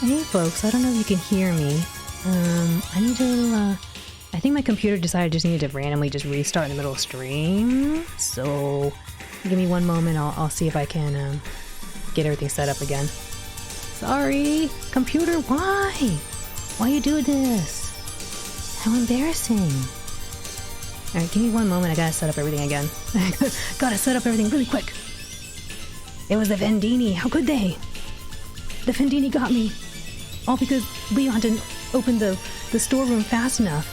Hey folks, I don't know if you can hear me. I need to, I think my computer decided I just needed to randomly just restart in the middle of stream. So, give me one moment, I'll see if I can, get everything set up again. Sorry! Computer, why? Why you do this? How embarrassing. Alright, give me one moment, I gotta set up everything again. Gotta set up everything really quick. It was the Vendini, how could they? The Vendini got me. All because Leon didn't open the storeroom fast enough.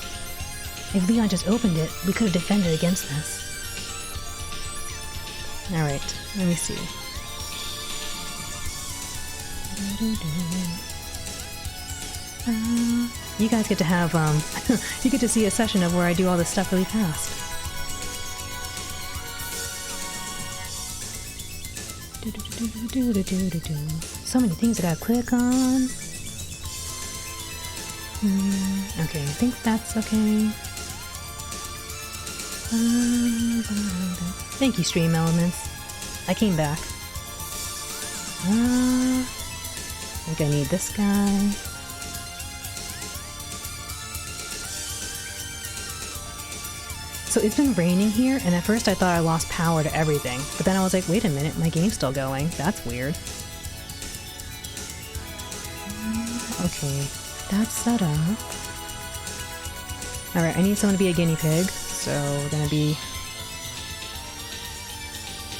If Leon just opened it, we could have defended against this. Alright, let me see. You guys get to have, you get to see a session of where I do all this stuff really fast. So many things I gotta click on. Okay, I think that's okay. Thank you, Stream Elements. I came back. I think I need this guy. So it's been raining here, and at first I thought I lost power to everything, but then I was like, wait a minute, my game's still going. That's weird. Okay, that's set up. Alright, I need someone to be a guinea pig, so we're gonna be...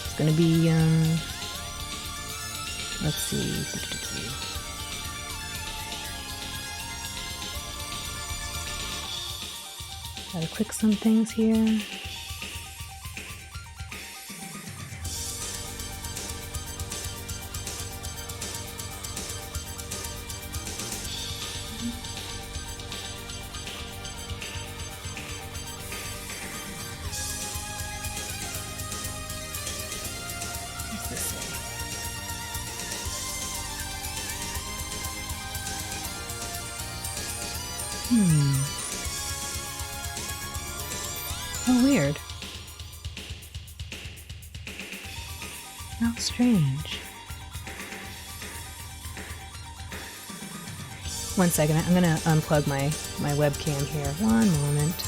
It's gonna be, let's see... Gotta click some things here. What's this say? Oh, weird. How strange. One second, I'm gonna unplug my webcam here. One moment.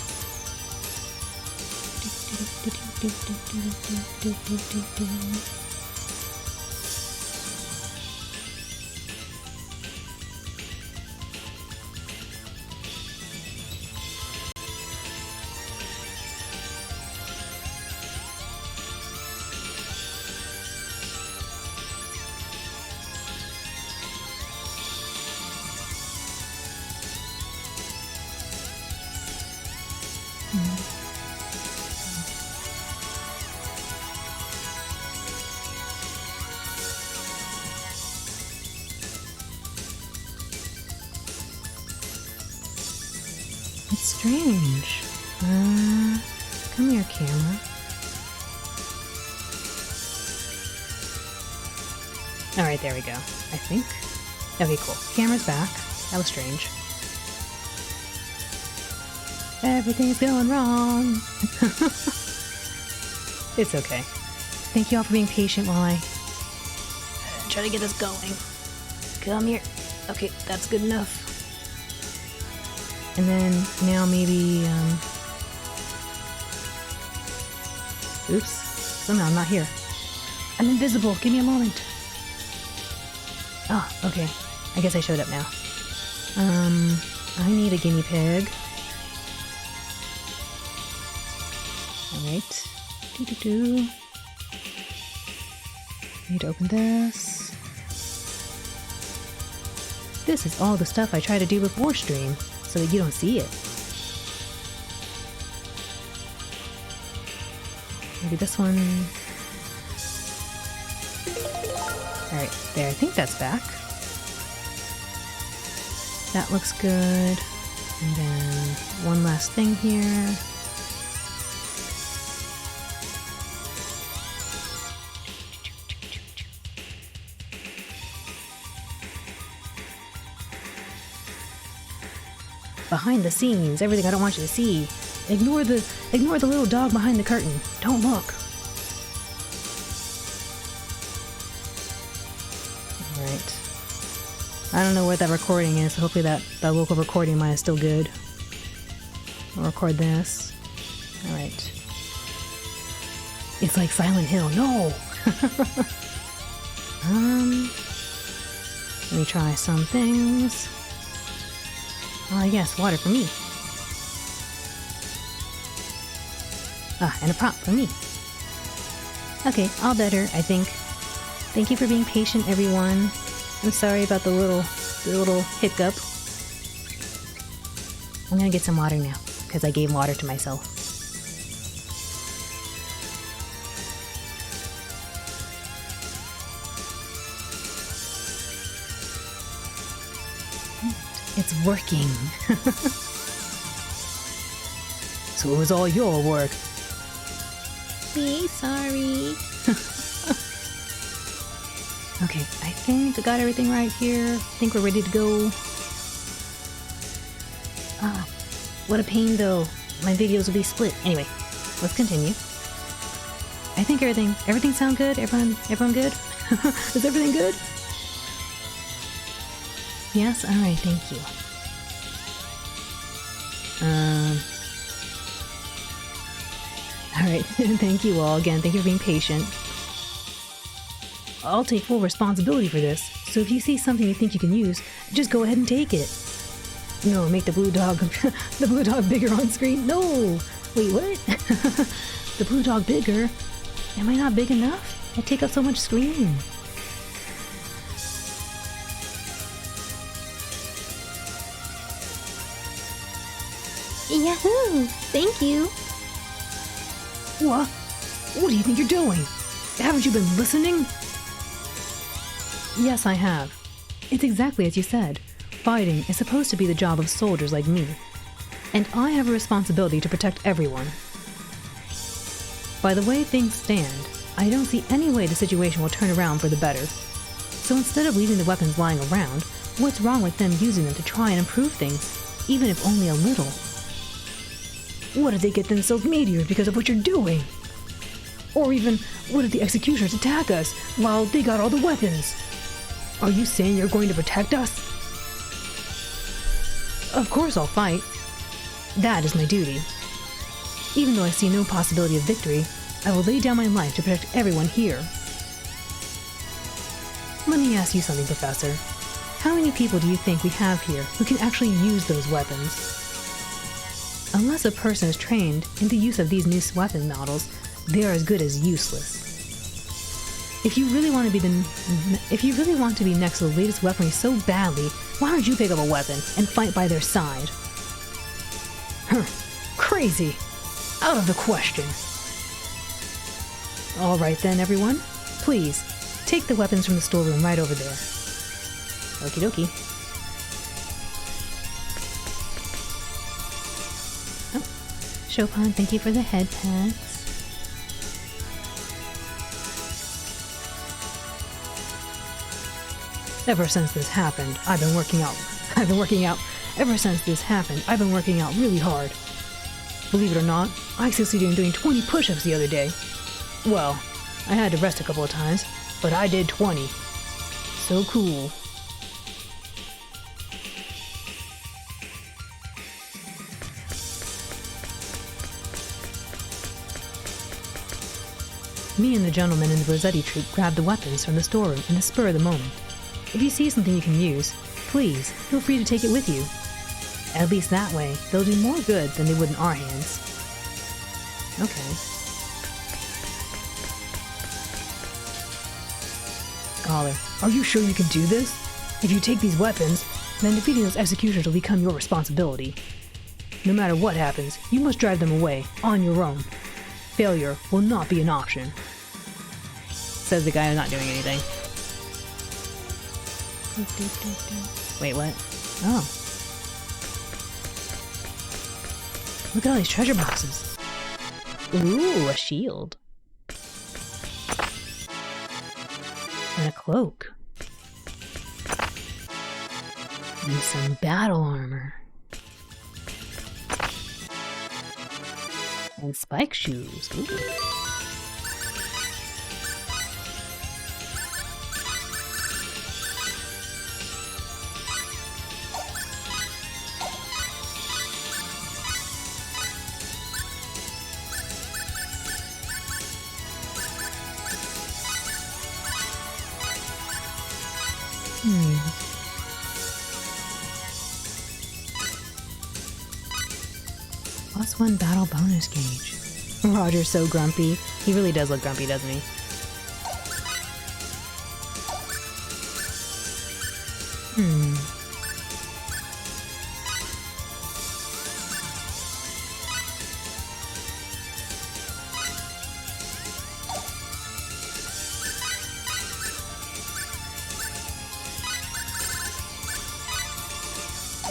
It's strange. Come here, camera. Alright, there we go. I think. Okay, cool. Camera's back. That was strange. Everything's going wrong. It's okay. Thank you all for being patient while I try to get this going. Come here. Okay, that's good enough. And then now maybe, oops. Somehow I'm not here. I'm invisible. Give me a moment. Oh, okay. I guess I showed up now. I need a guinea pig. Alright. Need to open this. This is all the stuff I try to do before stream, so that you don't see it. Maybe this one. Alright, there, I think that's back. That looks good. And then one last thing here. Behind the scenes, everything I don't want you to see. Ignore the little dog behind the curtain. Don't look. Alright. I don't know where that recording is, so hopefully that local recording of mine is still good. I'll record this. Alright. It's like Silent Hill. No! Let me try some things. Ah, yes, water for me. Ah, and a prop for me. Okay, all better, I think. Thank you for being patient, everyone. I'm sorry about the little hiccup. I'm gonna get some water now, because I gave water to myself. It's working. So it was all your work. Me, sorry. Okay, I think I got everything right here. I think we're ready to go. Ah, what a pain though. My videos will be split. Anyway, let's continue. I think everything sound good? Everyone good? Is everything good? Yes? Alright, thank you. Alright, thank you all again. Thank you for being patient. I'll take full responsibility for this, so if you see something you think you can use, just go ahead and take it. No, make the blue dog bigger on screen? No! Wait, what? The blue dog bigger? Am I not big enough? I take up so much screen. Yahoo! Thank you! What? What do you think you're doing? Haven't you been listening? Yes, I have. It's exactly as you said. Fighting is supposed to be the job of soldiers like me. And I have a responsibility to protect everyone. By the way things stand, I don't see any way the situation will turn around for the better. So instead of leaving the weapons lying around, what's wrong with them using them to try and improve things, even if only a little? What if they get themselves meteored because of what you're doing? Or even, what if the executioners attack us while they got all the weapons? Are you saying you're going to protect us? Of course I'll fight. That is my duty. Even though I see no possibility of victory, I will lay down my life to protect everyone here. Let me ask you something, Professor. How many people do you think we have here who can actually use those weapons? Unless a person is trained in the use of these new weapon models, they are as good as useless. If you really want to be next to the latest weaponry so badly, why don't you pick up a weapon and fight by their side? Crazy! Out of the question! Alright then, everyone. Please, take the weapons from the storeroom right over there. Okie dokie. Oh, Chopin, thank you for the head pats. Ever since this happened, I've been working out. Ever since this happened, I've been working out really hard. Believe it or not, I succeeded in doing 20 push-ups the other day. Well, I had to rest a couple of times, but I did 20. So cool. Me and the gentleman in the Rossetti troop grabbed the weapons from the storeroom in the spur of the moment. If you see something you can use, please feel free to take it with you. At least that way, they'll do more good than they would in our hands. Okay. Scholar, are you sure you can do this? If you take these weapons, then defeating those executioners will become your responsibility. No matter what happens, you must drive them away, on your own. Failure will not be an option. Says the guy who's not doing anything. Wait, what? Oh. Look at all these treasure boxes. Ooh, a shield. And a cloak. And some battle armor. And spike shoes. Ooh. +1 battle bonus gauge. Roger's so grumpy. He really does look grumpy, doesn't he?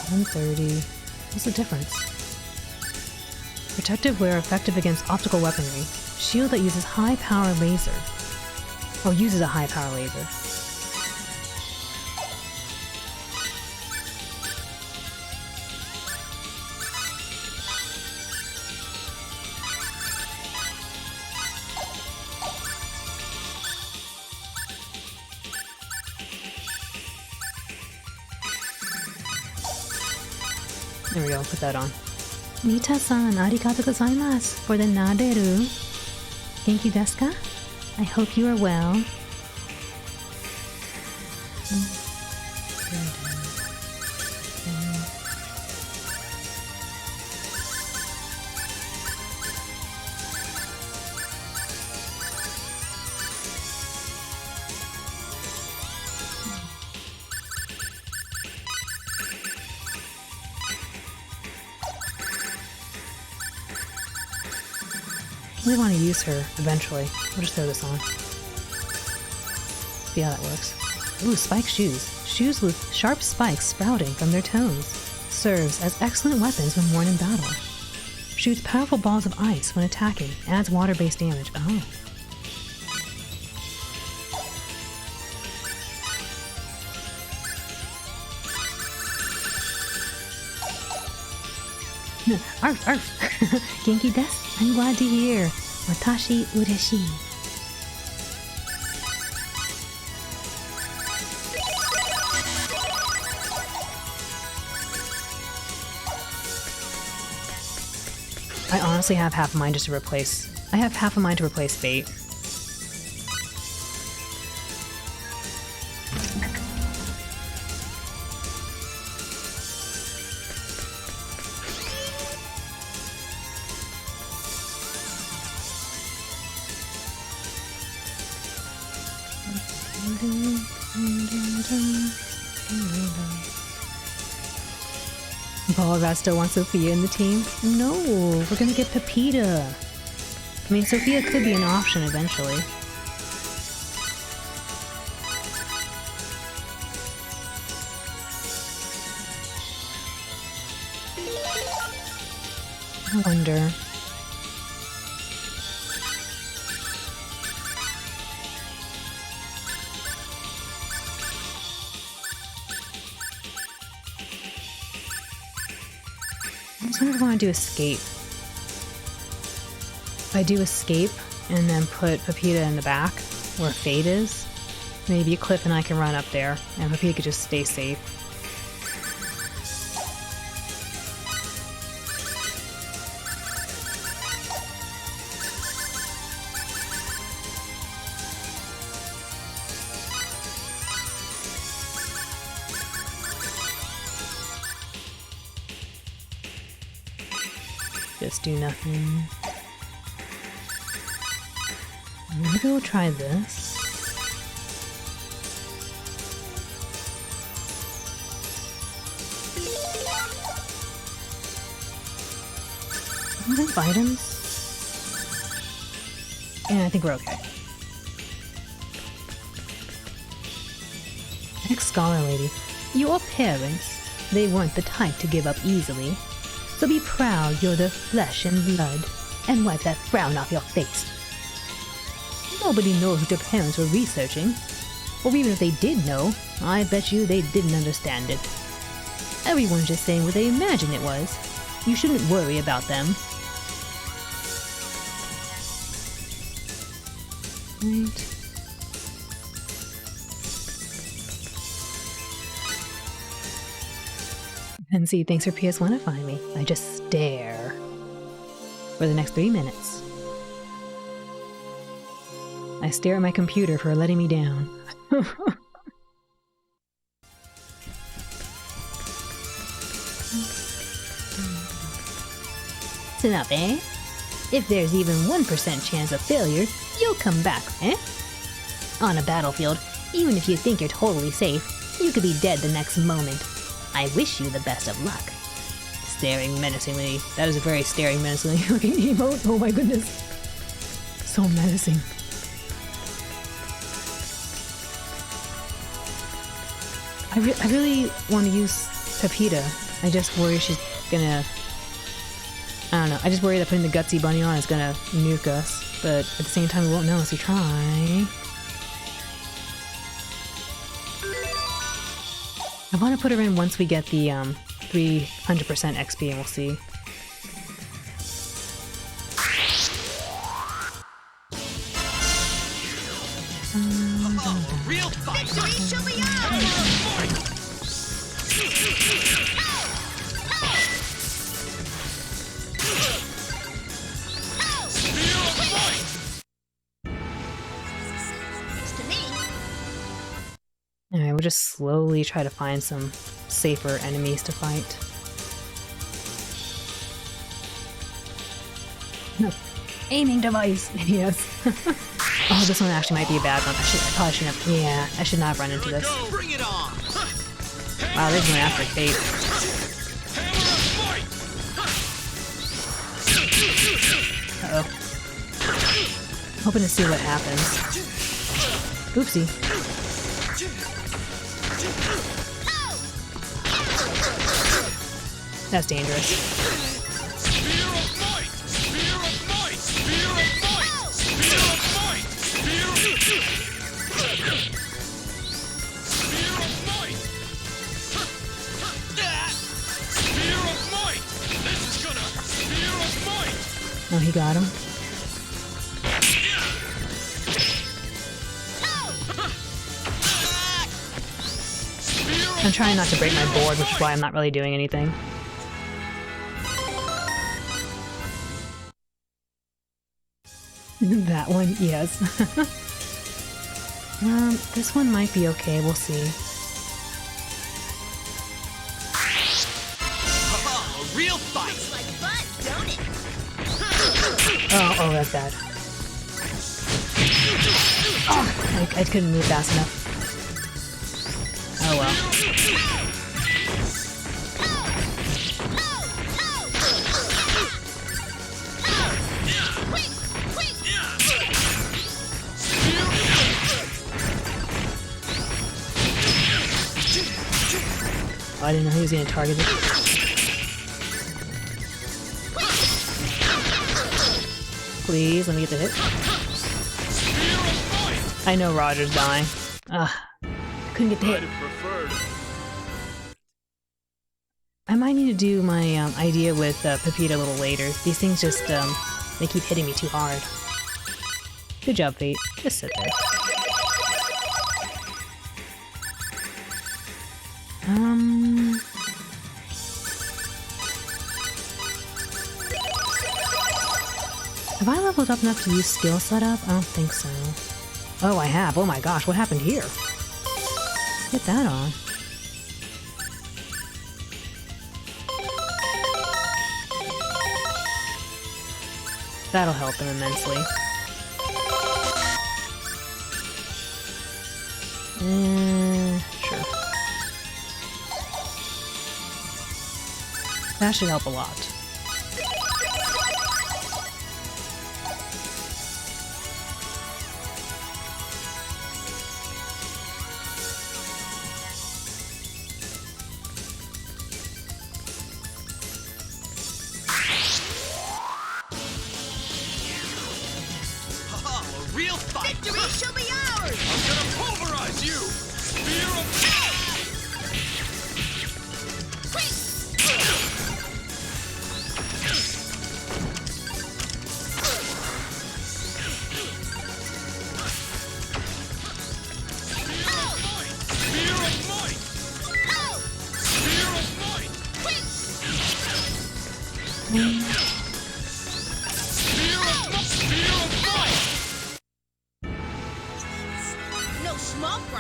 $130. What's the difference? Protective wear effective against optical weaponry. Shield that uses high power laser. Oh, uses a high power laser. There we go, put that on. Mita-san, arigatou gozaimasu for the naderu. Genki desu ka? I hope you are well. I really want to use her eventually. We'll just throw this on. See how that works. Ooh, spike shoes. Shoes with sharp spikes sprouting from their toes. Serves as excellent weapons when worn in battle. Shoots powerful balls of ice when attacking. Adds water-based damage. Oh. Arf, arf. Genki desu? I'm glad to hear. Watashi ureshii. I honestly have half a mind just to replace... I have half a mind to replace Fate. Balrat still wants Sophia in the team? No, we're gonna get Pepita. I mean, Sophia could be an option eventually. I wonder. I just wonder if I want to do escape. If I do escape and then put Pepita in the back where Fate is, maybe Cliff and I can run up there and Pepita could just stay safe. Just do nothing. Maybe we'll try this. Are items? Yeah, I think we're okay. Ex-scholar lady, your parents, they weren't the type to give up easily. So be proud you're their flesh and blood, and wipe that frown off your face. Nobody knows what your parents were researching. Or even if they did know, I bet you they didn't understand it. Everyone's just saying what they imagine it was. You shouldn't worry about them. Right. And see, thanks for PS1ifying me. I just stare for the next 3 minutes. I stare at my computer for letting me down. Listen up, eh? If there's even 1% chance of failure, you'll come back, eh? On a battlefield, even if you think you're totally safe, you could be dead the next moment. I wish you the best of luck. Staring menacingly. That is a very staring menacingly looking emote. Oh my goodness. So menacing. I really want to use Pepita. I just worry she's gonna... I don't know. I just worry that putting the Gutsy Bunny on is gonna nuke us. But at the same time, we won't know unless we try. I want to put her in once we get the 300% XP and we'll see. Real fight! Victory shall be ours! Alright, we'll just slowly try to find some safer enemies to fight. No. Aiming device! Yes. Oh, this one actually might be a bad one. I probably shouldn't have... Yeah, I should not have run into this. Bring it on! Wow, they're going after Kate. Uh-oh. Hoping to see what happens. Oopsie. That's dangerous. Oh, he got him. I'm trying not to break my board, which is why I'm not really doing anything. That one, yes. This one might be okay, we'll see. Oh, a real fight! It's like fun, don't it? Oh, that's bad. Oh, I couldn't move fast enough. Oh well. Oh, I didn't know he was getting targeted. Please, let me get the hit. I know Roger's dying. Ugh. Couldn't get the hit. I might need to do my idea with Pepita a little later. These things just, they keep hitting me too hard. Good job, Fate. Just sit there. Have I leveled up enough to use skill setup? I don't think so. Oh, I have. Oh my gosh, what happened here? Get that on. That'll help them immensely. Sure. That should help a lot. Victory shall be ours! I'm gonna pulverize you! Spear of...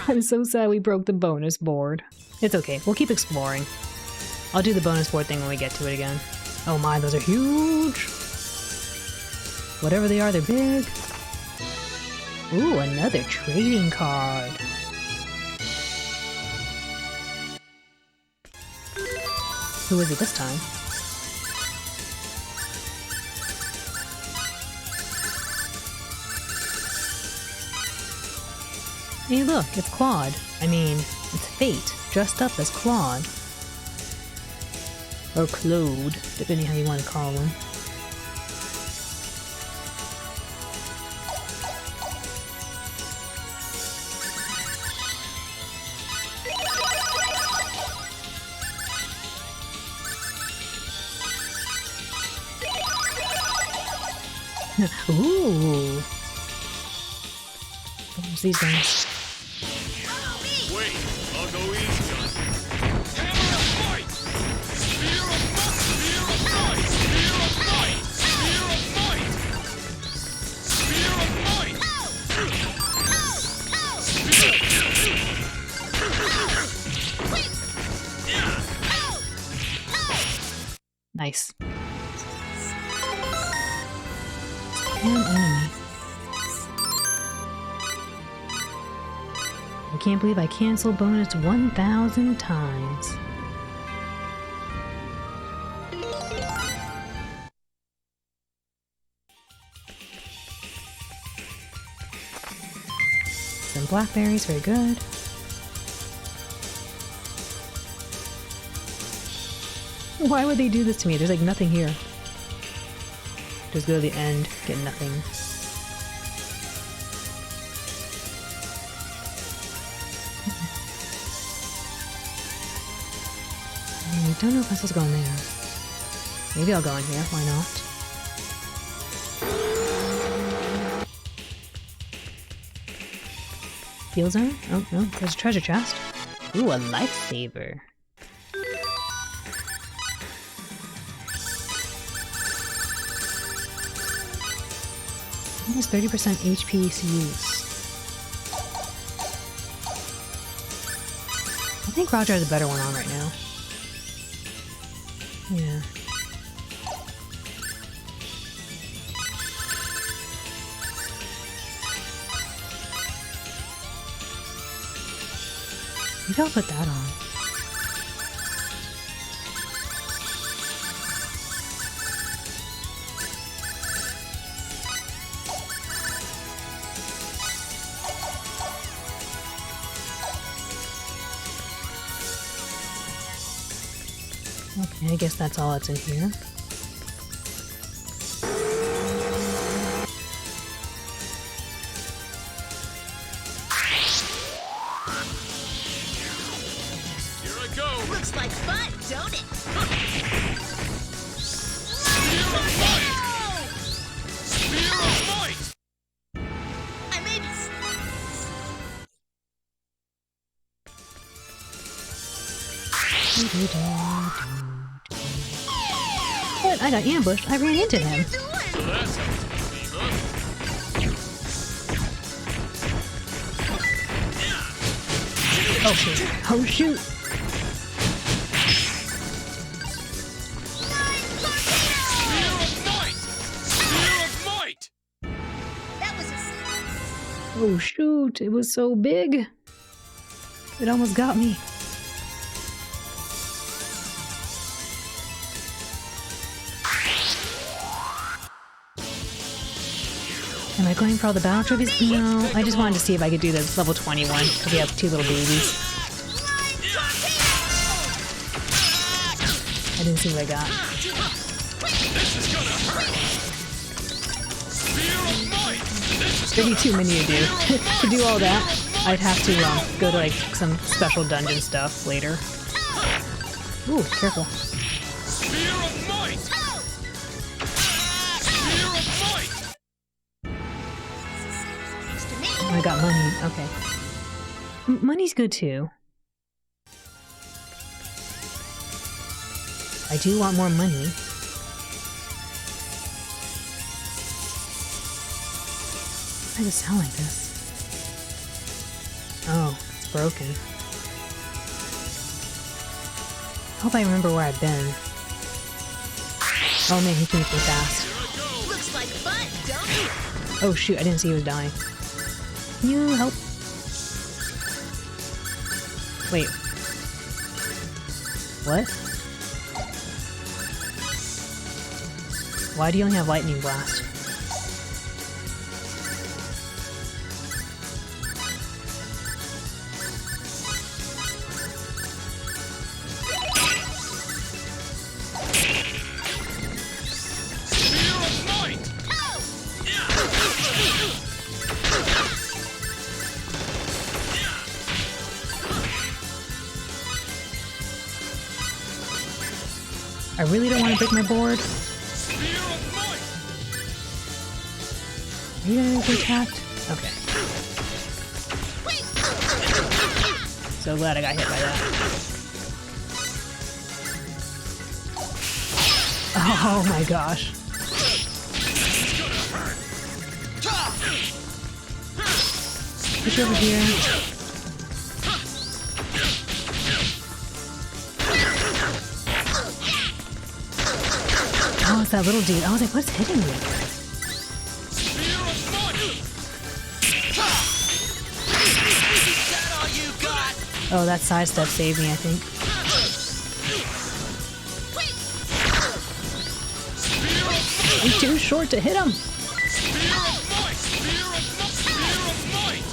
I'm so sad we broke the bonus board. It's okay, we'll keep exploring. I'll do the bonus board thing when we get to it again. Oh my, those are huge! Whatever they are, they're big. Ooh, another trading card. Who is it this time? Hey look, it's Claude. I mean, it's Fate, dressed up as Claude. Or Claude, depending how you want to call him. Ooh! What's these guys? Wait, I'll go easy on you. Hammer of fight! Spear of might! Spear of fight! Spear of might! Spear of might! Spear of might! Nice. An enemy. I can't believe I canceled bonus 1,000 times. Some blackberries, very good. Why would they do this to me? There's like nothing here. Just go to the end, get nothing. I don't know if I'm supposed to go in there. Maybe I'll go in here, why not? Field zone? Oh, no, there's a treasure chest. Ooh, a lifesaver. Almost 30% HP use. I think Roger has a better one on right now. Yeah. Maybe I'll put that on. Okay, I guess that's all that's in here. Here I go! Looks like fun, don't it? Spear of might! Spear of might! I may be What? I got ambushed. I ran into him. So that's how it's gonna be, huh? Oh shoot. Oh shoot. Spear of might! Spear of might! That was a Oh shoot. It was so big. It almost got me. Am I going for all the battle trophies? No, I just wanted to see if I could do the level 21 because we have two little babies. I didn't see what I got. This is gonna hurt! Spear of might! This is There'd be gonna too many to do. hurt. To do all that, I'd have to go to like some special dungeon stuff later. Ooh, careful. Spear of might! Spear of might! Oh, I got money. Okay. Money's good too. I do want more money. Why does it sound like this? Oh, it's broken. I hope I remember where I've been. Oh man, he can make me fast. Looks like fun, don't it? Oh shoot, I didn't see he was dying. Can you help? Wait. What? Why do you only have lightning blast? Spear of might! I really don't want to break my board. Spear of might! Are you gonna get attacked? Okay. So glad I got hit by that. Oh my gosh. Push over here. Oh, it's that little dude. I was like, what's hitting me? Spear of might! Is that all you got? Oh, that sidestep saved me, I think. I'm too short to hit him. Spear of might! Spear of might! Spear of might!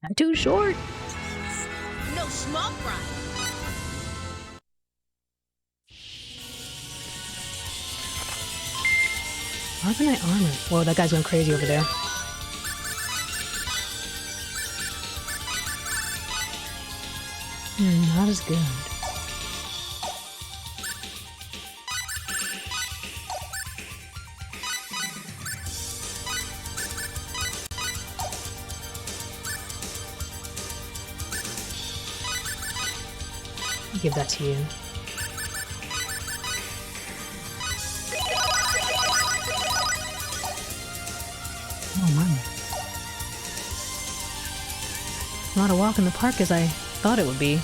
I'm too short. No small fry. Carbonite armor. Whoa, that guy's going crazy over there. Not as good. I'll give that to you. Oh my. Not a walk in the park as I thought it would be.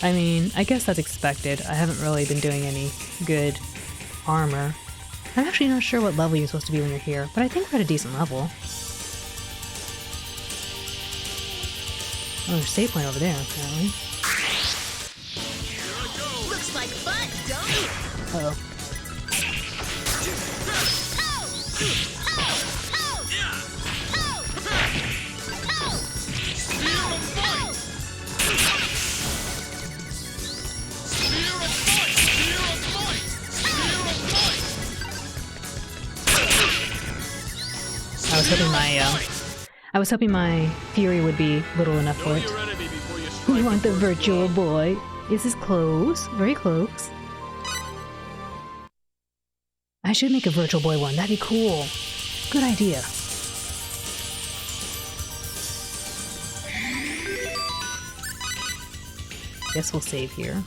I mean, I guess that's expected. I haven't really been doing any good armor. I'm actually not sure what level you're supposed to be when you're here, but I think we're at a decent level. Oh, there's a save point over there, apparently. Looks like fun, don't it? Uh-oh. Spear of might! Spear of might! Spear of might! Spear of might! I was hoping my fury would be little enough for Know it. your enemy before you strike You want the the first virtual blow. boy? This is close. Very close. I should make a virtual boy one. That'd be cool. Good idea. Guess we'll save here.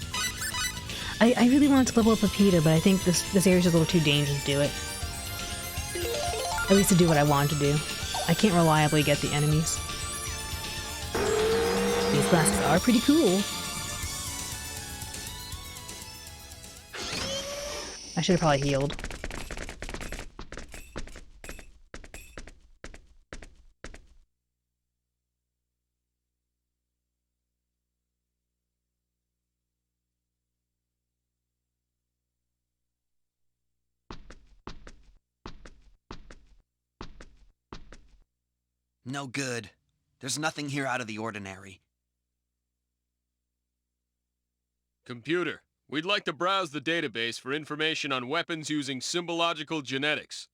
I really wanted to level up Pepita, but I think this area's a little too dangerous to do it. At least to do what I wanted to do. I can't reliably get the enemies. These glasses are pretty cool. I should have probably healed. No good. There's nothing here out of the ordinary. Computer, we'd like to browse the database for information on weapons using symbological genetics.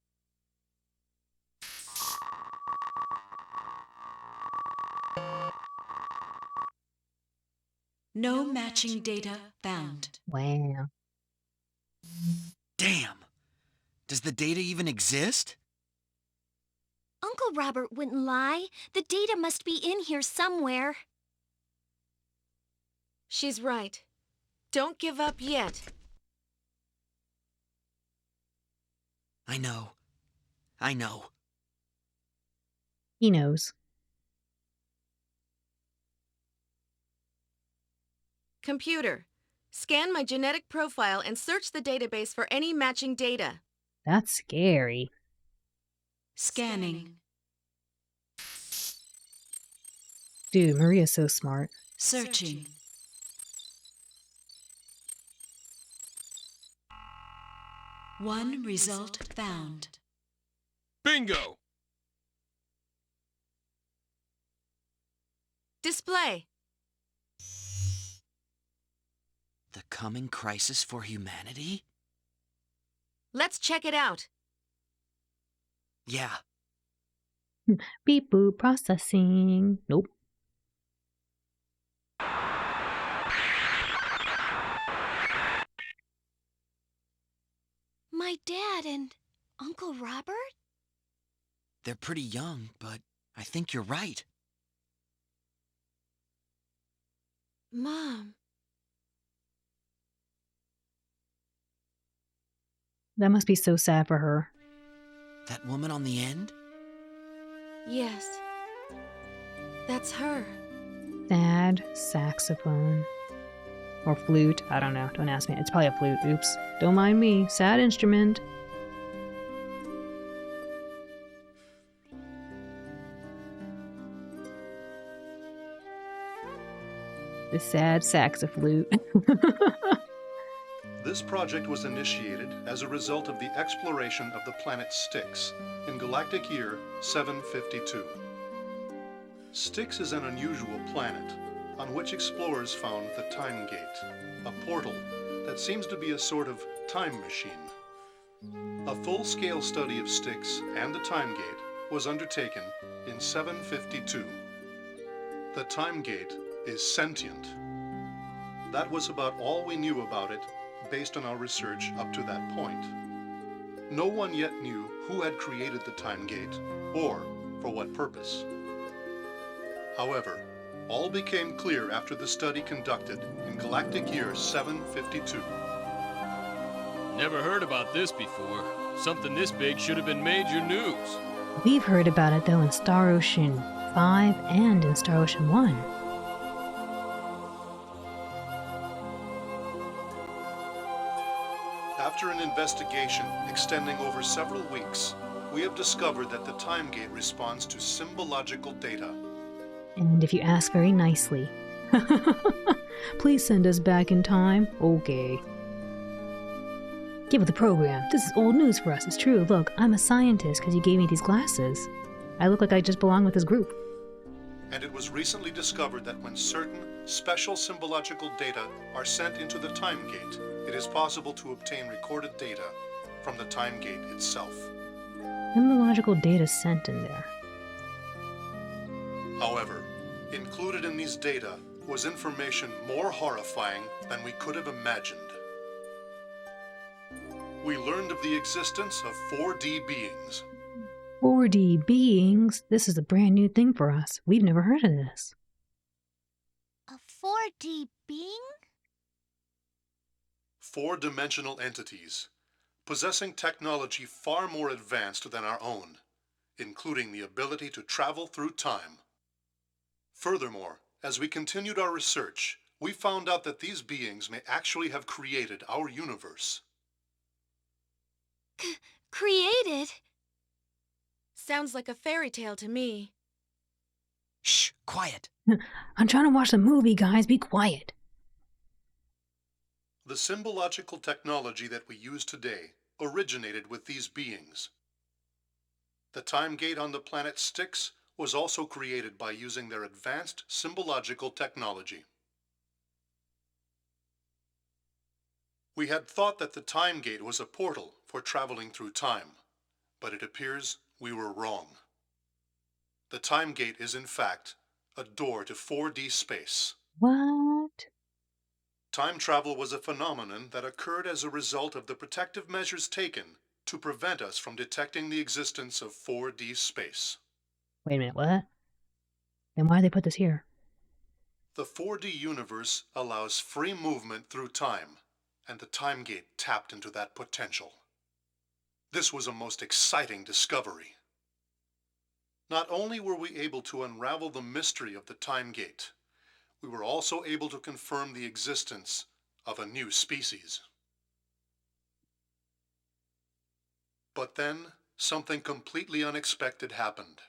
No matching data found. Wow. Damn! Does the data even exist? Uncle Robert wouldn't lie. The data must be in here somewhere. She's right. Don't give up yet. I know. I know. He knows. Computer, scan my genetic profile and search the database for any matching data. That's scary. Scanning. Dude, Maria's so smart. Searching. One result found. Bingo! Display. The coming crisis for humanity? Let's check it out. Yeah. Beep boop processing. Nope. My dad and Uncle Robert? They're pretty young, but I think you're right. Mom. That must be so sad for her. That woman on the end? Yes. That's her. Sad saxophone. Or flute. I don't know. Don't ask me. It's probably a flute. Oops. Don't mind me. Sad instrument. The sad saxophone. This project was initiated as a result of the exploration of the planet Styx in galactic year 752. Styx is an unusual planet on which explorers found the Time Gate, a portal that seems to be a sort of time machine. A full-scale study of Styx and the Time Gate was undertaken in 752. The Time Gate is sentient. That was about all we knew about it based on our research up to that point. No one yet knew who had created the Time Gate or for what purpose. However, all became clear after the study conducted in galactic year 752. Never heard about this before. Something this big should have been major news. We've heard about it though in Star Ocean 5 and in Star Ocean 1. After an investigation extending over several weeks, we have discovered that the Time Gate responds to symbological data. And if you ask very nicely, please send us back in time. Okay. Give it the program. This is old news for us. It's true. Look, I'm a scientist because you gave me these glasses. I look like I just belong with this group. And it was recently discovered that when certain special symbological data are sent into the Time Gate, it is possible to obtain recorded data from the Time Gate itself. Symbological data sent in there. However, included in these data was information more horrifying than we could have imagined. We learned of the existence of 4D beings. 4D beings? This is a brand new thing for us. We've never heard of this. A 4D being? Four-dimensional entities, possessing technology far more advanced than our own, including the ability to travel through time. Furthermore, as we continued our research, we found out that these beings may actually have created our universe. Created? Sounds like a fairy tale to me. Shh, quiet. I'm trying to watch the movie, guys. Be quiet. The symbological technology that we use today originated with these beings. The Time Gate on the planet Styx was also created by using their advanced symbological technology. We had thought that the Time Gate was a portal for traveling through time, but it appears we were wrong. The Time Gate is in fact a door to 4D space. What? Time travel was a phenomenon that occurred as a result of the protective measures taken to prevent us from detecting the existence of 4D space. Wait a minute, what? Then why did they put this here? The 4D universe allows free movement through time, and the Time Gate tapped into that potential. This was a most exciting discovery. Not only were we able to unravel the mystery of the time gate, we were also able to confirm the existence of a new species. But then, something completely unexpected happened.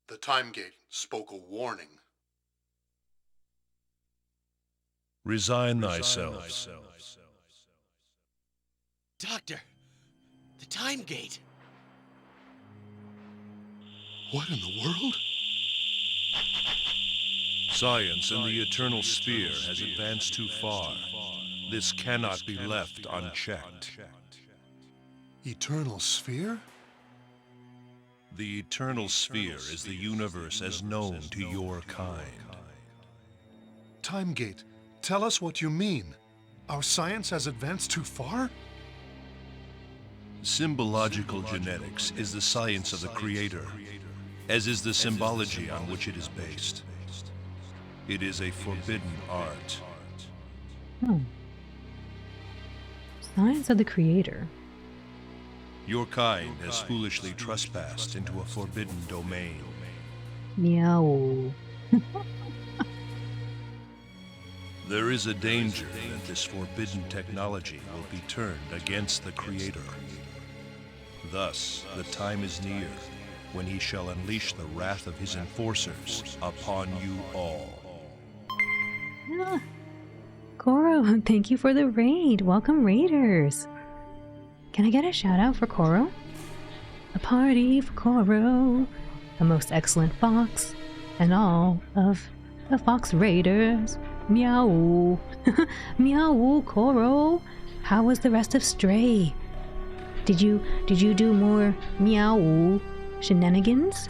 The time gate spoke a warning. Resign thyself. Doctor, the time gate. What in the world? Science in the eternal sphere has advanced too far. This cannot be left unchecked. Eternal sphere? The eternal sphere is the universe as known to your kind. Time gate, tell us what you mean. Our science has advanced too far? Symbological genetics is the science of the Creator, as is the symbology on which it is based. It is a forbidden art. Science of the Creator. Your kind has foolishly trespassed into a forbidden domain. Meow. There is a danger that this forbidden technology will be turned against the Creator. Thus, the time is near when he shall unleash the wrath of his enforcers upon you all. Ah. Koro, thank you for the raid. Welcome, raiders. Can I get a shout out for Koro? A party for Koro, a most excellent fox, and all of the fox raiders. Meow. Meow, Koro. How was the rest of Stray? Did you do more meow shenanigans?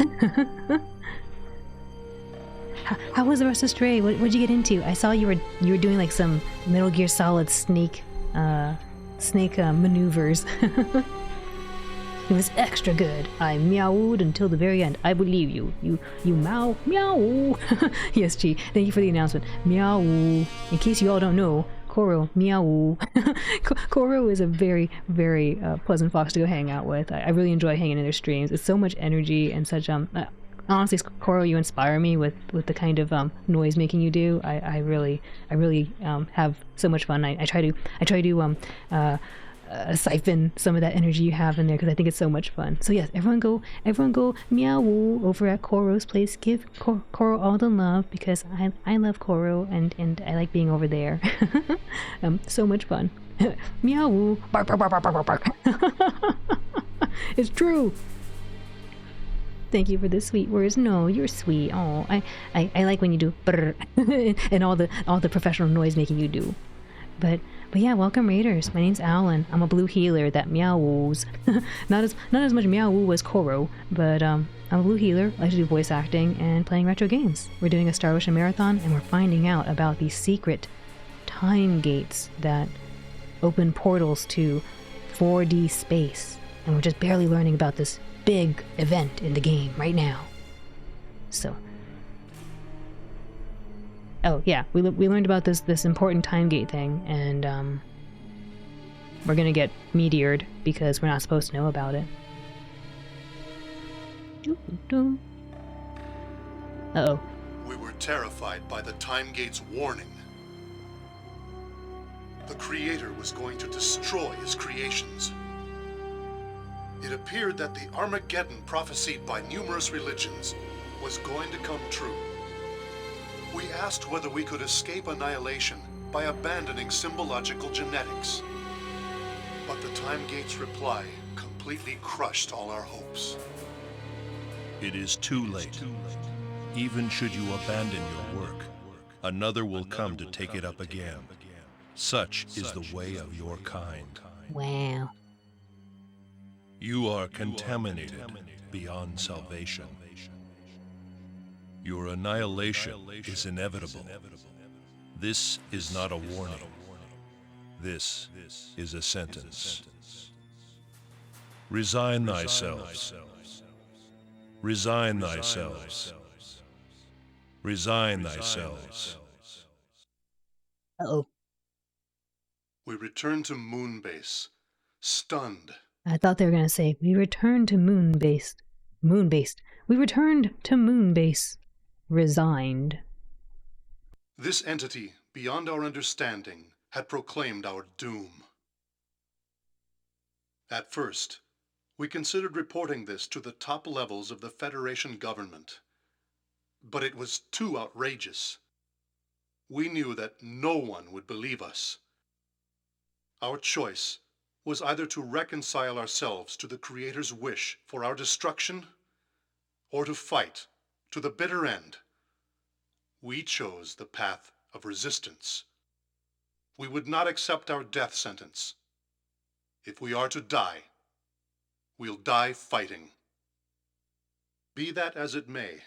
How was the rest of Stray? What'd you get into? I saw you were doing like some Metal Gear Solid snake maneuvers. It was extra good. I meowed until the very end. I believe you. You meow meow. Yes, G. Thank you for the announcement. Meow. In case you all don't know, Koro meow. Koro is a very, very pleasant fox to go hang out with. I really enjoy hanging in their streams. It's so much energy and such honestly, Koro, you inspire me with the kind of noise making you do. I really have so much fun. I try to siphon some of that energy you have in there because I think it's so much fun. So yes, everyone go meow over at Koro's place. Give Koro all the love because I love Koro and I like being over there. So much fun. Meow bark bark bark bark bark bark. It's true. Thank you for the sweet words. No, you're sweet. Oh, I like when you do brr and all the professional noise making you do. But yeah, welcome raiders. My name's Alan. I'm a blue healer that meows. not as much meow as Koro, but I'm a blue healer. I like to do voice acting and playing retro games. We're doing a Star Ocean marathon and we're finding out about these secret time gates that open portals to 4D space. And we're just barely learning about this big event in the game right now. So, oh yeah, we learned about this important time gate thing, and we're gonna get meteored because we're not supposed to know about it. Uh-oh. We were terrified by the time gate's warning. The Creator was going to destroy his creations. It appeared that the Armageddon prophesied by numerous religions was going to come true. We asked whether we could escape annihilation by abandoning symbological genetics. But the Time Gate's reply completely crushed all our hopes. It is too late. Even should you abandon your work, another will come to take it up again. Such is the way of your kind. Wow. You are contaminated beyond salvation. Your annihilation is inevitable. This is not a warning. This is a sentence. Resign thyself. Resign thyself. Resign thyself. Uh-oh. We returned to Moonbase, stunned I thought they were gonna say, we returned to moon-based. Moon-based. We returned to moon-base. Resigned. This entity, beyond our understanding, had proclaimed our doom. At first, we considered reporting this to the top levels of the Federation government. But it was too outrageous. We knew that no one would believe us. Our choice was either to reconcile ourselves to the Creator's wish for our destruction, or to fight to the bitter end. We chose the path of resistance. We would not accept our death sentence. If we are to die, we'll die fighting. Be that as it may,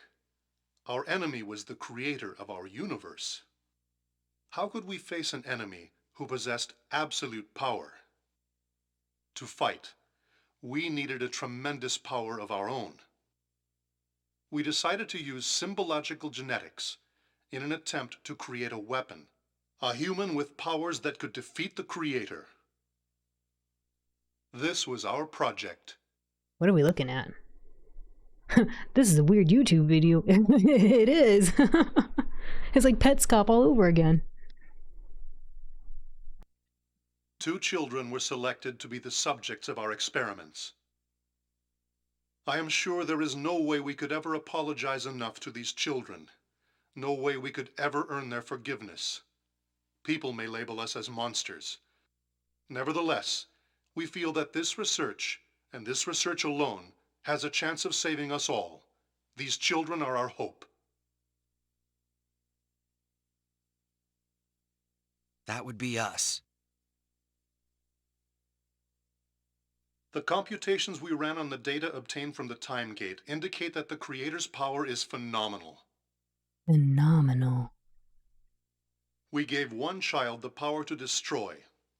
our enemy was the creator of our universe. How could we face an enemy who possessed absolute power? To fight, we needed a tremendous power of our own. We decided to use symbological genetics in an attempt to create a weapon, a human with powers that could defeat the Creator. This was our project. What are we looking at? This is a weird YouTube video. It is. It's like Petscop all over again. 2 children were selected to be the subjects of our experiments. I am sure there is no way we could ever apologize enough to these children. No way we could ever earn their forgiveness. People may label us as monsters. Nevertheless, we feel that this research, and this research alone, has a chance of saving us all. These children are our hope. That would be us. The computations we ran on the data obtained from the time gate indicate that the Creator's power is phenomenal. Phenomenal. We gave one child the power to destroy,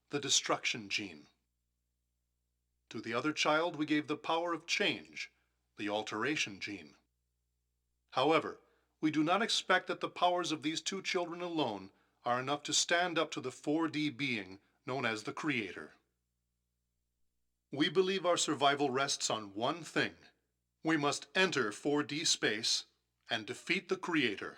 the destruction gene. To the other child, we gave the power of change, the alteration gene. However, we do not expect that the powers of these 2 children alone are enough to stand up to the 4D being known as the Creator. We believe our survival rests on one thing. We must enter 4D space and defeat the Creator.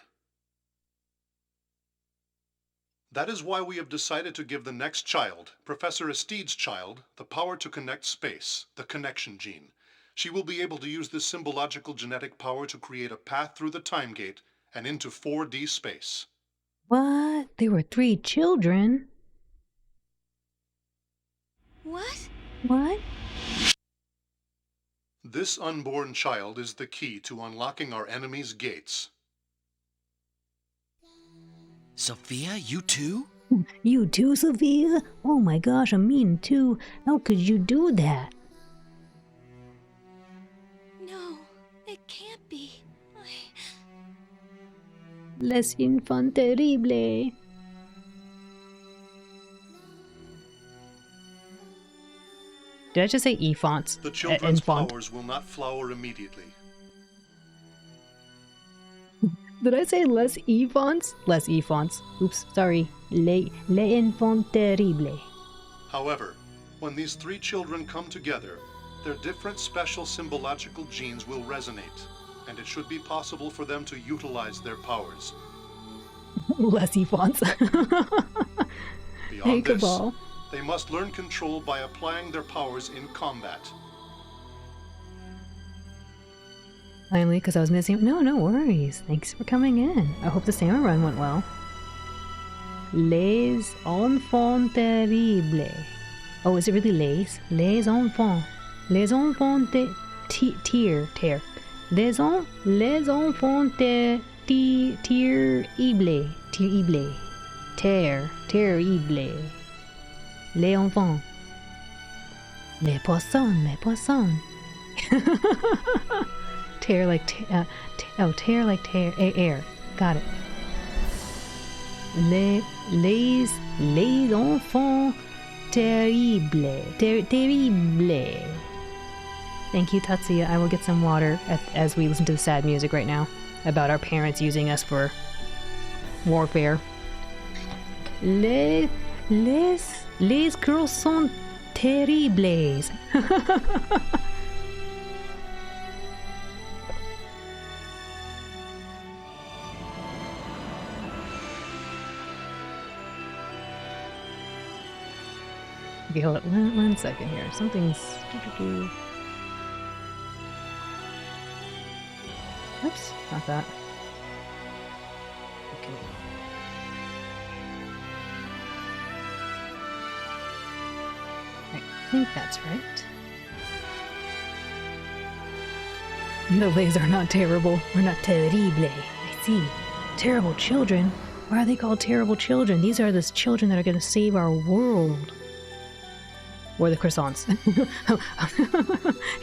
That is why we have decided to give the next child, Professor Estide's child, the power to connect space, the connection gene. She will be able to use this symbological genetic power to create a path through the time gate and into 4D space. What? There were 3 children? What? What? This unborn child is the key to unlocking our enemy's gates. Sophia, you too? You too, Sophia? Oh my gosh, I'm mean too. How could you do that? No, it can't be. Les enfants terribles. Did I just say enfants? The children's Enfant. powers will not flower immediately. Did I say les enfants? Les enfants. Oops, sorry. Les enfants terribles. However, when these 3 children come together, their different special symbological genes will resonate, and it should be possible for them to utilize their powers. Les enfants. Beyond Hey, this, Cabal. they must learn control by applying their powers in combat. Finally, because I was missing. No worries. Thanks for coming in. I hope the salmon run went well. Les enfants terribles. Oh, is it really les? Les enfants. Les enfants terribles. Les enfants terribles. Terribles. Les enfants. Les poissons. Tear like tear like tear air. Got it. Les enfants terribles. Terribles. Thank you, Tatsuya. I will get some water as we listen to the sad music right now about our parents using us for warfare. Les croissants terribles. Okay, hold up. One second here. Something's... Oops, not that. Okay. Right, I think that's right. The ways are not terrible. We're not terrible. I see. Terrible children? Why are they called terrible children? These are the children that are going to save our world. Or the croissants.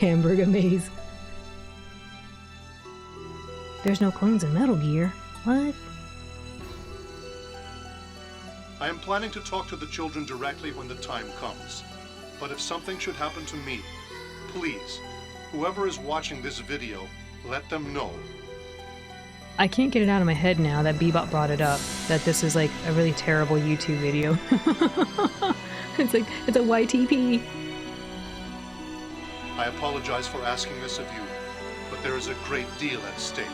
Hamburger maze. There's no clones in Metal Gear. What? I am planning to talk to the children directly when the time comes. But if something should happen to me, please, whoever is watching this video, let them know. I can't get it out of my head now that Bebop brought it up, that this is like a really terrible YouTube video. It's like, it's a YTP. I apologize for asking this of you, but there is a great deal at stake.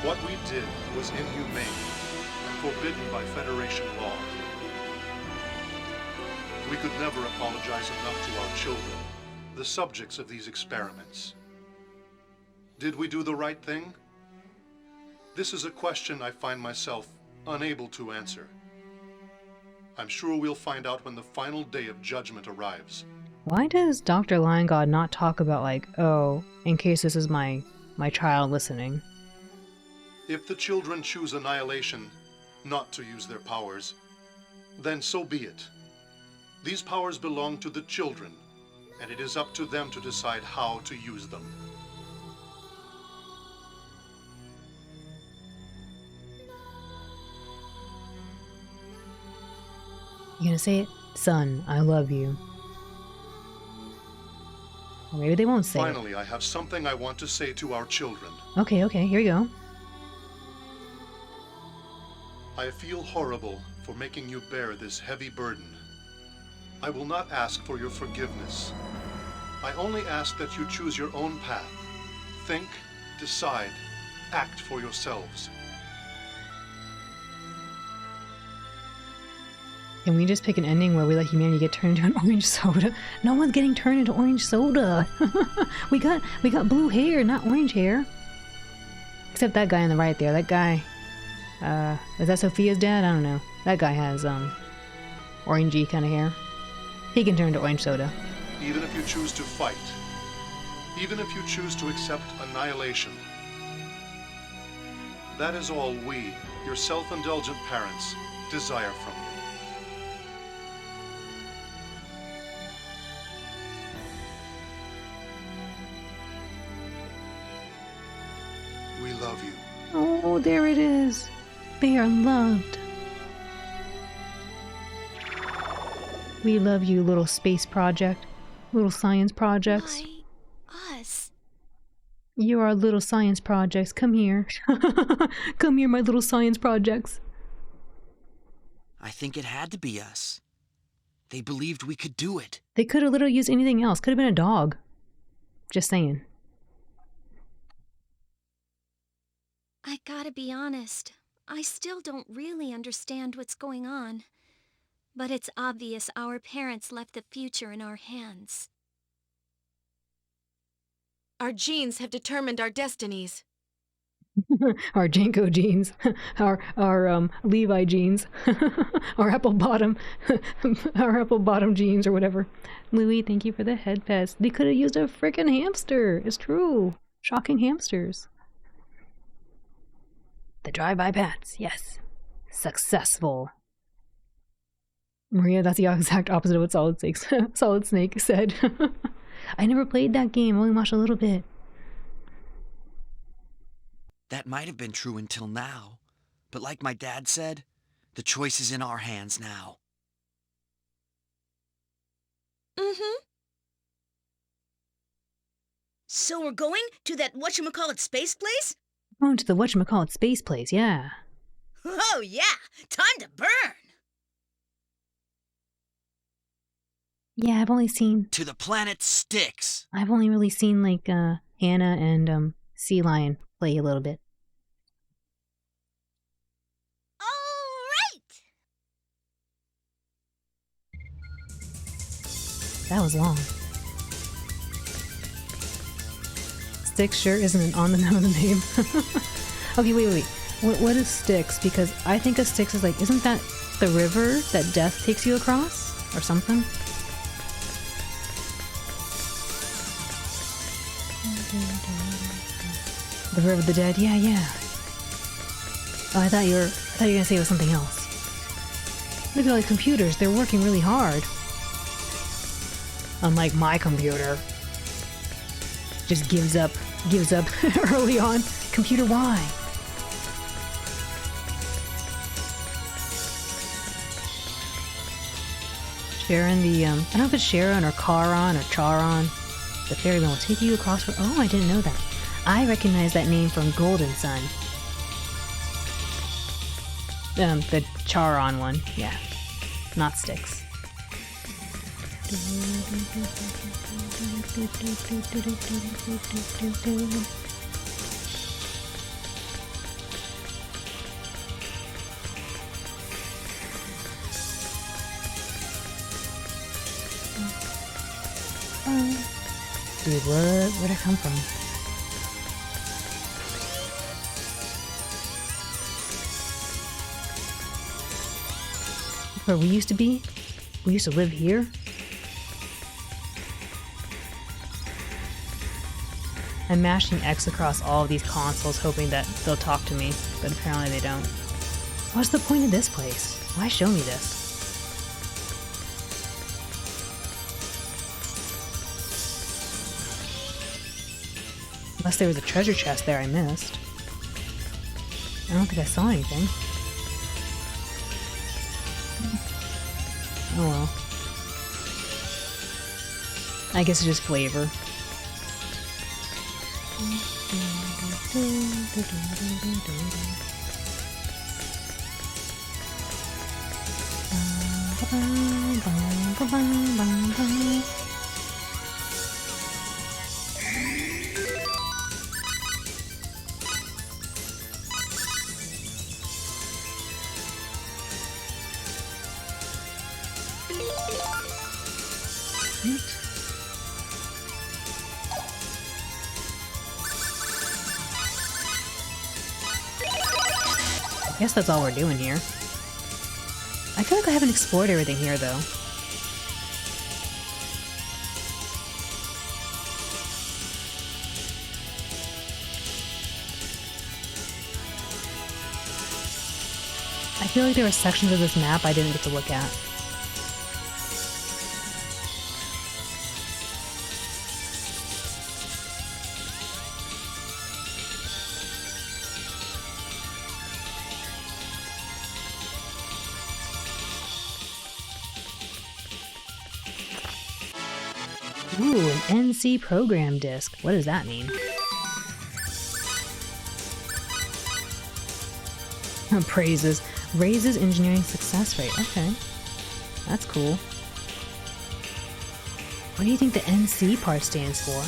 What we did was inhumane and forbidden by Federation law. We could never apologize enough to our children, the subjects of these experiments. Did we do the right thing? This is a question I find myself unable to answer. I'm sure we'll find out when the final day of judgment arrives. Why does Dr. Lion God not talk about like, oh, in case this is my child listening? If the children choose annihilation, not to use their powers, then so be it. These powers belong to the children, and it is up to them to decide how to use them. You gonna say it? Son, I love you. Or maybe they won't say Finally, I have something I want to say to our children. it. Okay, here you go. I feel horrible for making you bear this heavy burden. I will not ask for your forgiveness. I only ask that you choose your own path. Think, decide, act for yourselves. Can we just pick an ending where we let humanity get turned into an orange soda? No one's getting turned into orange soda. we got blue hair, not orange hair. Except that guy on the right there. That guy. Is that Sophia's dad? I don't know. That guy has orangey kind of hair. He can turn to orange soda. Even if you choose to fight, even if you choose to accept annihilation, that is all we, your self-indulgent parents, desire from you. We love you. Oh, there it is. They are loved. We love you, little space project. Little science projects. Why us? You are little science projects. Come here. Come here, my little science projects. I think it had to be us. They believed we could do it. They could have literally used anything else. Could have been a dog. Just saying. I gotta be honest. I still don't really understand what's going on. But it's obvious our parents left the future in our hands. Our genes have determined our destinies. Our Janko jeans. Our Levi jeans. Our apple bottom. Our apple bottom jeans or whatever. Louis, thank you for the head fest. They could have used a frickin' hamster. It's true. Shocking hamsters. The drive-by pats, yes. Successful. Maria, that's the exact opposite of what Solid Snake said. I never played that game, only watched a little bit. That might have been true until now. But like my dad said, the choice is in our hands now. Mm-hmm. So we're going to that whatchamacallit space place? Going to the whatchamacallit space place, yeah. Oh, yeah. Time to burn. Yeah, I've only To the planet Styx. really seen like Hannah and Sea Lion play a little bit. All right! That was long. Styx sure isn't an on the nose name. Okay, wait. What is Styx? Because I think of Styx as like, isn't that the river that death takes you across? Or something? The River of the Dead, yeah. Oh, I thought you were gonna say it was something else. Look at all these computers, they're working really hard. Unlike my computer. Just gives up early on. Computer, why? Sharon, I don't know if it's Sharon or Charon or Charon. The ferryman will take you across. Oh, I didn't know that. I recognize that name from Golden Sun. The Charon one, yeah. Not Styx. Dude, where'd I come from? Where we used to be? We used to live here? I'm mashing X across all of these consoles hoping that they'll talk to me, but apparently they don't. What's the point of this place? Why show me this? Unless there was a treasure chest there I missed. I don't think I saw anything. Oh well. I guess it's just flavor. I guess that's all we're doing here. I feel like I haven't explored everything here, though. I feel like there were sections of this map I didn't get to look at. Ooh, an NC program disk. What does that mean? Praises. Raises engineering success rate. Okay. That's cool. What do you think the NC part stands for?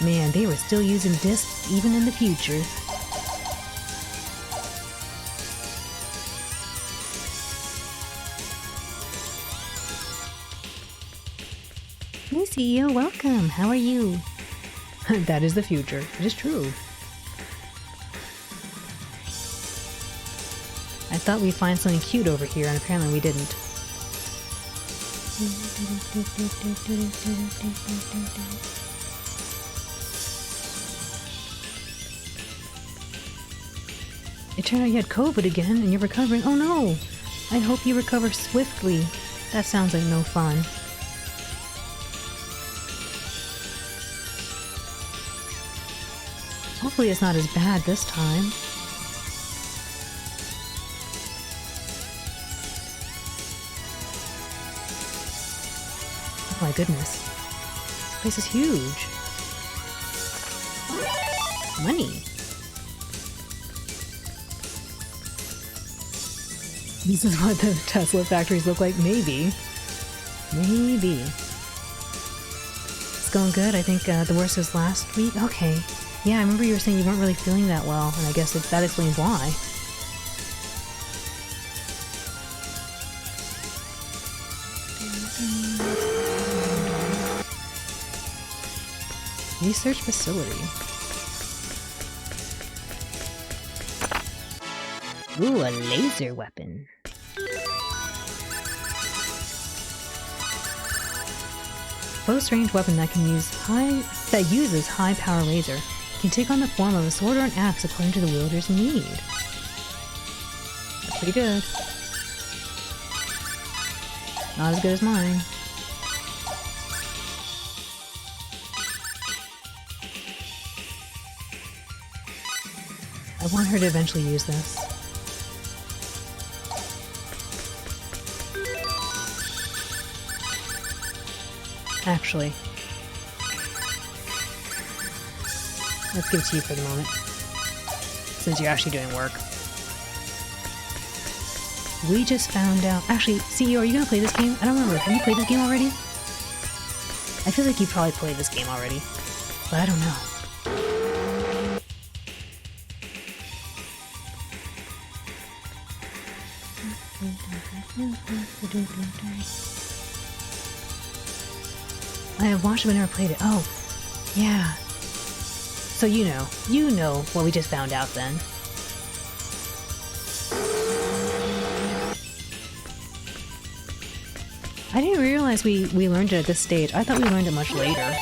Man, they were still using disks even in the future. Hey CEO, welcome. How are you? That is the future. It is true. I thought we'd find something cute over here, and apparently we didn't. It turned out you had COVID again, and you're recovering. Oh no! I hope you recover swiftly. That sounds like no fun. Hopefully it's not as bad this time. Oh my goodness. This place is huge. Money. This is what the Tesla factories look like. Maybe. Maybe. It's going good. I think the worst was last week. Okay. Yeah, I remember you were saying you weren't really feeling that well, and I guess that explains why. Research facility. Ooh, a laser weapon. Close-range weapon that uses high-power laser. Can take on the form of a sword or an axe according to the wielder's need. That's pretty good. Not as good as mine. I want her to eventually use this. Actually, let's give it to you for the moment, since you're actually doing work. We just found out... Actually, CEO, are you gonna play this game? I don't remember. Have you played this game already? I feel like you probably played this game already, but I don't know. I have watched it but never played it. Oh, yeah. So you know what we just found out then. I didn't realize we learned it at this stage. I thought we learned it much later.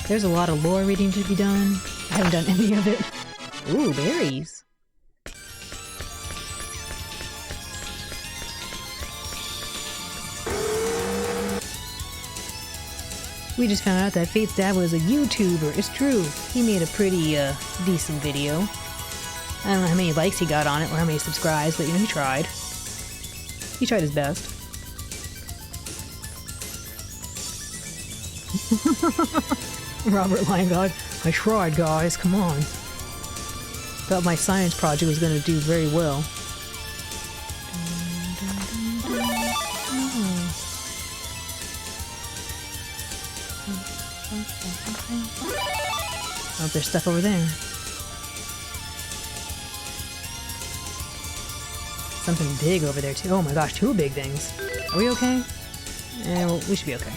There's a lot of lore reading to be done. I haven't done any of it. Ooh, berries. We just found out that Faith's dad was a YouTuber. It's true. He made a pretty, decent video. I don't know how many likes he got on it or how many subscribes, but, he tried. He tried his best. Robert Liongod, I tried, guys. Come on. Thought my science project was gonna do very well. Oh, there's stuff over there. Something big over there too. Oh my gosh, 2 big things. Are we okay? Well, we should be okay.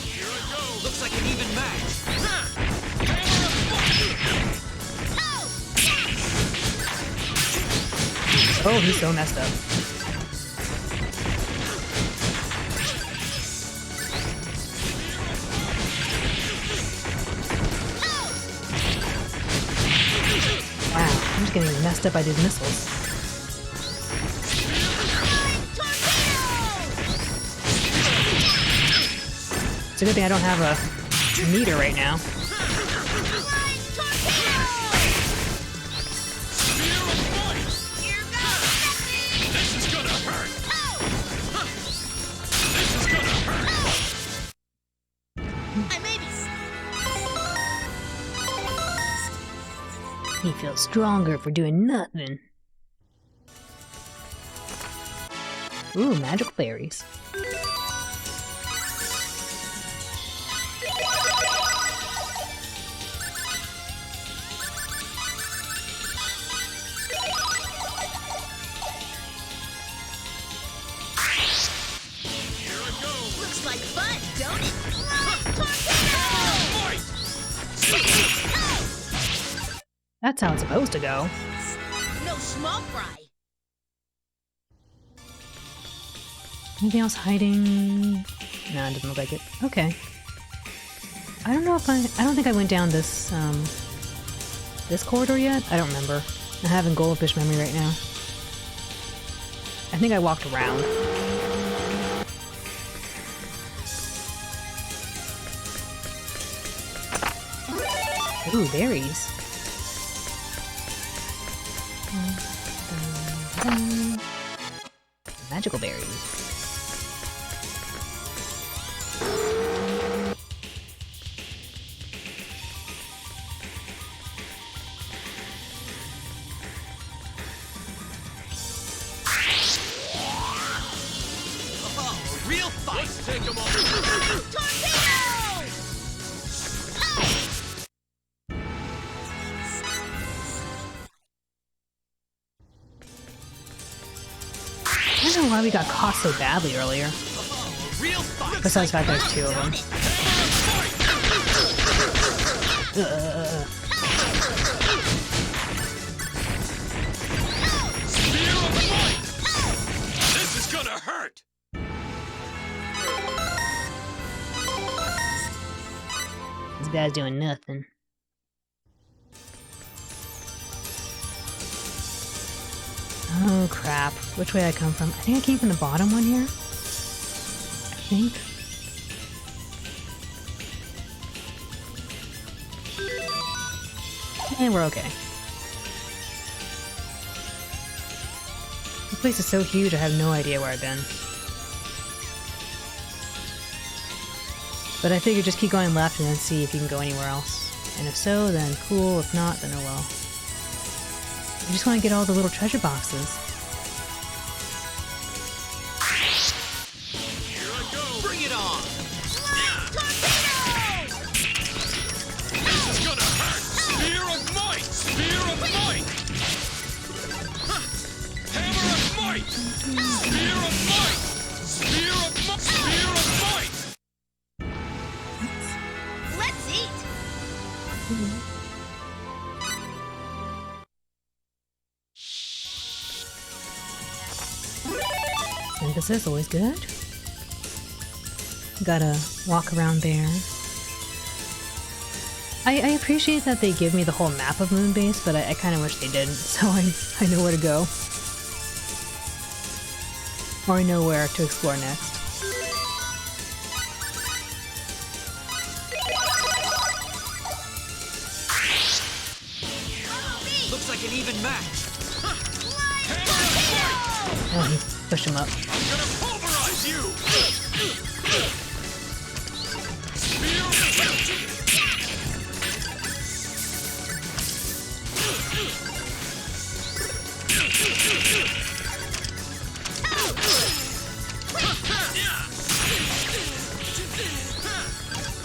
Here I go. Looks like an even match. Oh, he's so messed up. I'm just getting messed up by these missiles. It's a good thing I don't have a meter right now. This is gonna hurt. This is gonna hurt. I may be... He feels stronger for doing nothing. Ooh, magical berries. Looks like fun, don't it? That's how it's supposed to go. No small fry. Anything else hiding? No, it doesn't look like it. Okay. I don't know if I don't think I went down this, this corridor yet? I don't remember. I'm having goldfish memory right now. I think I walked around. Ooh, berries. Magical berries. real fight. Let's take them all. I don't know why we got caught so badly earlier. Real fight. Besides the fact there's two of them. Spear of fight. This is gonna hurt. This guy's doing nothing. Oh crap. Which way I come from? I think I came from the bottom one here. I think. And we're okay. This place is so huge I have no idea where I've been. But I figured just keep going left and then see if you can go anywhere else. And if so, then cool. If not, then oh well. I just want to get all the little treasure boxes. Here I go. Bring it on. This is gonna hurt. Spear of might. Spear of might. Hammer of might. Spear of might. Spear of might. Spear of might. Let's eat. Synthesis, always good. Gotta walk around there. I appreciate that they give me the whole map of Moonbase, but I kind of wish they didn't, so I know where to go. Or I know where to explore next. Looks like an even match. Oh, he pushed him up. I'm gonna pulverize you. Spear of might.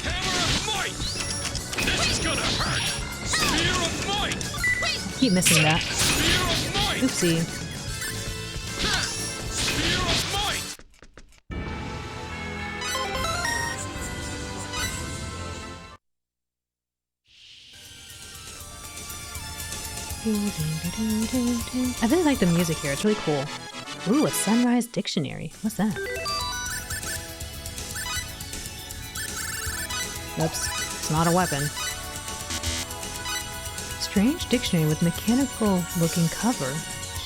Hammer of might. This is gonna hurt. Spear of might. Keep missing that. Spear of might. Oopsie. Spear of might. I really like the music here, it's really cool. Ooh, a sunrise dictionary. What's that? Oops, it's not a weapon. Strange dictionary with mechanical looking cover,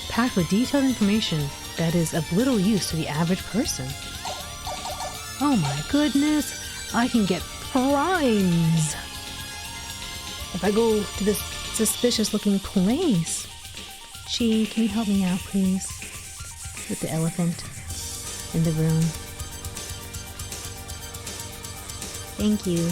packed with detailed information that is of little use to the average person. Oh my goodness, I can get primes if I go to this suspicious looking place. Gee, can you help me out please? With the elephant in the room. Thank you.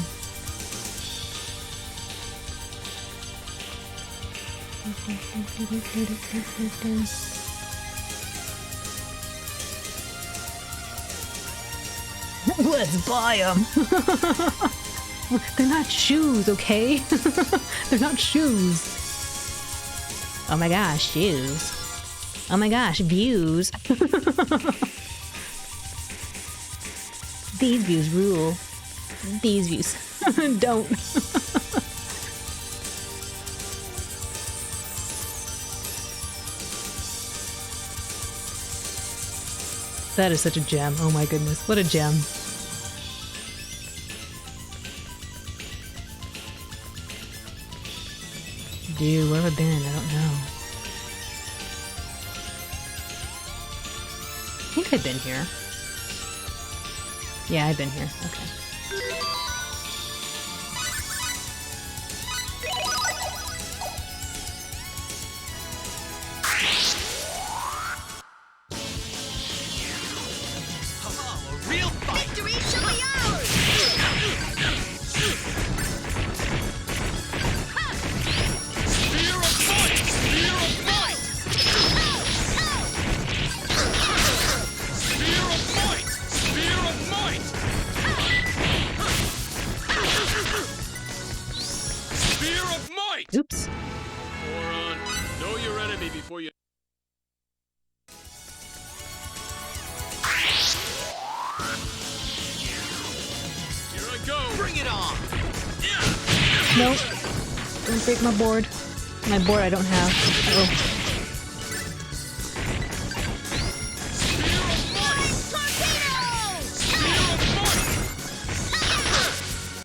Let's buy them. They're not shoes, okay? They're not shoes. Oh my gosh, shoes. Oh my gosh, views. These views rule. These views don't. That is such a gem. Oh my goodness, what a gem. Dude, where have I been? I don't know. I think I've been here. Yeah, I've been here. Okay. Victory shall be ours! Spear of might! Spear of might! Spear of might! Spear it on! Nope. Don't break my board. My board I don't have. Uh-oh.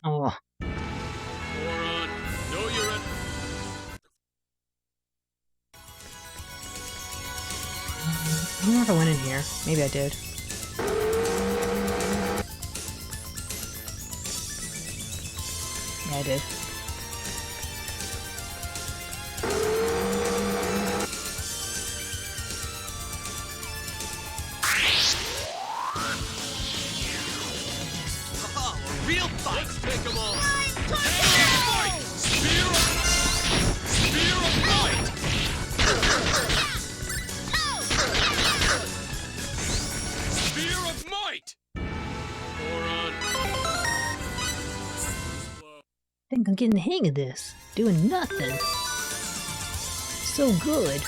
Oh. Moron. Know you're in. I don't know if I went in here. Maybe I did. Yeah, I did. Oh, a real fight! Let's take them all. Hammer of might! Spear of might! Spear of might! Moron. I think I'm getting the hang of this. Doing nothing. So good.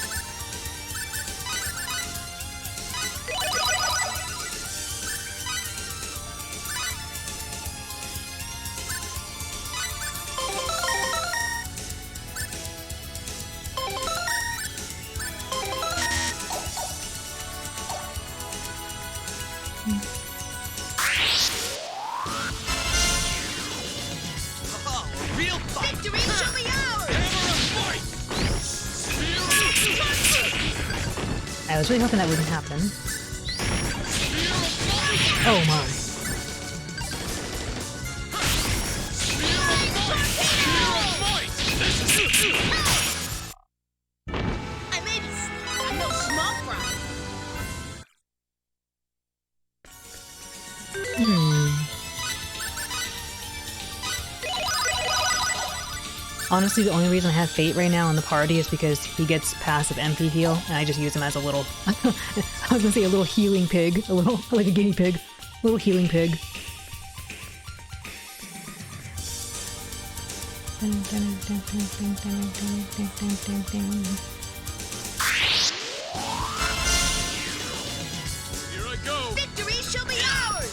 Oh, a real fight! Victory shall be ours! Hammer of might! Spear of I was really hoping that wouldn't happen. Spear of might! Oh my. Spear of might! This is I may be I'm no small fry. Honestly, the only reason I have Fate right now in the party is because he gets passive MP heal, and I just use him as a little, I was gonna say a little healing pig, a little, like a guinea pig, little healing pig. Here I go! Victory shall be ours!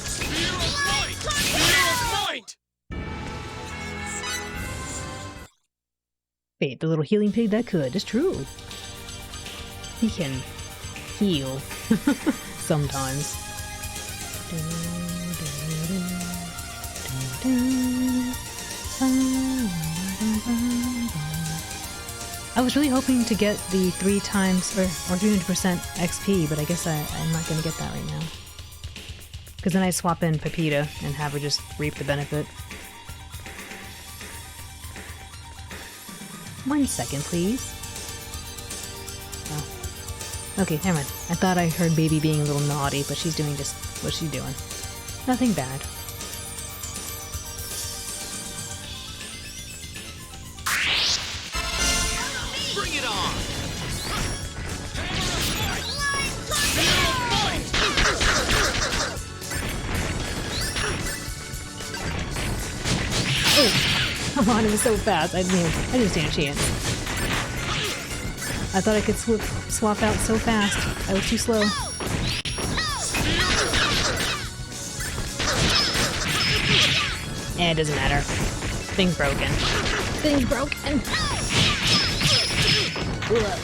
Spear of might! Spear of might! Fate, the little healing pig that could, it's true. He can heal sometimes. I was really hoping to get the 3 times or 300% XP, but I guess I'm not gonna get that right now. Because then I swap in Pepita and have her just reap the benefit. 1 second, please. Oh. Okay, never mind. I thought I heard Baby being a little naughty, but she's doing just what she's doing. Nothing bad. Bring it on! Spear of might! Oh! Come on, it was so fast. I didn't stand a chance. I thought I could swap out so fast. I was too slow. Eh, it doesn't matter. Thing's broken. Thing's broken! Ugh.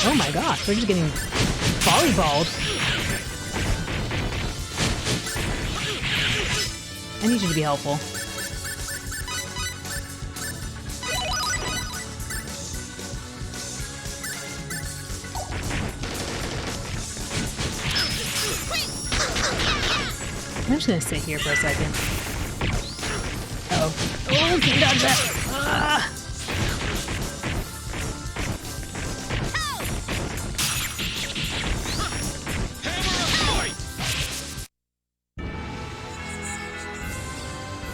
Oh my gosh, we're just getting volleyballed. I need you to be helpful. I'm just gonna sit here for a second. Uh-oh. Oh, can't dodge that! Ah!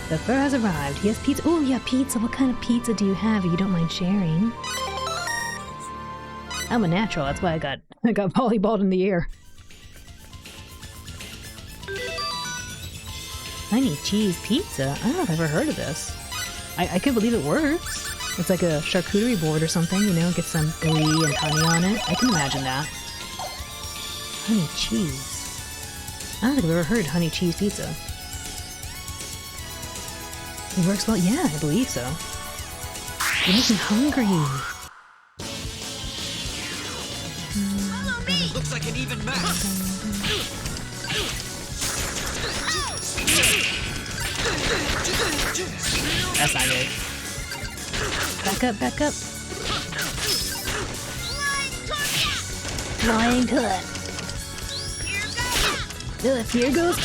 The fur has arrived. He has pizza. Oh, yeah, pizza. What kind of pizza do you have if you don't mind sharing? I'm a natural. That's why I got volleyballed in the air. Honey cheese pizza? I don't know if I've ever heard of this. I can't believe it works. It's like a charcuterie board or something, you know, get some brie and honey on it. I can imagine that. Honey cheese. I don't think I've ever heard honey cheese pizza. It works well? Yeah, I believe so. It makes me hungry. Follow me! Looks like an even mess. That's not good. Back up, back up. Flying cut. Here goes.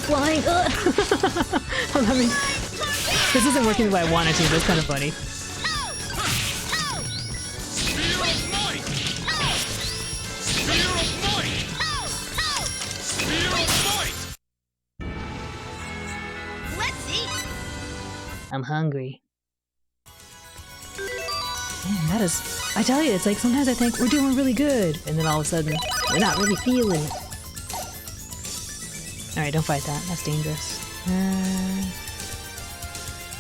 Flying. I'm having. This isn't working the way I wanted to, but it's kind of funny. Spear of might! Spear of might! Spear of might! Let's eat! I'm hungry. Man, that is... I tell you, it's like sometimes I think we're doing really good, and then all of a sudden, we're not really feeling it. Alright, don't fight that. That's dangerous.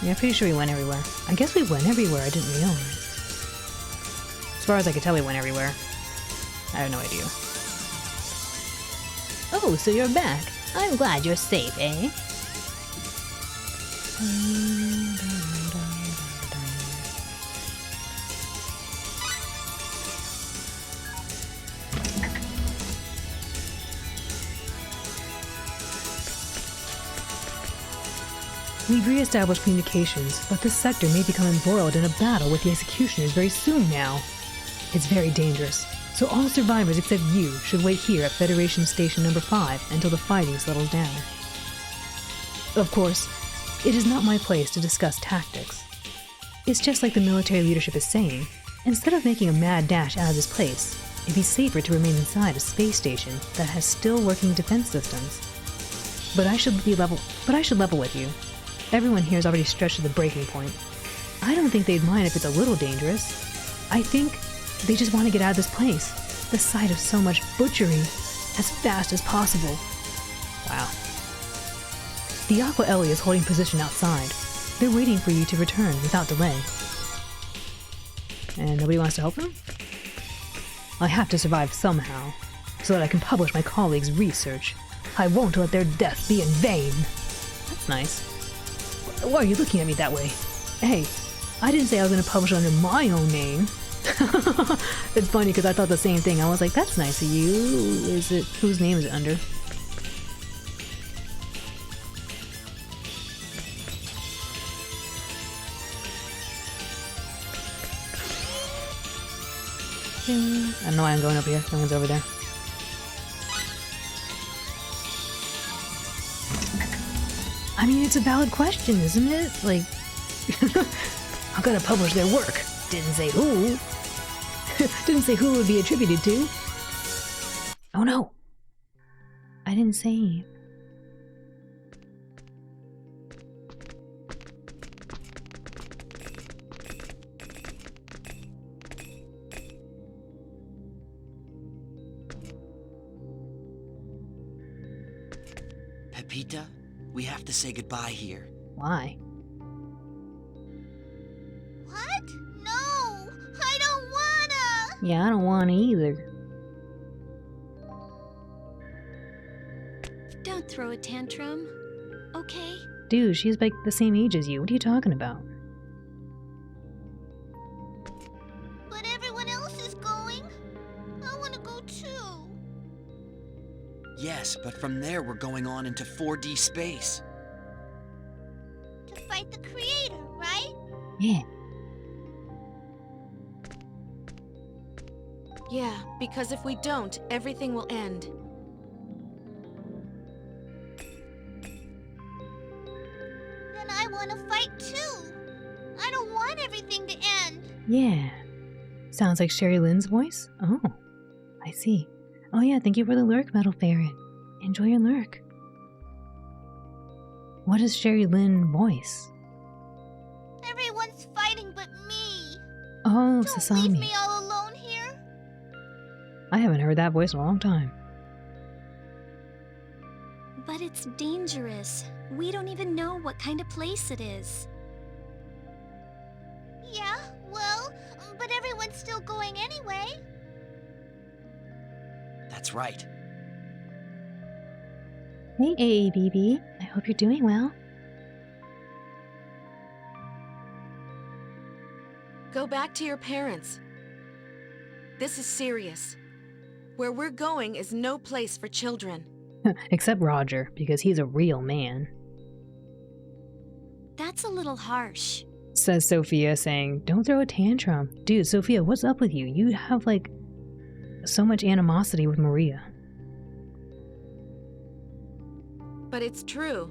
Yeah, I'm pretty sure we went everywhere. I guess we went everywhere, I didn't realize. As far as I could tell, we went everywhere. I have no idea. Oh, so you're back. I'm glad you're safe, eh? We've re-established communications, but this sector may become embroiled in a battle with the executioners very soon now. It's very dangerous, so all survivors except you should wait here at Federation Station number 5 until the fighting settles down. Of course, it is not my place to discuss tactics. It's just like the military leadership is saying, instead of making a mad dash out of this place, it'd be safer to remain inside a space station that has still working defense systems. But I should level with you. Everyone here is already stretched to the breaking point. I don't think they'd mind if it's a little dangerous. I think they just want to get out of this place, the sight of so much butchery, as fast as possible. Wow. The Aqua Ellie is holding position outside. They're waiting for you to return without delay. And nobody wants to help them? I have to survive somehow, so that I can publish my colleagues' research. I won't let their death be in vain. That's nice. Why are you looking at me that way? Hey, I didn't say I was going to publish under my own name. It's funny because I thought the same thing. I was like, that's nice of you. Is it? Whose name is it under? I don't know why I'm going over here. Someone's over there. I mean, it's a valid question, isn't it? Like, I'm gonna publish their work. Didn't say who. Didn't say who it would be attributed to. Oh no. I didn't say. Pepita, we have to say goodbye here. Why? What? No! I don't wanna! Yeah, I don't want to either. Don't throw a tantrum, okay? Dude, she's like the same age as you. What are you talking about? But everyone else is going. I wanna go too. Yes, but from there we're going on into 4D space. To fight the creator, right? Yeah. Yeah, because if we don't, everything will end. Then I wanna fight too. I don't want everything to end. Yeah. Sounds like Sherry Lynn's voice? Oh, I see. Oh yeah, thank you for the lurk, Metal Ferret. Enjoy your lurk. What is Sherry Lynn voice? Everyone's fighting but me. Oh, Don't Sasami. leave me all alone here. I haven't heard that voice in a long time. But it's dangerous. We don't even know what kind of place it is. But everyone's still going anyway. That's right. Hey, AABB. I hope you're doing well. Go back to your parents. This is serious. Where we're going is no place for children. Except Roger, because he's a real man. That's a little harsh. Says Sophia, saying, don't throw a tantrum. Dude, Sophia, what's up with you? You have, like, so much animosity with Maria. But it's true.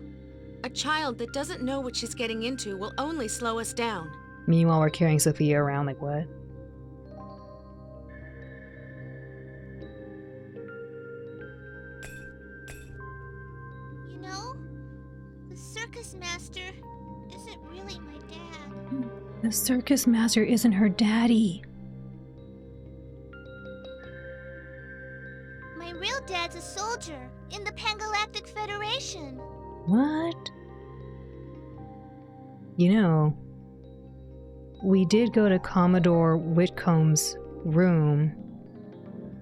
A child that doesn't know what she's getting into will only slow us down. Meanwhile, we're carrying Sophia around like, what? You know, the circus master isn't really my dad. The circus master isn't her daddy. My real dad's a soldier in the Pangalactic Federation. What? You know, we did go to Commodore Whitcomb's room,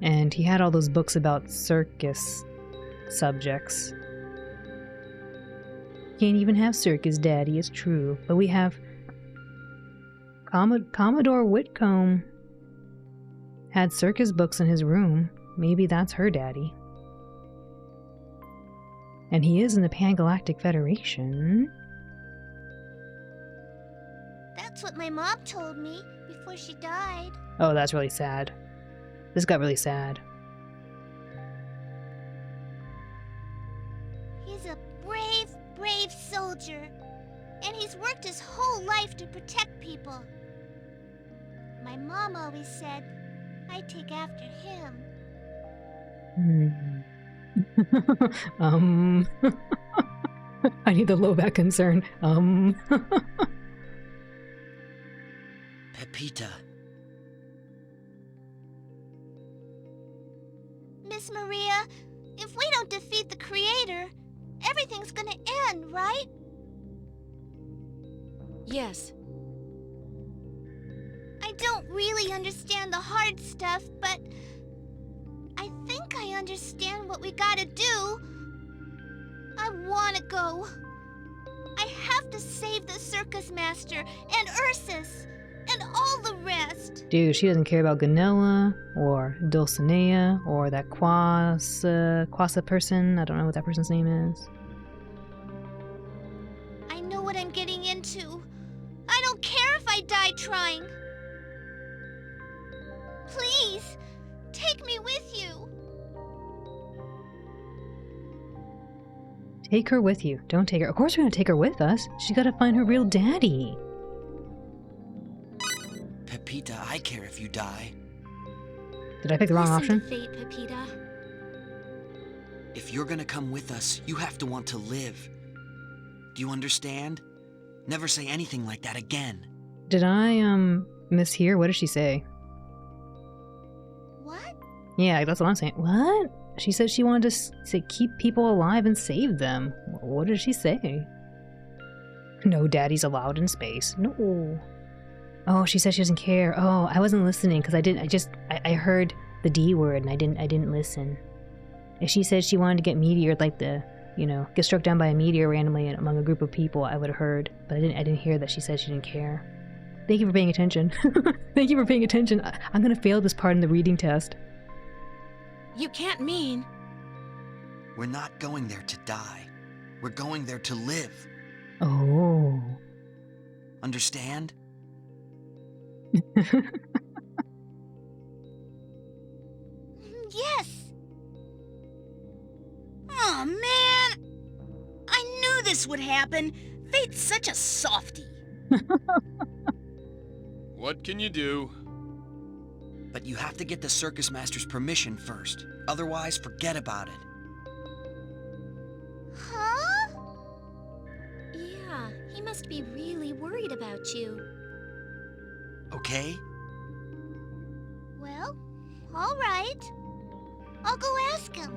and he had all those books about circus subjects. Can't even have circus daddy, it's true. But we have Commodore Whitcomb had circus books in his room. Maybe that's her daddy. And he is in the Pangalactic Federation. That's what my mom told me before she died. Oh, that's really sad. This got really sad. He's a brave, brave soldier. And he's worked his whole life to protect people. My mom always said I'd take after him. I need the low back concern. Pepita. Miss Maria, if we don't defeat the Creator, everything's gonna end, right? Yes. I don't really understand the hard stuff, but I think I understand what we gotta do. I wanna go. I have to save the circus master and Ursus and all the rest. Dude, she doesn't care about Ganella or Dulcinea or that Quasa person. I don't know what that person's name is. I know what I'm getting into. I don't care if I die trying. Please, take me with you. Take her with you. Don't take her. Of course we're gonna take her with us. She's gotta find her real daddy. Pepita, I care if you die. Did I pick the wrong Listen option? to fate, Pepita. If you're gonna come with us, you have to want to live. Do you understand? Never say anything like that again. Did I, mishear? What did she say? What? Yeah, that's what I'm saying. What? She said she wanted to keep people alive and save them. What did she say? No daddies allowed in space. No. Oh, she said she doesn't care. Oh, I wasn't listening because I heard the D word and I didn't listen. If she said she wanted to get meteored, like get struck down by a meteor randomly among a group of people, I would have heard. But I didn't hear that she said she didn't care. Thank you for paying attention. Thank you for paying attention. I'm gonna fail this part in the reading test. You can't mean... We're not going there to die. We're going there to live. Oh. Understand? Yes. Oh, man! I knew this would happen. Fate's such a softie. What can you do? But you have to get the circus master's permission first. Otherwise, forget about it. Huh? Yeah, he must be really worried about you. Okay? Well, all right. I'll go ask him.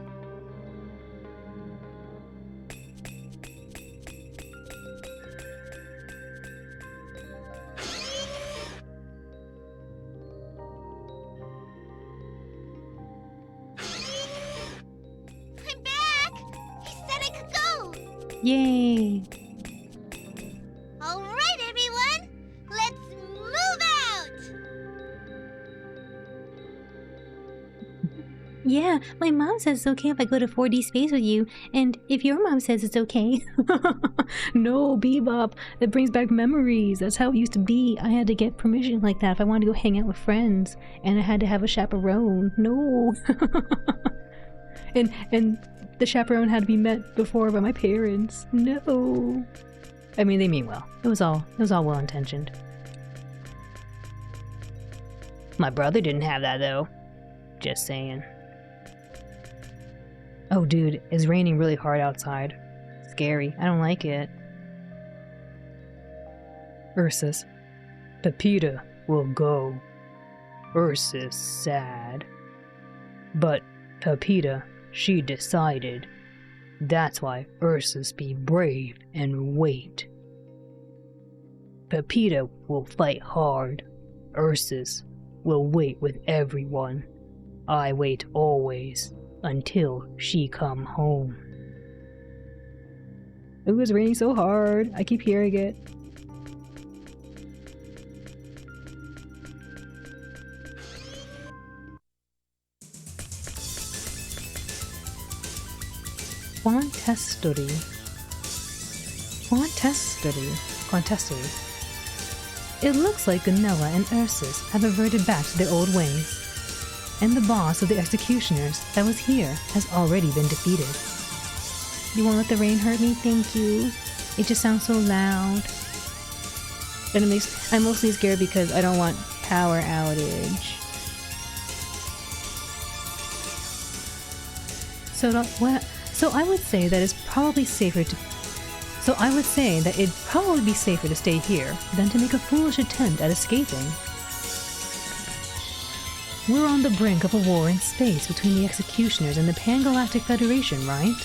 Yay! All right, everyone, let's move out. Yeah, my mom says it's okay if I go to 4D space with you, and if your mom says it's okay. No, Bebop, that brings back memories. That's how it used to be. I had to get permission like that if I wanted to go hang out with friends, and I had to have a chaperone. No. and the chaperone had to be met before by my parents. No. I mean, they mean well. It was all well intentioned. My brother didn't have that though. Just saying. Oh dude, it's raining really hard outside. Scary. I don't like it. Ursus. Pepita will go. Ursus sad. But Pepita, she decided. That's why Ursus be brave and wait. Pepita will fight hard. Ursus will wait with everyone. I wait always until she come home. It was raining so hard. I keep hearing it. Quantestory. It looks like Gunilla and Ursus have reverted back to their old ways. And the boss of the executioners that was here has already been defeated. You won't let the rain hurt me? Thank you. It just sounds so loud. And I'm mostly scared because I don't want power outage. So I would say that it'd probably be safer to stay here than to make a foolish attempt at escaping. We're on the brink of a war in space between the Executioners and the Pan-Galactic Federation, right?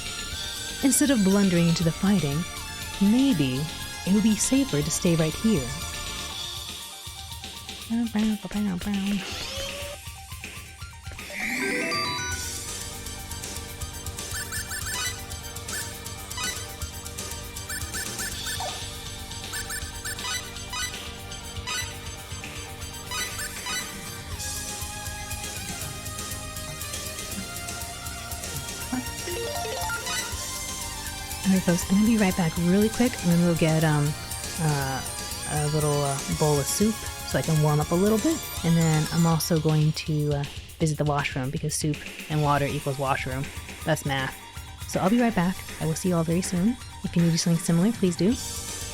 Instead of blundering into the fighting, maybe it would be safer to stay right here. Alright folks, I'm gonna be right back really quick. I'm gonna go get a little bowl of soup so I can warm up a little bit, and then I'm also going to visit the washroom because soup and water equals washroom. That's math. So I'll be right back. I will see you all very soon. If you need to do something similar, please do.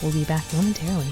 We'll be back momentarily.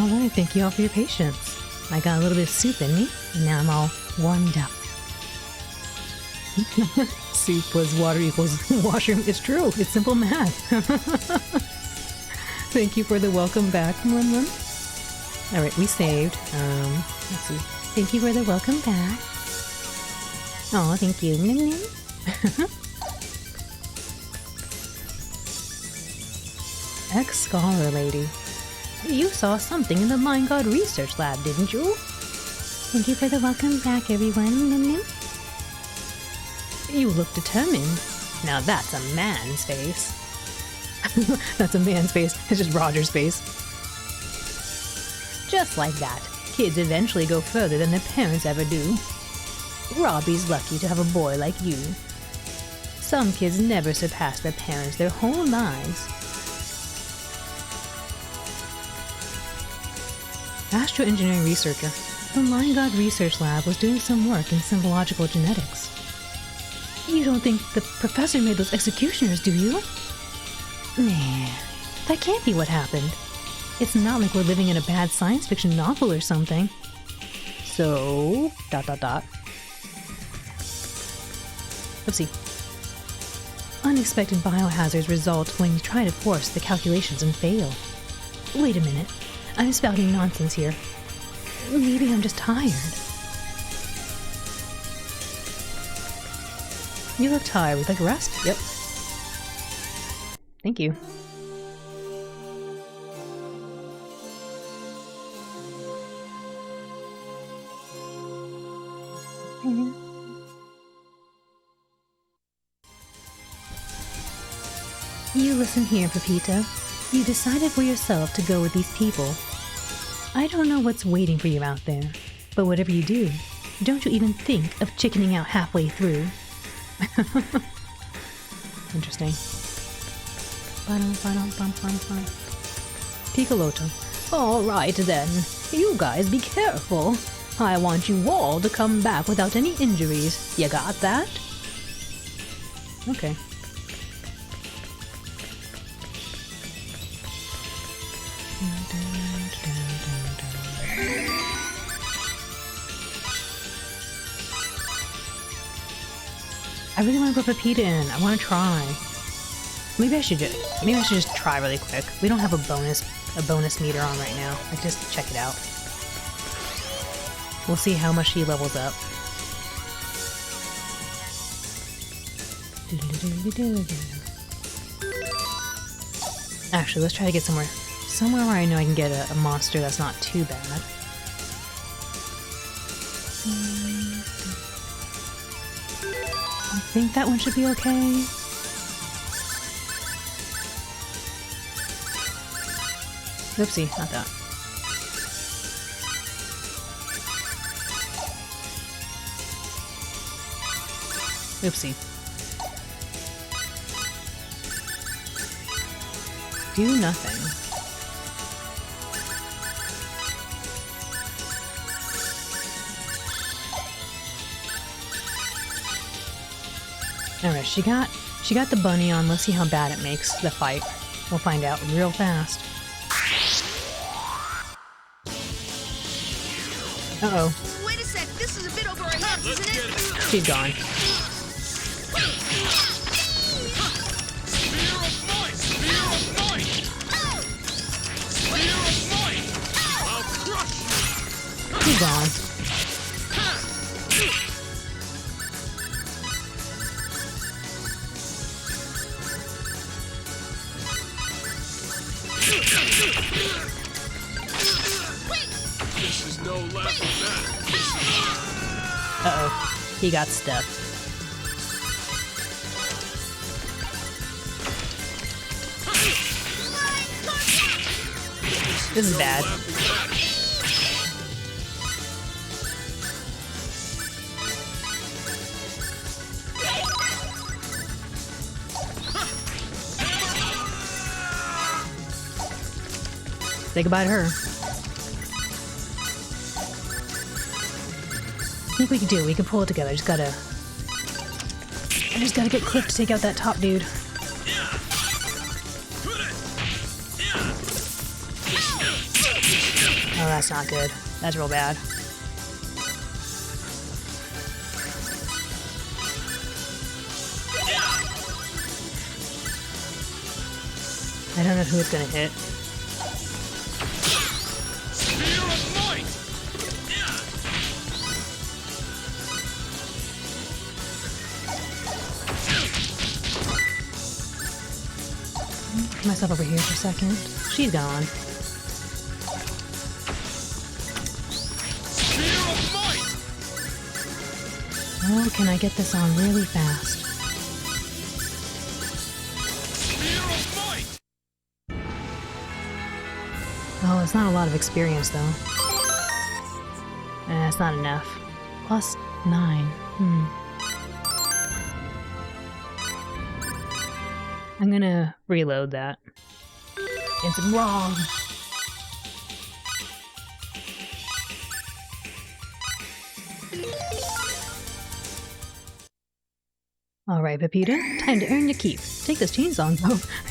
Alright, thank you all for your patience. I got a little bit of soup in me, and now I'm all warmed up. Soup plus water equals washroom. It's true. It's simple math. Thank you for the welcome back, Lum. Alright, we saved. Let's see. Thank you for the welcome back. Oh, thank you. Ex-scholar lady. You saw something in the Mind God Research Lab, didn't you? Thank you for the welcome back, everyone. You look determined. Now that's a man's face. That's a man's face. It's just Roger's face. Just like that, kids eventually go further than their parents ever do. Robbie's lucky to have a boy like you. Some kids never surpass their parents their whole lives. Astroengineering researcher. The Mind God Research Lab was doing some work in symbological genetics. You don't think the professor made those executioners, do you? Nah, that can't be what happened. It's not like we're living in a bad science fiction novel or something. So... ... Oopsie. Unexpected biohazards result when you try to force the calculations and fail. Wait a minute. I'm spouting nonsense here. Maybe I'm just tired. You look tired. Would you like a rest? Yep. Thank you. You listen here, Pepito. You decided for yourself to go with these people. I don't know what's waiting for you out there, but whatever you do, don't you even think of chickening out halfway through. Interesting. Piccoloto. Alright then, you guys be careful. I want you all to come back without any injuries. You got that? Okay. I really want to put Pepita in. I want to try. Maybe I should just try really quick. We don't have a bonus meter on right now. Like, just check it out. We'll see how much she levels up. Actually, let's try to get somewhere where I know I can get a monster that's not too bad. I think that one should be okay. Oopsie, not that. Oopsie. Do nothing. Alright, she got the bunny on. Let's see how bad it makes the fight. We'll find out real fast. Uh-oh. Wait a sec, this is a bit over our heads, isn't it? She's gone. Spear of might! Spear of might! Spear of might! I'll crush you! She's gone. This is no laughing matter. Uh-oh. He got stuck. This is bad. Say goodbye to her. I think we can do it. We can pull it together. I just gotta get Cliff to take out that top dude. That's not good. That's real bad. I don't know who it's gonna hit. Spear of might! Put myself over here for a second. She's gone. Spear of might! Oh, can I get this on really fast? Spear of might! Oh, it's not a lot of experience though. It's not enough. Plus 9. I'm gonna reload that. It's wrong! Alright, Pepita, time to earn your keep. Take this chainsaw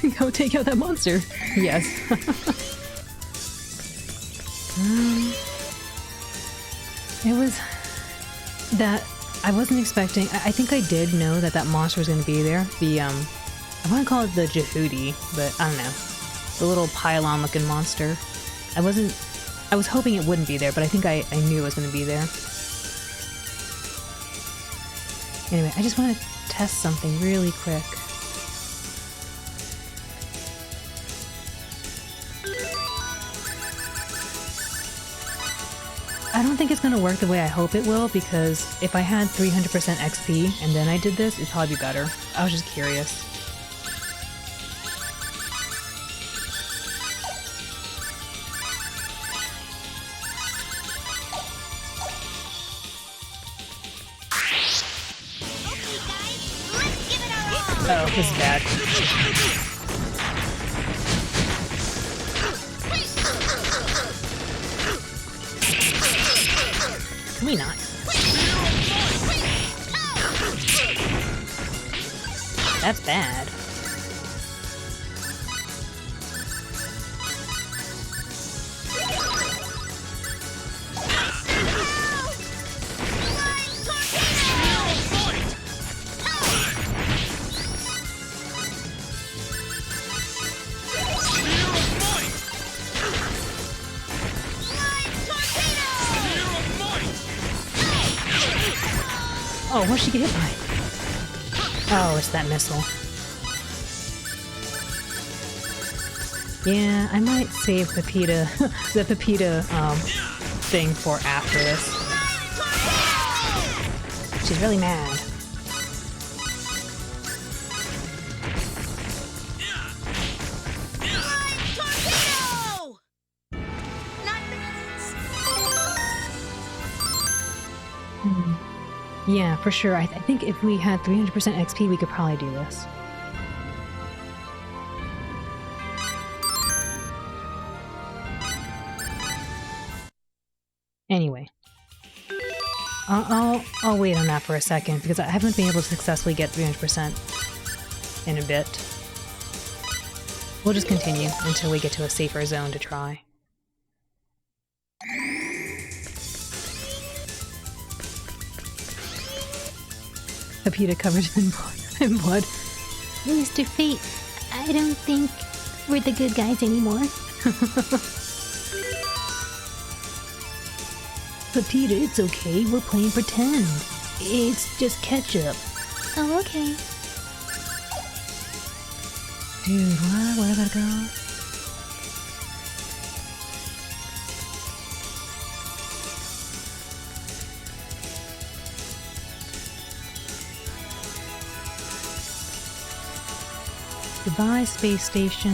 and go take out that monster. Yes. It was that I wasn't expecting. I think I did know that that monster was going to be there. The I want to call it the Jehudi, but I don't know. The little pylon looking monster. I was hoping it wouldn't be there, but I think I knew it was going to be there. Anyway, I just want to test something really quick. I don't think it's going to work the way I hope it will, because if I had 300% XP and then I did this, it'd probably be better. I was just curious. Oh, this is bad. Can we not? That's bad. Oh, what'd she get hit by? Oh, it's that missile. Yeah, I might save Pepita, the Pepita thing for after this. She's really mad. Yeah, for sure. I think if we had 300% XP, we could probably do this. Anyway. I'll wait on that for a second, because I haven't been able to successfully get 300% in a bit. We'll just continue until we get to a safer zone to try. Pepita covered in blood. Mr. Fate, I don't think we're the good guys anymore. Pepita, it's okay. We're playing pretend. It's just ketchup. Oh, okay. Dude, what about a girl? Goodbye, space station.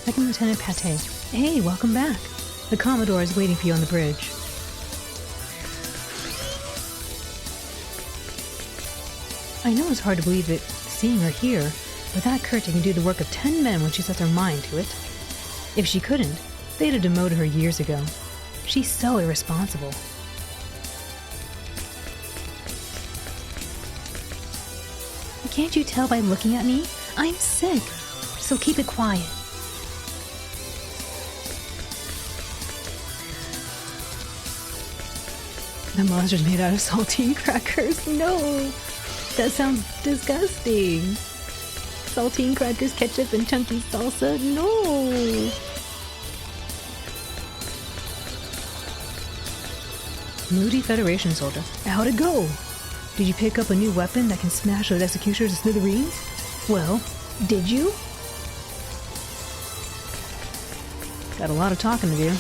Second Lieutenant Pate. Hey, welcome back. The Commodore is waiting for you on the bridge. I know it's hard to believe it, seeing her here, but that curtain can do the work of 10 men when she sets her mind to it. If she couldn't, they'd have demoted her years ago. She's so irresponsible. Can't you tell by looking at me? I'm sick, so keep it quiet. The monster's made out of saltine crackers. No! That sounds disgusting. Saltine crackers, ketchup, and chunky salsa? No! Moody Federation soldier. How'd it go? Did you pick up a new weapon that can smash those executioners to smithereens? Well, did you? Got a lot of talking to do.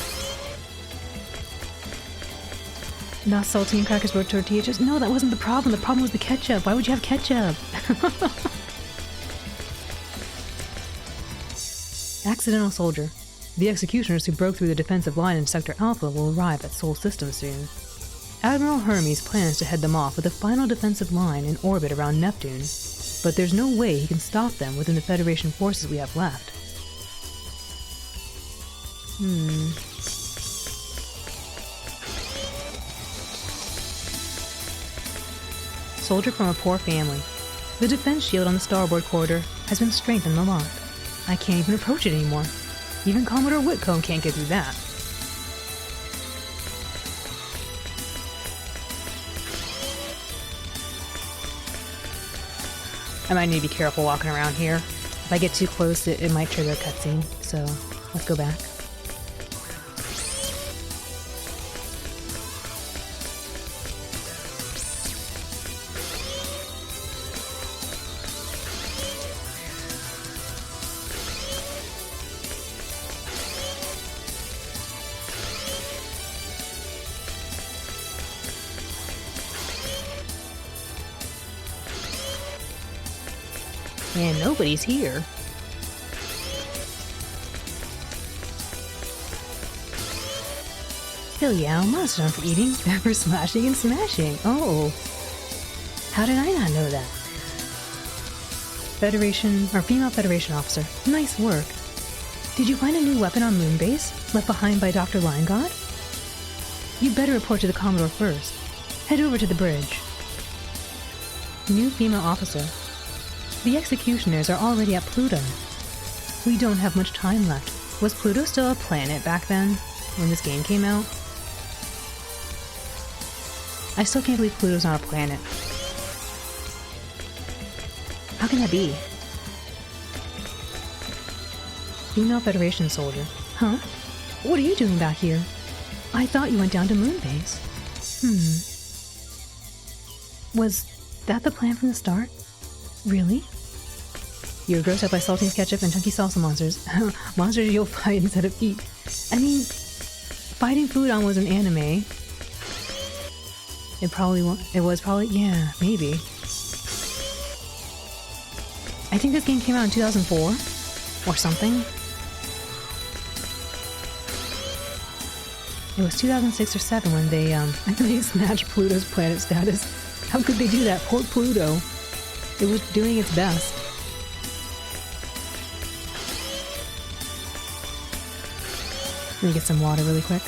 Not saltine crackers but tortilla chips? No, that wasn't the problem. The problem was the ketchup. Why would you have ketchup? Accidental soldier. The executioners who broke through the defensive line in Sector Alpha will arrive at Sol System soon. Admiral Hermes plans to head them off with a final defensive line in orbit around Neptune, but there's no way he can stop them within the Federation forces we have left. Soldier from a poor family. The defense shield on the starboard quarter has been strengthened a lot. I can't even approach it anymore. Even Commodore Whitcomb can't get through that. I might need to be careful walking around here. If I get too close, it might trigger a cutscene, so let's go back. And nobody's here. Still, yeah, monster for eating, for slashing and smashing. Oh, how did I not know that? Federation, or female Federation officer, nice work. Did you find a new weapon on Moonbase, left behind by Dr. Liongod? You'd better report to the Commodore first. Head over to the bridge. New female officer. The executioners are already at Pluto. We don't have much time left. Was Pluto still a planet back then, when this game came out? I still can't believe Pluto's not a planet. How can that be? Female Federation soldier. Huh? What are you doing back here? I thought you went down to Moonbase. Was that the plan from the start? Really? You were grossed out by saltine ketchup and chunky salsa monsters. Monsters you'll fight instead of eat. I mean, fighting Foodon was an anime. It was probably, yeah, maybe. I think this game came out in 2004 or something. It was 2006 or 7 when they they snatched Pluto's planet status. How could they do that? Poor Pluto. It was doing its best. Let me get some water really quick.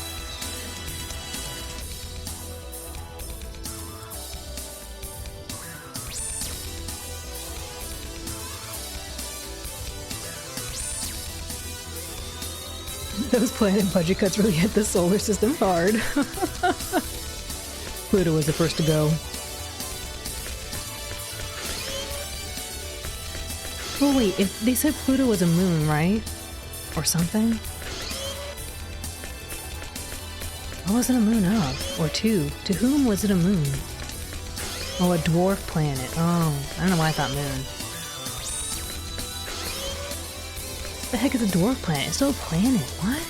Those planet budget cuts really hit the solar system hard. Pluto was the first to go. Well, wait, if they said Pluto was a moon, right? Or something? What was it a moon of? Or to? To whom was it a moon? Oh, a dwarf planet. Oh, I don't know why I thought moon. What the heck is a dwarf planet? It's still a planet. What?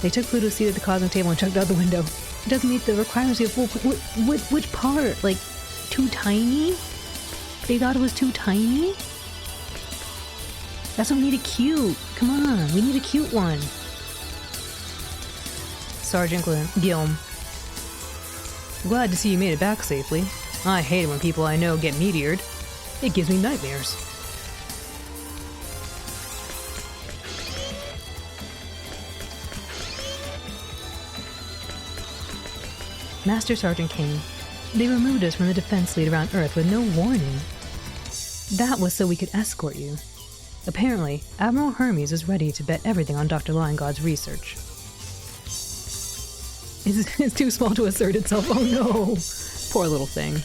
They took Pluto's seat at the cosmic table and chucked it out the window. It doesn't meet the requirements of which part? Like, too tiny? They thought it was too tiny? That's why we need a cute. Come on, we need a cute one. Sergeant Gilm. Glad to see you made it back safely. I hate it when people I know get meteored. It gives me nightmares. Master Sergeant came. They removed us from the defense fleet around Earth with no warning. That was so we could escort you. Apparently, Admiral Hermes is ready to bet everything on Dr. Liongod's research. It's too small to assert itself. Oh no! Poor little thing.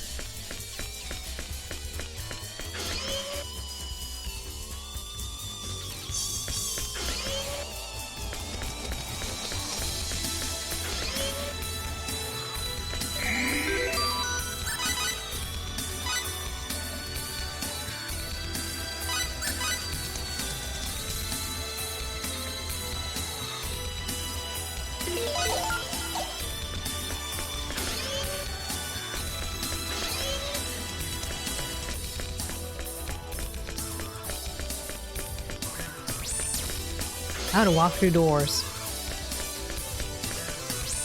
How to walk through doors.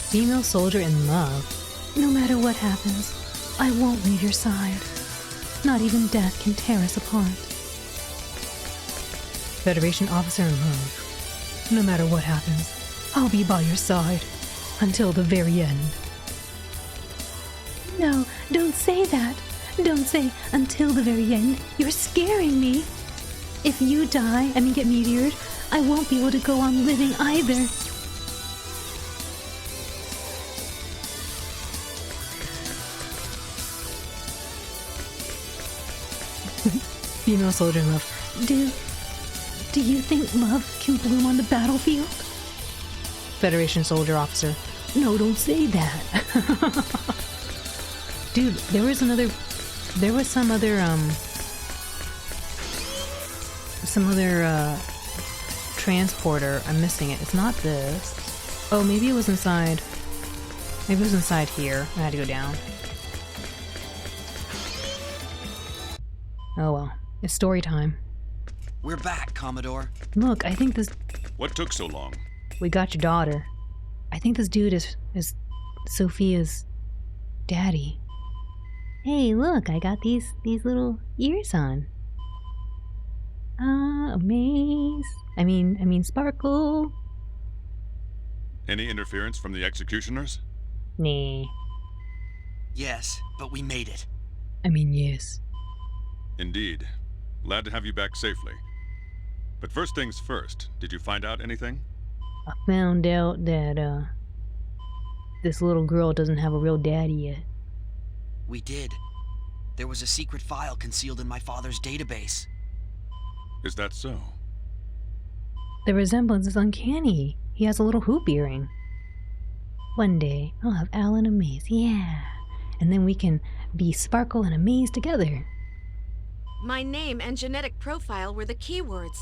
Female soldier in love. No matter what happens, I won't leave your side. Not even death can tear us apart. Federation officer in love. No matter what happens, I'll be by your side. Until the very end. No, don't say that. Don't say until the very end. You're scaring me. If you die, get meteored, I won't be able to go on living either. Female soldier in love. Do you think love can bloom on the battlefield? Federation soldier officer. No, don't say that. Dude, there was some other transporter. I'm missing it. It's not this. Oh, maybe it was inside. Maybe it was inside here. I had to go down. Oh well. It's story time. We're back, Commodore. Look, I think this... What took so long? We got your daughter. I think this dude is Sophia's daddy. Hey, look, I got these little ears on. Amaze. I mean, Sparkle. Any interference from the executioners? Nah. Yes, but we made it. Yes. Indeed. Glad to have you back safely. But first things first, did you find out anything? I found out that, this little girl doesn't have a real daddy yet. We did. There was a secret file concealed in my father's database. Is that so? The resemblance is uncanny. He has a little hoop earring. One day, I'll have Alan Amaze, yeah. And then we can be Sparkle and Amaze together. My name and genetic profile were the keywords.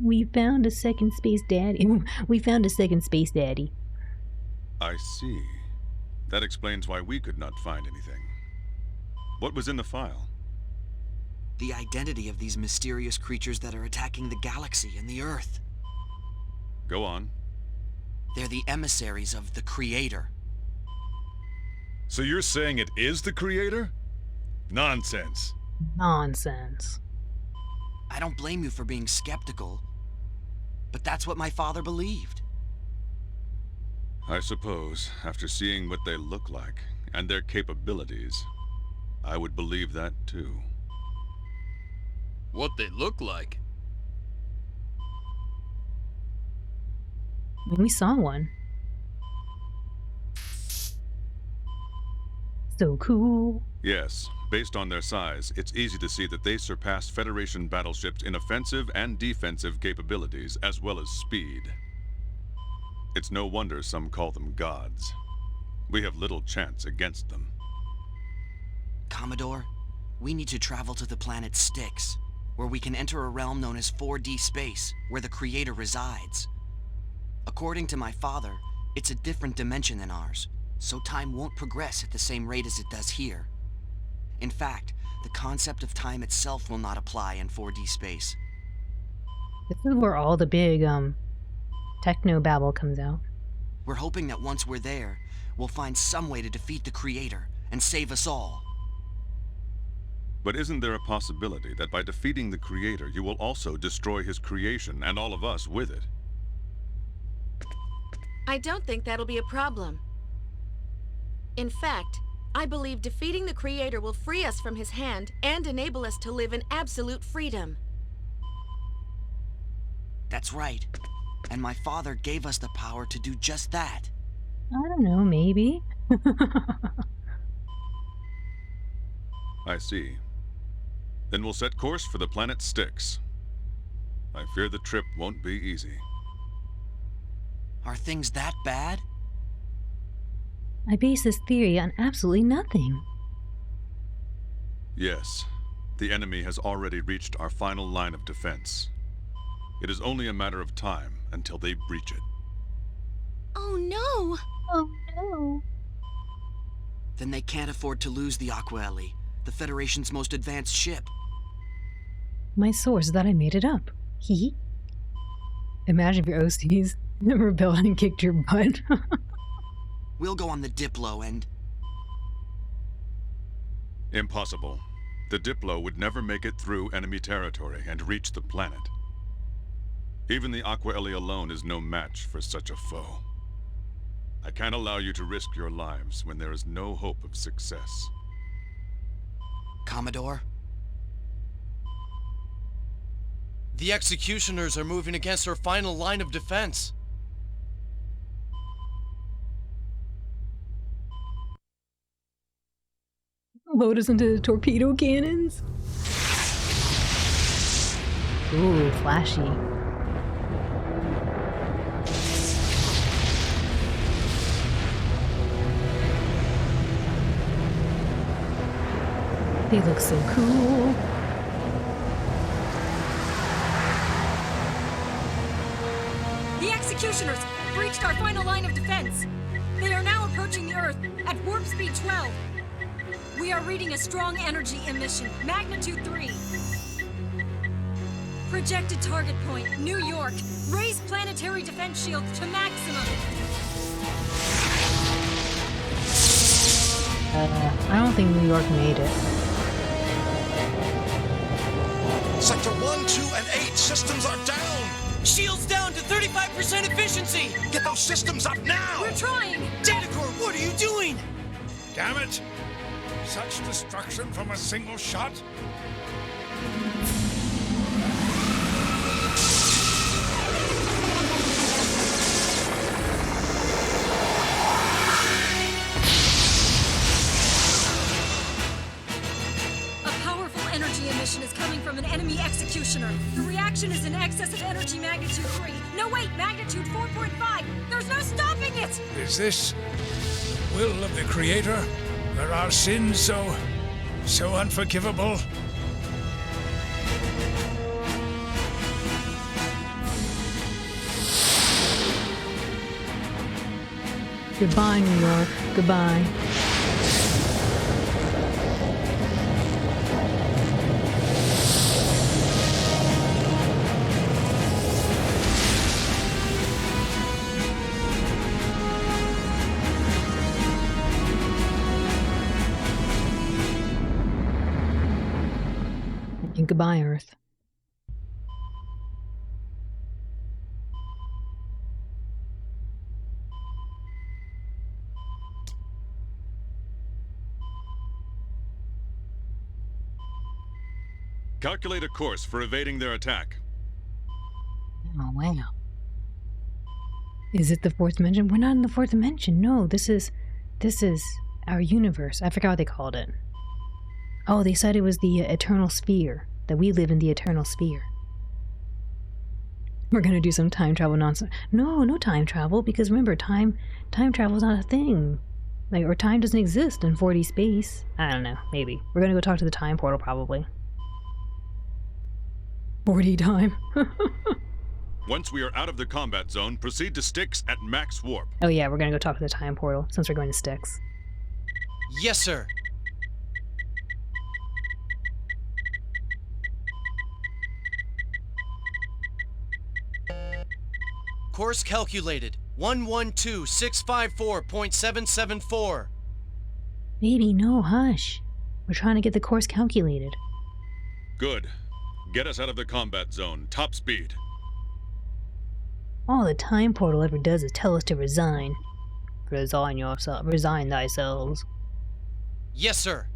We found a second space daddy. We found a second space daddy. I see. That explains why we could not find anything. What was in the file? The identity of these mysterious creatures that are attacking the galaxy and the Earth. Go on. They're the emissaries of the Creator. So you're saying it is the Creator? Nonsense. Nonsense. I don't blame you for being skeptical, but that's what my father believed. I suppose, after seeing what they look like and their capabilities, I would believe that too. What they look like? We saw one. So cool. Yes, based on their size, it's easy to see that they surpass Federation battleships in offensive and defensive capabilities, as well as speed. It's no wonder some call them gods. We have little chance against them. Commodore, we need to travel to the planet Styx, where we can enter a realm known as 4D space, where the Creator resides. According to my father, it's a different dimension than ours, so time won't progress at the same rate as it does here. In fact, the concept of time itself will not apply in 4D space. This is where all the big, techno-babble comes out. We're hoping that once we're there, we'll find some way to defeat the Creator and save us all. But isn't there a possibility that by defeating the Creator, you will also destroy his creation and all of us with it? I don't think that'll be a problem. In fact, I believe defeating the Creator will free us from his hand and enable us to live in absolute freedom. That's right. And my father gave us the power to do just that. I don't know, maybe. I see. Then we'll set course for the planet Styx. I fear the trip won't be easy. Are things that bad? I base this theory on absolutely nothing. Yes, the enemy has already reached our final line of defense. It is only a matter of time until they breach it. Oh no! Oh no. Then they can't afford to lose the Aquaeli, the Federation's most advanced ship. My source is that I made it up. Hee. Imagine if your OCs rebelled and kicked your butt. We'll go on the Diplo and... Impossible. The Diplo would never make it through enemy territory and reach the planet. Even the Aquaeli alone is no match for such a foe. I can't allow you to risk your lives when there is no hope of success. Commodore? The Executioners are moving against our final line of defense. Load us into the torpedo cannons. Ooh, flashy. They look so cool. The Executioners breached our final line of defense. They are now approaching the Earth at warp speed 12. We are reading a strong energy emission, magnitude 3. Projected target point, New York. Raise planetary defense shield to maximum. I don't think New York made it. Sector 1, 2, and 8 systems are down. Shields down to 35% efficiency! Get those systems up now! We're trying! Data Core, what are you doing? Damn it! Such destruction from a single shot? A powerful energy emission is coming from an enemy Executioner. The reaction is in excess of energy magnitude 3. No, wait, magnitude 4.5. There's no stopping it! Is this the will of the Creator? Are our sins so unforgivable? Goodbye, New York. Goodbye. And goodbye, Earth. Calculate a course for evading their attack. Oh, wow. Is it the fourth dimension? We're not in the fourth dimension. No, this is our universe. I forgot what they called it. Oh, they said it was the eternal sphere. That we live in the eternal sphere. We're gonna do some time travel nonsense. No time travel, because remember, time travel is not a thing. Like, or time doesn't exist in 4D space. I don't know, maybe. We're gonna go talk to the time portal, probably. 4D time. Once we are out of the combat zone, proceed to Styx at max warp. Oh yeah, we're gonna go talk to the time portal, since we're going to Styx. Yes, sir. Course calculated. 112654.774. Baby, no, hush. We're trying to get the course calculated. Good. Get us out of the combat zone. Top speed. All the time portal ever does is tell us to resign. resign thyselves. Yes, sir.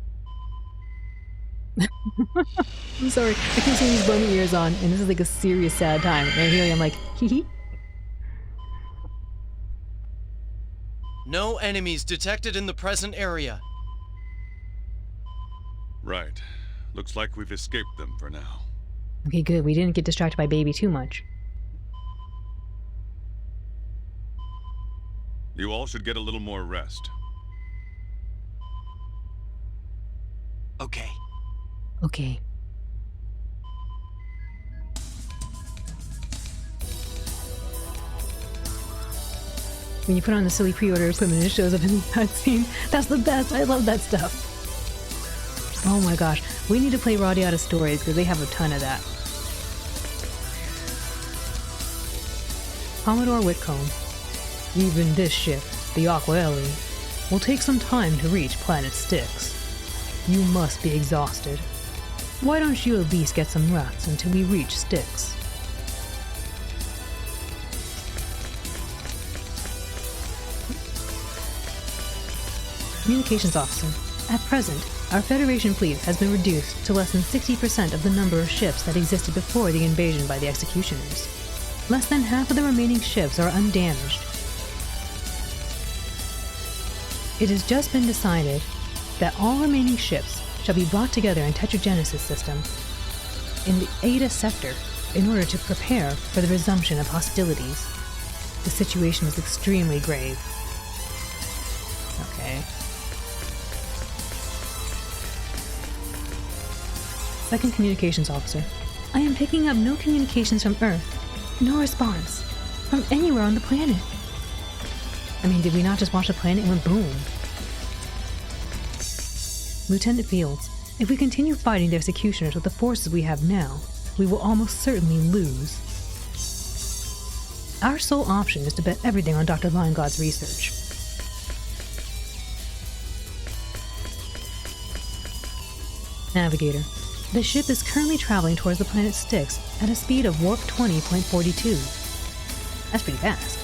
I'm sorry, I keep seeing these bunny ears on, and this is like a serious sad time. And here I'm like, hee hee. No enemies detected in the present area. Right. Looks like we've escaped them for now. Okay, good. We didn't get distracted by baby too much. You all should get a little more rest. Okay. Okay. When you put on the silly pre-order equipment and it shows up in the cutscene, that's the best. I love that stuff. Oh my gosh, we need to play Radiata Stories because they have a ton of that. Commodore Whitcomb. Even this ship, the Aqua Ellie, will take some time to reach planet Styx. You must be exhausted. Why don't you at least get some rest until we reach Styx? Communications Officer. At present, our Federation fleet has been reduced to less than 60% of the number of ships that existed before the invasion by the Executioners. Less than half of the remaining ships are undamaged. It has just been decided that all remaining ships shall be brought together in Tetragenesis system in the Eta sector in order to prepare for the resumption of hostilities. The situation is extremely grave. Okay. Second Communications Officer. I am picking up no communications from Earth. No response. From anywhere on the planet. I mean, did we not just watch the planet and went boom? Lieutenant Fields, if we continue fighting the Executioners with the forces we have now, we will almost certainly lose. Our sole option is to bet everything on Dr. Linegod's research. Navigator. The ship is currently traveling towards the planet Styx at a speed of warp 20.42. That's pretty fast.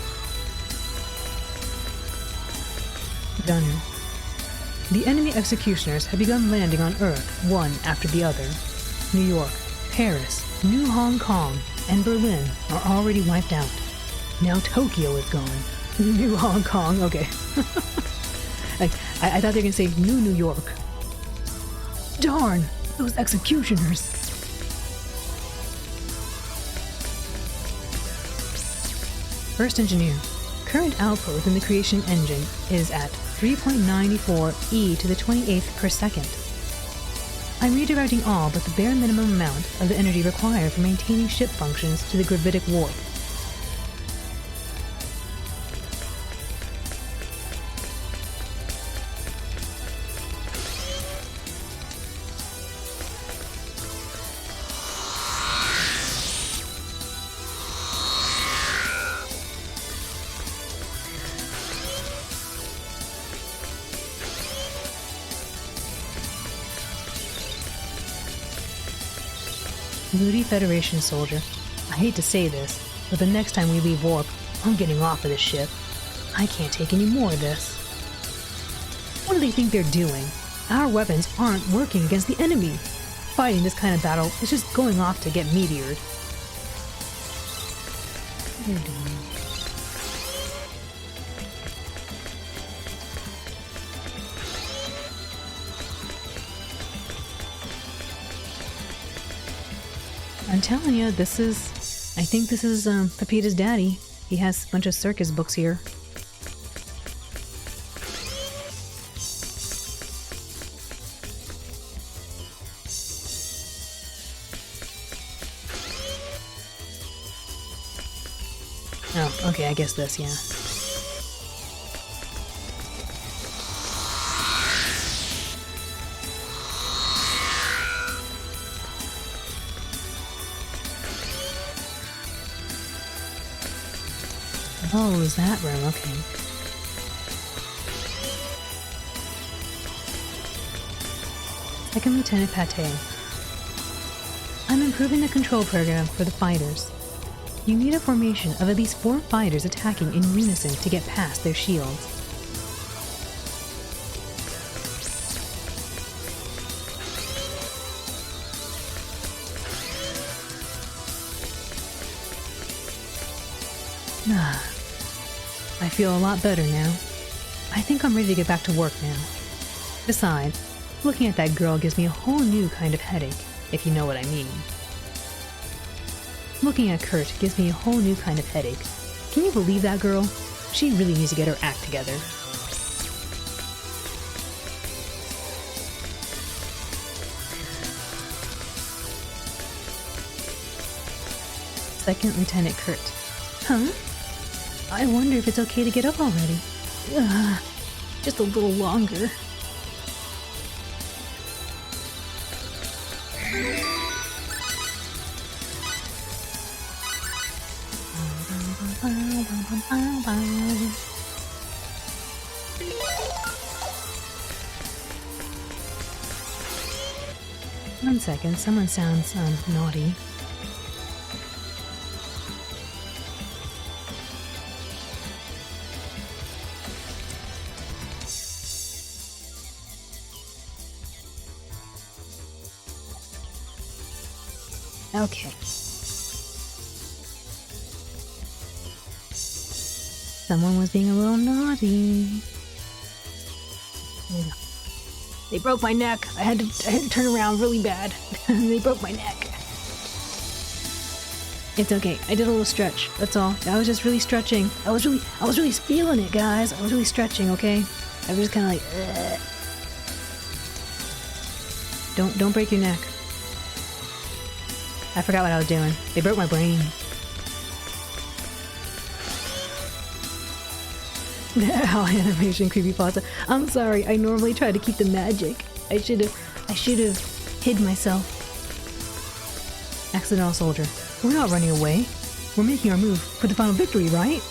Gunner. The enemy executioners have begun landing on Earth, one after the other. New York, Paris, New Hong Kong, and Berlin are already wiped out. Now Tokyo is gone. New Hong Kong, okay. I thought they were going to say New York. Darn, those executioners. First Engineer. Current output within the creation engine is at 3.94 e to the 28th per second. I'm redirecting all but the bare minimum amount of the energy required for maintaining ship functions to the gravitic warp. Moody Federation soldier. I hate to say this, but the next time we leave warp, I'm getting off of this ship. I can't take any more of this. What do they think they're doing? Our weapons aren't working against the enemy. Fighting this kind of battle is just going off to get meteored. What are they doing? I'm telling you, this is... I think this is Pepita's daddy. He has a bunch of circus books here. Oh, okay, I guess this, yeah. Oh, is that room? Okay. Second Lieutenant Pate. I'm improving the control program for the fighters. You need a formation of at least 4 fighters attacking in unison to get past their shields. I feel a lot better now. I think I'm ready to get back to work now. Besides, looking at that girl gives me a whole new kind of headache, if you know what I mean. Looking at Kurt gives me a whole new kind of headache. Can you believe that girl? She really needs to get her act together. Second Lieutenant Kurt. Huh? I wonder if it's okay to get up already. Just a little longer. One second, someone sounds naughty. Okay. Someone was being a little naughty. They broke my neck. I had to turn around really bad. They broke my neck. It's okay. I did a little stretch. That's all. I was just really stretching. I was really feeling it, guys. I was really stretching. Okay. I was just kind of like. Ugh. Don't break your neck. I forgot what I was doing. They broke my brain. Owl animation creepypasta. I'm sorry. I normally try to keep the magic. I should have hid myself. Accidental soldier. We're not running away. We're making our move for the final victory, right?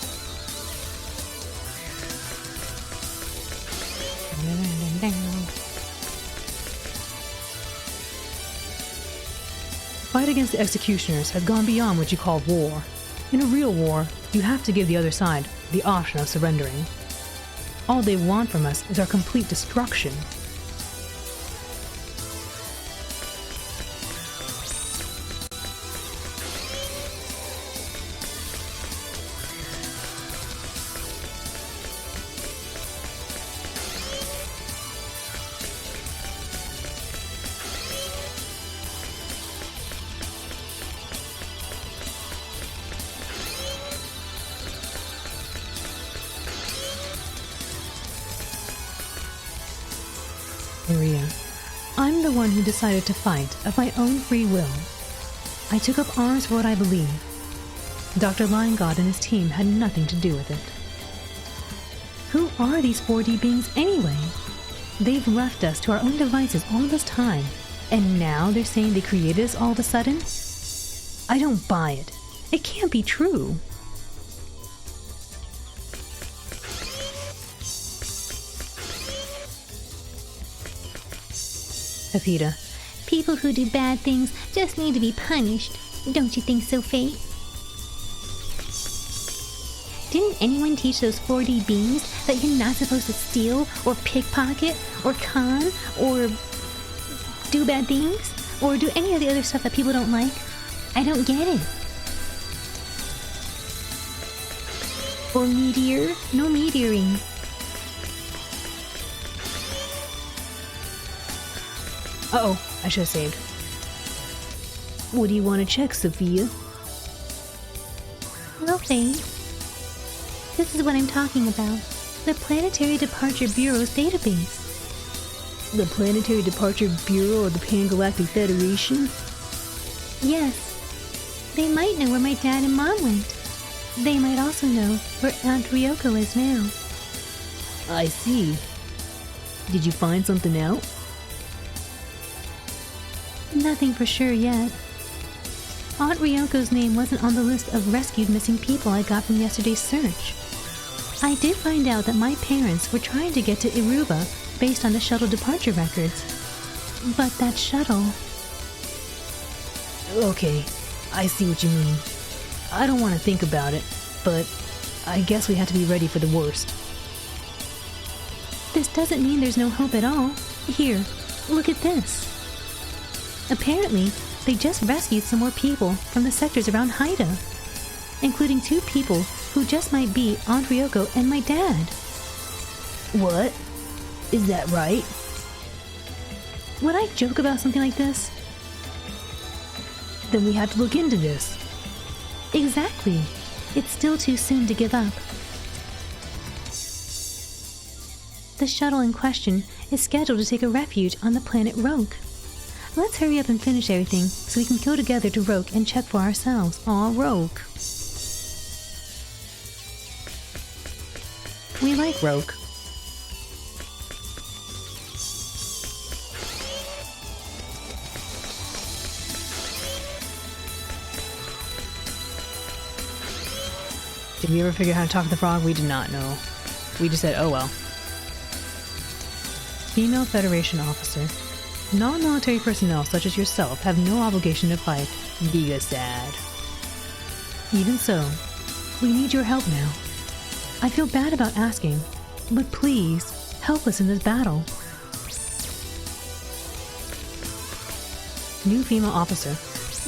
Fight against the executioners has gone beyond what you call war. In a real war, you have to give the other side the option of surrendering. All they want from us is our complete destruction. Maria, I'm the one who decided to fight of my own free will. I took up arms for what I believe. Dr. Liongod and his team had nothing to do with it. Who are these 4D beings anyway? They've left us to our own devices all this time, and now they're saying they created us all of a sudden? I don't buy it. It can't be true. Pepita. People who do bad things just need to be punished. Don't you think so, Fate? Didn't anyone teach those 4D beings that you're not supposed to steal or pickpocket or con or do bad things or do any of the other stuff that people don't like? I don't get it. Or meteor? No meteoring. Uh-oh, I should have saved. What do you want to check, Sophia? Well, Faye, this is what I'm talking about. The Planetary Departure Bureau's database. The Planetary Departure Bureau of the Pan-Galactic Federation? Yes. They might know where my dad and mom went. They might also know where Aunt Ryoko is now. I see. Did you find something out? Nothing for sure yet. Aunt Ryoko's name wasn't on the list of rescued missing people I got from yesterday's search. I did find out that my parents were trying to get to Iruba based on the shuttle departure records. But that shuttle... Okay, I see what you mean. I don't want to think about it, but I guess we have to be ready for the worst. This doesn't mean there's no hope at all. Here, look at this. Apparently, they just rescued some more people from the sectors around Haida. including 2 people who just might be Aunt Ryoko and my dad. What? Is that right? Would I joke about something like this? Then we have to look into this. Exactly. It's still too soon to give up. The shuttle in question is scheduled to take a refuge on the planet Roke. Let's hurry up and finish everything so we can go together to Roke and check for ourselves. Aw, Roke. We like Roke. Did we ever figure out how to talk to the frog? We did not know. We just said, oh well. Female Federation officer. Non-military personnel such as yourself have no obligation to fight. Giga sad. Even so, we need your help now. I feel bad about asking, but please, help us in this battle. New female officer.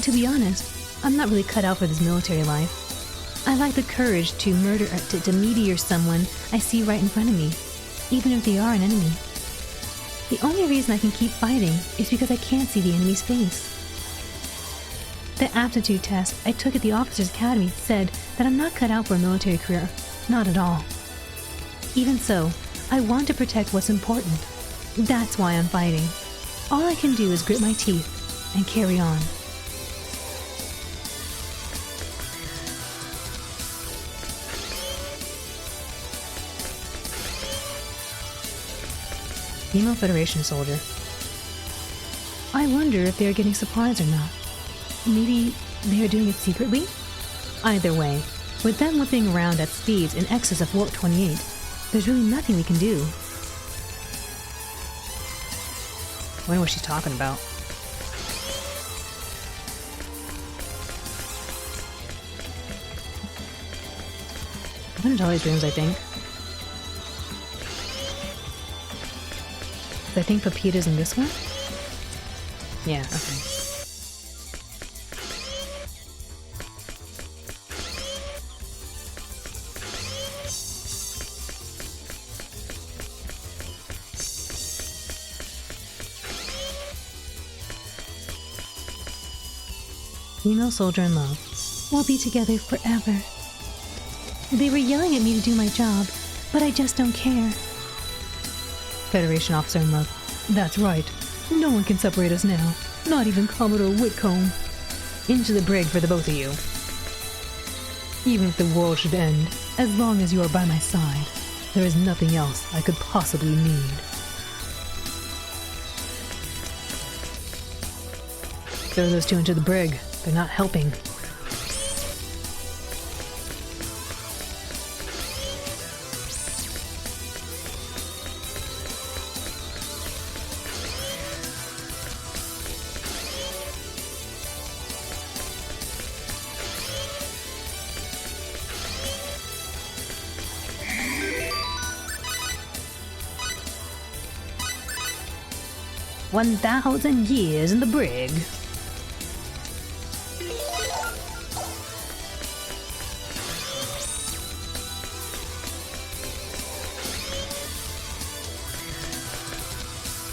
To be honest, I'm not really cut out for this military life. I lack the courage to meteor someone I see right in front of me, even if they are an enemy. The only reason I can keep fighting is because I can't see the enemy's face. The aptitude test I took at the Officers Academy said that I'm not cut out for a military career. Not at all. Even so, I want to protect what's important. That's why I'm fighting. All I can do is grit my teeth and carry on. Female Federation soldier. I wonder if they are getting supplies or not. Maybe they are doing it secretly? Either way, with them whipping around at speeds in excess of Warp 28, there's really nothing we can do. I wonder what she's talking about. I'm gonna tell these rooms, I think. I think Pepita's in this one? Yeah, okay. Female soldier in love. We'll be together forever. They were yelling at me to do my job, but I just don't care. Federation officer in love. That's right. No one can separate us now. Not even Commodore Whitcomb. Into the brig for the both of you. Even if the world should end, as long as you are by my side, there is nothing else I could possibly need. Throw those 2 into the brig. They're not helping. "1,000 years in the brig."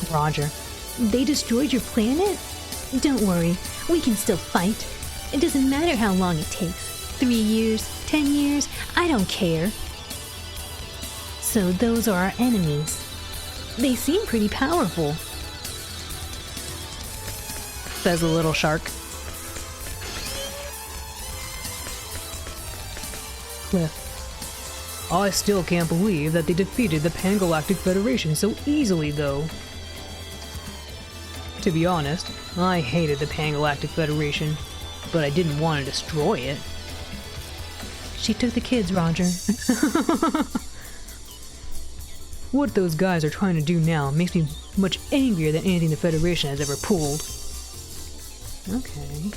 Roger. They destroyed your planet? Don't worry, we can still fight. It doesn't matter how long it takes. 3 years, 10 years, I don't care. So those are our enemies. They seem pretty powerful. Says a little shark. Cliff. I still can't believe that they defeated the Pan-Galactic Federation so easily, though. To be honest, I hated the Pan-Galactic Federation, but I didn't want to destroy it. She took the kids, Roger. What those guys are trying to do now makes me much angrier than anything the Federation has ever pulled. Okay.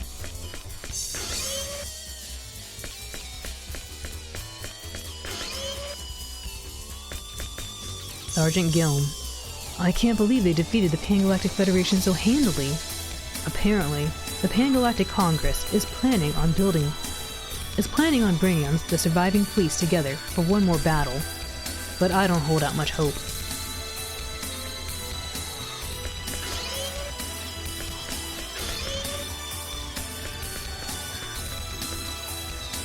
Sergeant Gilm. I can't believe they defeated the Pan-Galactic Federation so handily. Apparently, the Pan-Galactic Congress is planning on building is planning on bringing the surviving fleets together for one more battle, but I don't hold out much hope.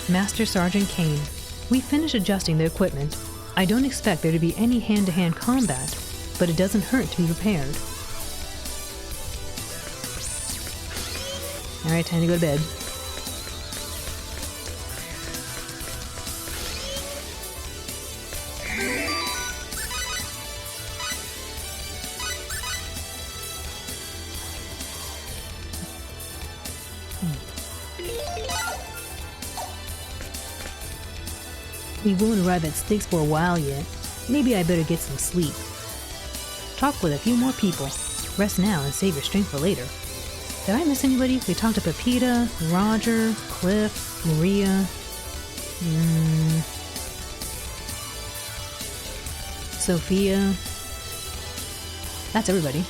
Master Sergeant Kane, we finished adjusting the equipment. I don't expect there to be any hand-to-hand combat, but it doesn't hurt to be prepared. Alright, time to go to bed. We won't arrive at Styx for a while yet. Maybe I better get some sleep. Talk with a few more people. Rest now and save your strength for later. Did I miss anybody? We talked to Pepita, Roger, Cliff, Maria. Sophia. That's everybody.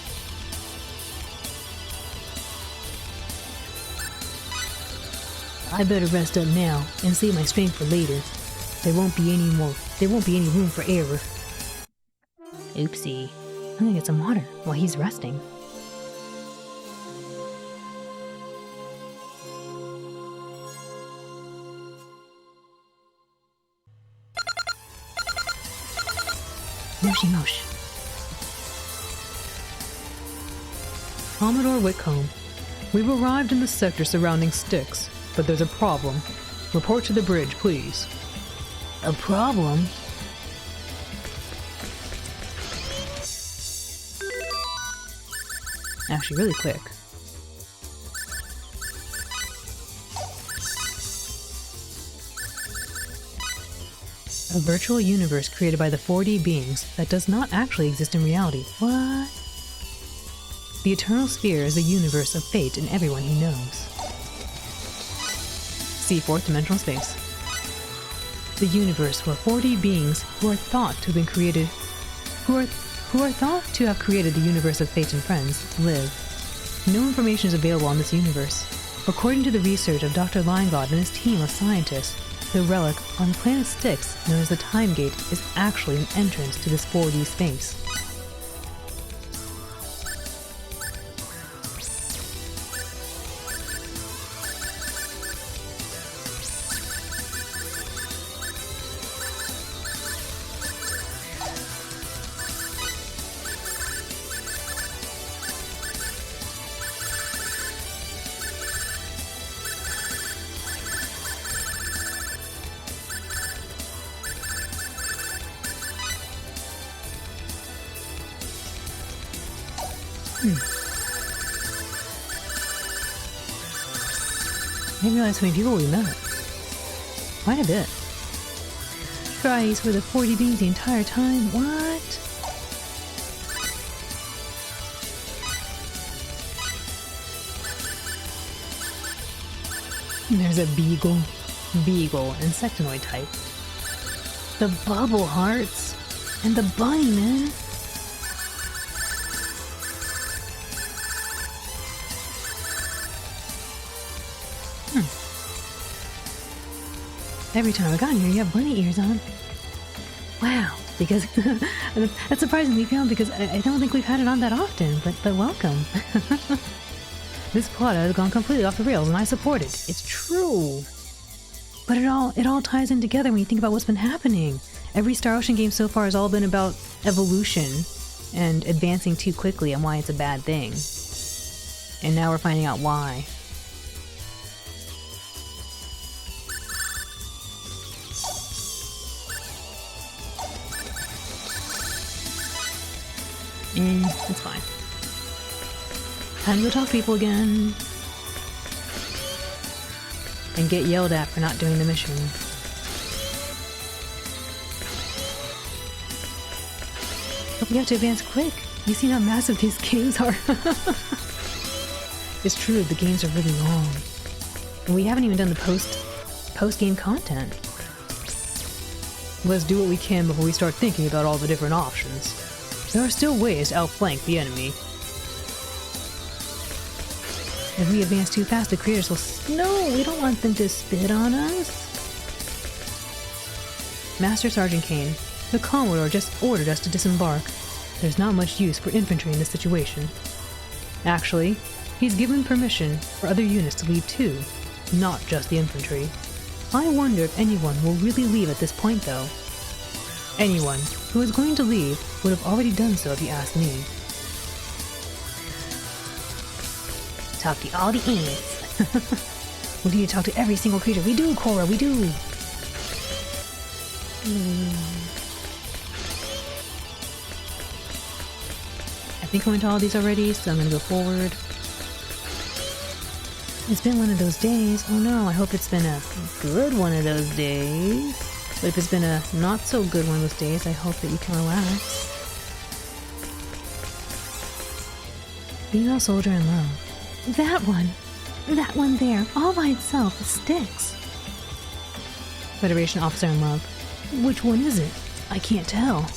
I better rest up now and save my strength for later. There won't be any room for error. Oopsie. I'm gonna get some water while he's resting. Moshi mosh. Commodore Whitcomb, we've arrived in the sector surrounding Styx, but there's a problem. Report to the bridge, please. A problem? Actually, really quick. A virtual universe created by the 4D beings that does not actually exist in reality. What? The Eternal Sphere is the universe of fate and everyone he knows. See fourth dimensional space. The universe where 4D beings who are thought to have been created, who are thought to have created the universe of fate and friends, live. No information is available on this universe. According to the research of Dr. Linegaard and his team of scientists, the relic on planet Styx, known as the Time Gate, is actually an entrance to this 4D space. I didn't realize how many people we met. Quite a bit. Christ, were the 40 beings the entire time? What? There's a beagle, insectoid type. The bubble hearts, and the bunny, man. Every time I got here, you have bunny ears on. Wow, because that's surprisingly found because I don't think we've had it on that often, but welcome. This plot has gone completely off the rails and I support it. It's true. But it all ties in together when you think about what's been happening. Every Star Ocean game so far has all been about evolution and advancing too quickly and why it's a bad thing. And now we're finding out why. It's fine. Time to go talk to people again. And get yelled at for not doing the mission. But we have to advance quick. You see how massive these games are. It's true, the games are really long. And we haven't even done the post-game content. Let's do what we can before we start thinking about all the different options. There are still ways to outflank the enemy. If we advance too fast, the creators will... No, we don't want them to spit on us. Master Sergeant Kane, the Commodore just ordered us to disembark. There's not much use for infantry in this situation. Actually, he's given permission for other units to leave too, not just the infantry. I wonder if anyone will really leave at this point though. Anyone who is going to leave would have already done so if you ask me. Talk to all the ants. We need to talk to every single creature. We do, Cora, we do. I think I went to all these already, so I'm gonna go forward. It's been one of those days. Oh no, I hope it's been a good one of those days. But if it's been a not so good one of those days, I hope that you can relax. Female soldier in love. That one! That one there, all by itself, sticks. Federation officer in love. Which one is it? I can't tell.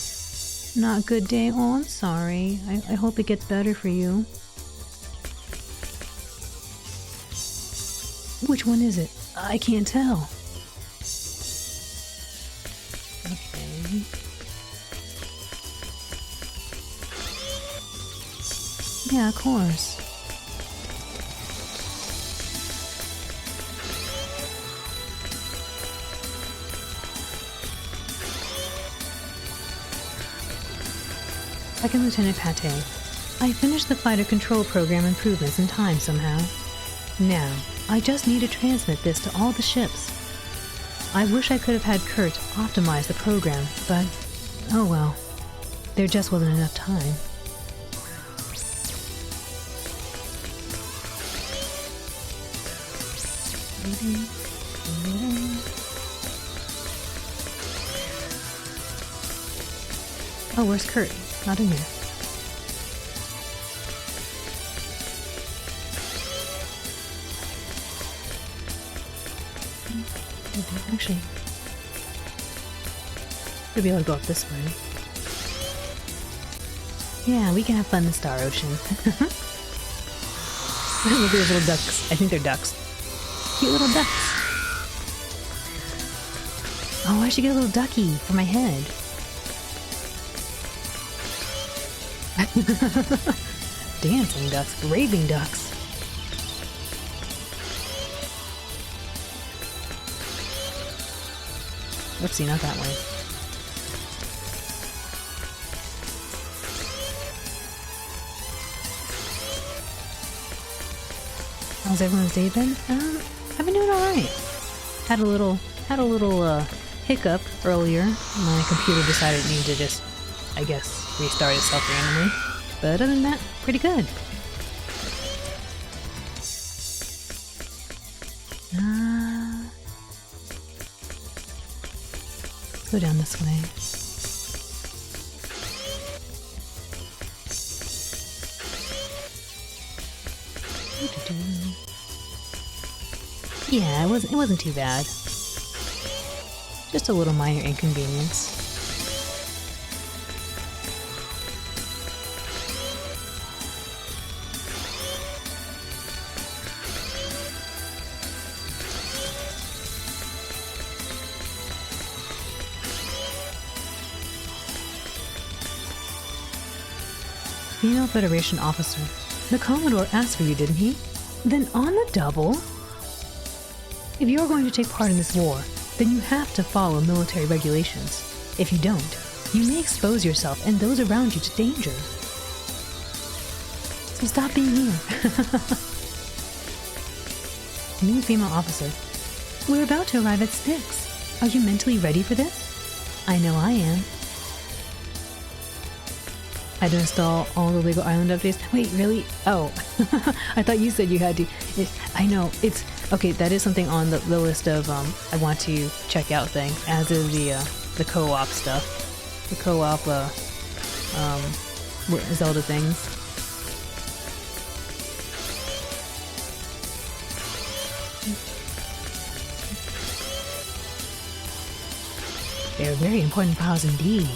Not a good day? Oh, I'm sorry. I hope it gets better for you. Which one is it? I can't tell. Okay. Yeah, of course. Second Lieutenant Pate. I finished the fighter control program improvements in time somehow. Now, I just need to transmit this to all the ships. I wish I could have had Kurt optimize the program, but oh well. There just wasn't enough time. Oh, where's Kurt? Not in here. Actually, we'll be able to go up this way. Yeah, we can have fun in the Star Ocean. Look at those little ducks. I think they're ducks. Cute little ducks. Oh, I should get a little ducky for my head. Dancing ducks, raving ducks. Whoopsie, not that way. How's everyone's day been? I've been doing alright. Had a little hiccup earlier. My computer decided it needed to just, I guess, restart itself randomly. But other than that, pretty good. Let's go down this way. Yeah, it wasn't too bad. Just a little minor inconvenience. Female Federation officer. The Commodore asked for you, didn't he? Then on the double? If you're going to take part in this war, then you have to follow military regulations. If you don't, you may expose yourself and those around you to danger. So stop being here. New female officer. We're about to arrive at Styx. Are you mentally ready for this? I know I am. I had to install all the Lego Island updates. Wait, really? Oh, I thought you said you had to. I know, it's... Okay, that is something on the list of I want to check out thing, as is the co-op stuff. The co-op Zelda things. They are very important files indeed.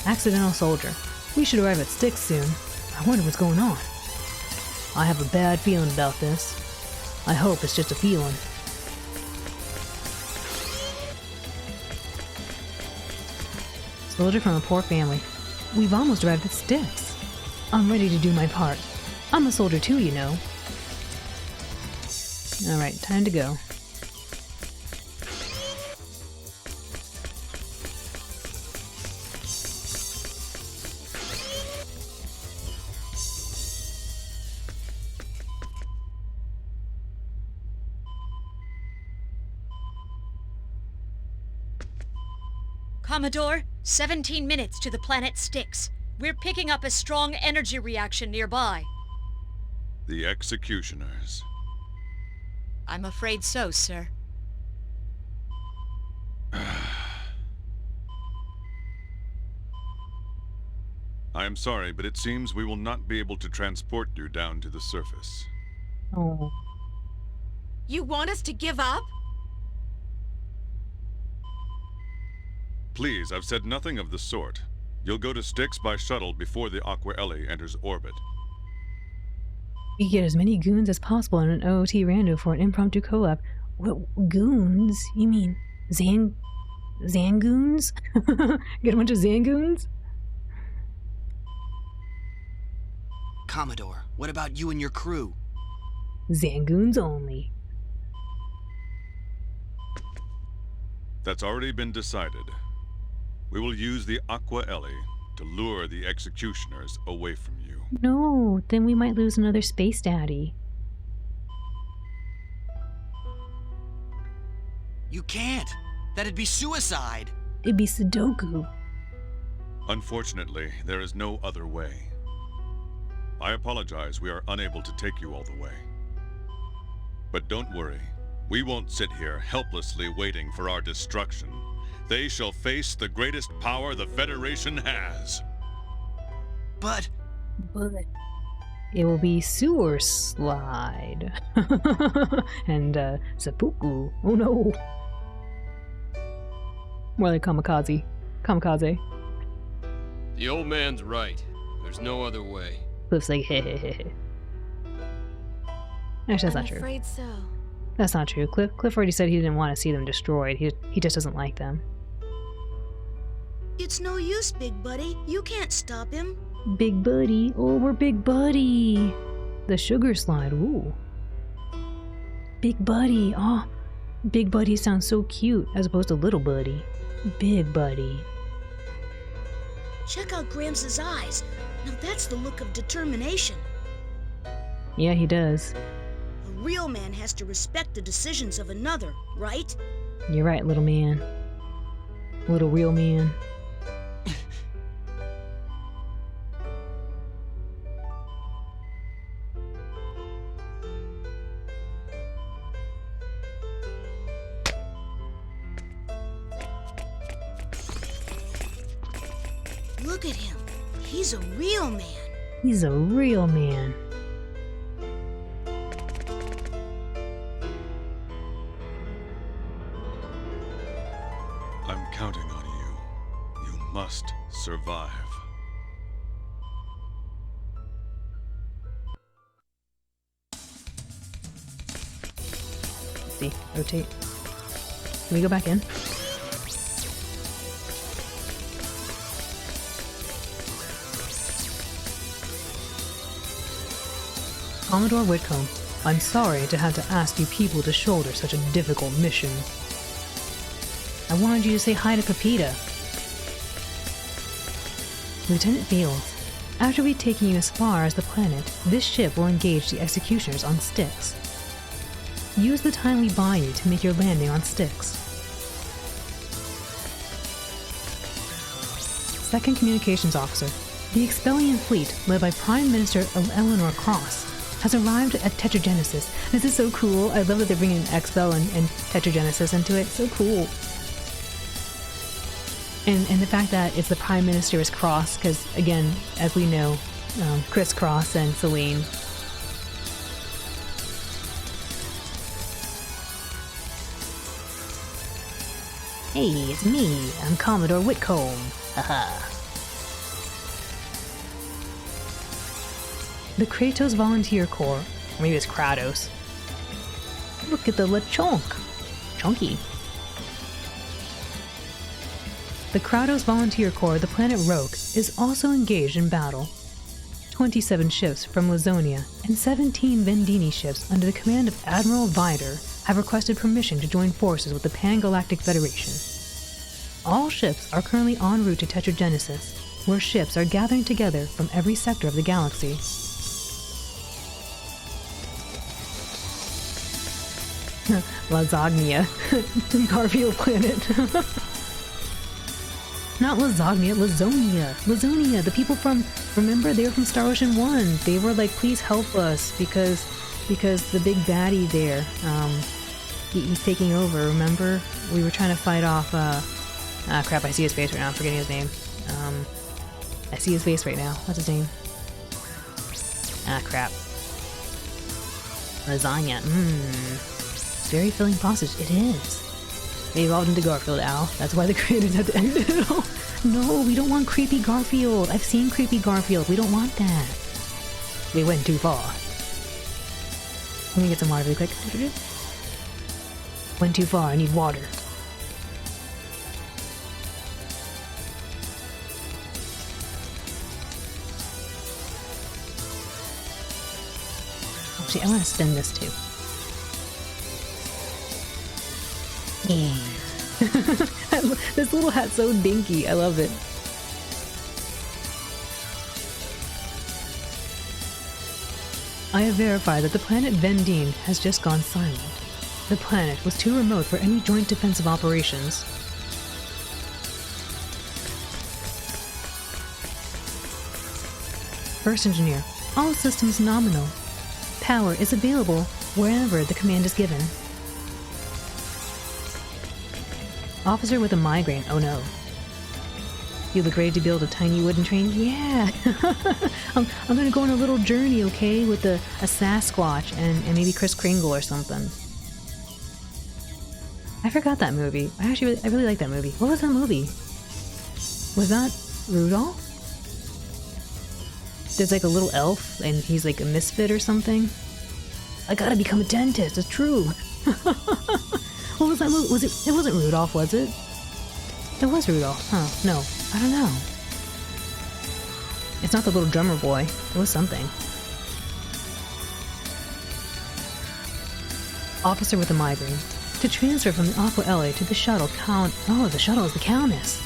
Accidental soldier. We should arrive at Styx soon. I wonder what's going on. I have a bad feeling about this. I hope it's just a feeling. Soldier from a poor family. We've almost arrived at Styx. I'm ready to do my part. I'm a soldier too, you know. Alright, time to go. Commodore, 17 minutes to the planet Styx. We're picking up a strong energy reaction nearby. The executioners. I'm afraid so, sir. I am sorry, but it seems we will not be able to transport you down to the surface. Oh. You want us to give up? Please, I've said nothing of the sort. You'll go to Styx by shuttle before the Aqua Ellie enters orbit. We get as many goons as possible in an OOT rando for an impromptu collab. What, goons? You mean Zangoons? Get a bunch of Zangoons? Commodore, what about you and your crew? Zangoons only. That's already been decided. We will use the Aqua Ellie to lure the executioners away from you. No, then we might lose another space daddy. You can't. That'd be suicide. It'd be Sudoku. Unfortunately, there is no other way. I apologize we are unable to take you all the way. But don't worry, we won't sit here helplessly waiting for our destruction. They shall face the greatest power the Federation has. But it will be Sewer Slide. And, Seppuku. Oh no. More like Kamikaze. Kamikaze. The old man's right. There's no other way. Cliff's like, hehehe. Actually, that's not true. I'm afraid so. That's not true. Cliff already said he didn't want to see them destroyed. He just doesn't like them. It's no use, Big Buddy. You can't stop him. Big Buddy. Oh, we're Big Buddy. The Sugar Slide. Ooh. Big Buddy. Oh, Big Buddy sounds so cute as opposed to Little Buddy. Big Buddy. Check out Gramps' eyes. Now that's the look of determination. Yeah, he does. A real man has to respect the decisions of another, right? You're right, little man. Little real man. Look at him. He's a real man. He's a real man. I'm counting on you. You must survive. Let's see. Rotate. Can we go back in? Commodore Whitcomb, I'm sorry to have to ask you people to shoulder such a difficult mission. I wanted you to say hi to Pepita. Lieutenant Fields, after we've taken you as far as the planet, this ship will engage the executioners on Styx. Use the time we buy you to make your landing on Styx. Second Communications Officer, the Expellion Fleet, led by Prime Minister Eleanor Cross, has arrived at Tetragenesis. This is so cool. I love that they're bringing Expel and Tetragenesis into it. So cool. And the fact that it's the Prime Minister is Cross, because again, as we know, Chris Cross and Celine. Hey, it's me. I'm Commodore Whitcomb. Haha. The Kratos Volunteer Corps, or maybe it's Kratos, Look at the lechonk. Chunky. The Kratos Volunteer Corps of the planet Roke is also engaged in battle. 27 ships from Lazonia and 17 Vendini ships under the command of Admiral Vider have requested permission to join forces with the Pan-Galactic Federation. All ships are currently en route to Tetragenesis, where ships are gathering together from every sector of the galaxy. Lasagna. Garfield planet. Not lasagna, Lazonia. Lazonia, the people from, remember, they were from Star Ocean 1. They were like, please help us because the big baddie there, he's taking over, remember? We were trying to fight off, crap, I see his face right now, I'm forgetting his name. I see his face right now. What's his name? Crap. Lasagna, very filling sausage. It is. They evolved into Garfield, Al. That's why the creators had to end it all. No, we don't want creepy Garfield. I've seen creepy Garfield. We don't want that. They went too far. Let me get some water really quick. Went too far. I need water. Actually, I want to spin this too. Yeah. This little hat's so dinky. I love it. I have verified that the planet Vendine has just gone silent. The planet was too remote for any joint defensive operations. First Engineer, all systems nominal. Power is available wherever the command is given. Officer with a migraine, oh no. You look ready to build a tiny wooden train? Yeah! I'm gonna go on a little journey, okay? With a Sasquatch and maybe Kris Kringle or something. I forgot that movie. I really like that movie. What was that movie? Was that Rudolph? There's like a little elf and he's like a misfit or something. I gotta become a dentist, it's true! What was that movie? It wasn't Rudolph, was it? It was Rudolph, huh? No, I don't know. It's not the little drummer boy. It was something. Officer with a migraine. To transfer from the Aqua LA to the shuttle Oh, the shuttle is the Countess.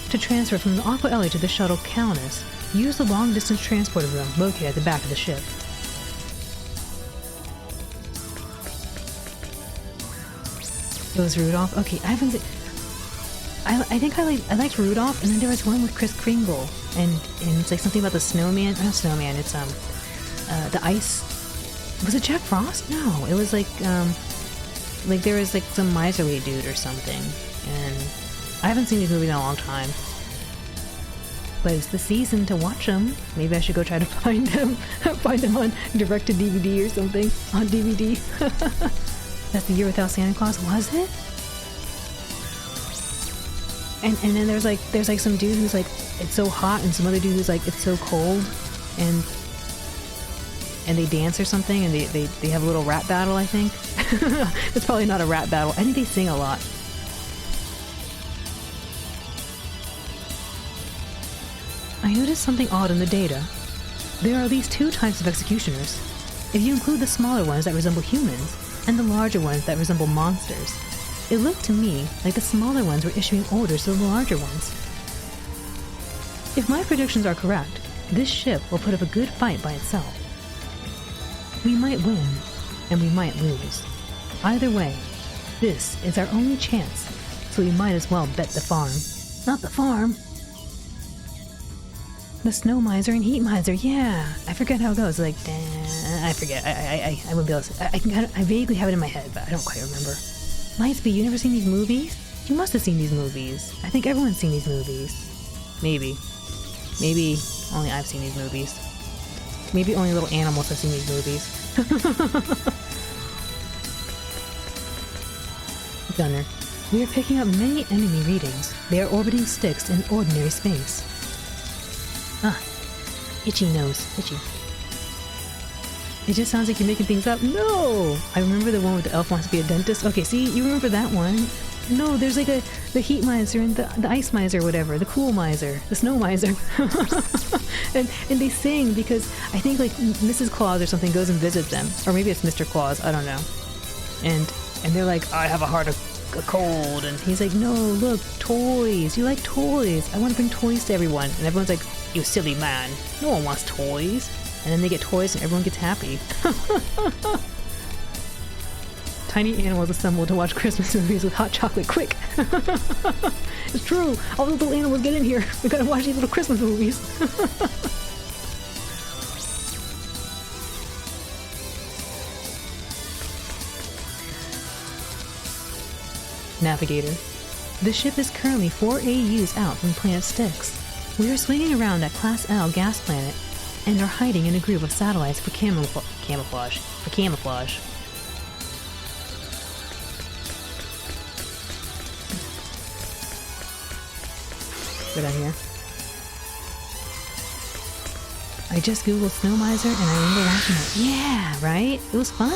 To transfer from the Aqua LA to the shuttle Countess, use the long-distance transporter room located at the back of the ship. It was Rudolph? Okay, I haven't seen... I think I liked Rudolph, and then there was one with Kris Kringle, and it's like something about the snowman. Not snowman, it's the ice. Was it Jack Frost? No, it was like there was like some miserly dude or something, and I haven't seen these movies in a long time. But it's the season to watch them. Maybe I should go try to find them on direct-to-DVD or something on DVD. That's the Year Without Santa Claus, was it? And then there's like some dude who's like, it's so hot, and some other dude who's like, it's so cold, and they dance or something, and they have a little rap battle, I think. It's probably not a rap battle. I think they sing a lot. I noticed something odd in the data. There are at least 2 types of executioners. If you include the smaller ones that resemble humans, and the larger ones that resemble monsters, it looked to me like the smaller ones were issuing orders to the larger ones. If my predictions are correct, this ship will put up a good fight by itself. We might win, and we might lose. Either way, this is our only chance, so we might as well bet the farm. Not the farm! The Snow Miser and Heat Miser, yeah! I forget how it goes, like, I forget, I wouldn't be able to say, I vaguely have it in my head, but I don't quite remember. Lightspeed, you never seen these movies? You must have seen these movies. I think everyone's seen these movies. Maybe. Maybe only I've seen these movies. Maybe only little animals have seen these movies. Gunner, we are picking up many enemy readings. They are orbiting Styx in ordinary space. Ah, itchy nose, itchy. It just sounds like you're making things up. No! I remember the one where the elf wants to be a dentist. Okay, see, you remember that one? No, there's like the heat miser and the ice miser, whatever, the cool miser, the snow miser. and they sing because I think like Mrs. Claus or something goes and visits them. Or maybe it's Mr. Claus, I don't know. And they're like, I have a cold. And he's like, no, look, toys. You like toys. I want to bring toys to everyone. And everyone's like, you silly man. No one wants toys. And then they get toys and everyone gets happy. Tiny animals assemble to watch Christmas movies with hot chocolate, quick! It's true! All the little animals get in here! We gotta watch these little Christmas movies! Navigator. The ship is currently 4 AUs out from planet Styx. We are swinging around at Class L gas planet and are hiding in a group of satellites for camouflage. Go down here. I just googled Snow Miser and I remember watching it. Yeah, right? It was fun.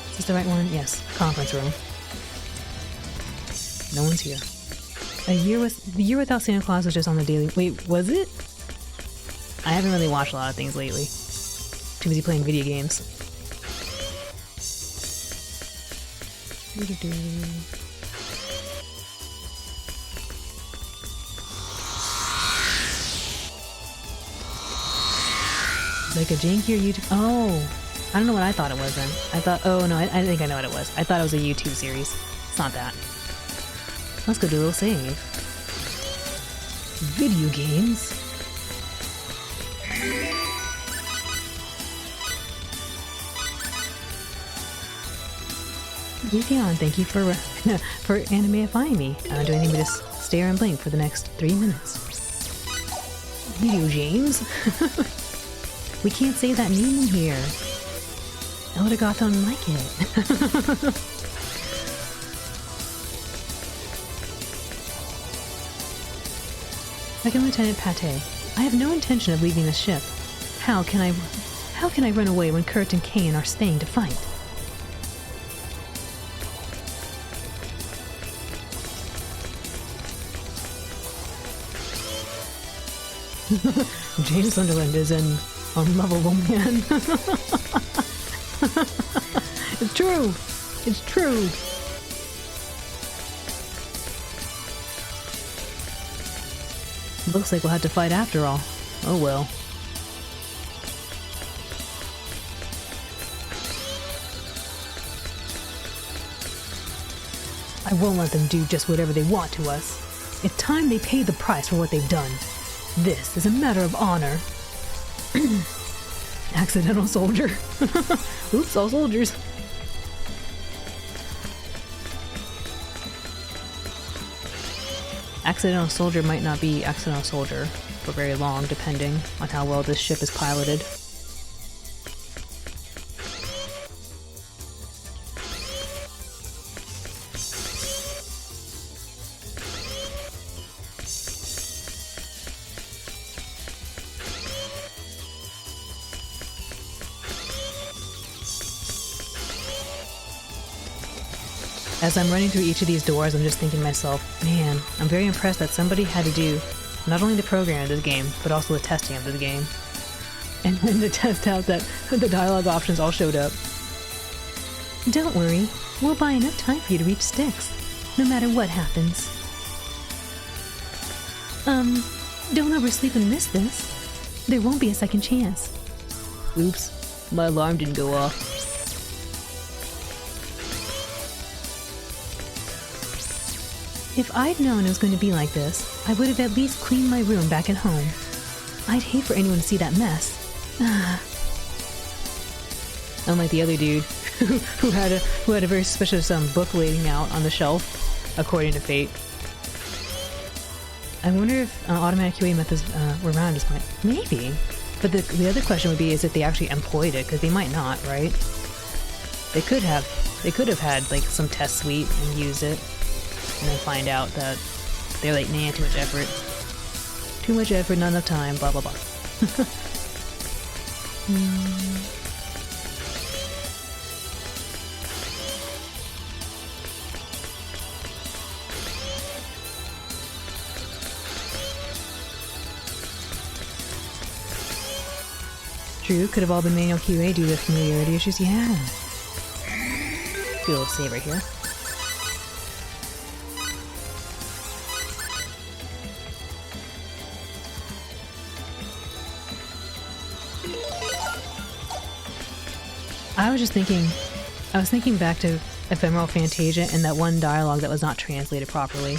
Is this the right one? Yes. Conference room. No one's here. The year without Santa Claus was just on the daily. Wait, was it? I haven't really watched a lot of things lately. Too busy playing video games. Like a jankier YouTube. Oh, I don't know what I thought it was then. I thought. Oh no, I think I know what it was. I thought it was a YouTube series. It's not that. Let's go do a little save. Video games. Yukion, thank you for animifying me. I don't do anything but just stare and blink for the next 3 minutes. Video games? We can't say that name in here. Eldergoth don't like it. Second Lieutenant Pate, I have no intention of leaving the ship. How can I run away when Kurt and Kane are staying to fight? James Sunderland is an unlovable man. It's true. It's true. Looks like we'll have to fight after all. Oh well. I won't let them do just whatever they want to us. It's time they paid the price for what they've done. This is a matter of honor. Accidental soldier. Oops, all soldiers. Accidental soldier might not be accidental soldier for very long, depending on how well this ship is piloted. As I'm running through each of these doors, I'm just thinking to myself, man, I'm very impressed that somebody had to do not only the programming of this game, but also the testing of this game. And then to test out that the dialogue options all showed up. Don't worry, we'll buy enough time for you to reach Styx, no matter what happens. Don't oversleep and miss this. There won't be a second chance. Oops, my alarm didn't go off. If I'd known it was going to be like this, I would have at least cleaned my room back at home. I'd hate for anyone to see that mess. Unlike the other dude, who had a very suspicious book waiting out on the shelf, according to fate. I wonder if automatic QA methods were around as much. Maybe. But the other question would be is if they actually employed it, because they might not, right? They could have had like some test suite and used it. and then find out that they're like, nah, too much effort. Too much effort, not enough time, blah blah blah. True, could have all been manual QA due to familiarity issues he had. Do a little save right here. I was thinking back to Ephemeral Fantasia and that one dialogue that was not translated properly.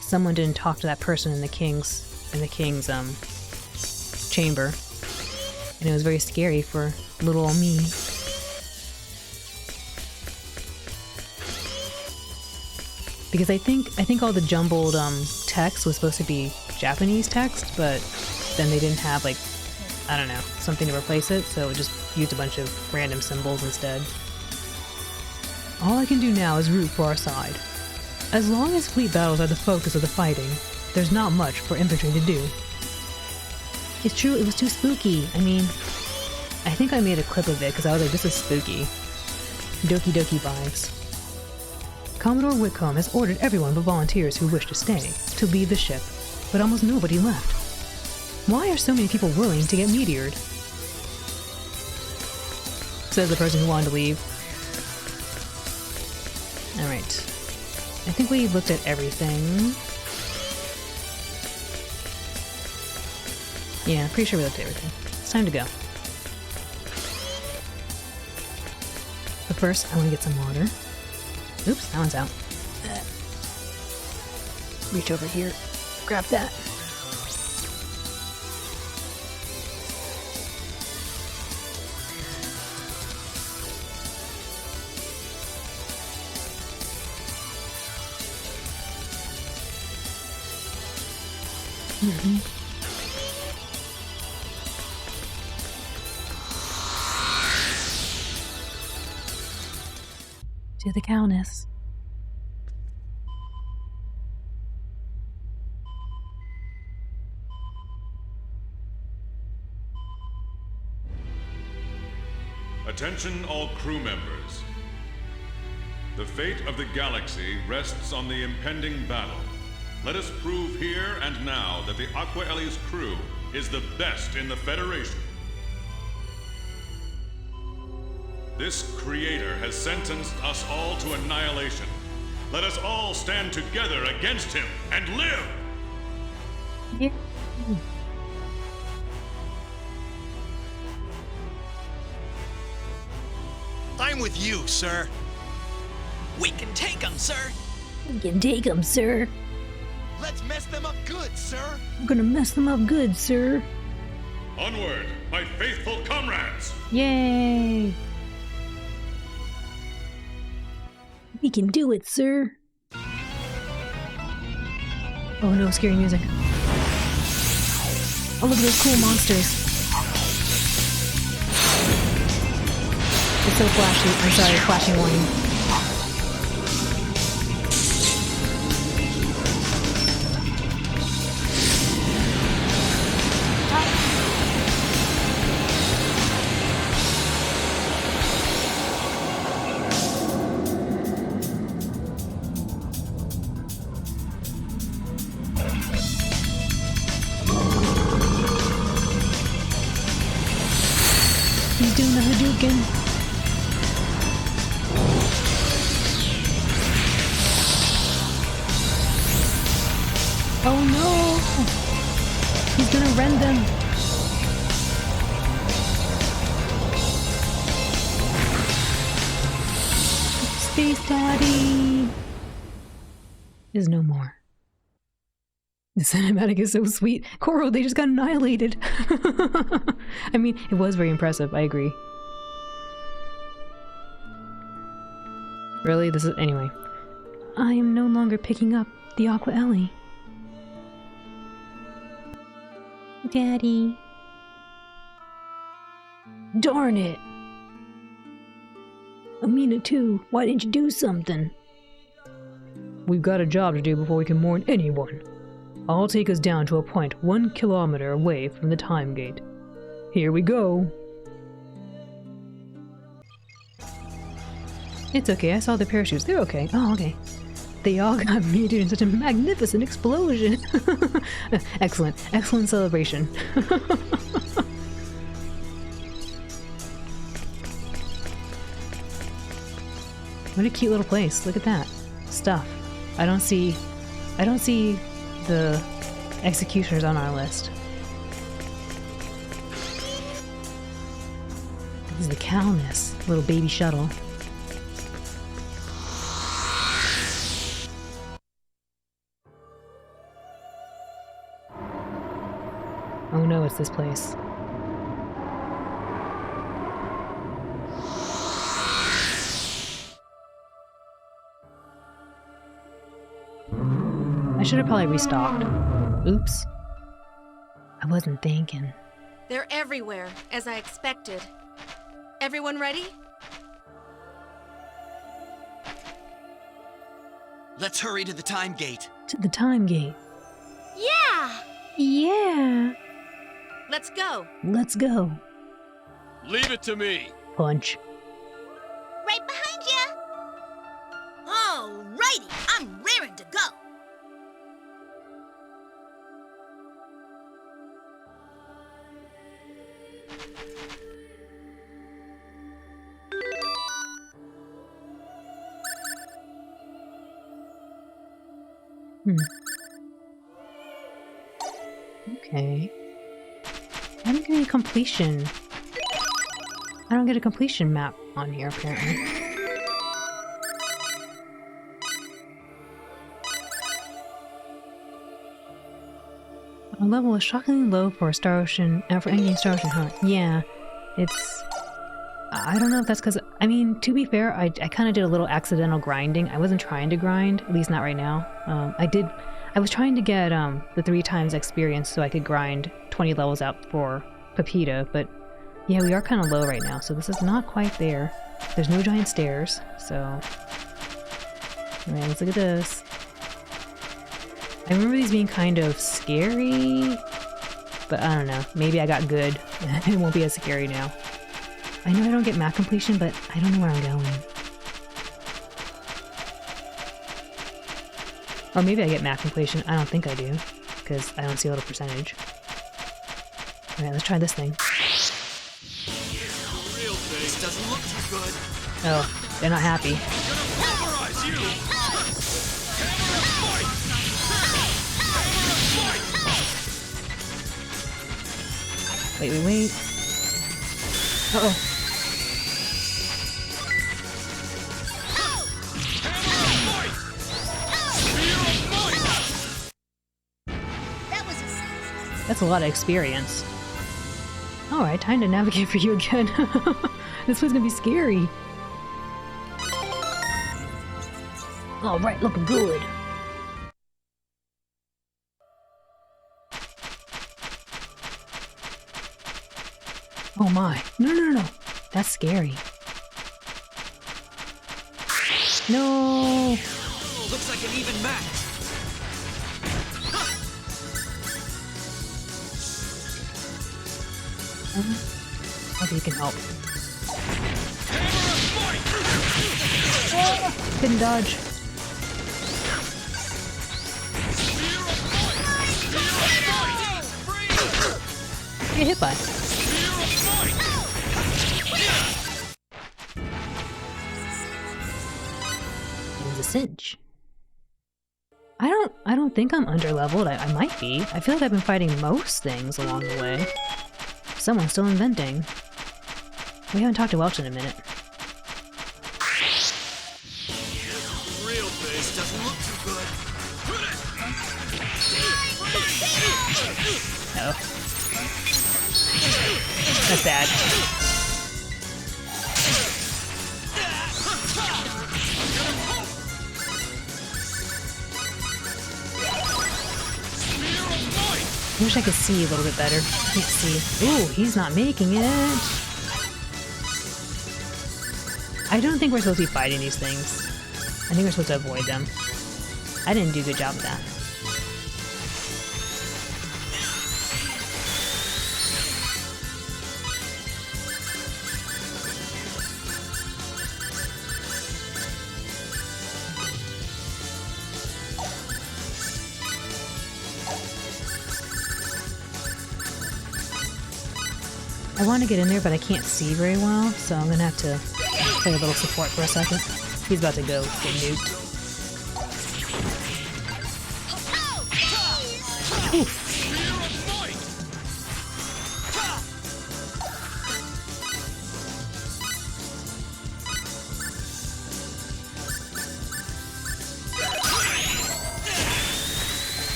Someone didn't talk to that person in the king's chamber. And it was very scary for little old me. Because I think all the jumbled text was supposed to be Japanese text, but then they didn't have, like, I don't know, something to replace it, so it just used a bunch of random symbols instead. All I can do now is root for our side. As long as fleet battles are the focus of the fighting, there's not much for infantry to do. It's true, it was too spooky. I mean, I think I made a clip of it because I was like, this is spooky. Doki Doki vibes. Commodore Whitcomb has ordered everyone but volunteers who wish to stay to leave the ship, but almost nobody left. Why are so many people willing to get meteored? Says the person who wanted to leave. Alright. I think we looked at everything. Yeah, pretty sure we looked at everything. It's time to go. But first, I want to get some water. Oops, that one's out. Reach over here. Grab that. To the Countess. Attention all crew members. The fate of the galaxy rests on the impending battle. Let us prove here and now that the Aqua Elli's crew is the best in the Federation. This creator has sentenced us all to annihilation. Let us all stand together against him and live! Yeah. I'm with you, sir. We can take him, sir! We can take them, sir. Let's mess them up good, sir. I'm gonna mess them up good, sir. Onward, my faithful comrades! Yay! We can do it, sir. Oh no, scary music. Oh, look at those cool monsters. It's so flashy. I'm sorry, flashing warning. He's doing the Hadouken. Oh no! He's gonna rend them. Space Daddy is no more. The cinematic is so sweet. Koro, they just got annihilated. I mean, it was very impressive, I agree. Really? This is... Anyway. I am no longer picking up the Aqua Ellie. Daddy. Darn it. Amina too. Why didn't you do something? We've got a job to do before we can warn anyone. I'll take us down to a point 1 kilometer away from the time gate. Here we go. It's okay, I saw the parachutes. They're okay. Oh, okay. They all got muted in such a magnificent explosion. Excellent. Excellent celebration. What a cute little place. Look at that. Stuff. I don't see the executioners on our list. This is the Calnus, little baby shuttle. Oh no, it's this place. I should have probably restocked. Oops. I wasn't thinking. They're everywhere, as I expected. Everyone ready? Let's hurry to the time gate. To the time gate. Yeah! Yeah. Let's go. Let's go. Leave it to me. Punch. Right behind you! Alrighty, I'm raring to go. Okay. I don't get any completion. I don't get a completion map on here, apparently. Our level is shockingly low for a Star Ocean, for any Star Ocean hunt. Yeah, it's... I don't know if that's because... I mean, to be fair, I kind of did a little accidental grinding. I wasn't trying to grind, at least not right now. I was trying to get the 3 times experience so I could grind 20 levels out for Pepita, but yeah, we are kind of low right now, so this is not quite there. There's no giant stairs, so... Alright, let's look at this. I remember these being kind of scary, but I don't know. Maybe I got good. It won't be as scary now. I know I don't get map completion, but I don't know where I'm going. Or maybe I get map completion. I don't think I do, because I don't see a little percentage. Alright, let's try this thing. This doesn't look too good. Oh, they're not happy. Pulverize you. Wait. Uh-oh. That's a lot of experience. Alright, time to navigate for you again. This one's gonna be scary. Alright, looking good. Oh my. No. That's scary. No! Looks like an even match. Maybe you can help. Oh, couldn't dodge. Get hit by. It was a cinch. I don't think I'm underleveled. I might be. I feel like I've been fighting most things along the way. Someone's still inventing. We haven't talked to Welch in a minute. Real face doesn't look too good. Oh. That's bad. I wish I could see a little bit better. I can't see. Ooh, he's not making it. I don't think we're supposed to be fighting these things. I think we're supposed to avoid them. I didn't do a good job of that. I want to get in there, but I can't see very well, so I'm gonna have to play a little support for a second. He's about to go get nuked. Oof.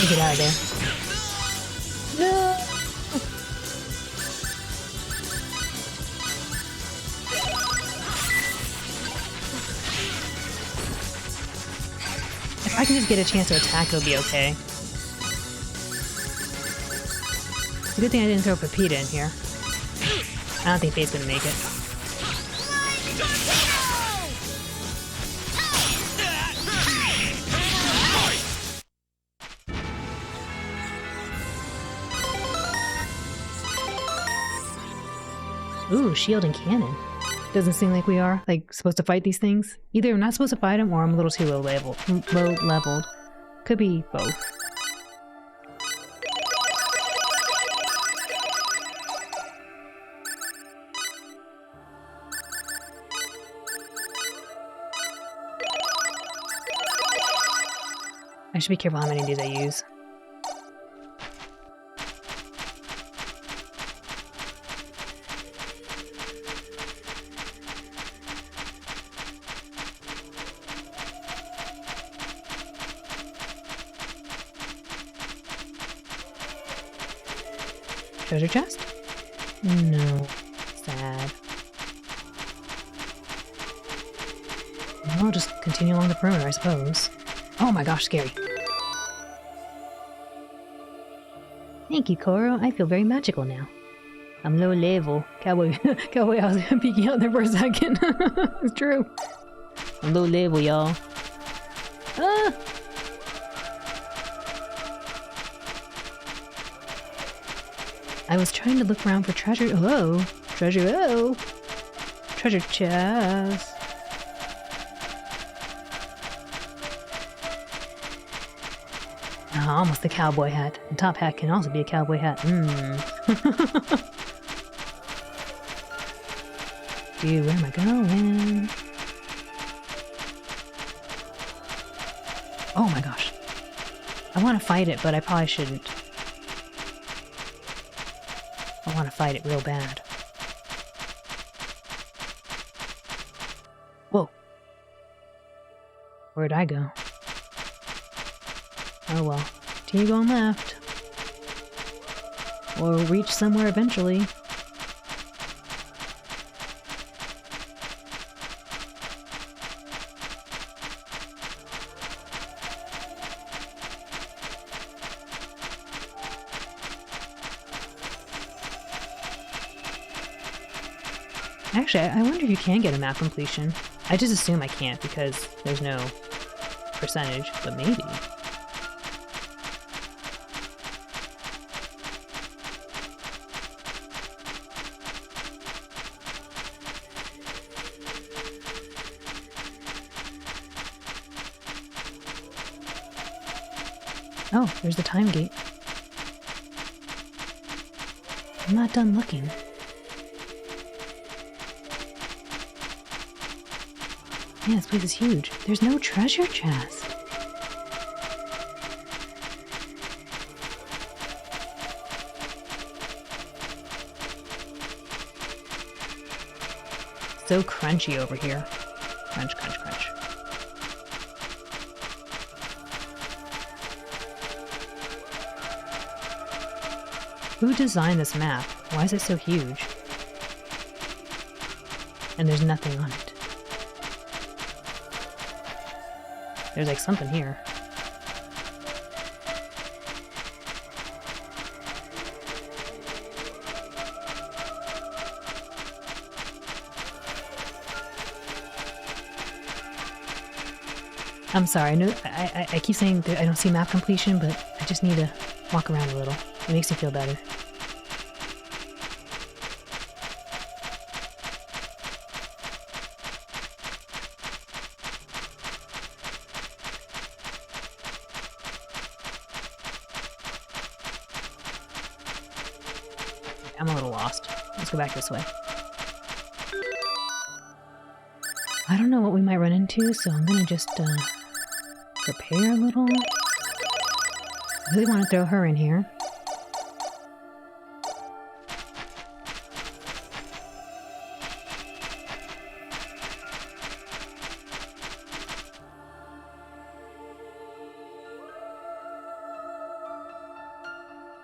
Get out of there. No! If I can just get a chance to attack, it'll be okay. It's a good thing I didn't throw Pepita in here. I don't think Fate's gonna make it. Ooh, shield and cannon. Doesn't seem like we are, like, supposed to fight these things. Either we're not supposed to fight them, or I'm a little too low leveled. Could be both. I should be careful how many of these I use. Treasure chest? No. Sad. I'll just continue along the perimeter, I suppose. Oh my gosh, scary. Thank you, Koro. I feel very magical now. I'm low level. Cowboy, Cowboy, I was peeking out there for a second. It's true. I'm low level, y'all. Ah! I was trying to look around for treasure. Oh, treasure. Oh, treasure chest. Oh, almost the cowboy hat. The top hat can also be a cowboy hat. Dude, where am I going? Oh my gosh. I want to fight it, but I probably shouldn't. I want to fight it real bad. Whoa. Where'd I go? Oh well. Continue going left. We'll reach somewhere eventually. Actually, I wonder if you can get a map completion. I just assume I can't because there's no percentage, but maybe. Oh, there's the time gate. I'm not done looking. Yeah, this place is huge. There's no treasure chest. So crunchy over here. Crunch, crunch, crunch. Who designed this map? Why is it so huge? And there's nothing on it. There's like something here. I'm sorry. I know I keep saying that I don't see map completion, but I just need to walk around a little. It makes me feel better. I'm a little lost. Let's go back this way. I don't know what we might run into, so I'm gonna just prepare a little. I really want to throw her in here.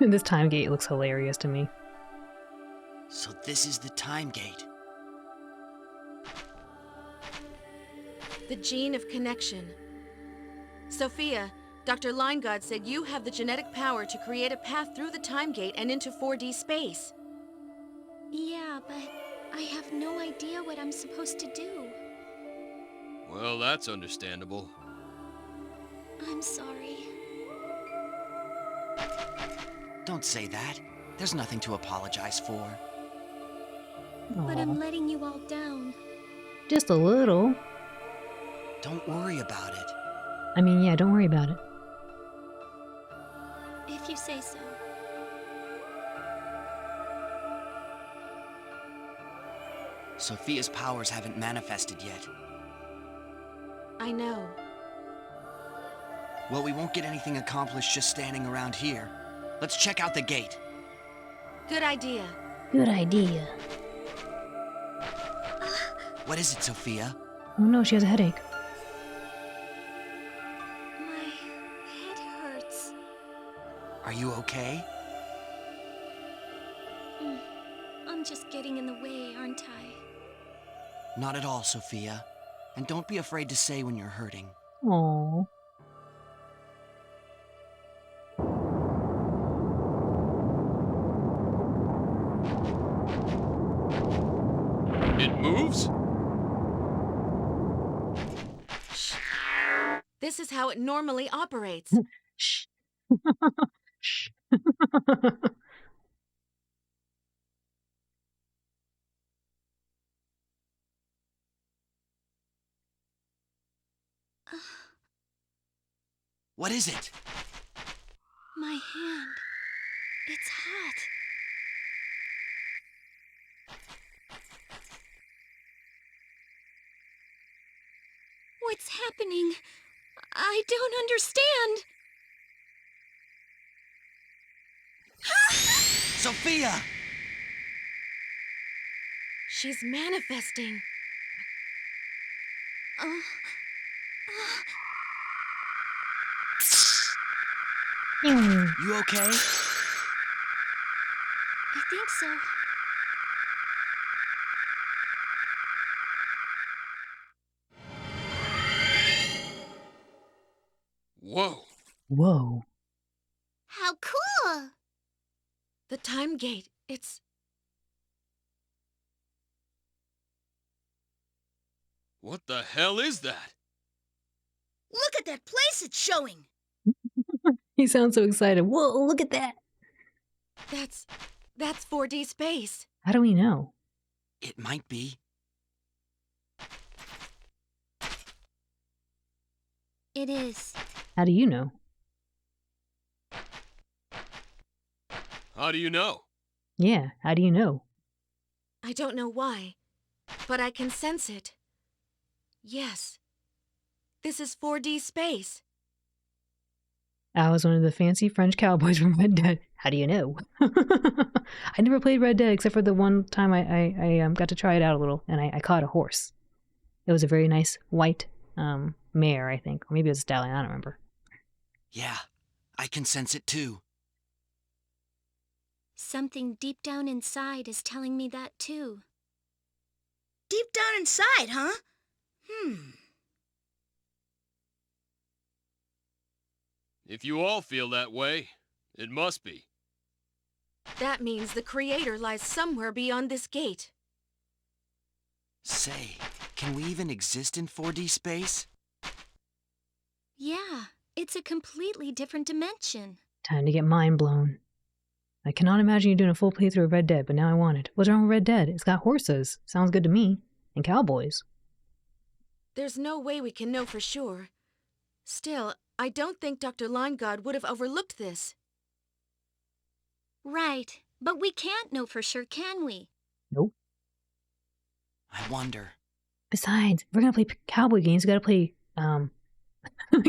This time gate looks hilarious to me. So this is the time gate. The gene of connection. Sophia, Dr. Linegood said you have the genetic power to create a path through the time gate and into 4D space. Yeah, but I have no idea what I'm supposed to do. Well, that's understandable. I'm sorry. Don't say that. There's nothing to apologize for. But Aw. I'm letting you all down. Just a little. Don't worry about it. I mean, yeah, don't worry about it. If you say so. Sophia's powers haven't manifested yet. I know. Well, we won't get anything accomplished just standing around here. Let's check out the gate. Good idea. Good idea. What is it, Sophia? Oh no, she has a headache. My head hurts. Are you okay? I'm just getting in the way, aren't I? Not at all, Sophia. And don't be afraid to say when you're hurting. Aww. It moves? This is how it normally operates. Shh. Shh. What is it? My hand. It's hot. What's happening? I don't understand. Sophia! She's manifesting. You okay? I think so. Whoa. Whoa. How cool! The time gate, it's... What the hell is that? Look at that place it's showing. He sounds so excited. Whoa, look at that. That's 4D space. How do we know? It might be. It is. How do you know? How do you know? Yeah, how do you know? I don't know why, but I can sense it. Yes. This is 4D space. I was one of the fancy French cowboys from Red Dead. How do you know? I never played Red Dead except for the one time I got to try it out a little, and I caught a horse. It was a very nice white mare, I think. Or maybe it was a stallion, I don't remember. Yeah, I can sense it too. Something deep down inside is telling me that too. Deep down inside, huh? If you all feel that way, it must be. That means the Creator lies somewhere beyond this gate. Say, can we even exist in 4D space? Yeah, it's a completely different dimension. Time to get mind blown. I cannot imagine you doing a full playthrough of Red Dead, but now I want it. What's wrong with Red Dead? It's got horses. Sounds good to me. And cowboys. There's no way we can know for sure. Still, I don't think Dr. Linegood would have overlooked this. Right, but we can't know for sure, can we? Nope. I wonder. Besides, if we're gonna play cowboy games, we gotta play, I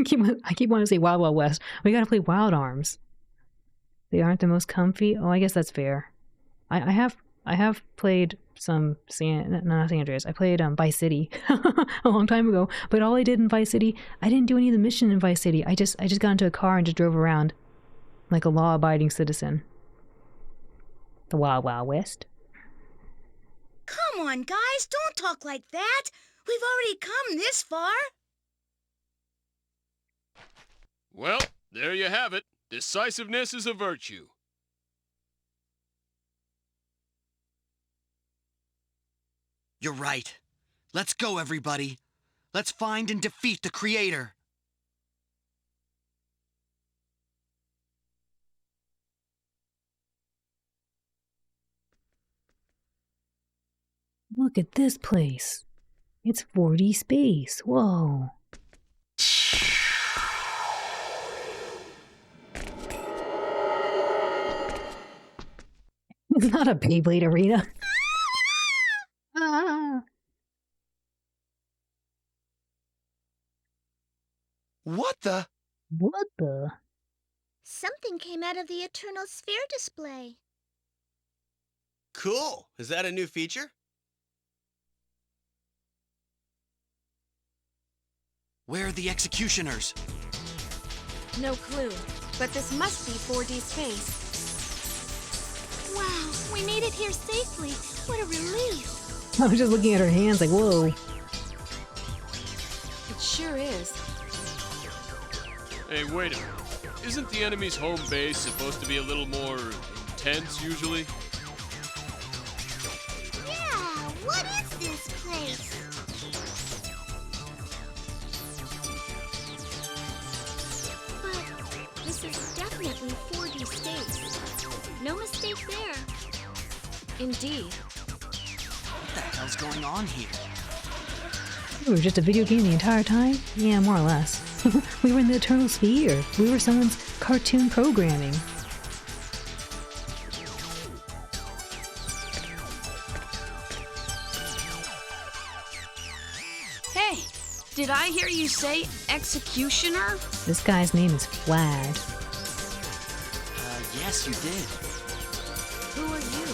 keep wanting to say Wild Wild West. We gotta play Wild Arms. They aren't the most comfy. Oh, I guess that's fair. I have played some not San Andreas. I played Vice City a long time ago. But all I did in Vice City, I didn't do any of the mission in Vice City. I just got into a car and just drove around like a law-abiding citizen. The Wild Wild West. Come on, guys, don't talk like that. We've already come this far. Well, there you have it. Decisiveness is a virtue. You're right. Let's go, everybody. Let's find and defeat the Creator. Look at this place. It's 4D space. Whoa. It's not a Beyblade arena. Ah. What the? What the? Something came out of the Eternal Sphere display. Cool. Is that a new feature? Where are the executioners? No clue, but this must be 4D space. Wow, we made it here safely. What a relief. I was just looking at her hands like, whoa. It sure is. Hey, wait a minute. Isn't the enemy's home base supposed to be a little more intense usually? Yeah, what is this place? But this is definitely 4D space. No mistake there. Indeed. What the hell's going on here? We were just a video game the entire time? Yeah, more or less. We were in the Eternal Sphere. We were someone's cartoon programming. Hey, did I hear you say executioner? This guy's name is Vlad. Yes, you did. Who are you?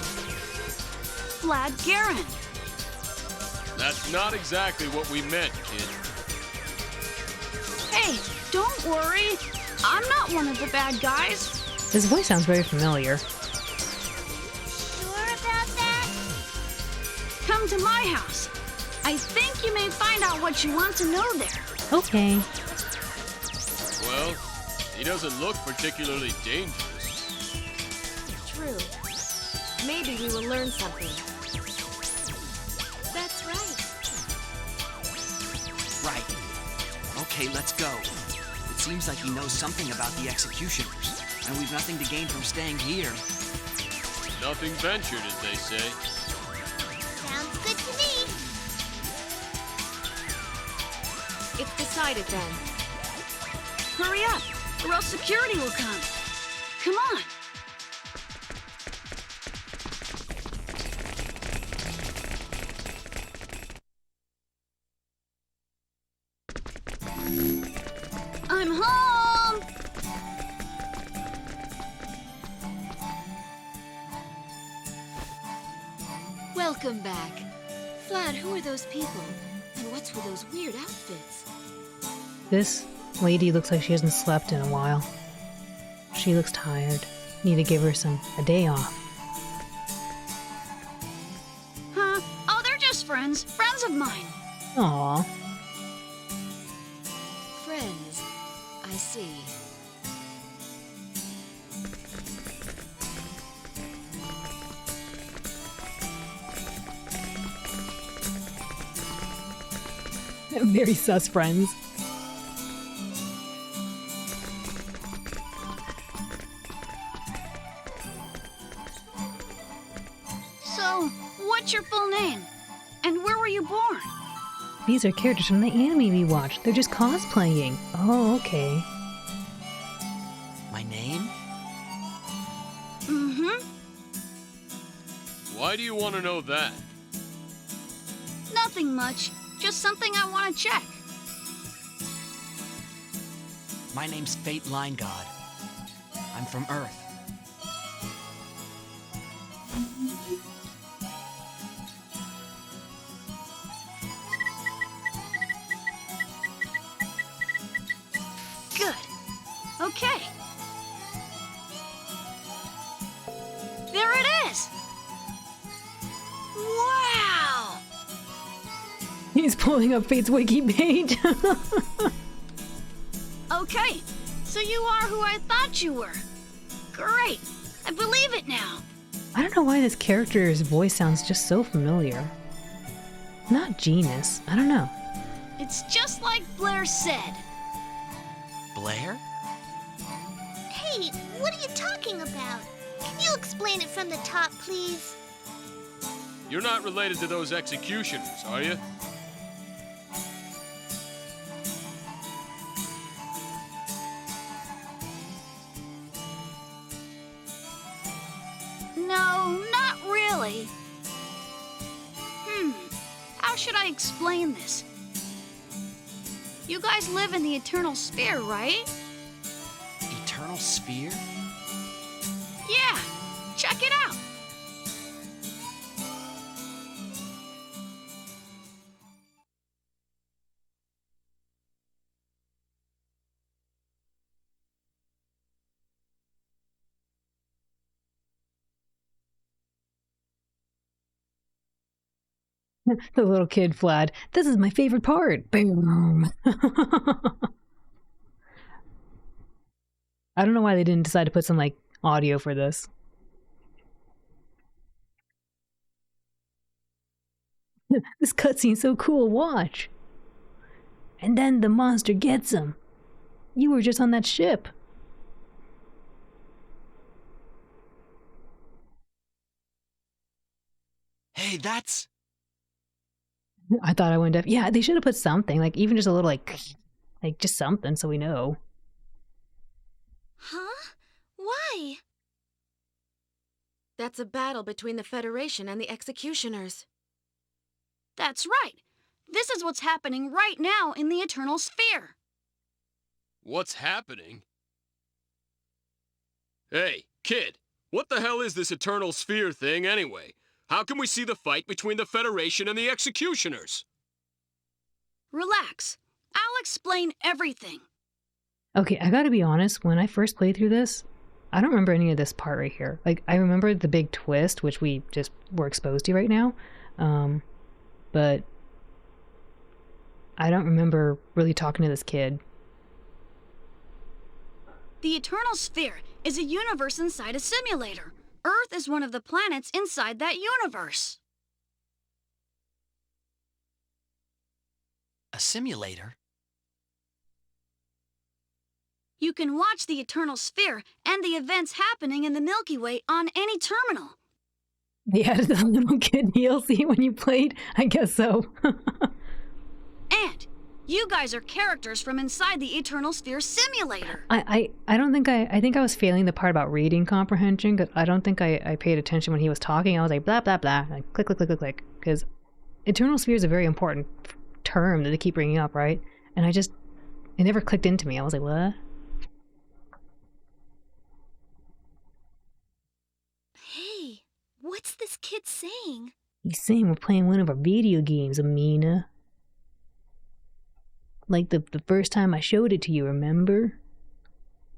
Vlad Garin. That's not exactly what we meant, kid. Hey, don't worry. I'm not one of the bad guys. His voice sounds very familiar. Sure about that? Come to my house. I think you may find out what you want to know there. Okay. Well, he doesn't look particularly dangerous. True. Maybe we will learn something. That's right. Right. Okay, let's go. It seems like he knows something about the executioners, and we've nothing to gain from staying here. Nothing ventured, as they say. Sounds good to me. It's decided then. Hurry up, or else security will come. Come on. I'm home! Welcome back. Vlad, who are those people? And what's with those weird outfits? This lady looks like she hasn't slept in a while. She looks tired. Need to give her a day off. Huh? Oh, they're just friends. Friends of mine. Aww. Friends. I see. Very sus friends. These are characters from the anime we watched. They're just cosplaying. Oh, okay. My name? Mm-hmm. Why do you want to know that? Nothing much. Just something I want to check. My name's Fate Line God. I'm from Earth. Good. Okay. There it is! Wow! He's pulling up Fate's wiki page. Okay, so you are who I thought you were. Great. I believe it now. I don't know why this character's voice sounds just so familiar. Not Genus. I don't know. It's just like Blair said. Blair? Hey, what are you talking about? Can you explain it from the top, please? You're not related to those executioners, are you? No, not really. How should I explain this? You guys live in the Eternal Sphere, right? Eternal Sphere? Yeah, check it out. The little kid Vlad. This is my favorite part. Boom. I don't know why they didn't decide to put some like audio for this. This cutscene's so cool. Watch. And then the monster gets him. You were just on that ship. Hey, that's... I thought I went deaf. Yeah, they should have put something, like even just a little like just something so we know. Huh? Why? That's a battle between the Federation and the Executioners. That's right. This is what's happening right now in the Eternal Sphere. What's happening? Hey, kid, what the hell is this Eternal Sphere thing anyway? How can we see the fight between the Federation and the Executioners? Relax. I'll explain everything. Okay, I gotta be honest, when I first played through this, I don't remember any of this part right here. Like, I remember the big twist, which we just were exposed to right now, but I don't remember really talking to this kid. The Eternal Sphere is a universe inside a simulator. Earth is one of the planets inside that universe. A simulator? You can watch the Eternal Sphere and the events happening in the Milky Way on any terminal. They added the little kid DLC when you played? I guess so. And you guys are characters from inside the Eternal Sphere simulator. I don't think I think I was failing the part about reading comprehension, because I don't think I paid attention when he was talking. I was like, blah, blah, blah, like, click, click, click, click, click, because Eternal Sphere is a very important term that they keep bringing up, right? And it never clicked into me. I was like, what? Hey, what's this kid saying? He's saying we're playing one of our video games, Amina. Like the first time I showed it to you, remember?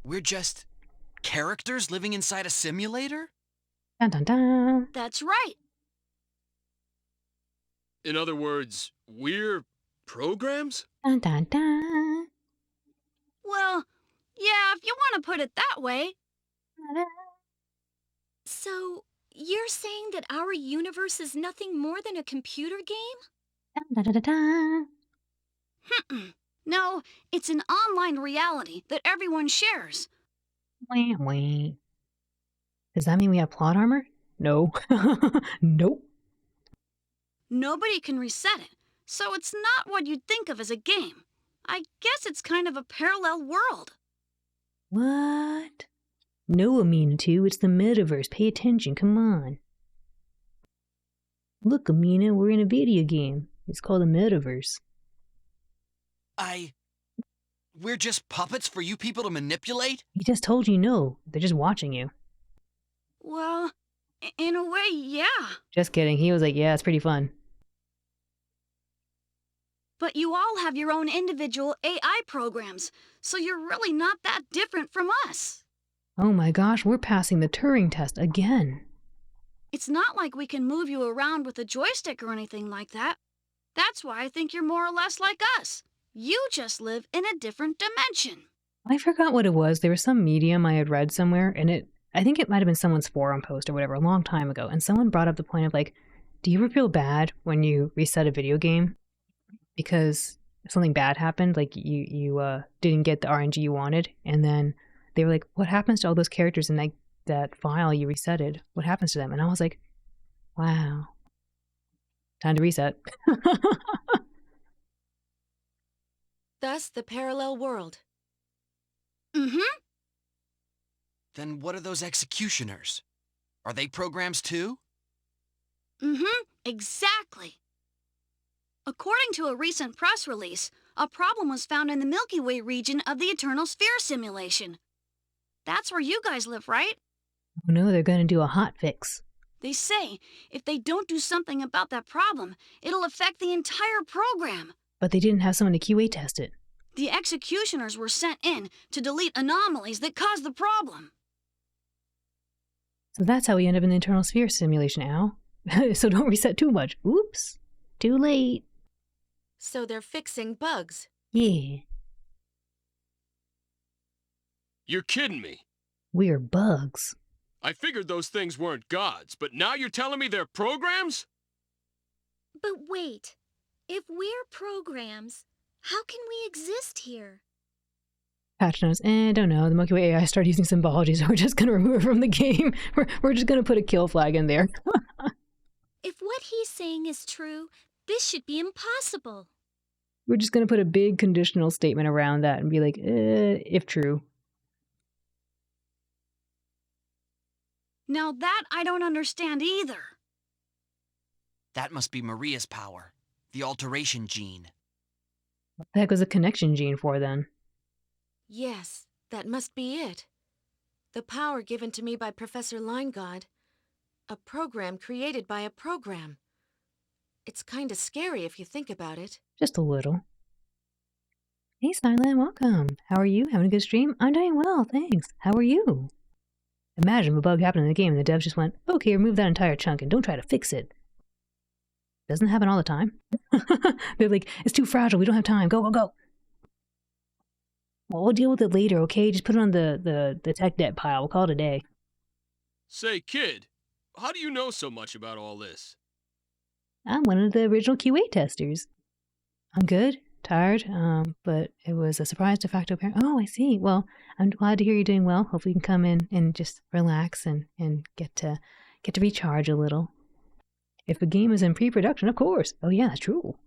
We're just characters living inside a simulator? Dun dun dun. That's right. In other words, we're programs? Dun dun dun. Well, yeah, if you want to put it that way. So, you're saying that our universe is nothing more than a computer game? Dun dun dun dun. No, it's an online reality that everyone shares. Wah, wah. Does that mean we have plot armor? No. Nope. Nobody can reset it, so it's not what you'd think of as a game. I guess it's kind of a parallel world. What? No, Amina, too. It's the metaverse. Pay attention. Come on. Look, Amina, we're in a video game. It's called a metaverse. We're just puppets for you people to manipulate? He just told you no. They're just watching you. Well, in a way, yeah. Just kidding. He was like, yeah, it's pretty fun. But you all have your own individual AI programs, so you're really not that different from us. Oh my gosh, we're passing the Turing test again. It's not like we can move you around with a joystick or anything like that. That's why I think you're more or less like us. You just live in a different dimension. I forgot what it was. There was some medium I had read somewhere, and I think it might have been someone's forum post or whatever a long time ago, and someone brought up the point of like, do you ever feel bad when you reset a video game because something bad happened, like you didn't get the RNG you wanted, and then they were like, what happens to all those characters in that file you resetted? What happens to them? And I was like, wow, time to reset. Thus, the parallel world. Mm-hmm. Then what are those executioners? Are they programs too? Mm-hmm, exactly. According to a recent press release, a problem was found in the Milky Way region of the Eternal Sphere simulation. That's where you guys live, right? Oh no, they're going to do a hot fix. They say if they don't do something about that problem, it'll affect the entire program. But they didn't have someone to QA test it. The executioners were sent in to delete anomalies that caused the problem. So that's how we end up in the Eternal Sphere simulation, Al. So don't reset too much. Oops. Too late. So they're fixing bugs. Yeah. You're kidding me. We're bugs. I figured those things weren't gods, but now you're telling me they're programs? But wait, if we're programs, how can we exist here? Patch notes, don't know. The Milky Way AI started using symbology, so we're just going to remove it from the game. We're just going to put a kill flag in there. If what he's saying is true, this should be impossible. We're just going to put a big conditional statement around that and be like, if true. Now that I don't understand either. That must be Maria's power. The alteration gene. What the heck was a connection gene for then? Yes, that must be it. The power given to me by Professor Linegaud. A program created by a program. It's kinda scary if you think about it. Just a little. Hey, Silent, welcome. How are you? Having a good stream? I'm doing well, thanks. How are you? Imagine if a bug happened in the game and the devs just went, okay, remove that entire chunk and don't try to fix it. Doesn't happen all the time. They're like, it's too fragile, we don't have time, go, go, go. Well, we'll deal with it later, okay? Just put it on the tech debt pile, we'll call it a day. Say, kid, how do you know so much about all this? I'm one of the original QA testers. I'm good, tired, but it was a surprise de facto parent. Oh, I see. Well, I'm glad to hear you're doing well. Hopefully you can come in and just relax and get to recharge a little. If a game is in pre-production, of course. Oh yeah, that's true.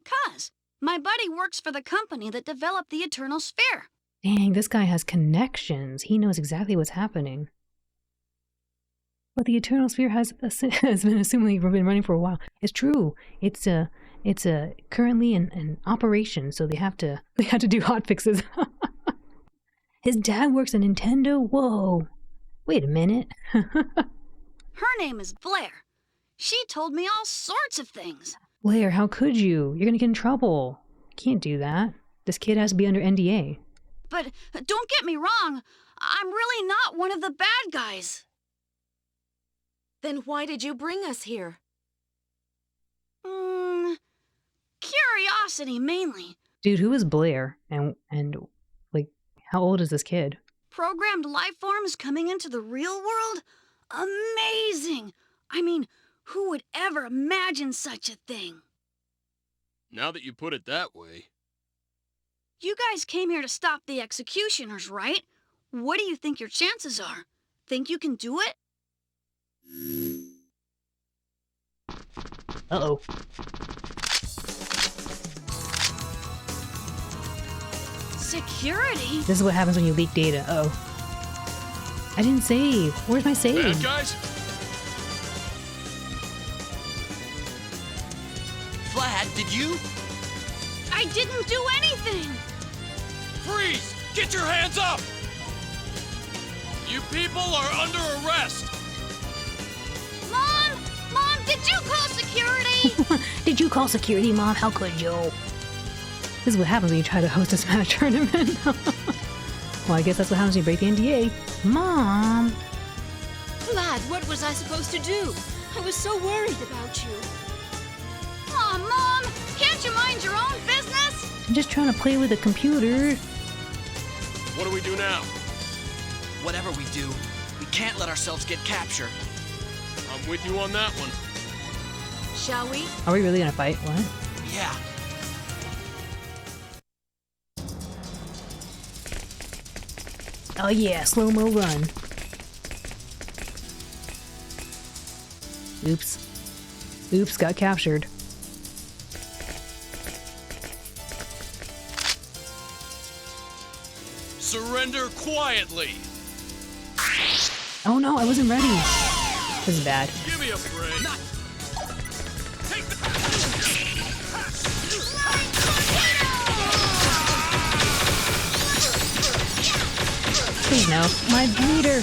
'Cause my buddy works for the company that developed the Eternal Sphere. Dang, this guy has connections. He knows exactly what's happening. But the Eternal Sphere has been assumingly been running for a while. It's true. It's currently in operation, so they have to do hot fixes. His dad works at Nintendo. Whoa! Wait a minute. Her name is Blair. She told me all sorts of things. Blair, how could you? You're gonna get in trouble. Can't do that. This kid has to be under NDA. But don't get me wrong, I'm really not one of the bad guys. Then why did you bring us here? Curiosity mainly. Dude, who is Blair? And like, how old is this kid? Programmed life forms coming into the real world? Amazing! I mean, who would ever imagine such a thing? Now that you put it that way. You guys came here to stop the executioners, right? What do you think your chances are? Think you can do it? Uh-oh. Security? This is what happens when you leak data. Uh-oh. I didn't save. Where's my save? Bad guys? Vlad, did you? I didn't do anything! Freeze! Get your hands up! You people are under arrest! Mom! Mom, did you call security? Did you call security, Mom? How could you? This is what happens when you try to host a Smash tournament. Well, I guess that's what happens when you break the NDA. Mom! Vlad, what was I supposed to do? I was so worried about you. Aw, Mom! Can't you mind your own business? I'm just trying to play with the computer. What do we do now? Whatever we do, we can't let ourselves get captured. I'm with you on that one. Shall we? Are we really gonna fight? What? Yeah. Oh yeah, slow-mo run. Oops. Oops, got captured. Surrender quietly. Oh no, I wasn't ready. This is bad. Give me a break. Take the... Please no. My meter.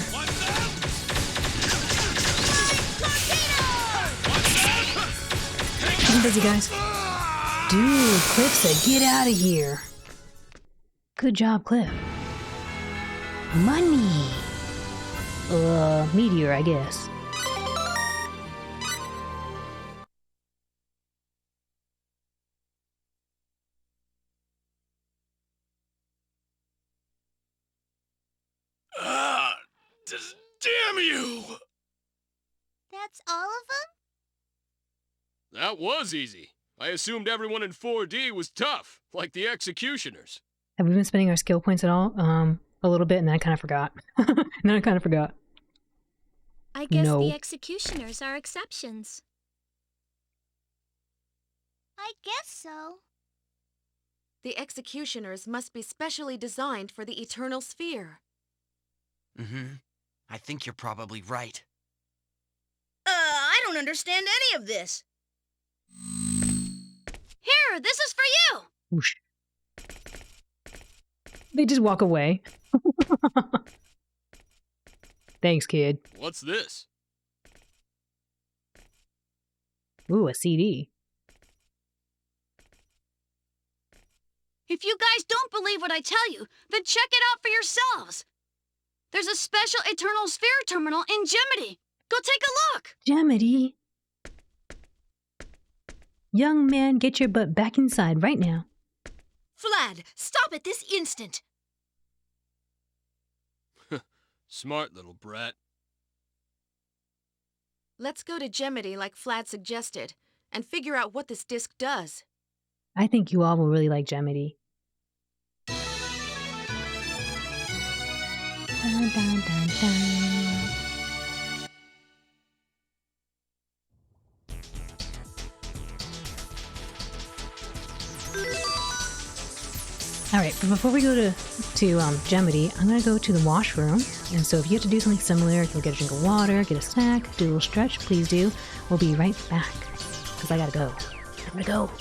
I'm busy, guys. Dude, Cliff said get out of here. Good job, Cliff. Money. Meteor, I guess. Damn you! That's all of them? That was easy. I assumed everyone in 4D was tough, like the executioners. Have we been spending our skill points at all? A little bit, and then I kind of forgot. I guess No. the executioners are exceptions. I guess so. The executioners must be specially designed for the eternal sphere. Mm-hmm. I think you're probably right. I don't understand any of this. Here, this is for you! Whoosh. They just walk away. Thanks, kid. What's this? Ooh, a CD. If you guys don't believe what I tell you, then check it out for yourselves. There's a special Eternal Sphere terminal in Gemini. Go take a look. Gemini. Young man, get your butt back inside right now. Vlad, stop it this instant! Smart little brat. Let's go to Gemini like Vlad suggested, and figure out what this disc does. I think you all will really like Gemini. Dun, dun, dun, dun. All right, but before we go to Gemini, I'm gonna go to the washroom. And so if you have to do something similar, you'll get a drink of water, get a snack, do a little stretch, please do. We'll be right back, because I gotta go. I'm gonna go.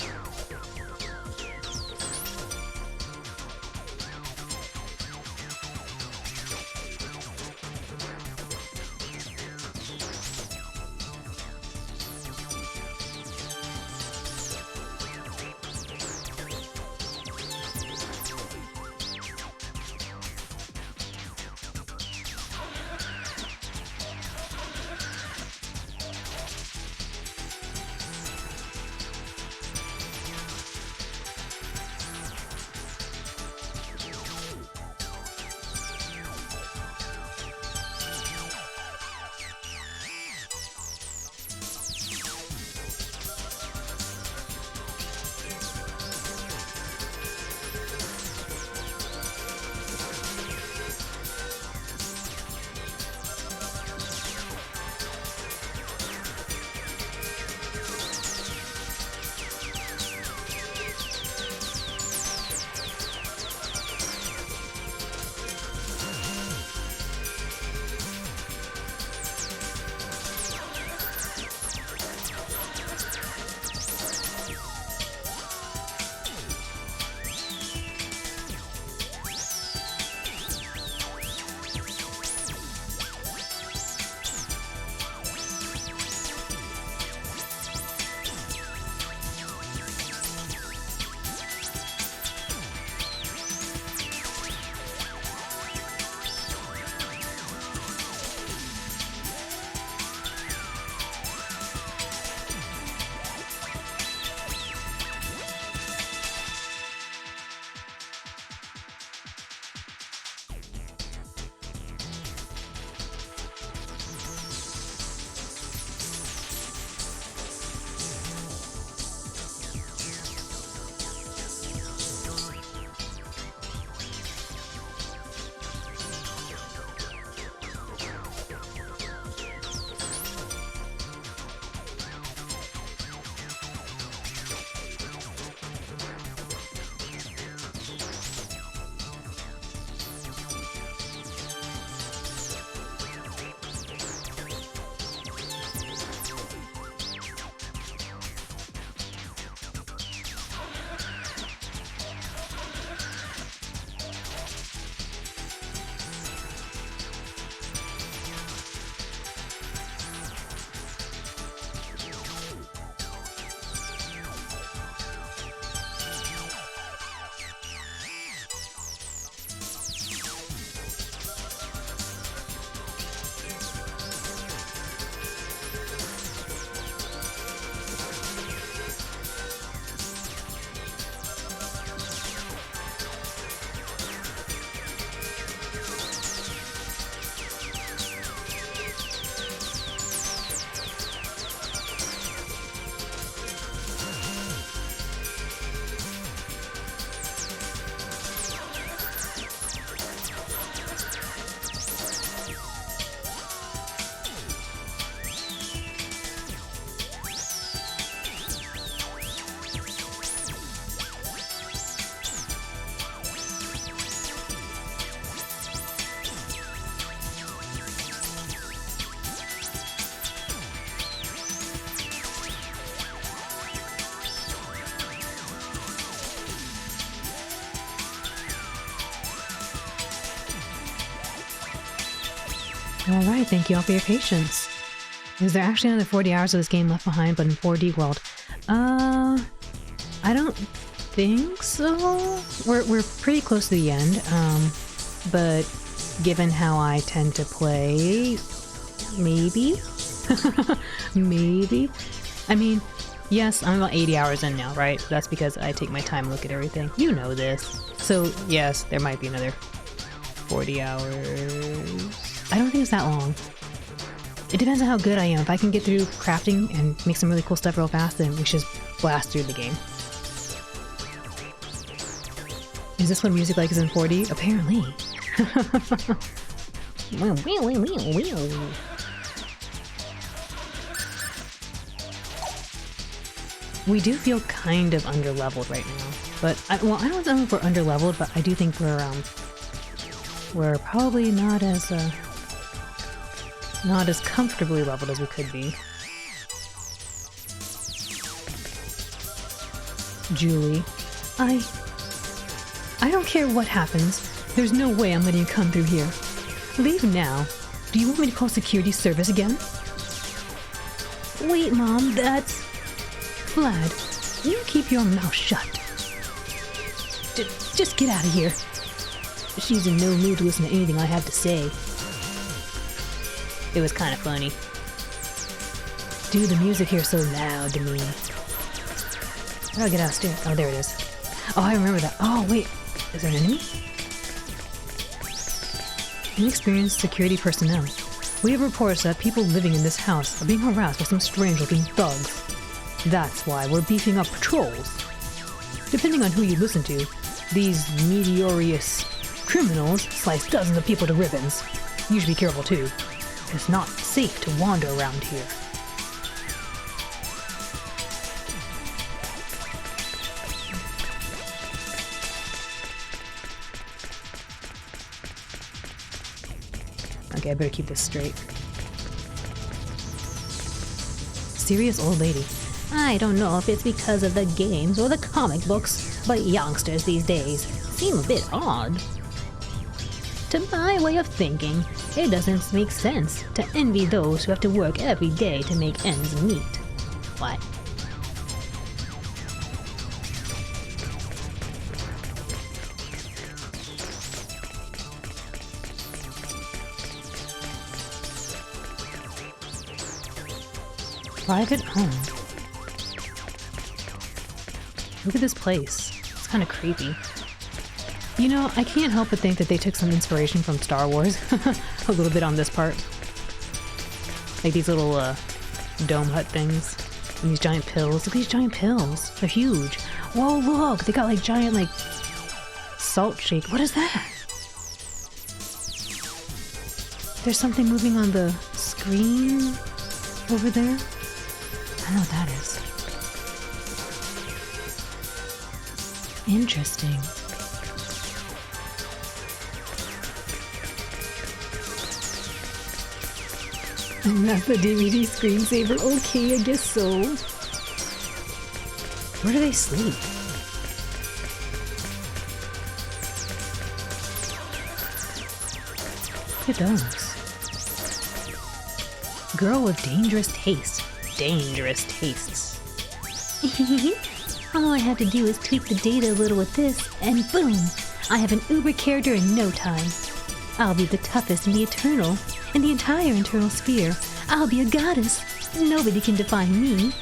Alright, thank you all for your patience. Is there actually another 40 hours of this game left behind, but in 4D world? I don't think so. We're pretty close to the end, but given how I tend to play, maybe? Maybe? I mean, yes, I'm about 80 hours in now, right? That's because I take my time and look at everything. You know this. So, yes, there might be another 40 hours. I don't think it's that long. It depends on how good I am. If I can get through crafting and make some really cool stuff real fast, then we should just blast through the game. Is this what music like is in 4D? Apparently. We do feel kind of underleveled right now. But, I don't know if we're underleveled, but I do think we're probably not as comfortably leveled as we could be. Julie, I don't care what happens. There's no way I'm letting you come through here. Leave now. Do you want me to call security service again? Wait, Mom, that's... Vlad, you keep your mouth shut. Just get out of here. She's in no mood to listen to anything I have to say. It was kind of funny. Dude, the music here's so loud to me. How do I get downstairs? Oh, there it is. Oh, I remember that. Oh, wait. Is there an enemy? Inexperienced security personnel. We have reports that people living in this house are being harassed by some strange-looking thugs. That's why we're beefing up patrols. Depending on who you listen to, these meteorious criminals slice dozens of people to ribbons. You should be careful too. It's not safe to wander around here. Okay, I better keep this straight. Serious old lady. I don't know if it's because of the games or the comic books, but youngsters these days seem a bit odd. To my way of thinking, it doesn't make sense to envy those who have to work every day to make ends meet. What? Private home. Look at this place. It's kind of creepy. You know, I can't help but think that they took some inspiration from Star Wars. A little bit on this part. Like these little dome hut things. And these giant pills. Look at these giant pills. They're huge. Whoa, look! They got like giant like salt shake. What is that? There's something moving on the screen over there. I don't know what that is. Interesting. And that's the DVD screensaver. Okay, I guess so. Where do they sleep? Look at those. Girl with dangerous taste. Dangerous tastes. All I have to do is tweak the data a little with this, and boom! I have an Uber character in no time. I'll be the toughest in the Eternal, in the entire Internal Sphere. I'll be a goddess. Nobody can define me.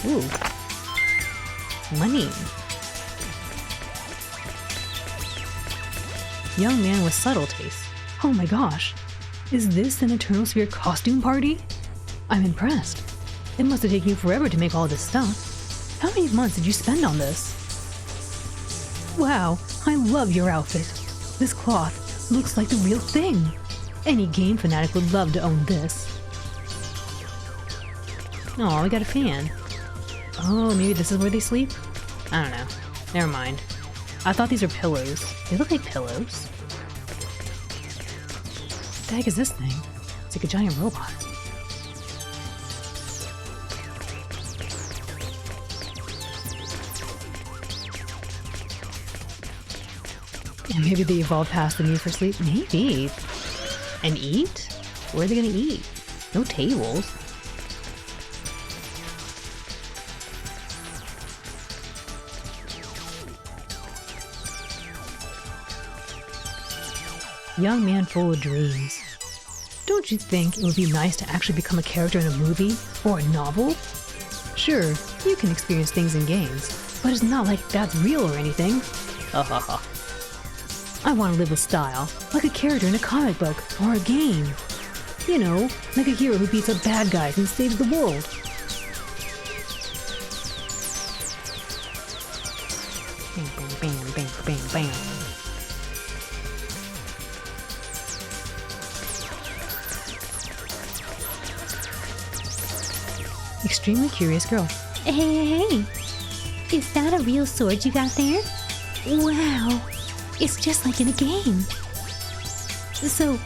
Ooh. Money. Young man with subtle taste. Oh my gosh. Is this an Eternal Sphere costume party? I'm impressed. It must have taken you forever to make all this stuff. How many months did you spend on this? Wow, I love your outfit. This cloth looks like the real thing. Any game fanatic would love to own this. Oh, we got a fan. Oh, maybe this is where they sleep? I don't know. Never mind. I thought these were pillows. They look like pillows. What the heck is this thing? It's like a giant robot. And maybe they evolved past the need for sleep? Maybe. And eat? Where are they gonna eat? No tables. Young man full of dreams. Don't you think it would be nice to actually become a character in a movie or a novel? Sure, you can experience things in games, but it's not like that's real or anything. Ha ha ha. I want to live with style, like a character in a comic book or a game. You know, like a hero who beats up bad guys and saves the world. Bam, bam, bam, bam, bam, bam. Extremely curious girl. Hey. Is that a real sword you got there? Wow. It's just like in a game. So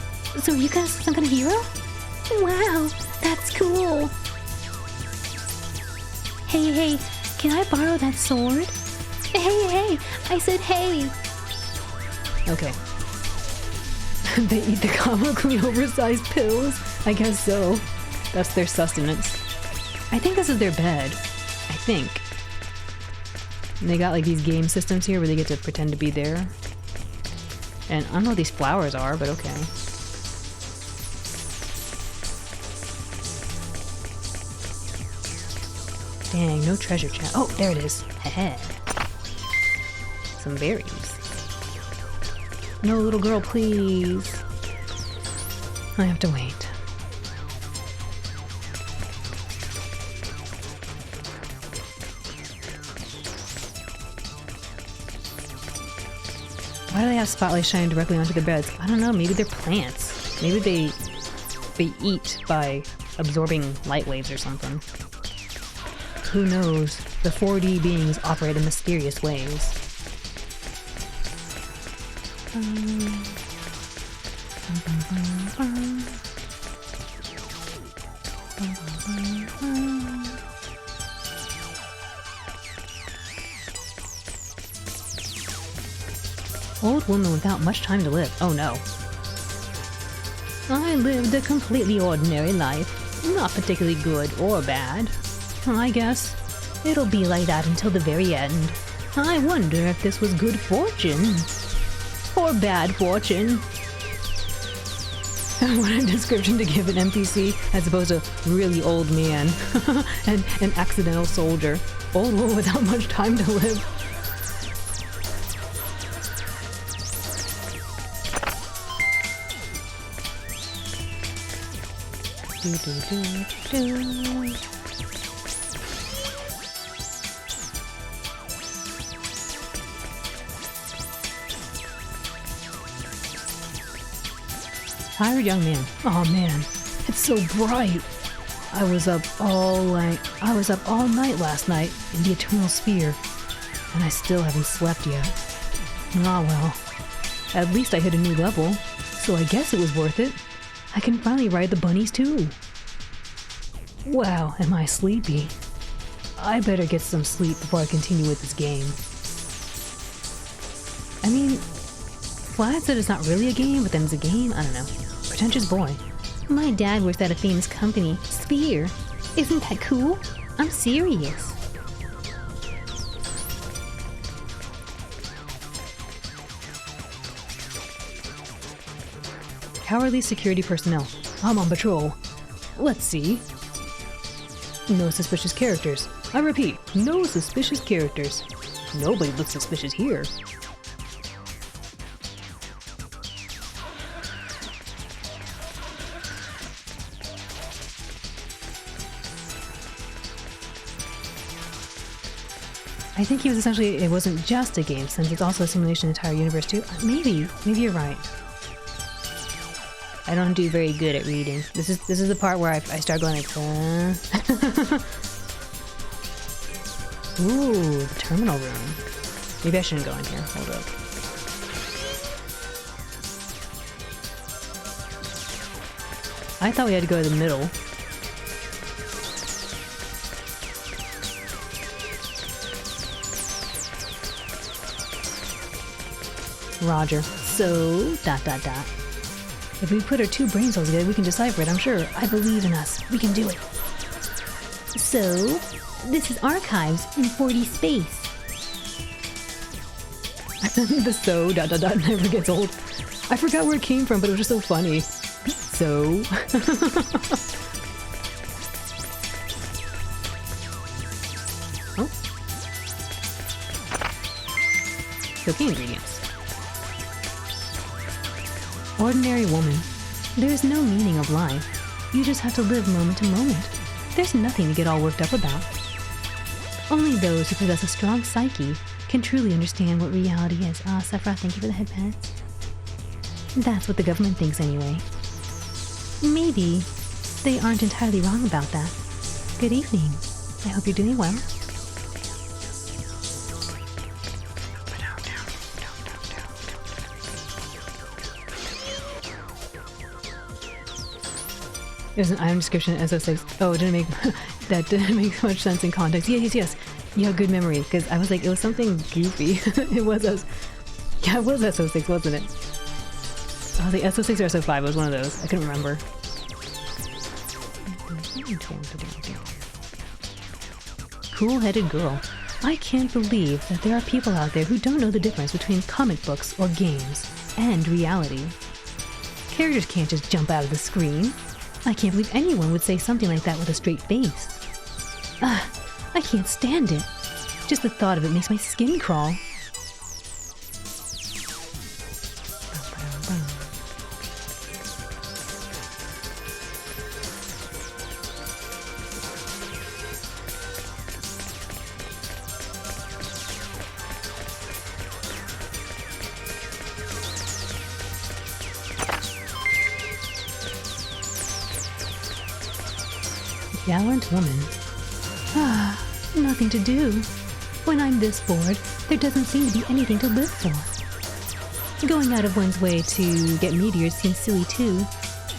are you guys some kind of hero? Wow, that's cool. Hey, can I borrow that sword? Hey, I said hey. Okay. They eat the comically oversized pills? I guess so. That's their sustenance. I think this is their bed. I think. And they got like these game systems here where they get to pretend to be there. And I don't know what these flowers are, but okay. Dang, no treasure chest. Oh, there it is. Heh. Some berries. No, little girl, please. I have to wait. Why do they have spotlights shining directly onto their beds? I don't know, maybe they're plants. Maybe they eat by absorbing light waves or something. Who knows? The 4D beings operate in mysterious ways. Old woman without much time to live. Oh no. I lived a completely ordinary life. Not particularly good or bad. I guess it'll be like that until the very end. I wonder if this was good fortune. Or bad fortune. What a description to give an NPC as opposed to really old man. And an accidental soldier. Old woman without much time to live. Tired young man. Oh man, it's so bright. I was up all night last night in the Eternal Sphere, and I still haven't slept yet. Ah well. At least I hit a new level, so I guess it was worth it. I can finally ride the bunnies too. Wow, am I sleepy? I better get some sleep before I continue with this game. I mean, Vlad said it's not really a game, but then it's a game? I don't know. Pretentious boy. My dad works at a famous company, Sphere. Isn't that cool? I'm serious. Cowardly security personnel. I'm on patrol. Let's see. No suspicious characters. I repeat, no suspicious characters. Nobody looks suspicious here. I think he was essentially, it wasn't just a game, since it's also a simulation of the entire universe too. Maybe you're right. I don't do very good at reading. This is the part where I start going like, Ooh, the terminal room. Maybe I shouldn't go in here. Hold up. I thought we had to go to the middle. Roger. So, dot dot dot. If we put our two brain cells together, we can decipher it, I'm sure. I believe in us. We can do it. So, this is archives in 4D space. The so, dot dot dot, never gets old. I forgot where it came from, but it was just so funny. So... oh. Cooking ingredients. Ordinary woman. There is no meaning of life. You just have to live moment to moment. There's nothing to get all worked up about. Only those who possess a strong psyche can truly understand what reality is. Ah, Sephiroth, thank you for the headpants. That's what the government thinks anyway. Maybe they aren't entirely wrong about that. Good evening. I hope you're doing well. There's an item description in SO6. Oh, it didn't make that didn't make much sense in context. Yes. You have good memory, because I was like, it was something goofy. It was SO6, wasn't it? I was like SO6 or SO5. It was one of those. I couldn't remember. Cool-headed girl. I can't believe that there are people out there who don't know the difference between comic books or games and reality. Characters can't just jump out of the screen. I can't believe anyone would say something like that with a straight face. I can't stand it. Just the thought of it makes my skin crawl. Gallant woman. Nothing to do. When I'm this bored, there doesn't seem to be anything to live for. Going out of one's way to get meteors seems silly too.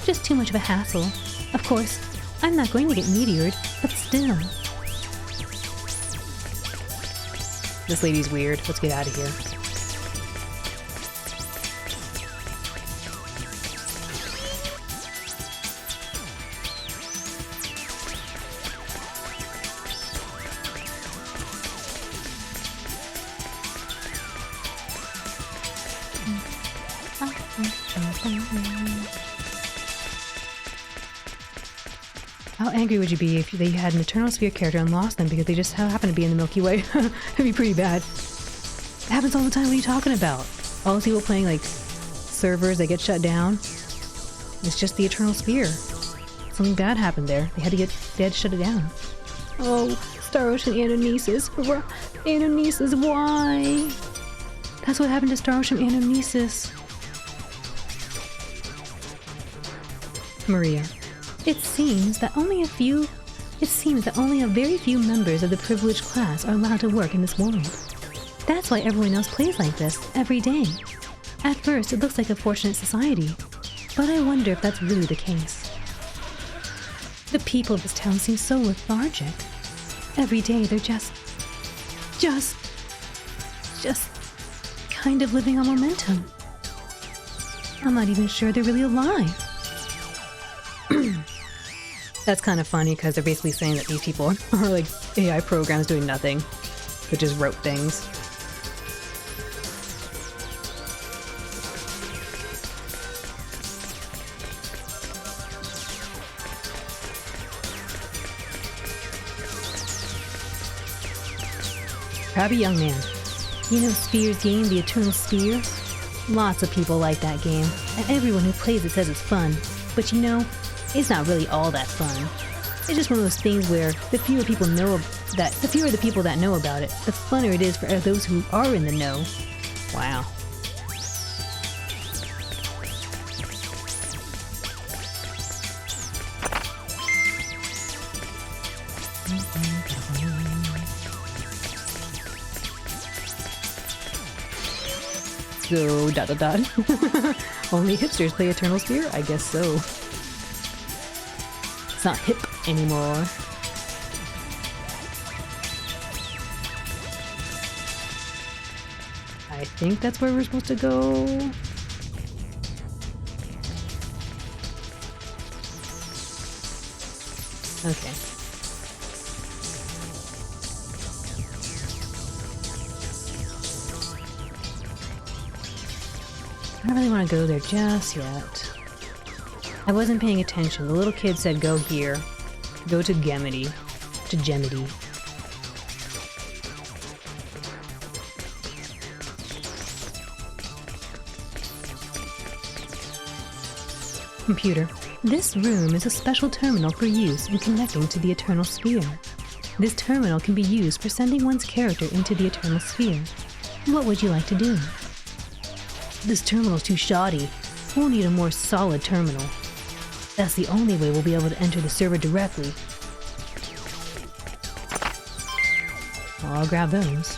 Just too much of a hassle. Of course, I'm not going to get meteored, but still. This lady's weird. Let's get out of here. How angry would you be if they had an Eternal Sphere character and lost them because they just happen to be in the Milky Way? It'd be pretty bad. It happens all the time. What are you talking about? All those people playing like servers that get shut down. It's just the Eternal Sphere. Something bad happened there. They had to shut it down. Oh, Star Ocean Anamnesis. Anamnesis, why? That's what happened to Star Ocean Anamnesis. Maria. It seems that only a very few members of the privileged class are allowed to work in this world. That's why everyone else plays like this, every day. At first, it looks like a fortunate society, but I wonder if that's really the case. The people of this town seem so lethargic. Every day, they're just kind of living on momentum. I'm not even sure they're really alive. That's kind of funny because they're basically saying that these people are like AI programs doing nothing, but just wrote things. Crabby young man. You know Spear's game, the Eternal Sphere? Lots of people like that game, and everyone who plays it says it's fun. But you know, it's not really all that fun. It's just one of those things where the fewer the people that know about it, the funner it is for those who are in the know. Wow. So, ... Only hipsters play Eternal Sphere? I guess so. It's not hip anymore. I I think that's where we're supposed to go. Okay. I don't really want to go there just yet. I wasn't paying attention. The little kid said go here. Go to Gemity. To Gemity. Computer. This room is a special terminal for use in connecting to the Eternal Sphere. This terminal can be used for sending one's character into the Eternal Sphere. What would you like to do? This terminal's too shoddy. We'll need a more solid terminal. That's the only way we'll be able to enter the server directly. I'll grab those.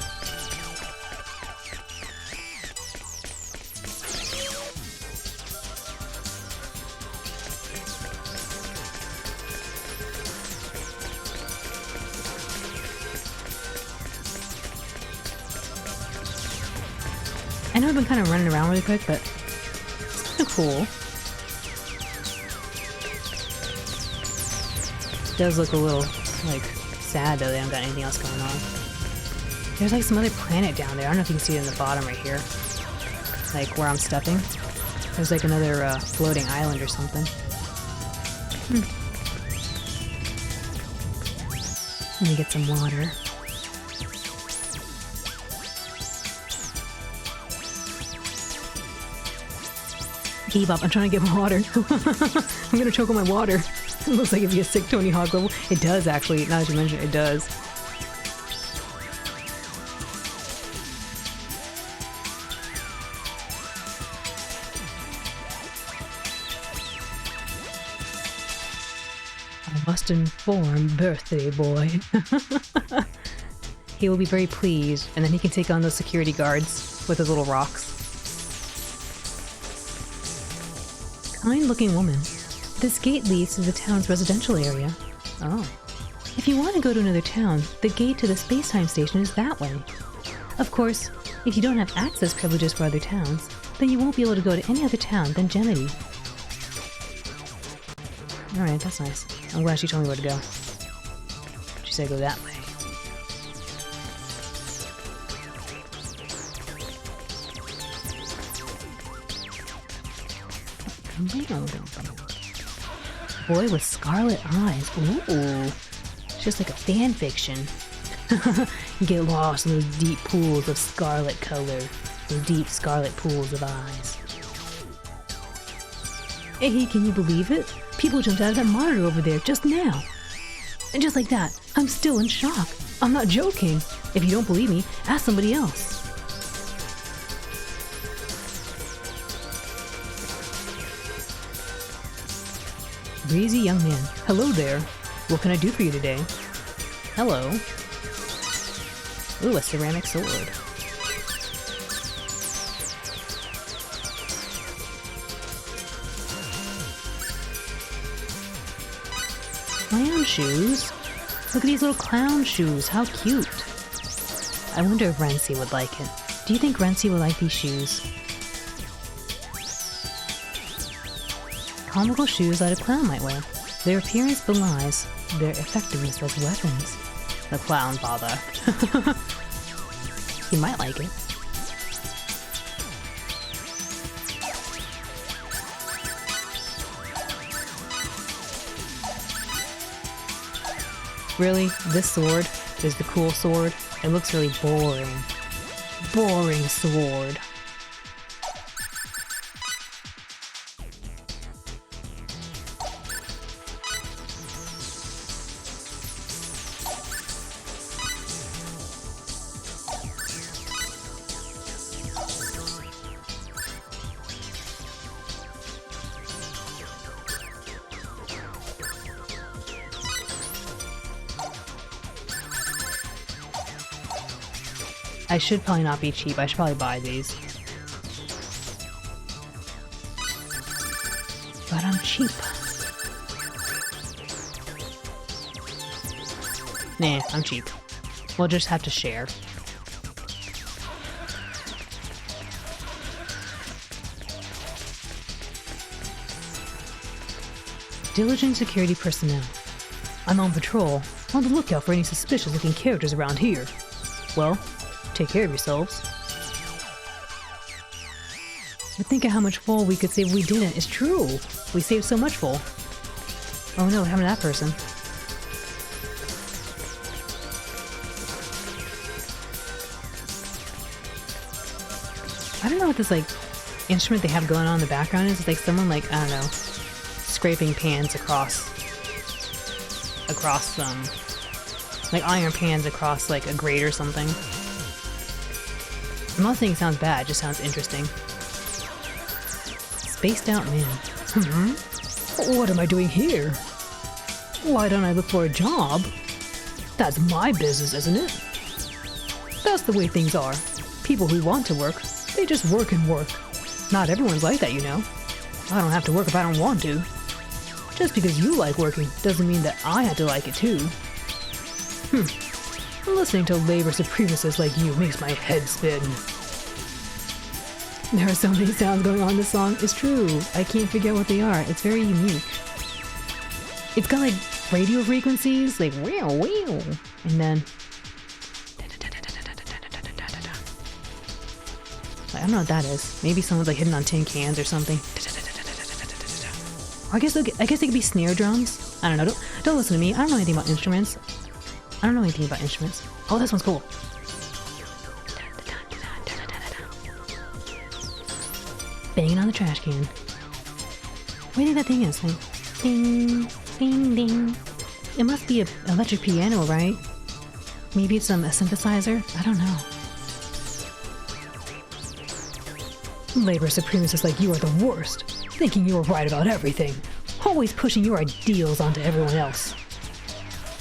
I know I've been kind of running around really quick, but it's kind of cool. It does look a little, like, sad though they haven't got anything else going on. There's like some other planet down there. I don't know if you can see it in the bottom right here. Like where I'm stepping. There's like another floating island or something. Let me get some water. Bebop, I'm trying to get water. I'm gonna choke on my water. It looks like it'd be a sick Tony Hawk level. It does actually, now that you mention it, it does. I must inform birthday boy. He will be very pleased, and then he can take on those security guards with his little rocks. Kind-looking woman. This gate leads to the town's residential area. Oh. If you want to go to another town, the gate to the space-time station is that way. Of course, if you don't have access privileges for other towns, then you won't be able to go to any other town than Gemity. Alright, that's nice. I'm glad she told me where to go. She said go that way. Boy with scarlet eyes. Ooh. It's just like a fan fiction. You get lost in those deep pools of scarlet color. Those deep scarlet pools of eyes. Hey, can you believe it? People jumped out of that monitor over there just now. And just like that, I'm still in shock. I'm not joking. If you don't believe me, ask somebody else. Breezy young man. Hello there. What can I do for you today? Hello. Ooh, a ceramic sword. Clown shoes? Look at these little clown shoes. How cute. I wonder if Renzi would like it. Do you think Renzi would like these shoes? Comical shoes that a clown might wear. Their appearance belies their effectiveness as weapons. The clown father. He might like it. Really? This sword is the cool sword? It looks really boring. Boring sword. I should probably not be cheap. I should probably buy these. But I'm cheap. Nah, I'm cheap. We'll just have to share. Diligent security personnel. I'm on patrol, on the lookout for any suspicious-looking characters around here. Well, take care of yourselves. But think of how much fuel we could save if we didn't. It's true. We saved so much fuel. Oh no, what happened to that person? I don't know what this, like, instrument they have going on in the background is. It's like someone, like, I don't know, scraping pans across, like iron pans across, like, a grate or something. I'm not saying it sounds bad, it just sounds interesting. Spaced out man. What am I doing here? Why don't I look for a job? That's my business, isn't it? That's the way things are. People who want to work, they just work and work. Not everyone's like that, you know. I don't have to work if I don't want to. Just because you like working doesn't mean that I had to like it too. Listening to labor supremacists like you makes my head spin. There are so many sounds going on in this song. It's true. I can't figure out what they are. It's very unique. It's got like radio frequencies, like wow, wow, and then I don't know what that is. Maybe someone's like hitting on tin cans or something. Or I guess they could be snare drums. I don't know. Don't listen to me. I don't know anything about instruments. Oh, this one's cool. Banging on the trash can. What do you think that thing is? Like, ding, ding, ding. It must be an electric piano, right? Maybe it's a synthesizer? I don't know. Labor supremacists like you are the worst. Thinking you are right about everything. Always pushing your ideals onto everyone else.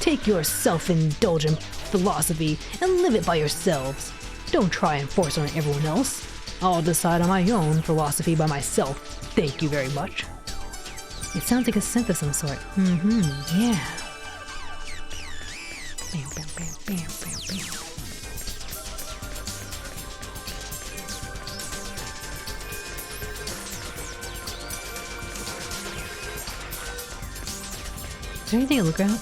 Take your self-indulgent philosophy and live it by yourselves. Don't try and force it on everyone else. I'll decide on my own philosophy by myself. Thank you very much. It sounds like a synth of some sort. Yeah. Bam, bam, bam, bam, bam, bam. Is there anything to look at?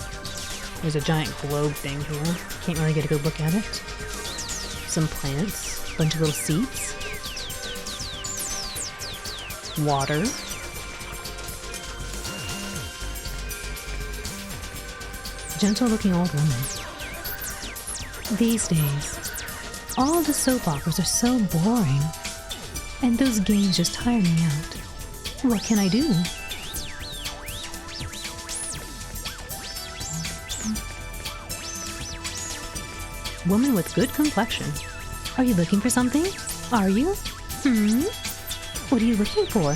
There's a giant globe thing here. Can't really get a good look at it. Some plants. Bunch of little seeds. Water. Gentle-looking old woman. These days, all the soap operas are so boring. And those games just tire me out. What can I do? Woman with good complexion. Are you looking for something? Are you? What are you looking for?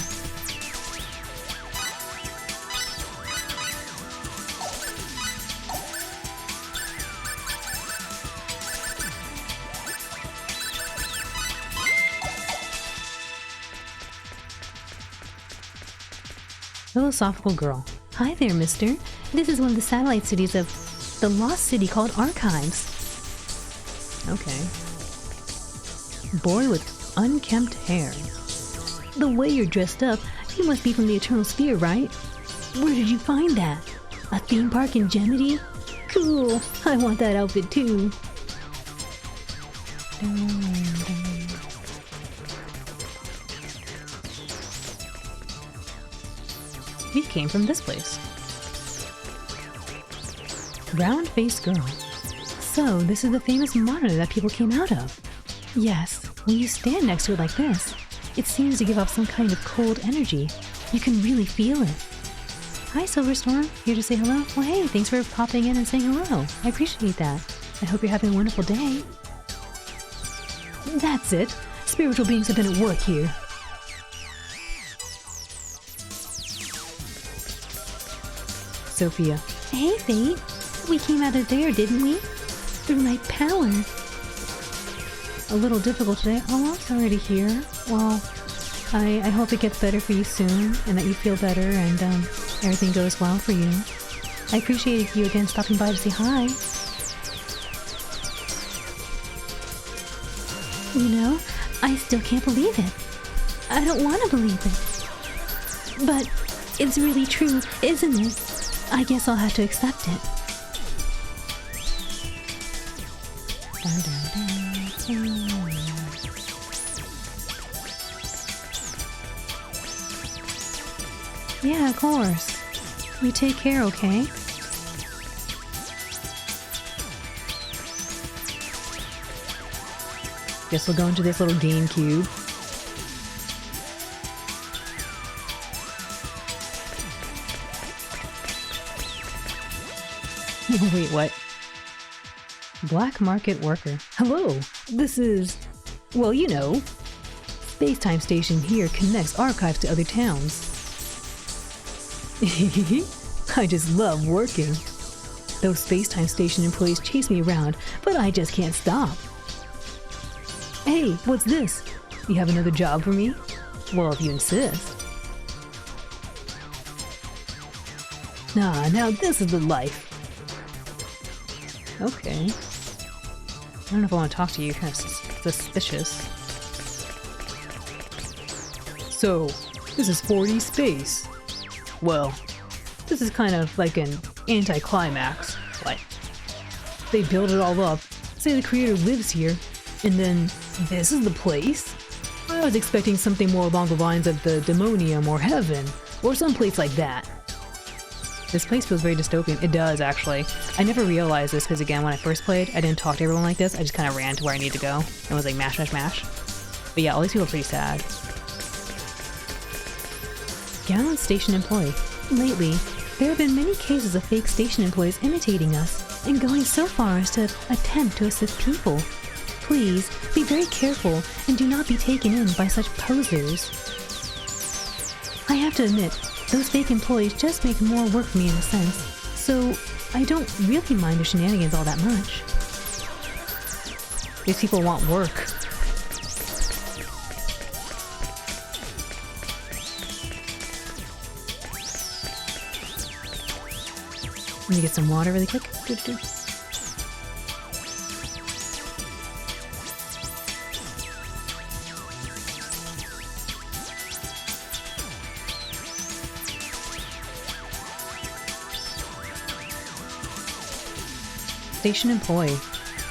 Philosophical girl. Hi there, mister. This is one of the satellite cities of the lost city called Archives. Okay. Boy with unkempt hair. The way you're dressed up, you must be from the Eternal Sphere, right? Where did you find that? A theme park in Gemini? Cool. I want that outfit too. We came from this place. Round-faced girl. So, this is the famous monitor that people came out of. Yes, when you stand next to it like this, it seems to give off some kind of cold energy. You can really feel it. Hi, Silverstorm. Here to say hello? Well, hey, thanks for popping in and saying hello. I appreciate that. I hope you're having a wonderful day. That's it. Spiritual beings have been at work here. Sophia. Hey, Fate. We came out of there, didn't we? Through my power. A little difficult today. Oh, I'm sorry to hear. Well, I hope it gets better for you soon, and that you feel better, and everything goes well for you. I appreciate you again stopping by to say hi. You know, I still can't believe it. I don't want to believe it. But It's really true, isn't it? I guess I'll have to accept it. Dun, dun, dun, dun. Yeah, of course. You take care, okay? Guess we'll go into this little game cube. Wait, what? Black market worker. Hello, this is... well, you know. Space-time station here connects archives to other towns. I just love working. Those space-time station employees chase me around, but I just can't stop. Hey, what's this? You have another job for me? Well, if you insist. Nah, now this is the life. Okay. I don't know if I want to talk to you. You're kind of suspicious. So, this is 4D space. Well, this is kind of like an anticlimax. What? They build it all up, say the creator lives here, and then this is the place? I was expecting something more along the lines of the demonium or heaven, or someplace like that. This place feels very dystopian. It does, actually. I never realized this because, again, when I first played, I didn't talk to everyone like this. I just kind of ran to where I need to go and was like, mash, mash, mash. But yeah, all these people are pretty sad. Gallant station employee. Lately, there have been many cases of fake station employees imitating us and going so far as to attempt to assist people. Please, be very careful and do not be taken in by such posers. I have to admit, those fake employees just make more work for me in a sense, so I don't really mind their shenanigans all that much. These people want work. Let me get some water really quick. Doo-doo-doo. Station employee.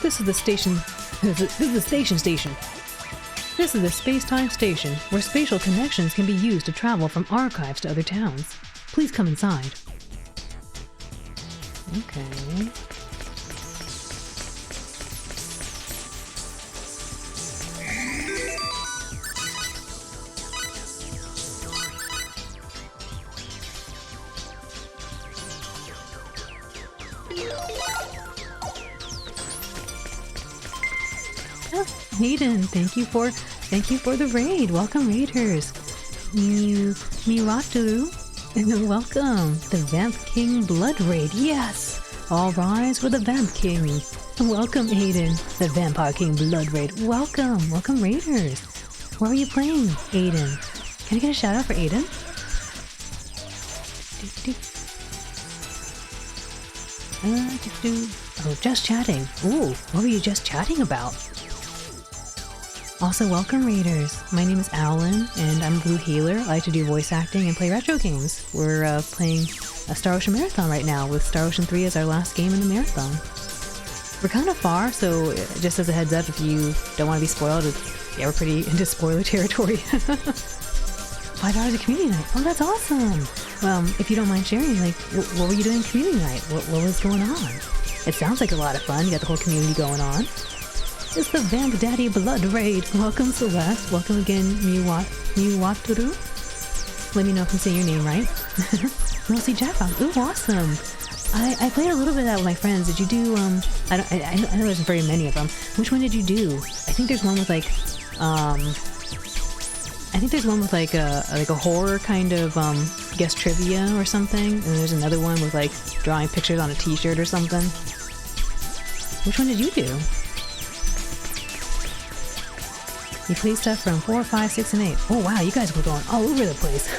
This is the station. This is the station. This is the space-time station where spatial connections can be used to travel from archives to other towns. Please come inside. Okay. Hayden, thank you for the raid. Welcome, raiders. Miratu, and welcome. The Vamp King Blood Raid. Yes. All rise for the Vamp King. Welcome, Aiden. The Vampire King Blood Raid. Welcome, raiders. What are you playing, Aiden? Can I get a shout out for Aiden? Oh, just chatting. Ooh, what were you just chatting about? Also, welcome, raiders. My name is Alan, and I'm a Blue Healer. I like to do voice acting and play retro games. We're playing a Star Ocean Marathon right now, with Star Ocean 3 as our last game in the marathon. We're kind of far, so just as a heads up, if you don't want to be spoiled, we're pretty into spoiler territory. $5 a community night. Oh, that's awesome. If you don't mind sharing, like, what were you doing community night? What was going on? It sounds like a lot of fun. You got the whole community going on. It's the Vamp Daddy Blood Raid. Welcome, Celeste. Welcome again, Miwaturu. Let me know if I'm saying your name right. Mostly Jackpot. Ooh, awesome. I played a little bit of that with my friends. Did you do, I know there's very many of them. Which one did you do? I think there's one with like, a horror kind of, guest trivia or something. And there's another one with like drawing pictures on a t-shirt or something. Which one did you do? You play stuff from 4, 5, 6, and 8. Oh wow, you guys were going all over the place.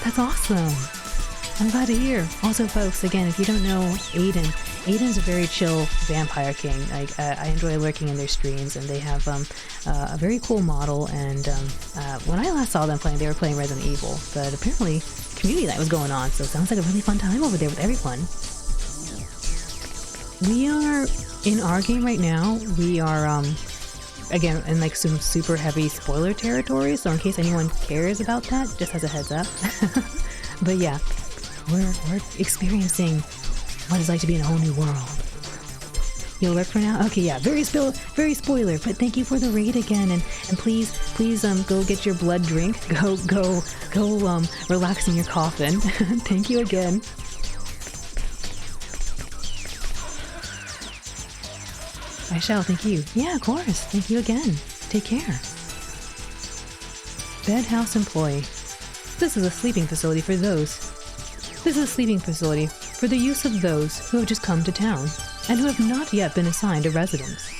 That's awesome. I'm glad to hear. Also, folks, again, if you don't know Aiden's a very chill vampire king. Like, I enjoy lurking in their streams, and they have a very cool model. And when I last saw them playing, they were playing Resident Evil. But apparently, community night was going on, so it sounds like a really fun time over there with everyone. We are in our game right now. We are again in like some super heavy spoiler territory, so in case anyone cares about that, just as a heads up. But yeah, we're experiencing what it's like to be in a whole new world. You'll work for now? Okay, yeah, very spoiler, but thank you for the raid again, and please go get your blood drink. Go relax in your coffin. Thank you again. I shall, thank you. Yeah, of course. Thank you again. Take care. Bed house employee. This is a sleeping facility for those. This is a sleeping facility for the use of those who have just come to town and who have not yet been assigned a residence.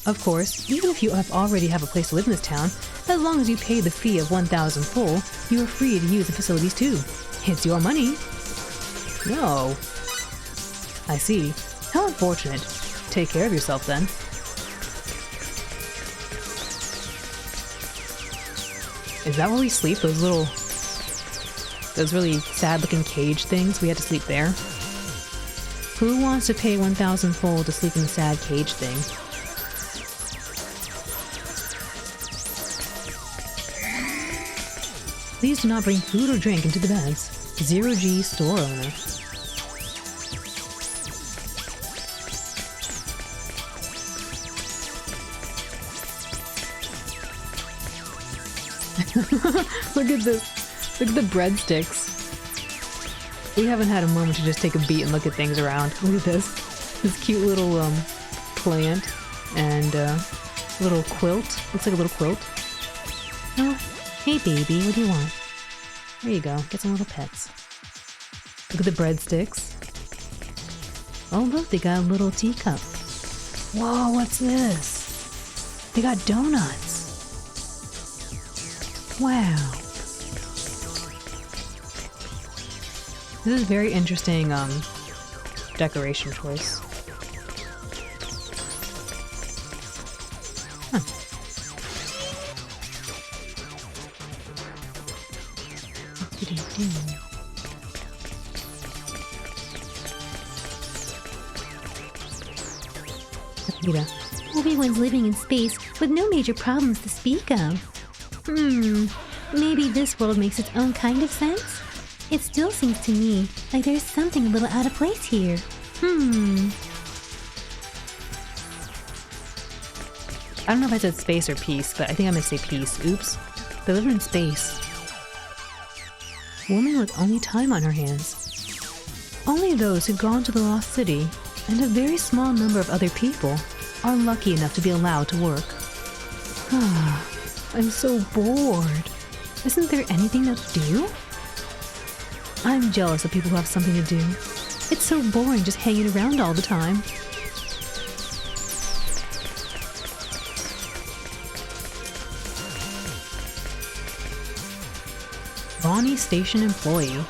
Of course, even if you already have a place to live in this town, as long as you pay the fee of 1,000 full, you are free to use the facilities too. It's your money. No. I see. How unfortunate. Take care of yourself then. Is that where we sleep? Those really sad looking cage things? We had to sleep there. Who wants to pay 1,000 full to sleep in the sad cage thing? Please do not bring food or drink into the beds. 0G store owner. Look at this. Look at the breadsticks. We haven't had a moment to just take a beat and look at things around. Look at this. This cute little plant and little quilt. Looks like a little quilt. Oh, hey baby, what do you want? There you go. Get some little pets. Look at the breadsticks. Oh look, they got a little teacup. Whoa, what's this? They got donuts. Wow. This is a very interesting decoration choice. Huh. Everyone's living in space with no major problems to speak of. Maybe this world makes its own kind of sense? It still seems to me like there's something a little out of place here. I don't know if I said space or peace, but I think I meant to say peace. Oops. They live in space. Woman with only time on her hands. Only those who've gone to the lost city, and a very small number of other people, are lucky enough to be allowed to work. I'm so bored. Isn't there anything to do? I'm jealous of people who have something to do. It's so boring just hanging around all the time. Bonnie Station employee.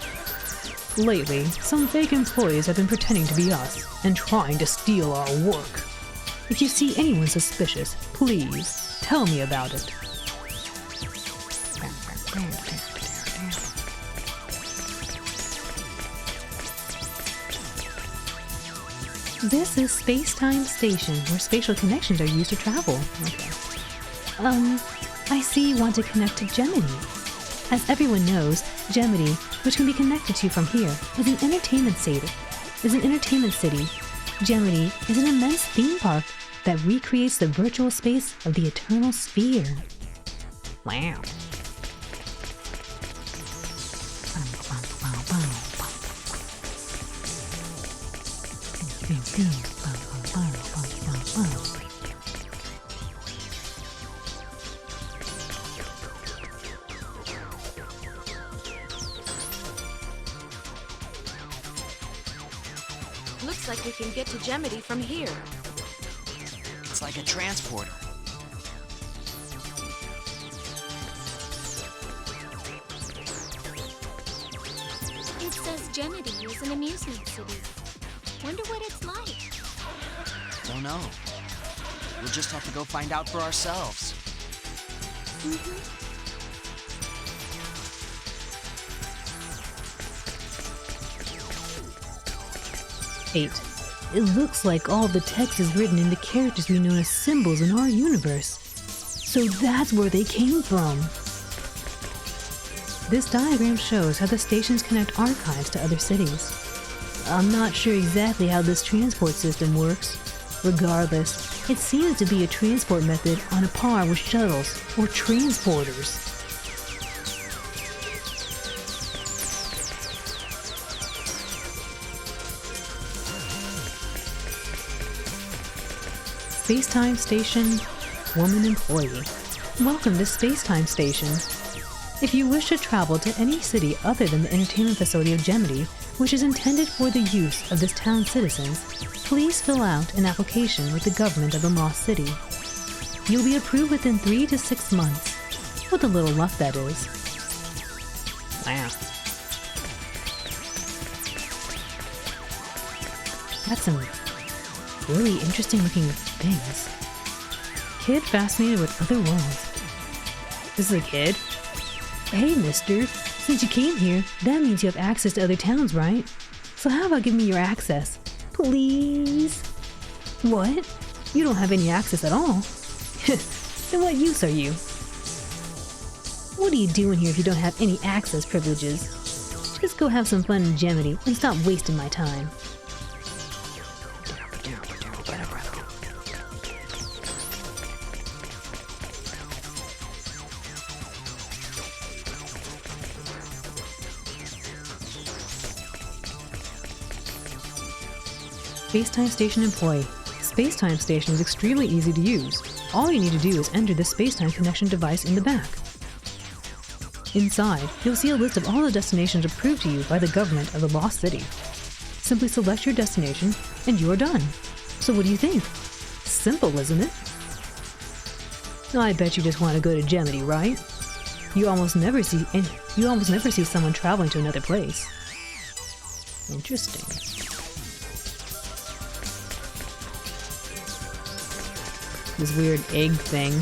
Lately, some fake employees have been pretending to be us and trying to steal our work. If you see anyone suspicious, please tell me about it. This is Space-Time Station, where spatial connections are used to travel. Okay. I see you want to connect to Gemini. As everyone knows, Gemini, which can be connected to from here, is an entertainment city. Gemini is an immense theme park that recreates the virtual space of the Eternal Sphere. Wow. Looks like we can get to Gemini from here. It's like a transporter. It says Gemini is an amusement city. Wonder what it's like. Don't know. We'll just have to go find out for ourselves. 8. It looks like all the text is written in the characters we know as symbols in our universe. So that's where they came from. This diagram shows how the stations connect archives to other cities. I'm not sure exactly how this transport system works. Regardless, it seems to be a transport method on a par with shuttles or transporters. Space-Time Station, Woman Employee. Welcome to Space-Time Station. If you wish to travel to any city other than the entertainment facility of Gemity, which is intended for the use of this town's citizens, please fill out an application with the government of the lost city. You'll be approved within 3 to 6 months. With a little luck, that is. Wow. That's some really interesting looking things. Kid fascinated with other worlds. This is a kid? Hey, mister. Since you came here, that means you have access to other towns, right? So how about giving me your access? Please? What? You don't have any access at all? Then what use are you? What are you doing here if you don't have any access privileges? Just go have some fun in Gemity and stop wasting my time. Space-Time Station Employee. Space-Time Station is extremely easy to use. All you need to do is enter the Space-Time Connection device in the back. Inside, you'll see a list of all the destinations approved to you by the government of the Lost City. Simply select your destination, and you're done. So what do you think? Simple, isn't it? I bet you just want to go to Gemity, right? You almost never see someone traveling to another place. Interesting. This weird egg thing.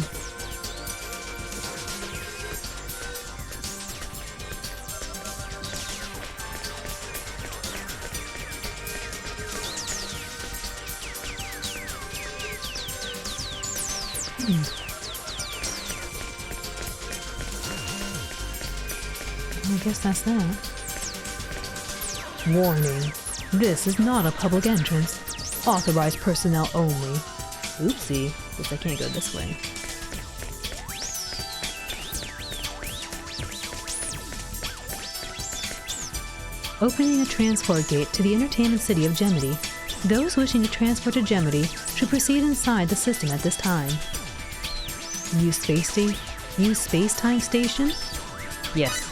I guess that's that. Warning. This is not a public entrance. Authorized personnel only. Oopsie. Guess I can't go this way. Opening a transport gate to the entertainment city of Gemity. Those wishing to transport to Gemity should proceed inside the system at this time. Use Space-Time Station? Yes.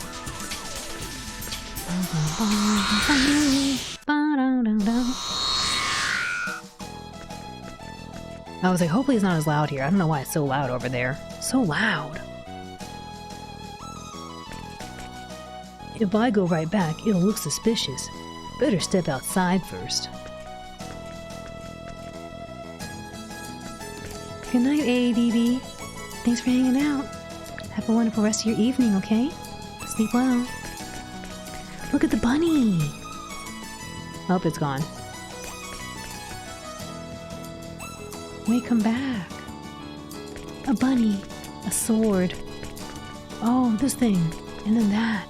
I was like, hopefully it's not as loud here. I don't know why it's so loud over there. So loud. If I go right back, it'll look suspicious. Better step outside first. Good night, AADB. Thanks for hanging out. Have a wonderful rest of your evening, okay? Sleep well. Look at the bunny! Oh, it's gone. Wait, come back. A bunny. A sword. Oh, this thing. And then that.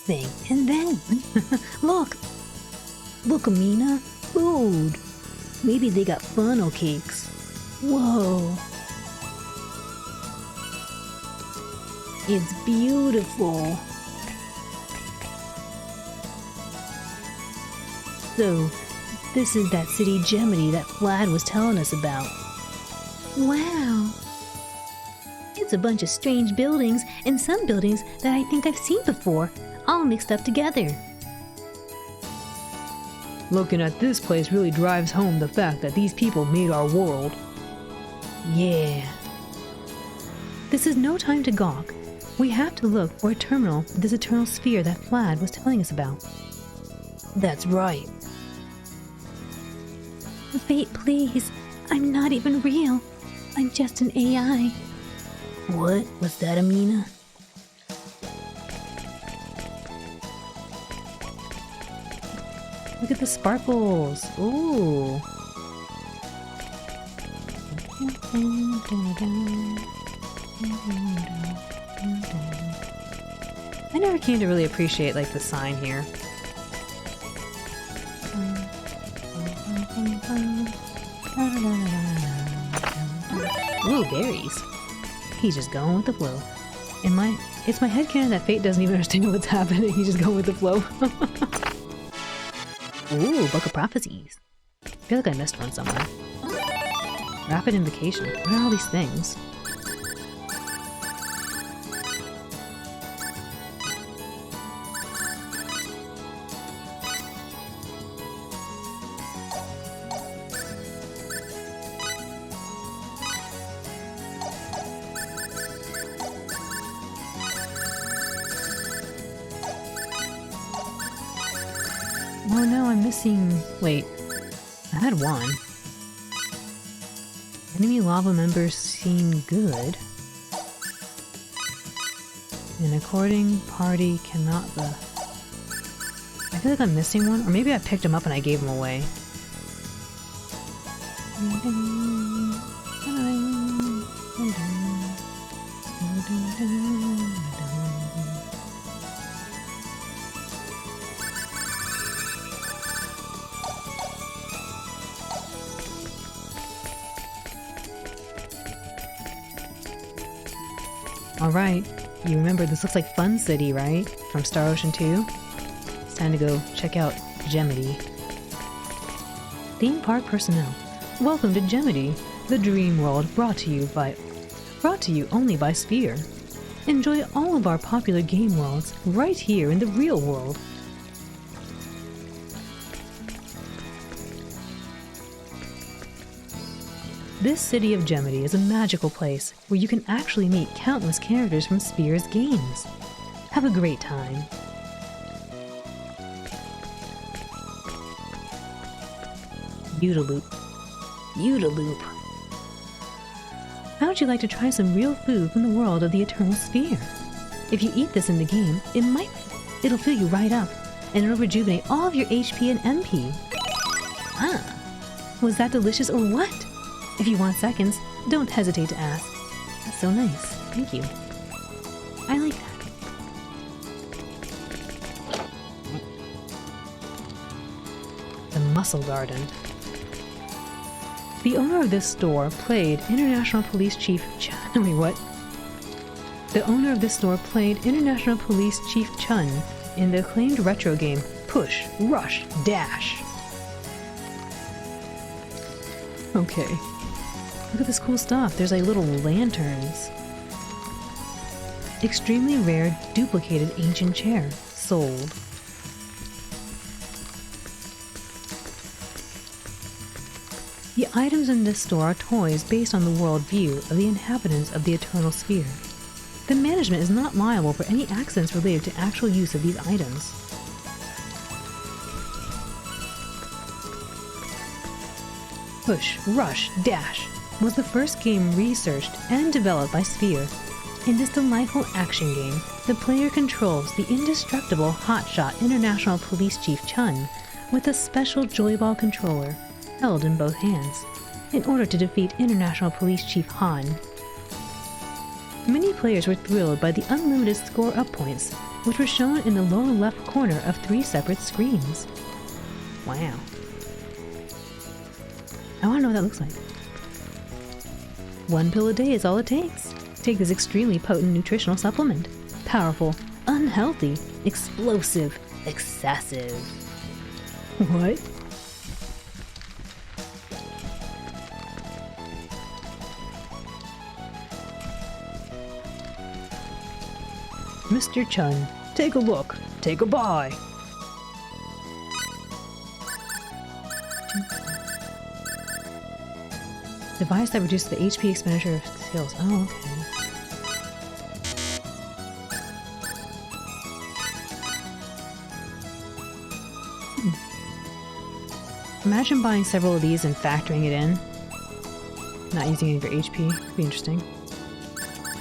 Thing. And then, look, Amina, food. Maybe they got funnel cakes. Whoa. It's beautiful. So, this is that city Gemity that Vlad was telling us about. Wow. It's a bunch of strange buildings, and some buildings that I think I've seen before, all mixed up together. Looking at this place really drives home the fact that these people made our world. Yeah. This is no time to gawk. We have to look for a terminal for this eternal sphere that Vlad was telling us about. That's right. Fate, please. I'm not even real. I'm just an AI. What? Was that Amina? Look at the sparkles. Ooh. I never came to really appreciate like the sign here. Ooh, berries. He's just going with the flow. It's my headcanon that Fate doesn't even understand what's happening. He's just going with the flow. Ooh, Book of Prophecies. I feel like I missed one somewhere. Rapid Invocation. What are all these things? Oh no, I'm missing... Wait. I had one. Enemy lava members seem good. An according party cannot the... I feel like I'm missing one, or maybe I picked them up and I gave them away. Alright, you remember this looks like Fun City, right? From Star Ocean 2? It's time to go check out Gemity. Theme park personnel, welcome to Gemity, the dream world brought to you only by Sphere. Enjoy all of our popular game worlds right here in the real world. This city of Gemity is a magical place where you can actually meet countless characters from Sphere's games. Have a great time. Udaloop. Udaloop. How would you like to try some real food from the world of the Eternal Sphere? If you eat this in the game, it'll fill you right up, and it'll rejuvenate all of your HP and MP. Ah, was that delicious or what? If you want seconds, don't hesitate to ask. That's so nice. Thank you. I like that. The Muscle Garden. The owner of this store played International Police Chief Wait, what? The owner of this store played International Police Chief Chun in the acclaimed retro game Push, Rush, Dash. Okay. Look at this cool stuff. There's like little lanterns. Extremely rare duplicated ancient chair. Sold. The items in this store are toys based on the world view of the inhabitants of the Eternal Sphere. The management is not liable for any accidents related to actual use of these items. Push, Rush, Dash was the first game researched and developed by Sphere. In this delightful action game, the player controls the indestructible hotshot International Police Chief Chun with a special Joyball controller held in both hands in order to defeat International Police Chief Han. Many players were thrilled by the unlimited score-up points, which were shown in the lower left corner of 3 separate screens. Wow. I want to know what that looks like. 1 pill a day is all it takes. Take this extremely potent nutritional supplement. Powerful, unhealthy, explosive, excessive. What? Mr. Chun, take a look, take a buy. Device that reduces the HP expenditure of skills. Oh, okay. Imagine buying several of these and factoring it in. Not using any of your HP. Could be interesting.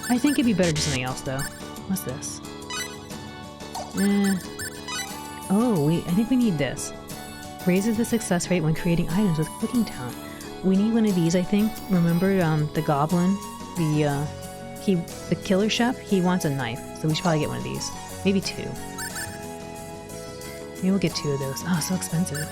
I think it'd be better to do something else, though. What's this? Oh, I think we need this. Raises the success rate when creating items with cooking talent. We need one of these, I think. Remember, the goblin? The killer chef? He wants a knife, so we should probably get one of these. Maybe 2. Maybe we'll get 2 of those. Oh, so expensive.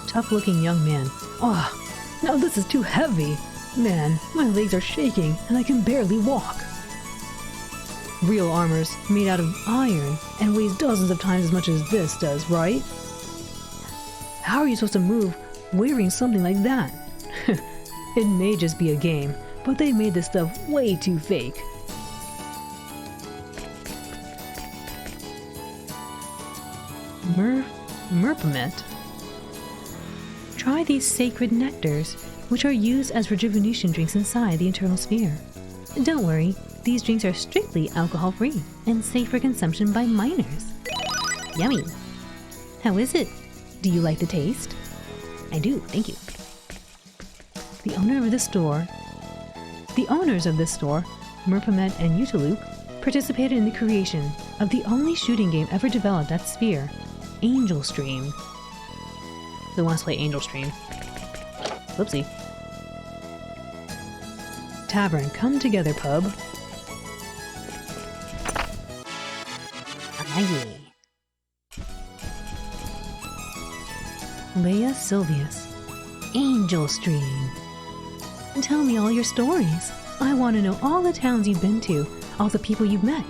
Tough-looking young man. Oh, now this is too heavy. Man, my legs are shaking and I can barely walk. Real armor's made out of iron and weighs dozens of times as much as this does, right? How are you supposed to move wearing something like that? It may just be a game, but they made this stuff way too fake. Merpiment? Try these sacred nectars, which are used as rejuvenation drinks inside the internal sphere. Don't worry, these drinks are strictly alcohol-free and safe for consumption by minors. Yummy! How is it? Do you like the taste? I do, thank you. The owners of this store, Merpiment and Utaloop, participated in the creation of the only shooting game ever developed at Sphere, Angel Stream. Who wants to play Angel Stream? Whoopsie. Tavern, come together, pub. Aye. Leia Sylvius. Angel Stream. Tell me all your stories. I want to know all the towns you've been to, all the people you've met.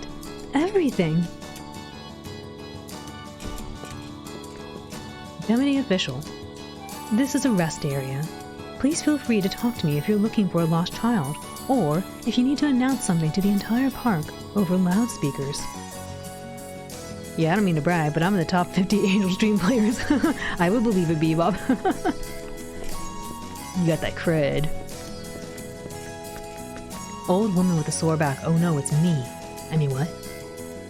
Everything. Gemini official. This is a rest area. Please feel free to talk to me if you're looking for a lost child, or if you need to announce something to the entire park over loudspeakers. Yeah, I don't mean to brag, but I'm in the top 50 Angel Stream players. I would believe it, Bebop. You got that cred. Old woman with a sore back. Oh no, it's me. I mean, what?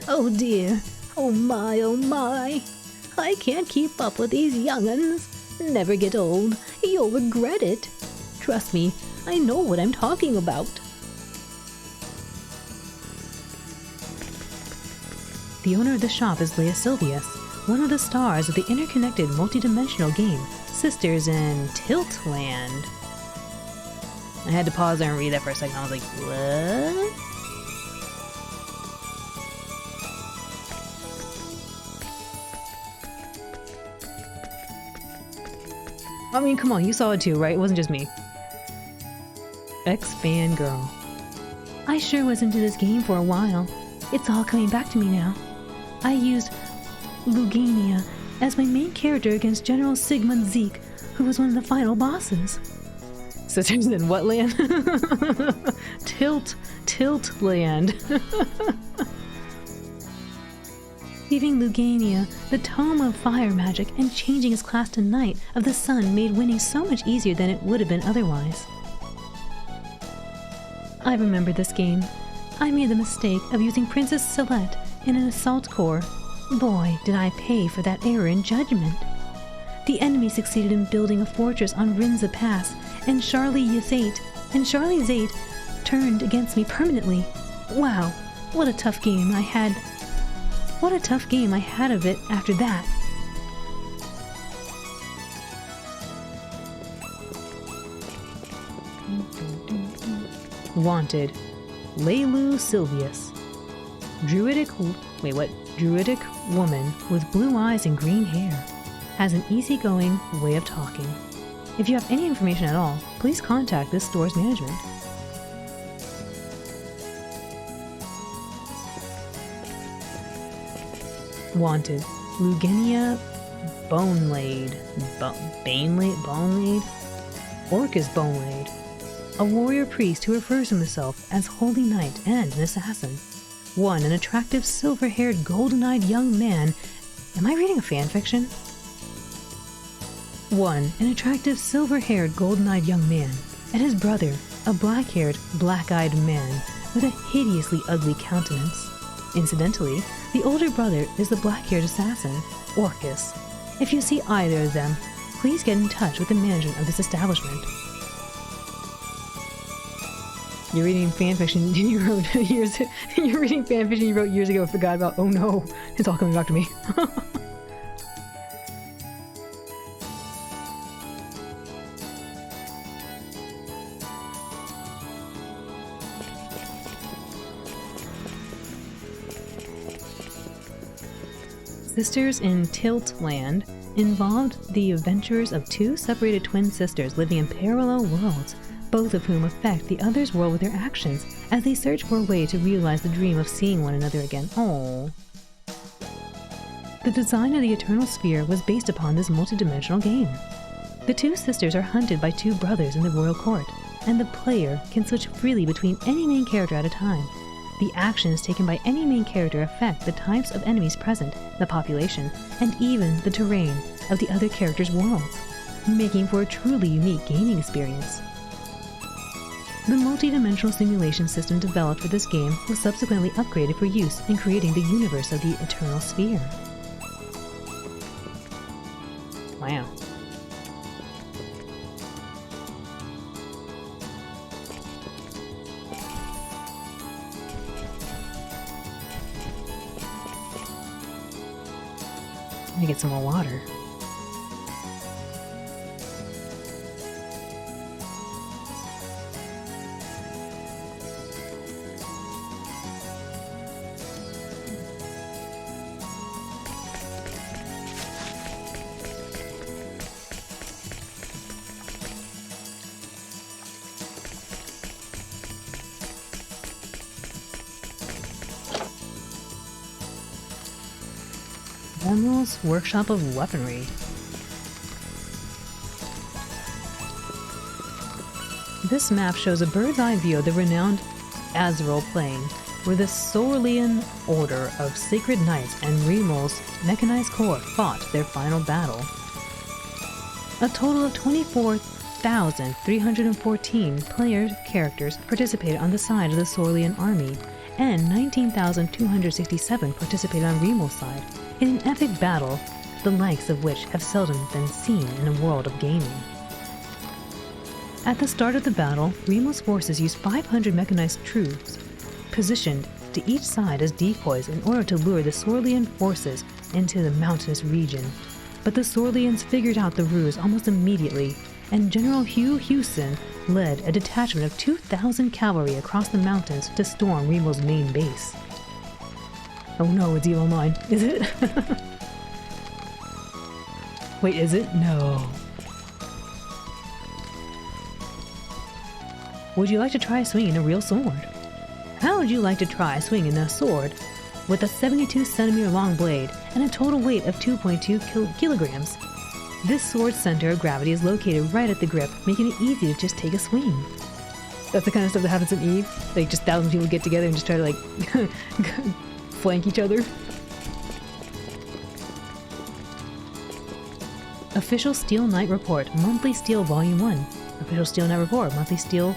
Oh dear. Oh my, oh my. I can't keep up with these young'uns. Never get old. You'll regret it. Trust me, I know what I'm talking about. The owner of the shop is Leia Sylvius, one of the stars of the interconnected multidimensional game Sisters in Tiltland. I had to pause there and read that for a second. I was like, what? I mean, come on, you saw it too, right? It wasn't just me. Ex-fangirl. I sure was into this game for a while. It's all coming back to me now. I used Lugania as my main character against General Sigmund Zeke, who was one of the final bosses. Sisters in what land? Tiltland. Leaving Lugania, the tome of fire magic, and changing his class to Knight of the Sun made winning so much easier than it would have been otherwise. I remember this game. I made the mistake of using Princess Celeste in an assault corps. Boy, did I pay for that error in judgment. The enemy succeeded in building a fortress on Rinza Pass, and Charlie Zate turned against me permanently. Wow, what a tough game I had. What a tough game I had of it after that. Wanted. Leilu Sylvius. Druidic woman with blue eyes and green hair. Has an easygoing way of talking. If you have any information at all, please contact this store's management. Wanted, Lugenia Bonelade. Bonelade? Orcus Bonelade. A warrior priest who refers to himself as Holy Knight and an assassin. 1. An attractive silver-haired, golden-eyed young man. Am I reading a fanfiction? 1. An attractive silver-haired, golden-eyed young man, and his brother, a black-haired, black-eyed man with a hideously ugly countenance. Incidentally, the older brother is the black-haired assassin, Orcus. If you see either of them, please get in touch with the management of this establishment. You're reading fanfiction you wrote years. You're reading fanfiction you wrote years ago and forgot about. Oh no, it's all coming back to me. Sisters in Tilt Land involved the adventures of 2 separated twin sisters living in parallel worlds, both of whom affect the other's world with their actions as they search for a way to realize the dream of seeing one another again. Aww. The design of the Eternal Sphere was based upon this multidimensional game. The 2 sisters are hunted by 2 brothers in the royal court, and the player can switch freely between any main character at a time. The actions taken by any main character affect the types of enemies present, the population, and even the terrain of the other characters' worlds, making for a truly unique gaming experience. The multi-dimensional simulation system developed for this game was subsequently upgraded for use in creating the universe of the Eternal Sphere. Wow. Let me get some more water. Lemuel's Workshop of Weaponry. This map shows a bird's eye view of the renowned Azrael Plain, where the Sorean Order of Sacred Knights and Remul's Mechanized Corps fought their final battle. A total of 24,314 player characters participated on the side of the Sorean army, and 19,267 participated on Remul's side, in an epic battle, the likes of which have seldom been seen in a world of gaming. At the start of the battle, Remul's forces used 500 mechanized troops, positioned to each side as decoys in order to lure the Sorean forces into the mountainous region. But the Soreans figured out the ruse almost immediately, and General Hugh Hewson led a detachment of 2,000 cavalry across the mountains to storm Remul's main base. Oh no, it's Evil Online. Is it? Wait, is it? No. Would you like to try swinging a real sword? How would you like to try swinging a sword with a 72 centimeter long blade and a total weight of 2.2 kilograms? This sword's center of gravity is located right at the grip, making it easy to just take a swing. That's the kind of stuff that happens in Eve. Like, just thousands of people get together and just try to, like, flank each other. Official Steel Knight Report, Monthly Steel Volume 1. Official Steel Knight Report, Monthly Steel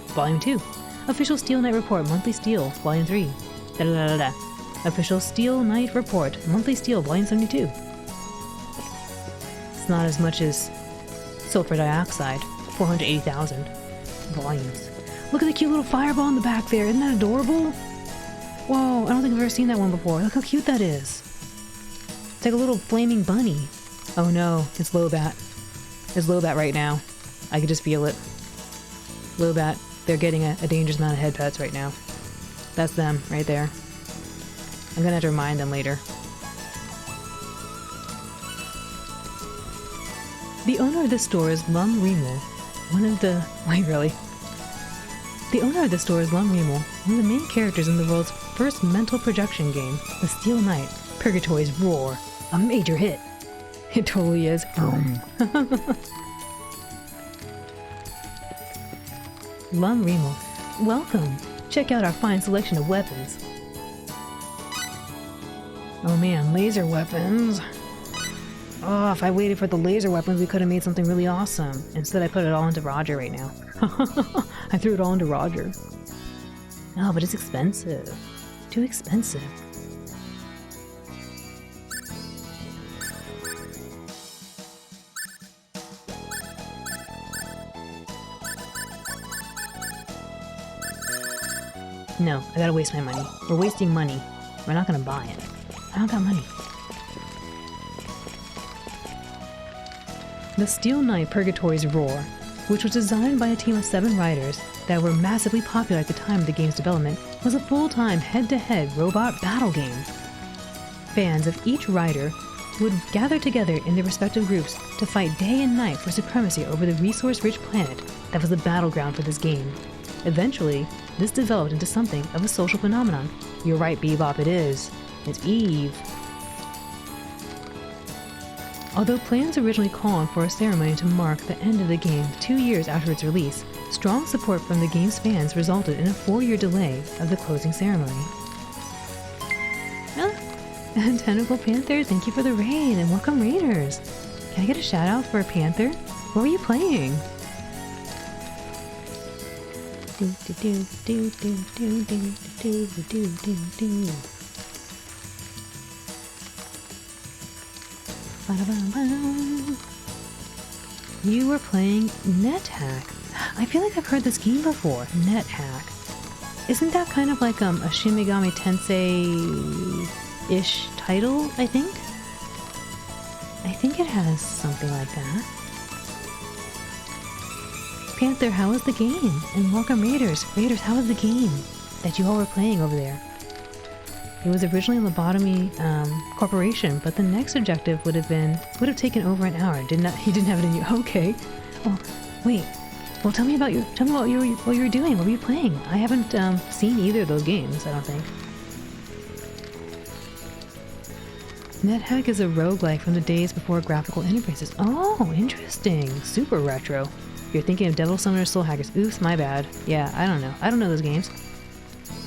Volume 2. Official Steel Knight Report, Monthly Steel Volume 3. Da da da da da. Official Steel Knight Report, Monthly Steel Volume 72. It's not as much as sulfur dioxide, 480,000 volumes. Look at the cute little fireball in the back there, isn't that adorable? Whoa, I don't think I've ever seen that one before. Look how cute that is. It's like a little flaming bunny. Oh no, it's Lobat. It's Lobat right now. I can just feel it. Lobat, they're getting a dangerous amount of head pets right now. That's them, right there. I'm gonna have to remind them later. The owner of this store is Lum Remul, one of the... Wait, really? The owner of the store is Lum Remul, one of the main characters in the world's first mental projection game, The Steel Knight, Purgatory's Roar. A major hit. It totally is. Lum Remo. Welcome. Check out our fine selection of weapons. Oh man, laser weapons. Oh, if I waited for the laser weapons, we could have made something really awesome. Instead, I put it all into Roger right now. I threw it all into Roger. Oh, but it's expensive. Too expensive. No, I gotta waste my money. We're wasting money. We're not gonna buy it. I don't got money. The Steel Knight Purgatory's Roar, which was designed by a team of 7 writers that were massively popular at the time of the game's development, was a full-time head-to-head robot battle game. Fans of each writer would gather together in their respective groups to fight day and night for supremacy over the resource-rich planet that was the battleground for this game. Eventually, this developed into something of a social phenomenon. You're right, Bebop, it is. It's Eve. Although plans originally called for a ceremony to mark the end of the game 2 years after its release, strong support from the game's fans resulted in a 4-year delay of the closing ceremony. And Tentacle Panther, thank you for the raid, and welcome raiders! Can I get a shout out for Panther? What were you playing? You were playing NetHack. I feel like I've heard this game before. NetHack. Isn't that kind of like a Shin Megami Tensei-ish title, I think? I think it has something like that. Panther, how was the game? And welcome Raiders. Raiders, how was the game that you all were playing over there? It was originally Lobotomy Corporation, but the next objective would have taken over an hour. He didn't have it in you. Okay. Oh, wait. Well, tell me what you were doing. What were you playing? I haven't seen either of those games, I don't think. NetHack is a roguelike from the days before graphical interfaces. Oh, interesting. Super retro. You're thinking of Devil Summoner Soul Hackers. Oops, my bad. Yeah, I don't know. I don't know those games.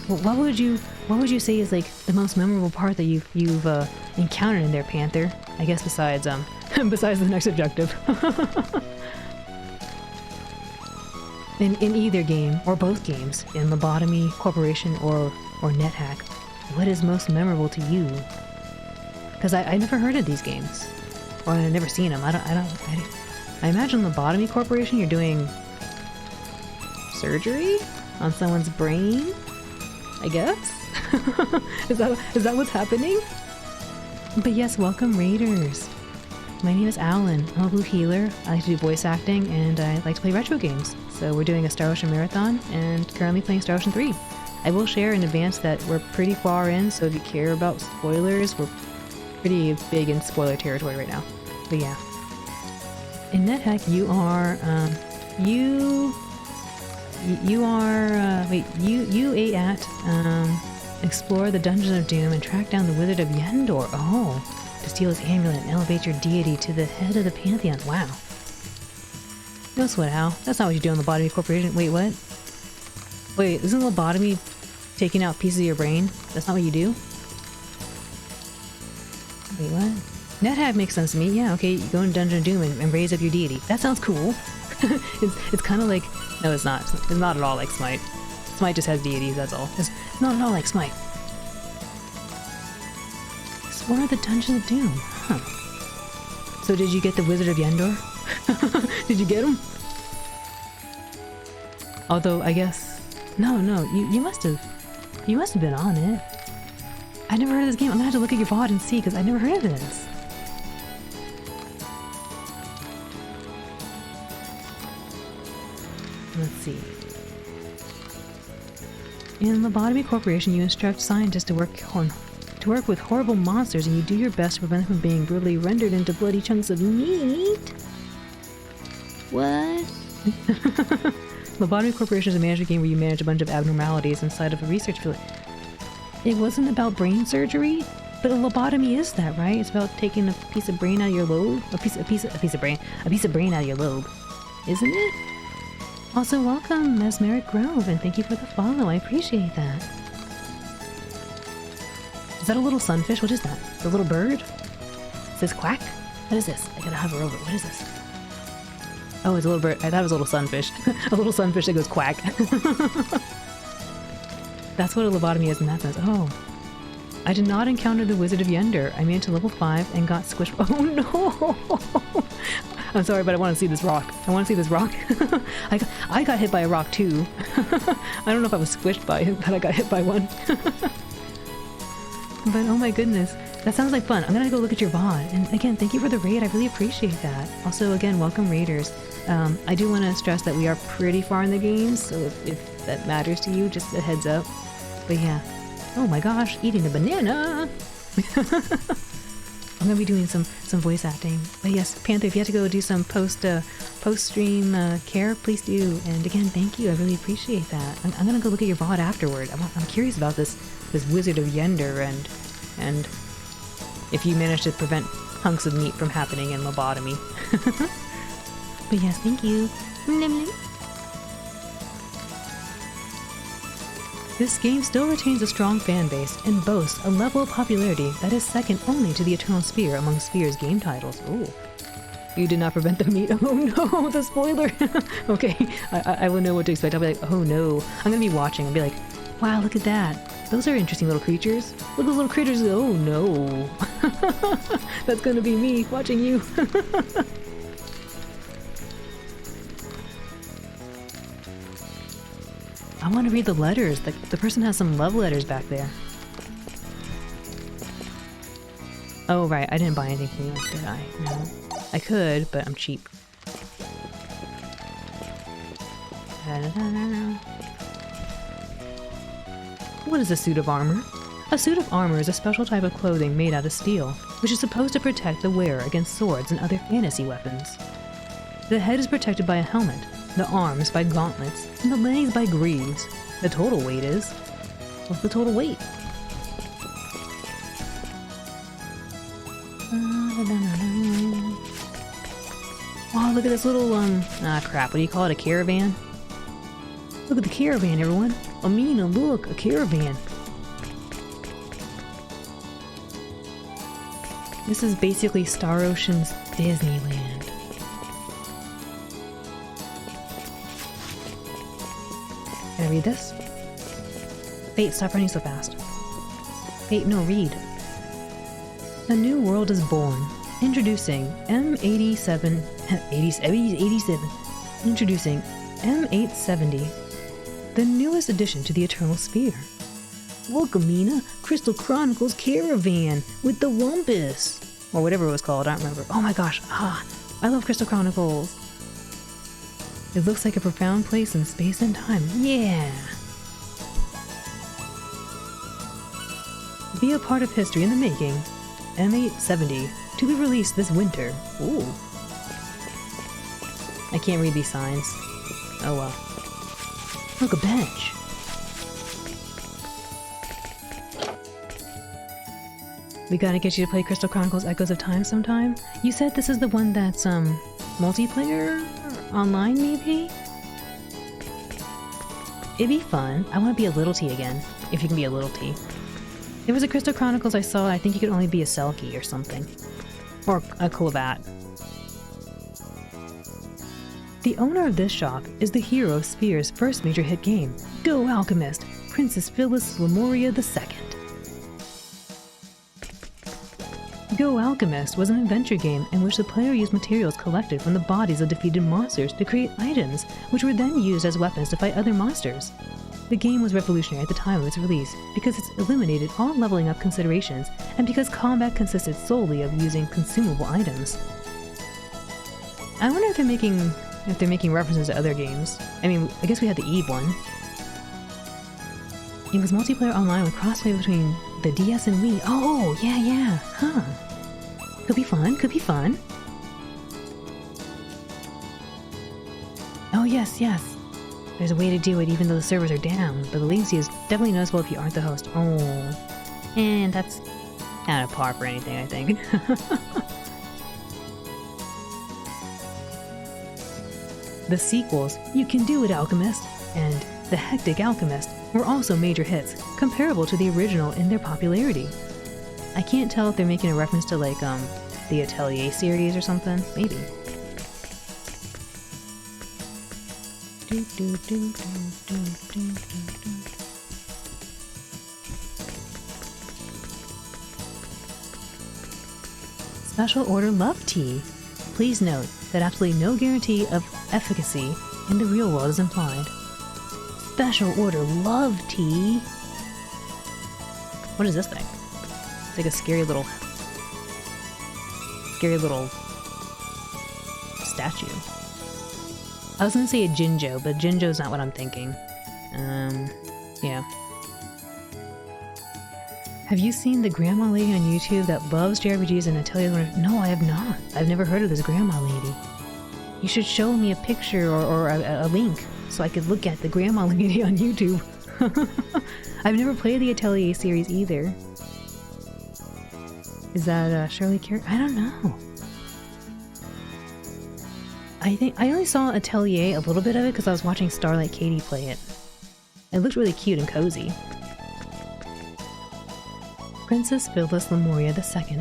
Well, what would you say is like the most memorable part that you've encountered in there, Panther? I guess besides besides the next objective. in either game or both games, in Lobotomy Corporation or NetHack, what is most memorable to you? Because I never heard of these games, or I've never seen them. I imagine Lobotomy Corporation, you're doing surgery on someone's brain, I guess? Is that what's happening? But yes, welcome Raiders. My name is Alan. I'm a Blue Healer. I like to do voice acting, and I like to play retro games. So we're doing a Star Ocean Marathon, and currently playing Star Ocean 3. I will share in advance that we're pretty far in, so if you care about spoilers, we're pretty big in spoiler territory right now. But yeah. In NetHack, you explore the Dungeon of Doom and track down the Wizard of Yendor. Oh, to steal his amulet and elevate your deity to the head of the Pantheon. Wow. No sweat, Al. That's not what you do on the Lobotomy Corporation. Wait, what? Wait, isn't lobotomy taking out pieces of your brain? That's not what you do? Wait, what? NetHack makes sense to me. Yeah, okay, you go in Dungeon of Doom and raise up your deity. That sounds cool. It's kind of like... No, it's not. It's not at all like Smite. Smite just has deities, that's all. It's not at all like Smite. Explore the Dungeon of Doom. Huh. So did you get the Wizard of Yendor? Did you get him? Although, I guess... No, you must have been on it. I never heard of this game. I'm gonna have to look at your VOD and see, because I never heard of this. Let's see. In Lobotomy Corporation, you instruct scientists to work with horrible monsters, and you do your best to prevent them from being brutally rendered into bloody chunks of meat. What? Lobotomy Corporation is a management game where you manage a bunch of abnormalities inside of a research field. It wasn't about brain surgery? But a lobotomy is that, right? It's about taking a piece of brain out of your lobe? A piece of brain out of your lobe. Isn't it? Also, welcome, Mesmeric Grove, and thank you for the follow. I appreciate that. Is that a little sunfish? What is that? The little bird? It says quack? What is this? I gotta hover over it. What is this? Oh, it's a little bird. I thought it was a little sunfish. A little sunfish that goes quack. That's what a lobotomy is in that sense. Oh. I did not encounter the Wizard of Yender. I made it to level 5 and got squished. Oh no! I'm sorry, but I want to see this rock. I want to see this rock. I got hit by a rock too. I don't know if I was squished by it, but I got hit by one. But oh my goodness, that sounds like fun. I'm gonna go look at your VOD. And again, thank you for the raid. I really appreciate that. Also, again, welcome raiders. I do want to stress that we are pretty far in the game, so if that matters to you, just a heads up. But yeah. Oh my gosh, eating a banana! I'm gonna be doing some voice acting. But yes, Panther, if you have to go do some post-stream care, please do. And again, thank you. I really appreciate that. I'm gonna go look at your VOD afterward. I'm curious about this Wizard of Yender and if you managed to prevent hunks of meat from happening in lobotomy. But yes, thank you. This game still retains a strong fan base and boasts a level of popularity that is second only to the Eternal Sphere among Sphere's game titles. Ooh. You did not prevent the meat. Oh no, the spoiler! Okay, I will know what to expect. I'll be like, oh no. I'm gonna be watching and be like, wow, look at that. Those are interesting little creatures. Look at those little critters. Oh no. That's gonna be me watching you. I want to read the letters. The person has some love letters back there. Oh, right. I didn't buy anything from you, did I? No. I could, but I'm cheap. What is a suit of armor? A suit of armor is a special type of clothing made out of steel, which is supposed to protect the wearer against swords and other fantasy weapons. The head is protected by a helmet, the arms by gauntlets, and the legs by greaves. The total weight is... What's the total weight? Oh, look at this little, crap, what do you call it, a caravan? Look at the caravan, everyone! Amina, look, a caravan! This is basically Star Ocean's Disneyland. Can I read this? Fate, stop running so fast. Fate, no, read. A new world is born. Introducing M87... 87. Introducing M870. The newest addition to the Eternal Sphere. Look, Amina, Crystal Chronicles Caravan with the Wumpus. Or whatever it was called, I don't remember. Oh my gosh, I love Crystal Chronicles. It looks like a profound place in space and time. Yeah! Be a part of history in the making. M870, to be released this winter. Ooh. I can't read these signs. Oh well. Look, a bench. We gotta get you to play Crystal Chronicles Echoes of Time sometime. You said this is the one that's, multiplayer? Online, maybe? It'd be fun. I want to be a little T again, if you can be a little T. There was a Crystal Chronicles I saw, I think you could only be a Selkie or something. Or a Clavat. The owner of this shop is the hero of Sphere's first major hit game, Go Alchemist, Princess Phyllis Lemuria II. Go Alchemist was an adventure game in which the player used materials collected from the bodies of defeated monsters to create items, which were then used as weapons to fight other monsters. The game was revolutionary at the time of its release because it eliminated all leveling up considerations and because combat consisted solely of using consumable items. I wonder if they're making references to other games. I mean, I guess we had the Eve one. It was multiplayer online with crossplay between the DS and Wii. Oh, yeah, huh. Could be fun, could be fun. Oh, yes. There's a way to do it even though the servers are down, but the latency is definitely noticeable if you aren't the host. Oh, and that's Not a par for anything, I think. The sequels, You Can Do It, Alchemist, and The Hectic Alchemist, were also major hits, comparable to the original in their popularity. I can't tell if they're making a reference to, like, the Atelier series or something. Maybe. Special Order Love Tea. Please note that absolutely no guarantee of efficacy in the real world is implied. Special Order Love Tea? What is this thing? It's like a scary little statue. I was gonna say a Jinjo, but Jinjo's not what I'm thinking. Yeah. Have you seen the grandma lady on YouTube that loves JRPGs and Atelier? No, I have not. I've never heard of this grandma lady. You should show me a picture or a link so I could look at the grandma lady on YouTube. I've never played the Atelier series either. Is that Shirley Cure? I don't know. I think I only saw Atelier, a little bit of it, because I was watching Starlight Katie play it. It looked really cute and cozy. Princess Phyllis Lemuria II.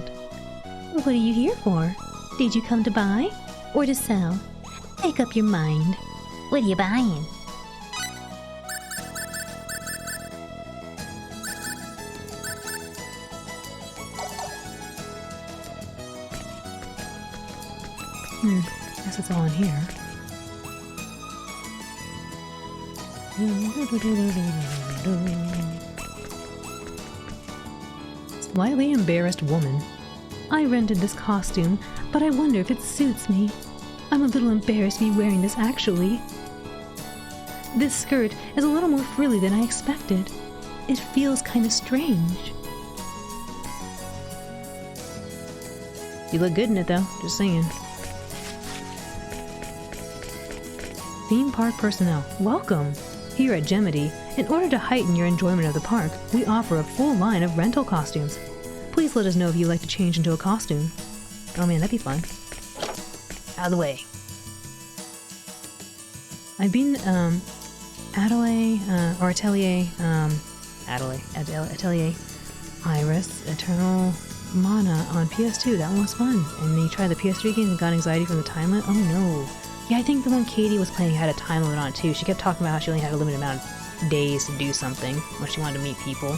What are you here for? Did you come to buy? Or to sell? Make up your mind. What are you buying? Guess it's all in here. Slightly embarrassed woman. I rented this costume, but I wonder if it suits me. I'm a little embarrassed to be wearing this actually. This skirt is a little more frilly than I expected. It feels kind of strange. You look good in it though, just saying. Theme park personnel, welcome! Here at Gemity, in order to heighten your enjoyment of the park, we offer a full line of rental costumes. Please let us know if you'd like to change into a costume. Oh man, that'd be fun. Out of the way. I've been, Atelier, Iris, Eternal Mana on PS2. That one was fun. And then you tried the PS3 games and got anxiety from the time limit. Oh no. Yeah, I think the one Katie was playing had a time limit on it too. She kept talking about how she only had a limited amount of days to do something when she wanted to meet people.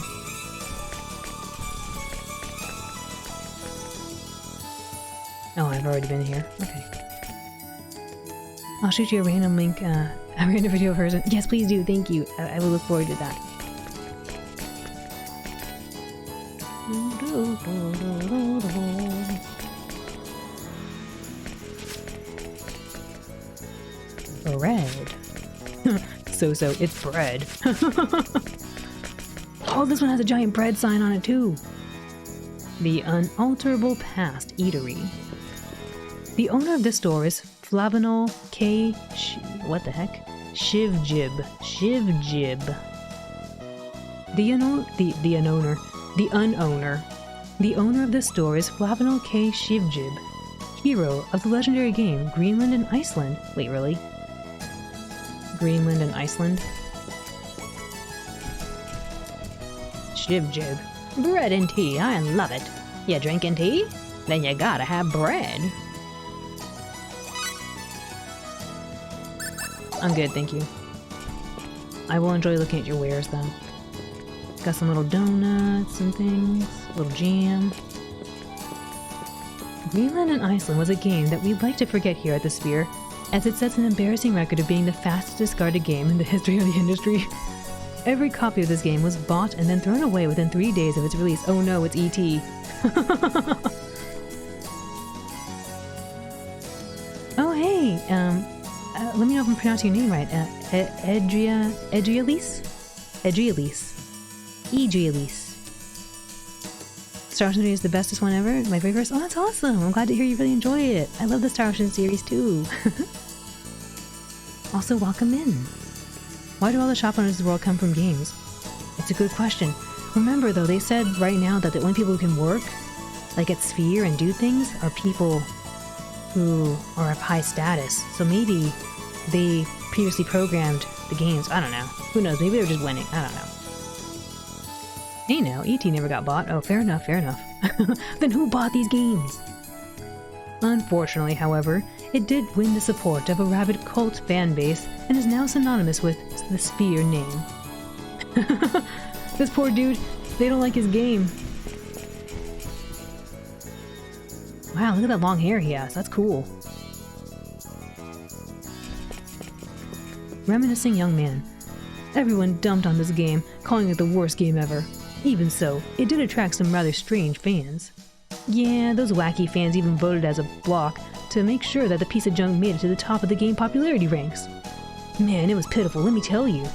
Oh, I've already been here. Okay. I'll shoot you a random link, a random video version. Yes, please do. Thank you. I will look forward to that. Bread. So, it's bread. Oh, this one has a giant bread sign on it too. The Unalterable Past Eatery. The owner of this store is Flavinol K. What the heck? Shivjib. The owner of this store is Flavinol K. Shivjib, hero of the legendary game Greenland and Iceland. Wait, really? Greenland and Iceland? Shivjib. Bread and tea, I love it. You drinking tea? Then you gotta have bread. I'm good, thank you. I will enjoy looking at your wares then. Got some little donuts and things, a little jam. Greenland and Iceland was a game that we'd like to forget here at the Sphere, as it sets an embarrassing record of being the fastest discarded game in the history of the industry. Every copy of this game was bought and then thrown away within 3 days of its release. Oh no, it's E.T. Oh hey, let me know if I'm pronouncing your name right. Edrialise? Star Ocean series is the bestest one ever. My very first. Oh, that's awesome. I'm glad to hear you really enjoy it. I love the Star Ocean series too. Also, welcome in. Why do all the shop owners of the world come from games? It's a good question. Remember though, they said right now that the only people who can work, like at Sphere and do things, are people who are of high status. So maybe they previously programmed the games. I don't know. Who knows? Maybe they're just winning. I don't know. Hey now, E.T. never got bought. Oh, fair enough, fair enough. Then who bought these games? Unfortunately, however, it did win the support of a rabid cult fan base and is now synonymous with the Sphere name. This poor dude, they don't like his game. Wow, look at that long hair he has. That's cool. Reminiscing young man. Everyone dumped on this game, calling it the worst game ever. Even so, it did attract some rather strange fans. Yeah, those wacky fans even voted as a block to make sure that the piece of junk made it to the top of the game popularity ranks. Man, it was pitiful, let me tell you.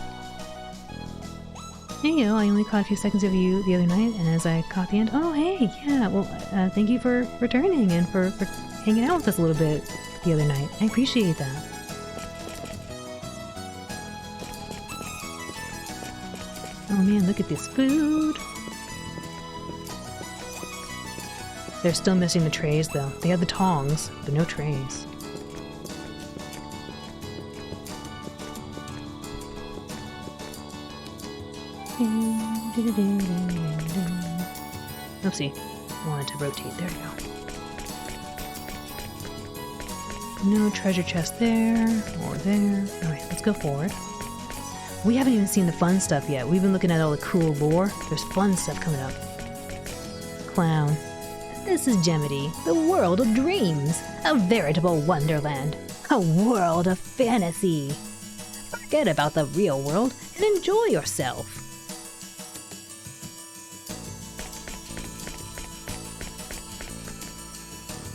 Hey yo, I only caught a few seconds of you the other night, and as I caught the end, oh hey, yeah, well, thank you for returning and for hanging out with us a little bit the other night. I appreciate that. Oh man, look at this food. They're still missing the trays though. They had the tongs, but no trays. Oopsie. Wanted to rotate. There we go. No treasure chest there, or there. Alright, let's go forward. We haven't even seen the fun stuff yet. We've been looking at all the cool lore. There's fun stuff coming up. Clown. This is Gemity, the world of dreams. A veritable wonderland. A world of fantasy. Forget about the real world and enjoy yourself.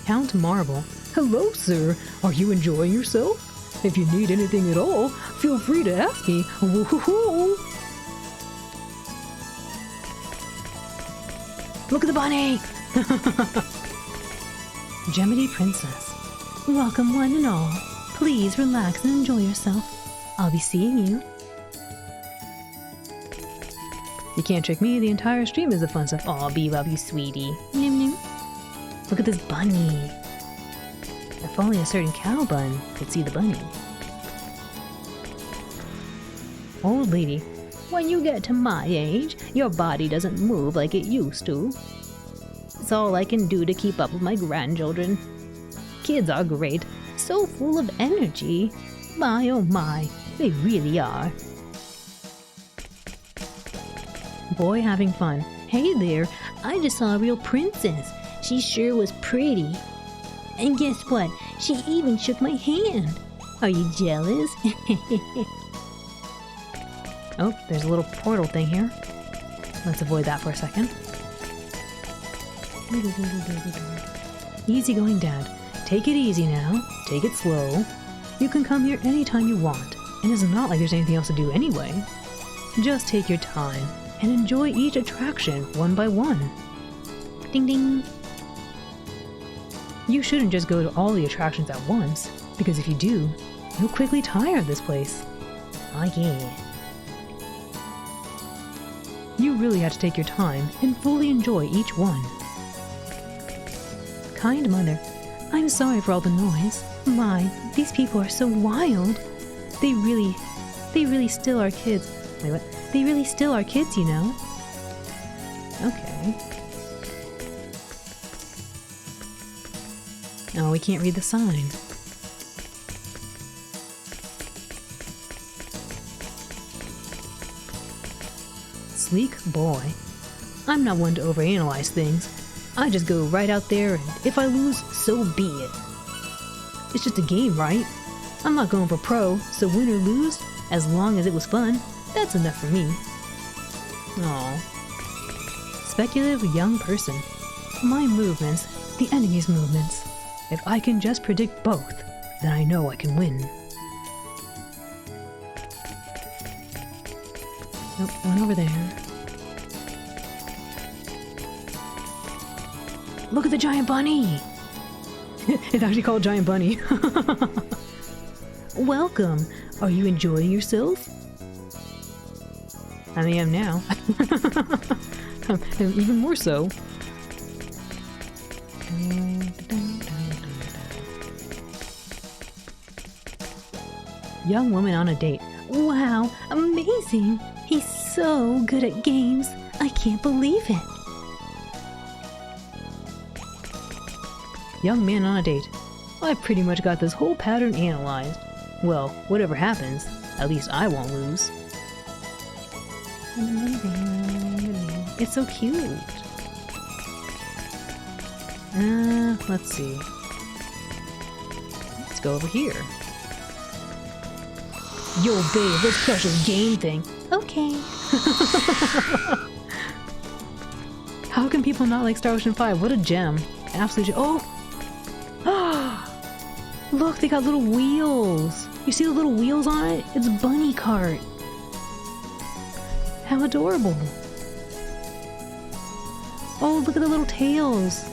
Count Marble. Hello, sir. Are you enjoying yourself? If you need anything at all, feel free to ask me. Woo-hoo-hoo. Look at the bunny! Gemity Princess. Welcome one and all. Please relax and enjoy yourself. I'll be seeing you. You can't trick me, the entire stream is the fun stuff. Aw, Bebop, you sweetie. Nim nim. Look at this bunny. If only a certain cow bun could see the bunny. Old lady, when you get to my age, your body doesn't move like it used to. It's all I can do to keep up with my grandchildren. Kids are great, so full of energy. My oh my, they really are. Boy having fun. Hey there, I just saw a real princess. She sure was pretty. And guess what? She even shook my hand. Are you jealous? Oh, there's a little portal thing here. Let's avoid that for a second. Easy going, Dad. Take it easy now. Take it slow. You can come here anytime you want, and it's not like there's anything else to do anyway. Just take your time and enjoy each attraction one by one. Ding ding. You shouldn't just go to all the attractions at once, because if you do, you'll quickly tire of this place. Oh yeah. You really have to take your time and fully enjoy each one. Kind mother, I'm sorry for all the noise. My, these people are so wild. They really still are kids. Wait, what? They really still are kids, you know? Okay. Oh, we can't read the sign. Sleek boy. I'm not one to overanalyze things. I just go right out there, and if I lose, so be it. It's just a game, right? I'm not going for pro, so win or lose, as long as it was fun, that's enough for me. Aww. Speculative young person. My movements, the enemy's movements. If I can just predict both, then I know I can win. Nope, one over there. Look at the giant bunny! It's actually called Giant Bunny. Welcome! Are you enjoying yourself? I am now. And even more so. Young woman on a date. Wow, amazing! He's so good at games. I can't believe it. Young man on a date. I've pretty much got this whole pattern analyzed. Well, whatever happens, at least I won't lose. It's so cute. Let's see. Let's go over here. Yo, babe, let's crush this game thing. Okay. How can people not like Star Ocean 5? What a gem. Absolute gem. Oh! Look, they got little wheels. You see the little wheels on it? It's Bunny Cart. How adorable. Oh, look at the little tails.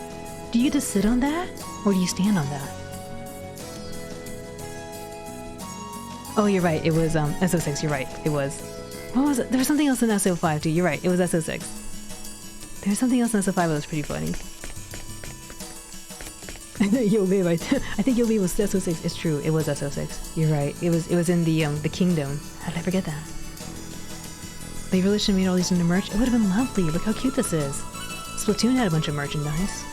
Do you get to sit on that? Or do you stand on that? Oh, you're right. It was SO6. You're right. It was. What was it? There was something else in SO5 too. You're right. It was SO6. There's something else in SO5 that was pretty funny. Yo, babe, I think Yo, babe was SO6. It's true. It was SO6. You're right. It was in the kingdom. How did I forget that? They really should have made all these into merch. It would have been lovely. Look how cute this is. Splatoon had a bunch of merchandise.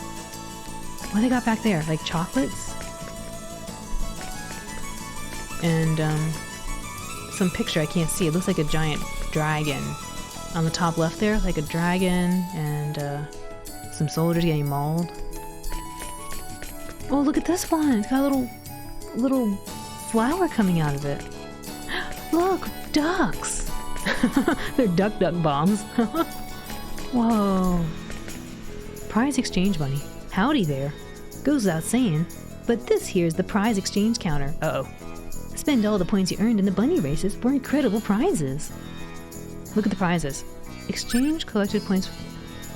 What they got back there? Like chocolates? And some picture I can't see. It looks like a giant dragon. On the top left there, like a dragon and some soldiers getting mauled. Oh, look at this one! It's got a little flower coming out of it. Look, ducks! They're duck bombs. Whoa. Prize exchange money. Howdy there. Goes without saying, but this here's the prize exchange counter. Uh-oh. Spend all the points you earned in the bunny races for incredible prizes. Look at the prizes. Exchange collected points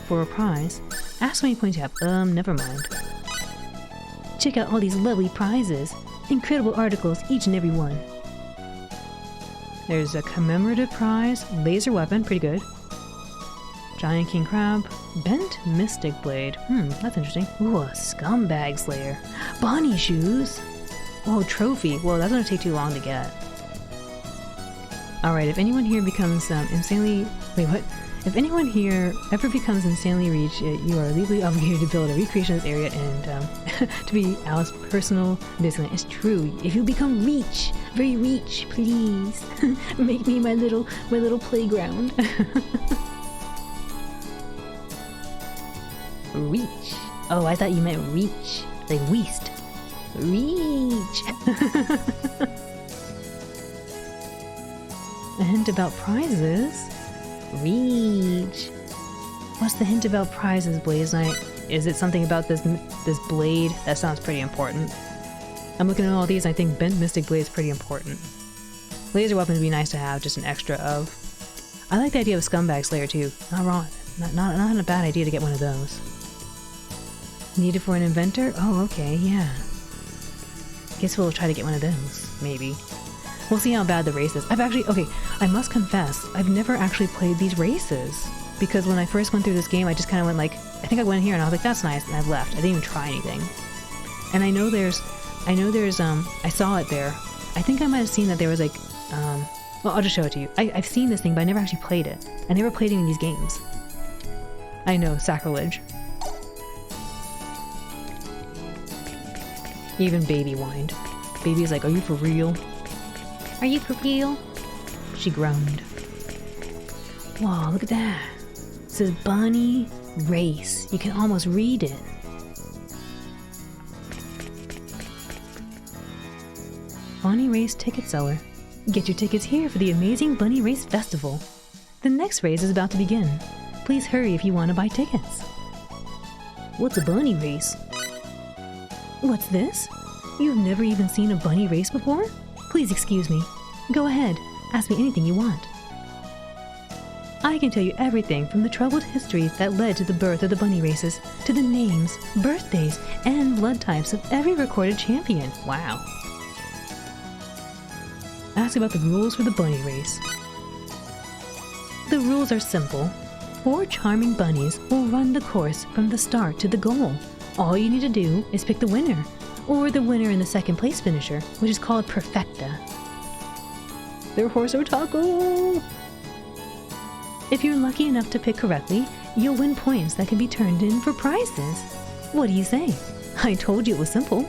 for a prize. Ask how many points you have. Never mind. Check out all these lovely prizes. Incredible articles, each and every one. There's a commemorative prize, laser weapon, pretty good. Giant king crab, bent mystic blade. That's interesting. Ooh, a scumbag slayer. Bonnie shoes. Oh, trophy. Whoa, that's gonna take too long to get. Alright, if anyone here becomes insanely... Wait, what? If anyone here ever becomes insanely rich, you are legally obligated to build a recreation of this area and to be Alice's personal Disneyland. It's true. If you become rich, very rich, please make me my little playground. Reach. Oh, I thought you meant reach, like weast. Reach. A hint about prizes. Reach. What's the hint about prizes, Blaze Knight? Is it something about this blade? That sounds pretty important. I'm looking at all these, I think bent mystic blade is pretty important. Laser weapons would be nice to have, just an extra of. I like the idea of scumbag slayer too. Not wrong. Not a bad idea to get one of those. Needed for an inventor? Oh, okay, yeah. Guess we'll try to get one of those, maybe. We'll see how bad the race is. I must confess, I've never actually played these races. Because when I first went through this game, I just kind of went like, I think I went here and I was like, that's nice, and I've left. I didn't even try anything. And I saw it there. I think I might have seen that there was like, well, I'll just show it to you. I've seen this thing, but I never actually played it. I never played any of these games. I know, sacrilege. Even Baby whined. Baby's like, are you for real? Are you for real? She groaned. Whoa, look at that. It says Bunny Race. You can almost read it. Bunny Race ticket seller. Get your tickets here for the amazing Bunny Race Festival. The next race is about to begin. Please hurry if you want to buy tickets. What's a bunny race? What's this? You've never even seen a bunny race before? Please excuse me. Go ahead, ask me anything you want. I can tell you everything from the troubled history that led to the birth of the bunny races, to the names, birthdays, and blood types of every recorded champion. Wow. Ask about the rules for the bunny race. The rules are simple. 4 charming bunnies will run the course from the start to the goal. All you need to do is pick the winner, or the winner in the second place finisher, which is called perfecta. They're horse or taco! If you're lucky enough to pick correctly, you'll win points that can be turned in for prizes. What do you say? I told you it was simple.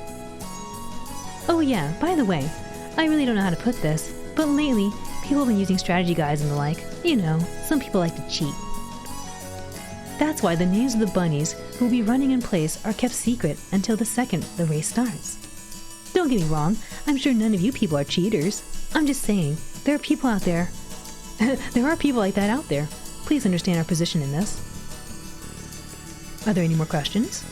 Oh yeah, by the way, I really don't know how to put this, but lately, people have been using strategy guides and the like. You know, some people like to cheat. That's why the names of the bunnies who will be running in place are kept secret until the second the race starts. Don't get me wrong, I'm sure none of you people are cheaters. I'm just saying, there are people out there. There are people like that out there. Please understand our position in this. Are there any more questions?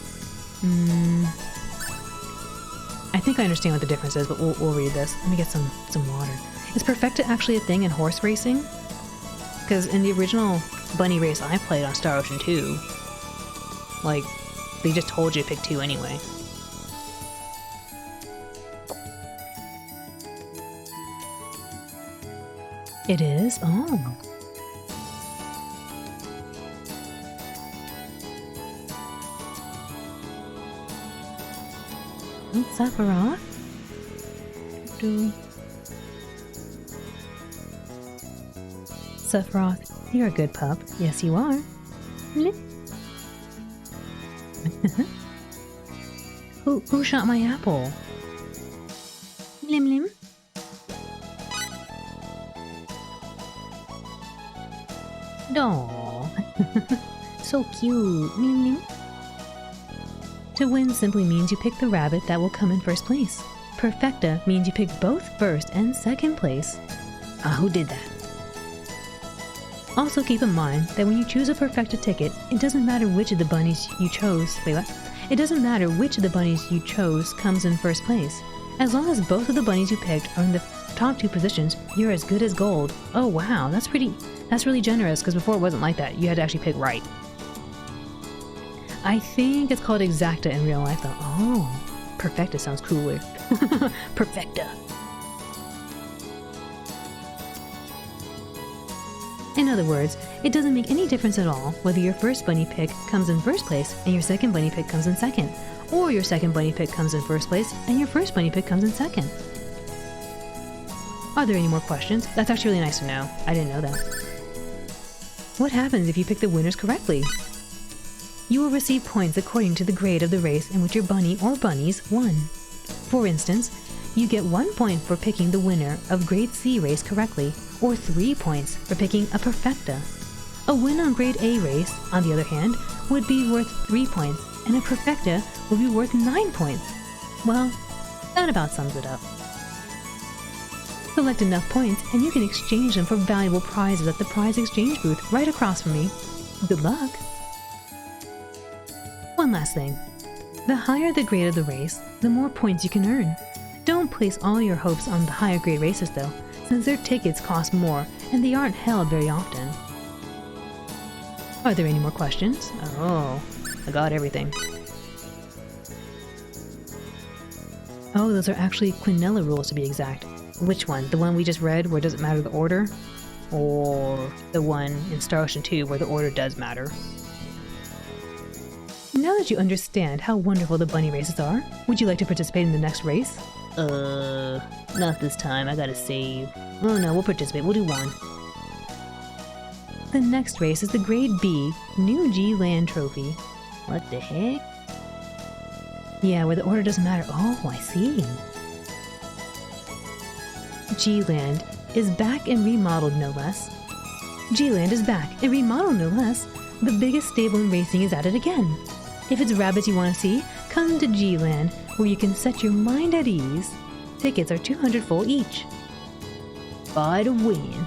I think I understand what the difference is, but we'll read this. Let me get some water. Is perfecta actually a thing in horse racing? Because in the original bunny race I played on Star Ocean 2, like, they just told you to pick 2 anyway. It is? Oh. Sephiroth? Sephiroth, you're a good pup. Yes, you are. Who shot my apple? Lim Lim. Aww. So cute. Lim Lim. To win simply means you pick the rabbit that will come in first place. Perfecta means you pick both first and second place. Who did that? Also keep in mind that when you choose a perfecta ticket, it doesn't matter which of the bunnies you chose. Wait, what? It doesn't matter which of the bunnies you chose comes in first place. As long as both of the bunnies you picked are in the top 2 positions, you're as good as gold. Oh wow, that's really generous, because before it wasn't like that. You had to actually pick right. I think it's called exacta in real life though. Oh, perfecta sounds cooler. Perfecta. In other words, it doesn't make any difference at all whether your first bunny pick comes in first place and your second bunny pick comes in second, or your second bunny pick comes in first place and your first bunny pick comes in second. Are there any more questions? That's actually really nice to know. I didn't know that. What happens if you pick the winners correctly? You will receive points according to the grade of the race in which your bunny or bunnies won. For instance, you get 1 point for picking the winner of Grade C race correctly, or 3 points for picking a perfecta. A win on Grade A race, on the other hand, would be worth 3 points, and a perfecta would be worth 9 points. Well, that about sums it up. Select enough points, and you can exchange them for valuable prizes at the prize exchange booth right across from me. Good luck! One last thing. The higher the grade of the race, the more points you can earn. Don't place all your hopes on the higher grade races though, since their tickets cost more and they aren't held very often. Are there any more questions? Oh, I got everything. Oh, those are actually quinella rules to be exact. Which one? The one we just read where it doesn't matter the order? Or the one in Star Ocean 2 where the order does matter? Now that you understand how wonderful the bunny races are, would you like to participate in the next race? Not this time. I gotta save. Oh no, we'll participate. We'll do one. The next race is the Grade B New G Land Trophy. What the heck? Yeah, where the order doesn't matter. Oh, I see. G-Land is back and remodeled, no less. G-Land is back and remodeled, no less. The biggest stable in racing is at it again. If it's rabbits you want to see, come to G-Land, where you can set your mind at ease. Tickets are 200 full each. Buy to win.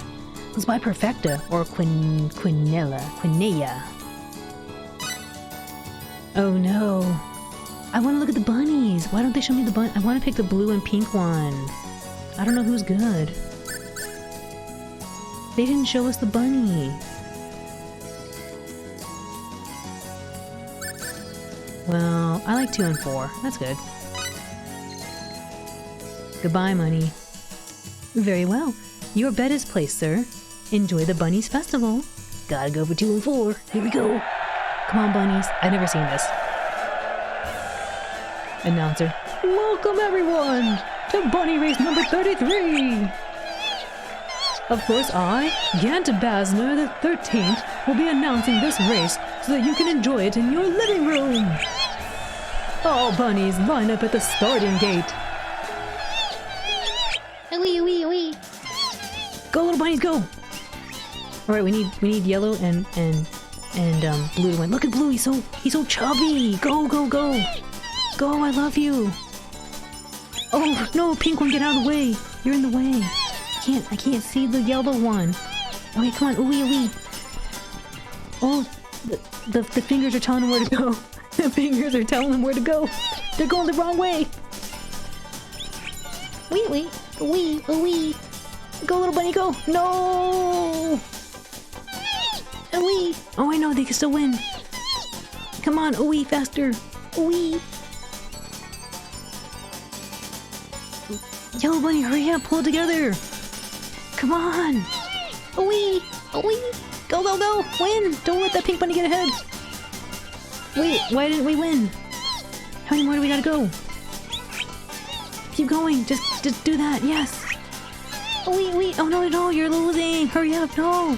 Let's buy Perfecta or Quinella. Oh no. I want to look at the bunnies. Why don't they show me the bunny? I want to pick the blue and pink one. I don't know who's good. They didn't show us the bunny. Well, I like 2 and 4. That's good. Goodbye, money. Very well. Your bet is placed, sir. Enjoy the Bunnies Festival. Gotta go for 2 and 4. Here we go. Come on, bunnies. I've never seen this. Announcer. Welcome, everyone, to bunny race number 33. Of course, I, Gant Basner the 13th, will be announcing this race so that you can enjoy it in your living room. All bunnies line up at the starting gate. Wee wee wee. Go, little bunnies, go! All right, we need yellow and blue to win. Look at blue, he's so chubby. Go, go, go, go! I love you. Oh no, pink one, get out of the way. You're in the way. I can't see the yellow one. Okay, come on, ooey ooey. Oh, the fingers are telling him where to go. The fingers are telling him where to go. They're going the wrong way. Wee wee. Wee wee. Go, little bunny, go! No! Wee. Oh, I know, they can still win. Come on, ooey, faster. Ooey. Yellow bunny, hurry up, pull it together. Come on. Wee. Wee. Go, go, go! Win! Don't let that pink bunny get ahead. Wait, why didn't we win? How many more do we gotta go? Keep going, just do that, yes! Wee. Oh no, you're losing! Hurry up, no!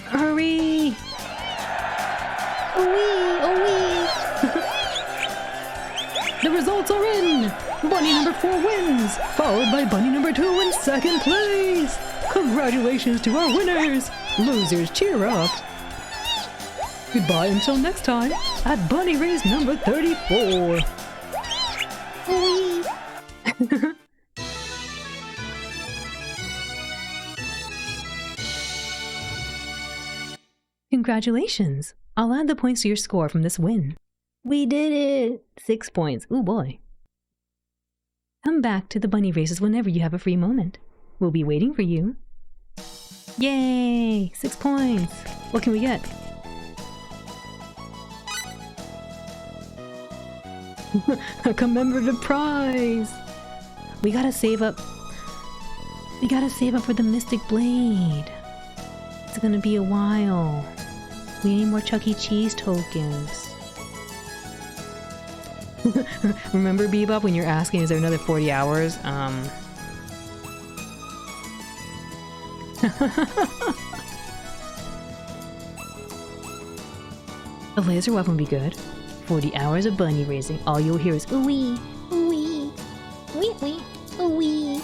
Hurry! Wee. The results are in! Bunny number 4 wins, followed by bunny number 2 in 2nd place! Congratulations to our winners! Losers, cheer up! Goodbye until next time at bunny race number 34! Wee. Congratulations! I'll add the points to your score from this win. We did it! 6 points. Ooh boy. Come back to the bunny races whenever you have a free moment. We'll be waiting for you. Yay! 6 points! What can we get? A commemorative prize! We gotta save up. We gotta save up for the Mystic Blade. It's gonna be a while. We need more Chuck E. Cheese tokens. Remember, Bebop, when you're asking, is there another 40 hours? A laser weapon would be good. 40 hours of bunny raising. All you'll hear is ooey, Wee. Wee. Wee.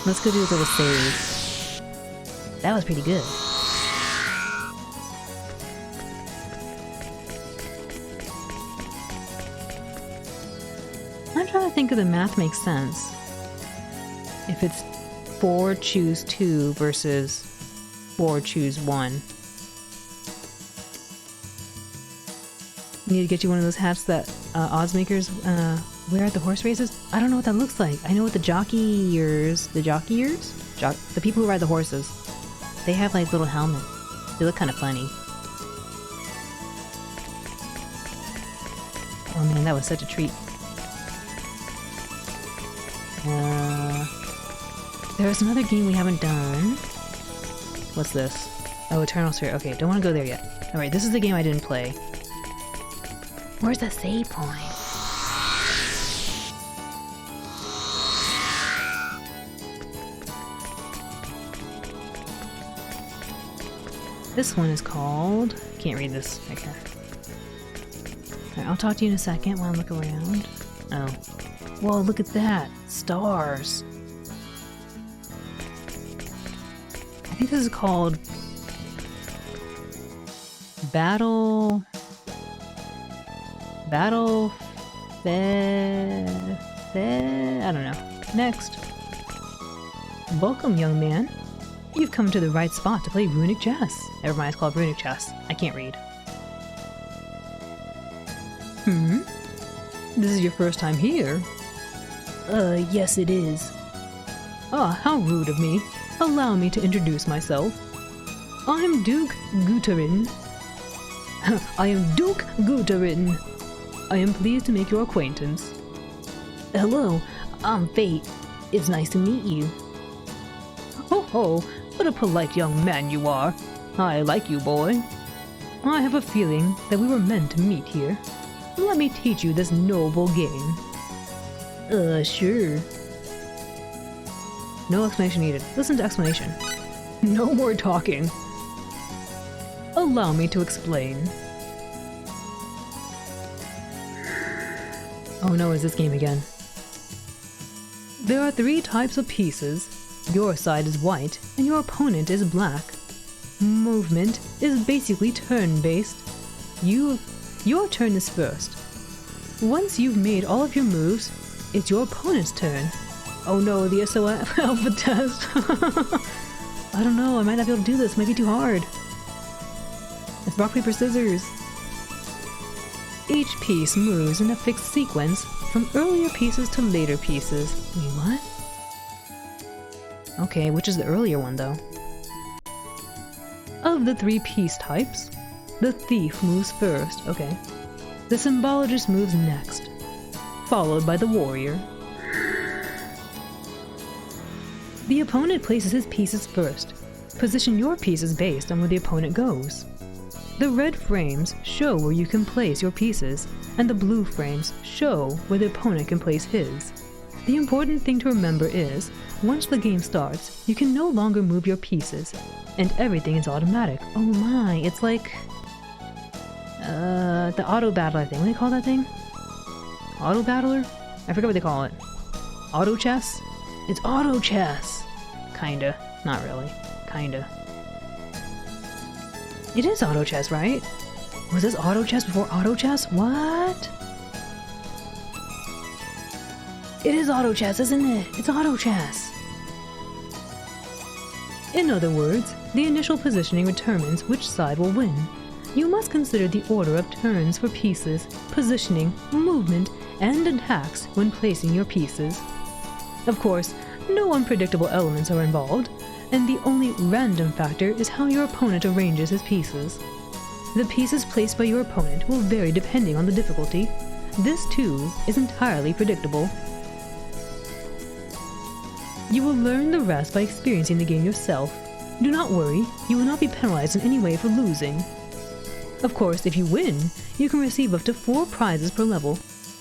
Let's go do a little save. That was pretty good. I'm trying to think if the math makes sense. If it's 4 choose 2 versus 4 choose 1. Need to get you one of those hats that oddsmakers wear at the horse races. I don't know what that looks like. I know what the jockeyers, the people who ride the horses, they have like little helmets. They look kind of funny. Oh man, that was such a treat. There's another game we haven't done. What's this? Oh, Eternal Sphere. Okay, don't want to go there yet. Alright, this is the game I didn't play. Where's the save point? This one is called... Can't read this. Okay. Alright, I'll talk to you in a second while I look around. Oh. Whoa, look at that! Stars! I think this is called... I don't know. Next. Welcome, young man. You've come to the right spot to play runic chess. Never mind, it's called runic chess. I can't read. This is your first time here? Yes it is. Ah, how rude of me. Allow me to introduce myself. I'm Duke Guterin. I am Duke Guterin. I am pleased to make your acquaintance. Hello, I'm Fate. It's nice to meet you. Ho ho, what a polite young man you are. I like you, boy. I have a feeling that we were meant to meet here. Let me teach you this noble game. Sure. No explanation needed. Listen to explanation. No more talking. Allow me to explain. Oh no, is this game again? There are 3 types of pieces. Your side is white, and your opponent is black. Movement is basically turn-based. Your turn is first. Once you've made all of your moves, it's your opponent's turn. Oh no, the SO3 alpha test. I don't know, I might not be able to do this, it might be too hard. It's rock, paper, scissors. Each piece moves in a fixed sequence from earlier pieces to later pieces. Wait, what? Okay, which is the earlier one though? Of the 3 piece types, the thief moves first, okay. The symbologist moves next, followed by the warrior. The opponent places his pieces first. Position your pieces based on where the opponent goes. The red frames show where you can place your pieces, and the blue frames show where the opponent can place his. The important thing to remember is, once the game starts, you can no longer move your pieces, and everything is automatic. Oh my, it's like... the auto battle, I think. What do they call that thing? Auto battler? I forget what they call it. Auto chess? It's auto chess! Kinda. Not really. Kinda. It is auto chess, right? Was this auto chess before auto chess? What? It is auto chess, isn't it? It's auto chess. In other words, the initial positioning determines which side will win. You must consider the order of turns for pieces, positioning, movement, and attacks when placing your pieces. Of course, no unpredictable elements are involved, and the only random factor is how your opponent arranges his pieces. The pieces placed by your opponent will vary depending on the difficulty. This, too, is entirely predictable. You will learn the rest by experiencing the game yourself. Do not worry, you will not be penalized in any way for losing. Of course, if you win, you can receive up to 4 prizes per level.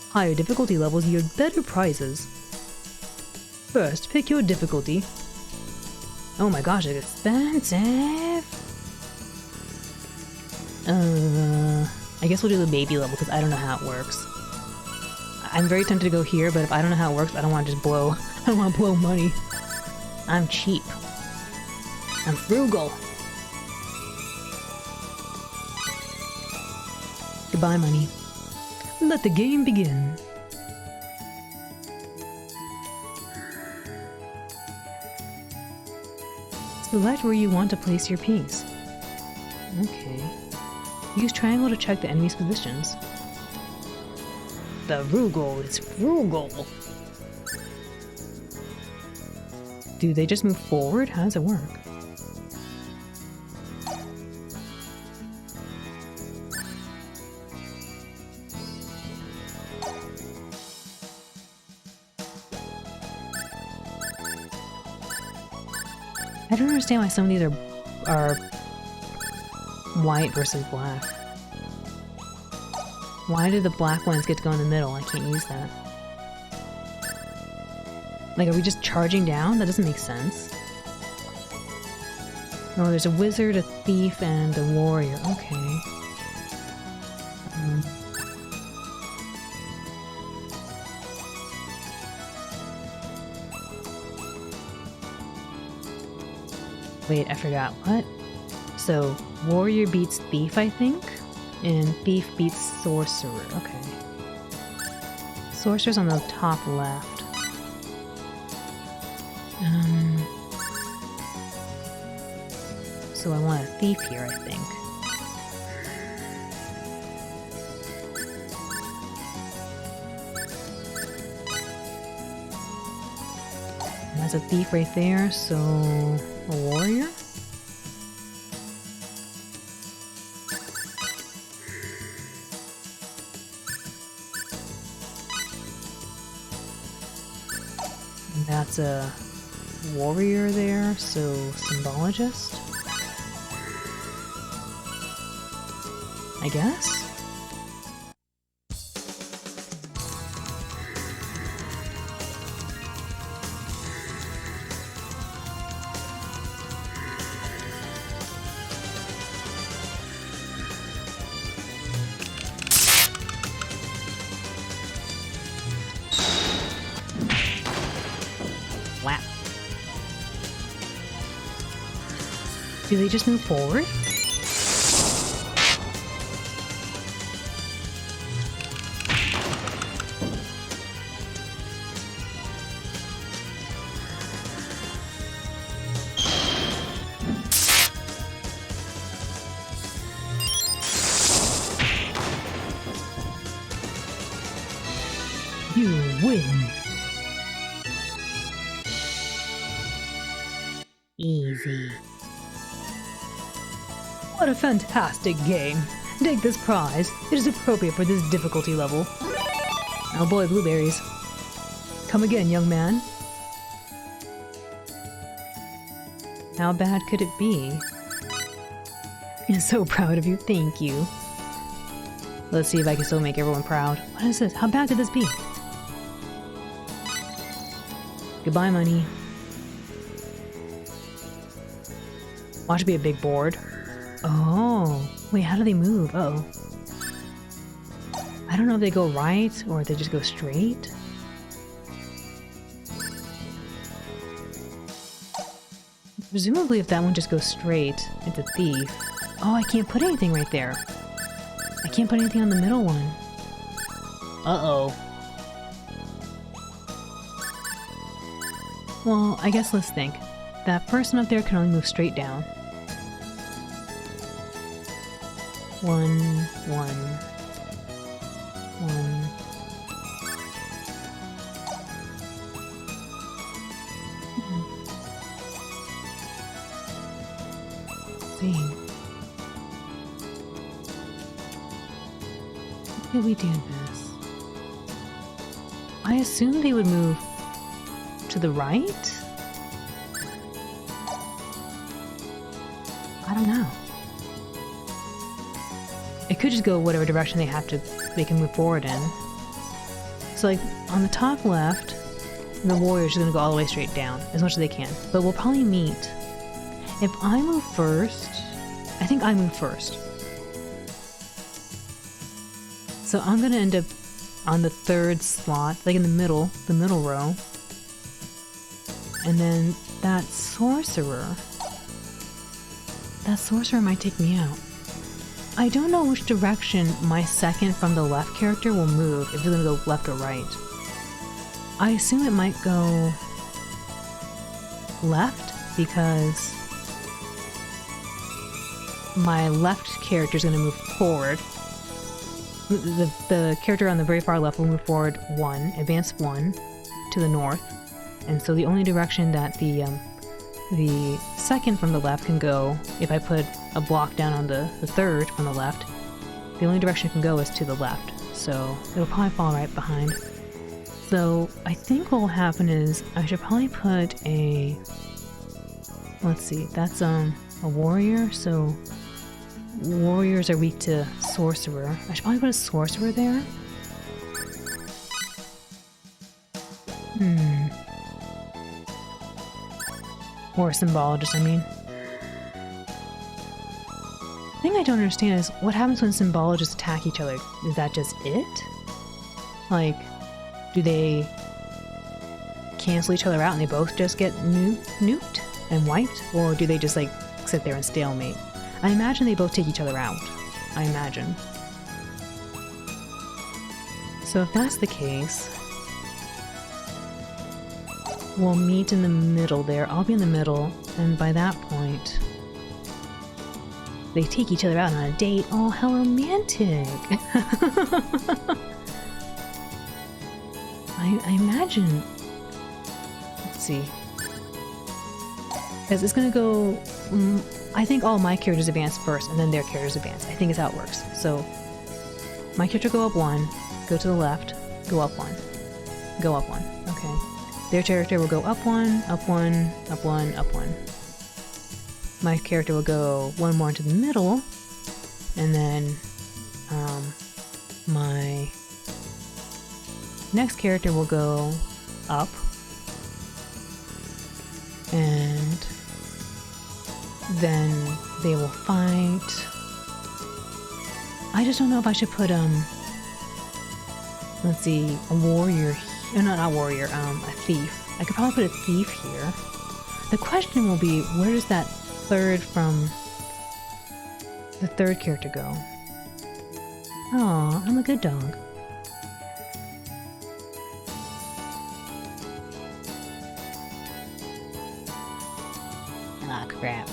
Higher difficulty levels yield better prizes. First, pick your difficulty. Oh my gosh, it's expensive! I guess we'll do the baby level because I don't know how it works. I'm very tempted to go here, but if I don't know how it works, I don't want to just blow. I don't want to blow money. I'm cheap. I'm frugal. Goodbye, money. Let the game begin. Select where you want to place your piece. Okay. Use triangle to check the enemy's positions. The frugal is frugal. Do they just move forward? How does it work? I don't understand why some of these are white versus black. Why do the black ones get to go in the middle? I can't use that. Like, are we just charging down? That doesn't make sense. Oh, there's a wizard, a thief, and a warrior. Okay. Wait, I forgot. What? So, warrior beats thief, I think? And thief beats sorcerer. Okay. Sorcerer's on the top left. So I want a thief here, I think. That's a thief right there, so a warrior? that's a warrior there, so symbologist? I guess? Wow. Do they just move forward? You win. Easy. What a fantastic game. Take this prize. It is appropriate for this difficulty level. Oh boy, blueberries. Come again, young man. How bad could it be? I'm so proud of you, thank you. Let's see if I can still make everyone proud. What is this? How bad could this be? Goodbye, money. Watch it be a big board. Oh, wait, how do they move? Uh-oh. I don't know if they go right or if they just go straight. Presumably if that one just goes straight, it's a thief. Oh, I can't put anything right there. I can't put anything on the middle one. Uh-oh. Well, I guess let's think. That person up there can only move straight down. 1, 1, 1. See. How did we do this? I assume they would move to the right? I don't know. It could just go whatever direction they can move forward in. So like on the top left, the warriors are gonna go all the way straight down as much as they can. But we'll probably meet. If I move first, I think I move first. So I'm gonna end up on the third slot, like in the middle row. And then that sorcerer might take me out. I don't know which direction my second from the left character will move, if it's gonna go left or right. I assume it might go left because my left character is gonna move forward. The character on the very far left will move forward 1, advance 1 to the north. And so the only direction that the second from the left can go, if I put a block down on the third from the left, the only direction it can go is to the left. So it'll probably fall right behind. So I think what will happen is I should probably put a... Let's see, that's a warrior, so warriors are weak to sorcerer. I should probably put a sorcerer there. Or a symbologist, I mean. The thing I don't understand is what happens when symbologists attack each other? Is that just it? Like, do they cancel each other out and they both just get nuked and wiped? Or do they just like sit there and stalemate? I imagine they both take each other out. I imagine. So if that's the case, we'll meet in the middle there. I'll be in the middle, and by that point, they take each other out on a date. Oh, how romantic! I imagine. Let's see. Because it's gonna go. I think all my characters advance first, and then their characters advance. I think is how it works. So, my character go up 1, go to the left, go up 1, go up 1. Okay. their character will go up one, up one, up one, up one. My character will go one more into the middle, and then my next character will go up, and then they will fight. I just don't know if I should put let's see, a warrior. No, not warrior. A thief. I could probably put a thief here. The question will be, where does that third character go? Aw, I'm a good dog. Ah, crap.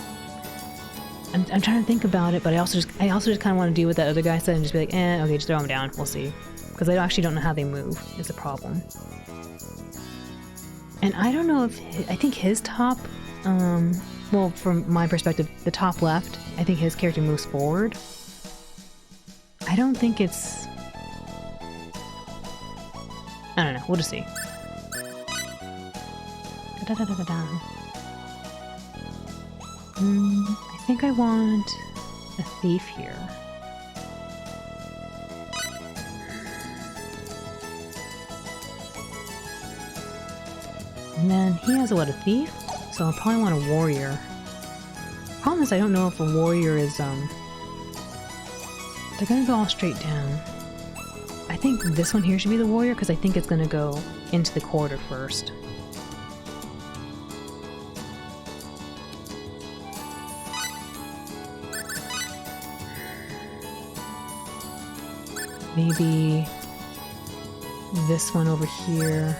I'm trying to think about it, but I also just kind of want to do what that other guy said and just be like, okay, just throw him down. We'll see. Because I actually don't know how they move, is the problem. And I don't know if... I think his top... well, from my perspective, the top left, I think his character moves forward. I don't think it's... I don't know. We'll just see. I think I want a thief here. And then he has a thief, so I'll probably want a warrior. Problem is I don't know if a warrior is, they're gonna go all straight down. I think this one here should be the warrior, because I think it's gonna go into the corridor first. Maybe this one over here.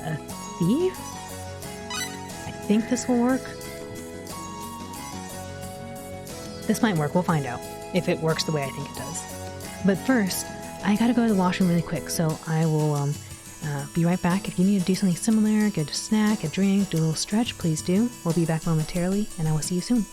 A thief? I think this will work. This might work, we'll find out if it works the way I think it does. But first, I gotta go to the washroom really quick, so I will be right back. If you need to do something similar, get a snack, a drink, do a little stretch, please do. We'll be back momentarily, and I will see you soon.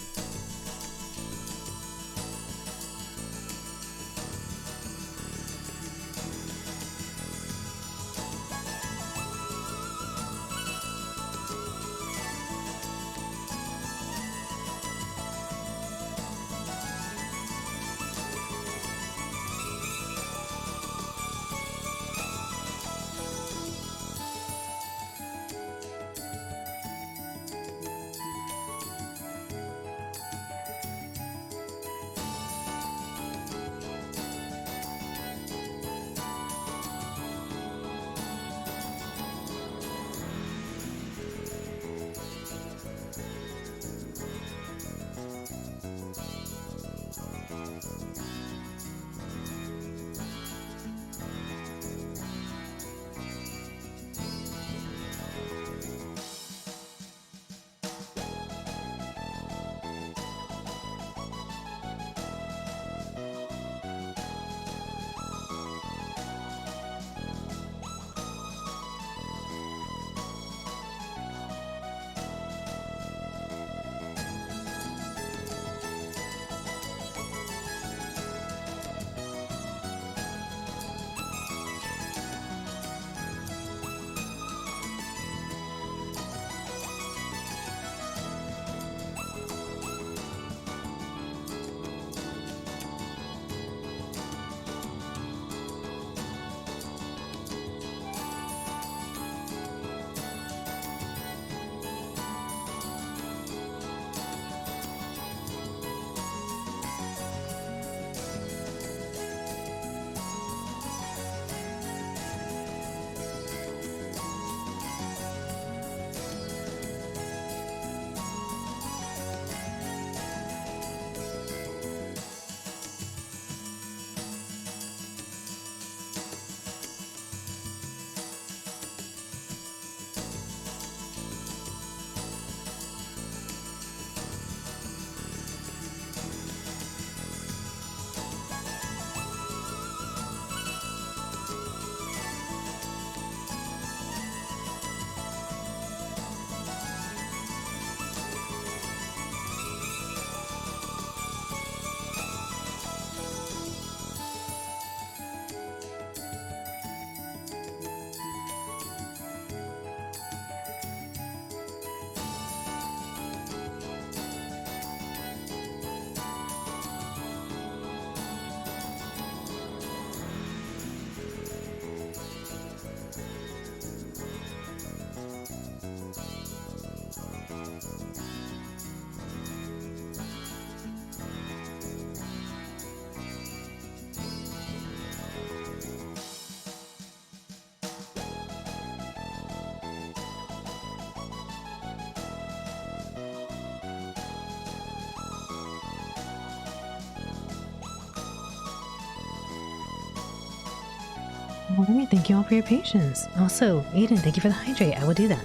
Alright, thank you all for your patience. Also, Aiden, thank you for the hydrate. I will do that.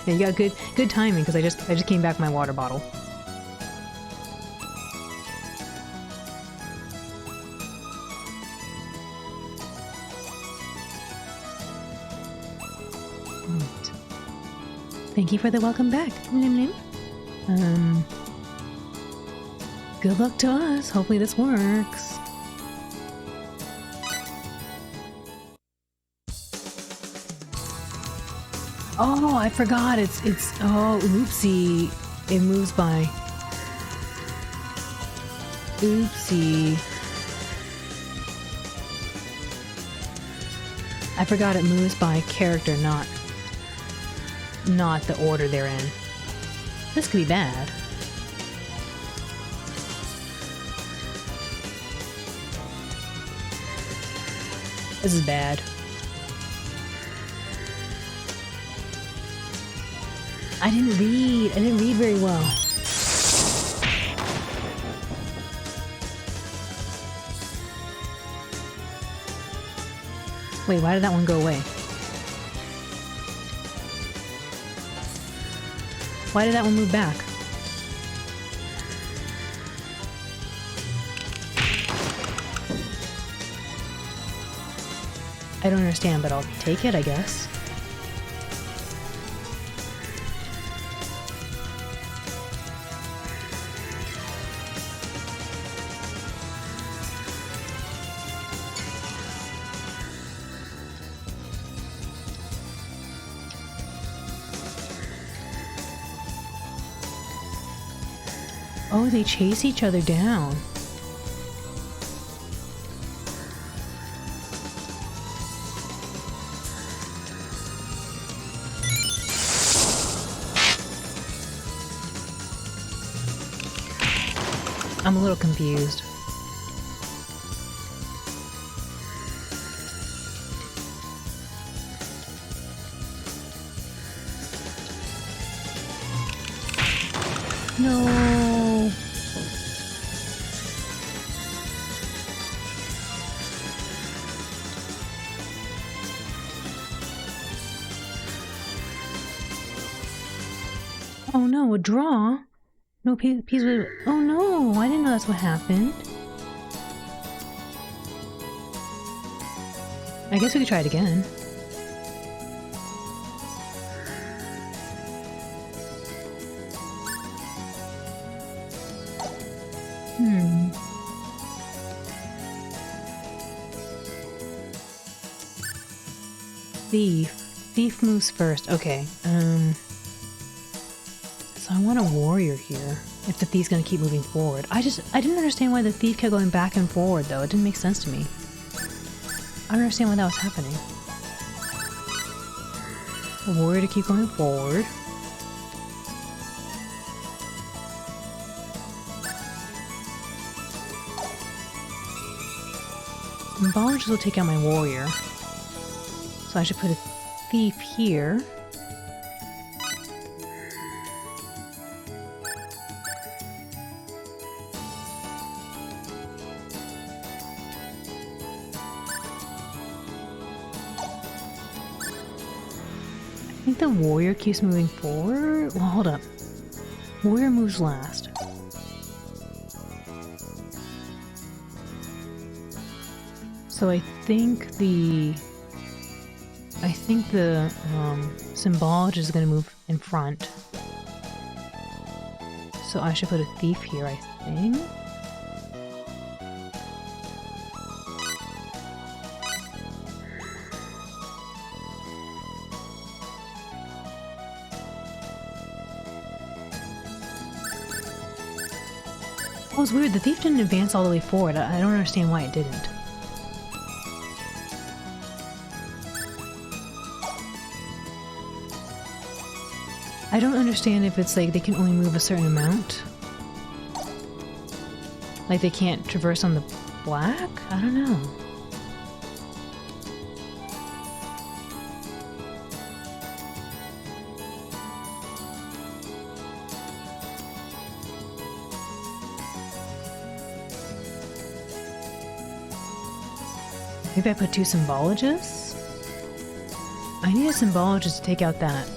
Yeah, you got good timing because I just came back with my water bottle. Right. Thank you for the welcome back. Lim Lim. Good luck to us. Hopefully this works. Oh, I forgot. It's oh, oopsie. It moves by. Oopsie. I forgot it moves by character, not the order they're in. This could be bad. This is bad. I didn't read very well. Wait, why did that one go away? Why did that one move back? I don't understand, but I'll take it, I guess. Oh, they chase each other down. I'm a little confused. No. Oh no, a draw? No piece with... Oh no, I didn't know that's what happened. I guess we could try it again. Thief moves first. Okay. So I want a warrior here. If the thief's gonna keep moving forward. I didn't understand why the thief kept going back and forward though. It didn't make sense to me. I don't understand why that was happening. A warrior to keep going forward. Symbologist will take out my warrior. So I should put a thief here. I think the warrior keeps moving forward. Well, hold up. Warrior moves last. So I think the symbologist is going to move in front. So I should put a thief here, I think. Oh, it's weird. The thief didn't advance all the way forward. I don't understand why it didn't. I don't understand if it's like they can only move a certain amount. Like they can't traverse on the black? I don't know. Maybe I put 2 symbologists? I need a symbologist to take out that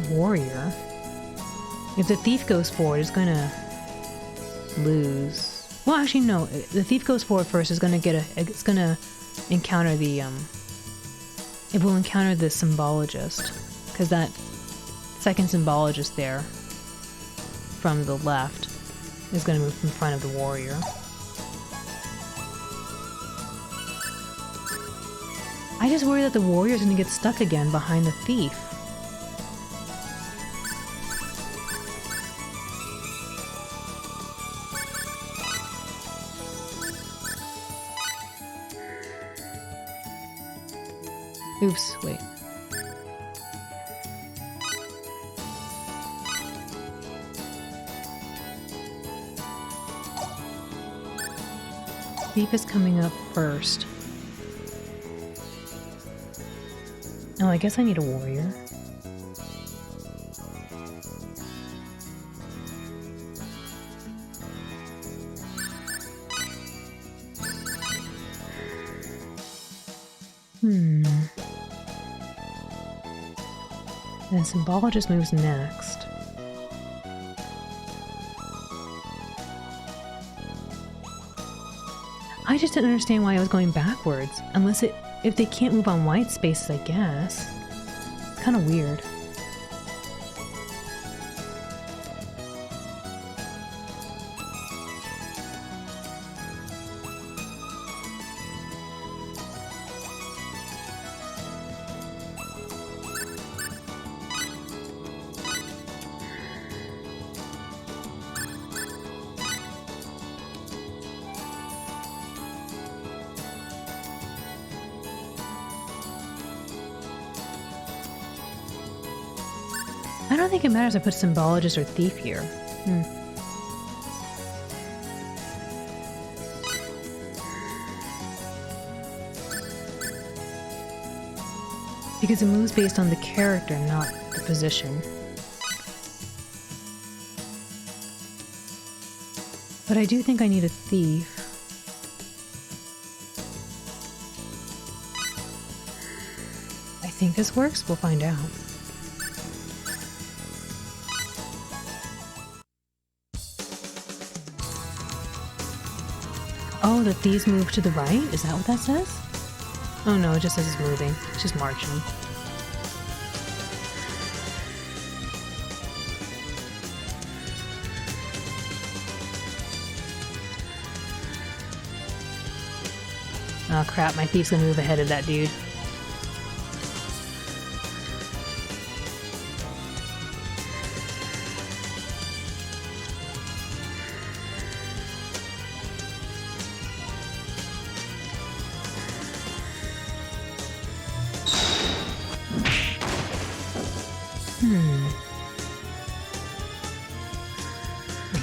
warrior. If the thief goes forward, it's gonna lose. Well, actually, no. The thief goes forward first. It's gonna encounter the It will encounter the symbologist, because that second symbologist there from the left is gonna move in front of the warrior. I just worry that the warrior's gonna get stuck again behind the thief. Oops, wait. Thief is coming up first. Oh, I guess I need a warrior. And symbologist moves next. I just didn't understand why I was going backwards. If they can't move on white spaces, I guess. It's kind of weird. I don't think it matters if I put symbologist or thief here. Because it moves based on the character, not the position. But I do think I need a thief. I think this works. We'll find out. Oh, the thieves move to the right? Is that what that says? Oh no, it just says it's moving. It's just marching. Oh crap, my thief's gonna move ahead of that dude.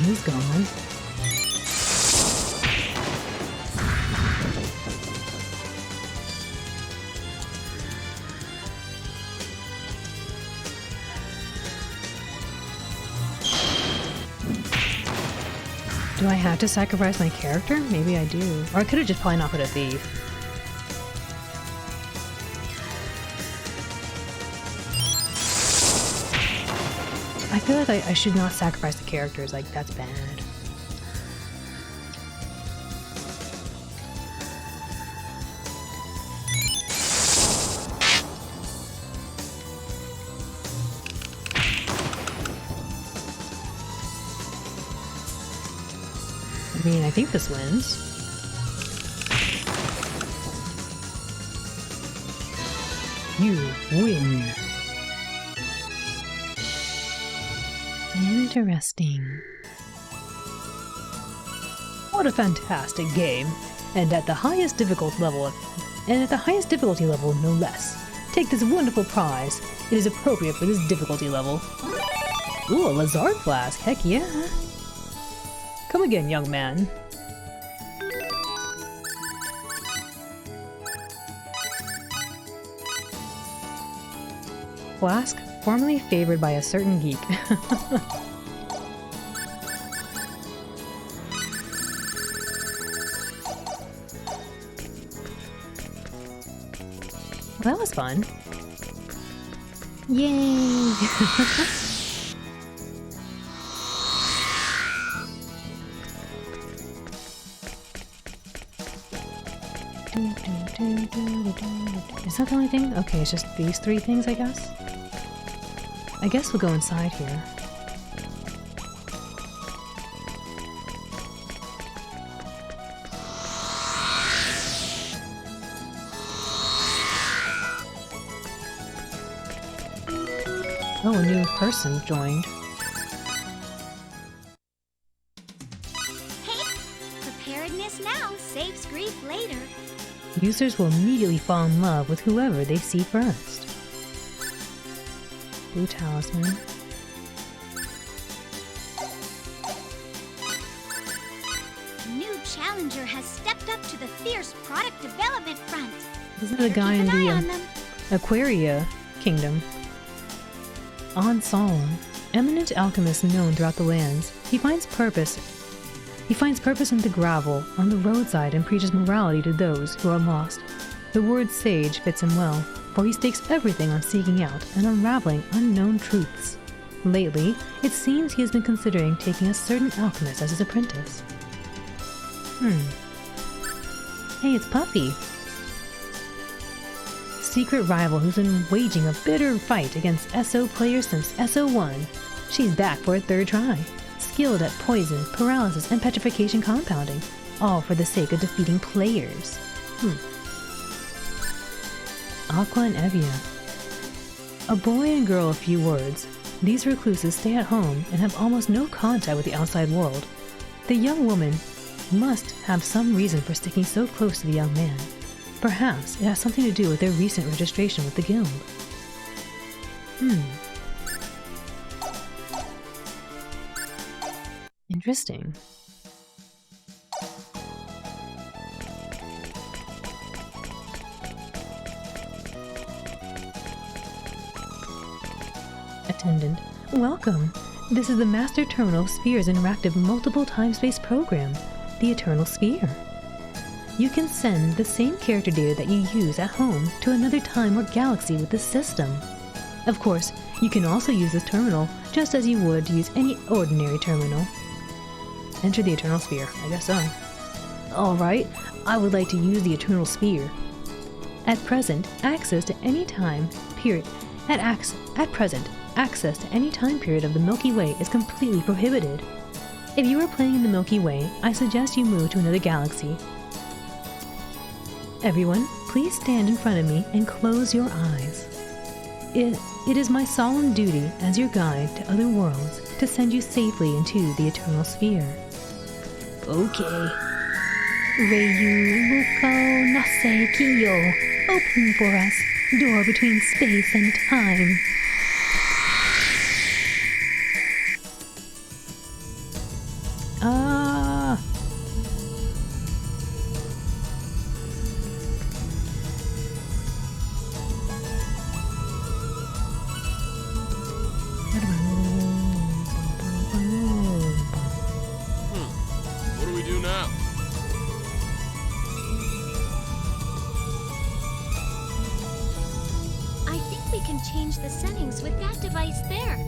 He's gone. Do I have to sacrifice my character? Maybe I do. Or I could have just probably not put a thief. I feel like I should not sacrifice the characters, like that's bad. I mean, I think this wins. You win. Interesting. What a fantastic game. And at the highest difficulty level, no less. Take this wonderful prize. It is appropriate for this difficulty level. Ooh, a Lazard flask. Heck yeah. Come again, young man. Flask, formerly favored by a certain geek. Well, that was fun. Yay! Is that the only thing? Okay, it's just these three things, I guess? I guess we'll go inside here. Oh, a new person joined. Hey, preparedness now saves grief later. Users will immediately fall in love with whoever they see first. Blue talisman. New challenger has stepped up to the fierce product development front. Isn't it a guy in Keep an eye on the them. Aquaria Kingdom? On Solemn, eminent alchemist known throughout the lands, he finds purpose in the gravel on the roadside and preaches morality to those who are lost. The word sage fits him well, for he stakes everything on seeking out and unraveling unknown truths. Lately, it seems he has been considering taking a certain alchemist as his apprentice. Hey, it's Puffy! Secret rival who's been waging a bitter fight against SO players since SO1. She's back for a third try, skilled at poison, paralysis, and petrification compounding, all for the sake of defeating players. Aqua and Evia. A boy and girl of few words, these recluses stay at home and have almost no contact with the outside world. The young woman must have some reason for sticking so close to the young man. Perhaps it has something to do with their recent registration with the guild. Interesting. Attendant, welcome. This is the Master Terminal Sphere's interactive multiple time-space program, the Eternal Sphere. You can send the same character data that you use at home to another time or galaxy with this system. Of course, you can also use this terminal just as you would to use any ordinary terminal. Enter the Eternal Sphere, I guess so. Alright, I would like to use the Eternal Sphere. At present, access to any time period access to any time period of the Milky Way is completely prohibited. If you are playing in the Milky Way, I suggest you move to another galaxy. Everyone, please stand in front of me and close your eyes. It is my solemn duty as your guide to other worlds to send you safely into the Eternal Sphere. Okay. Reiyu Muko Nase Kiyo. Open for us, door between space and time. What do we do now? I think we can change the settings with that device there.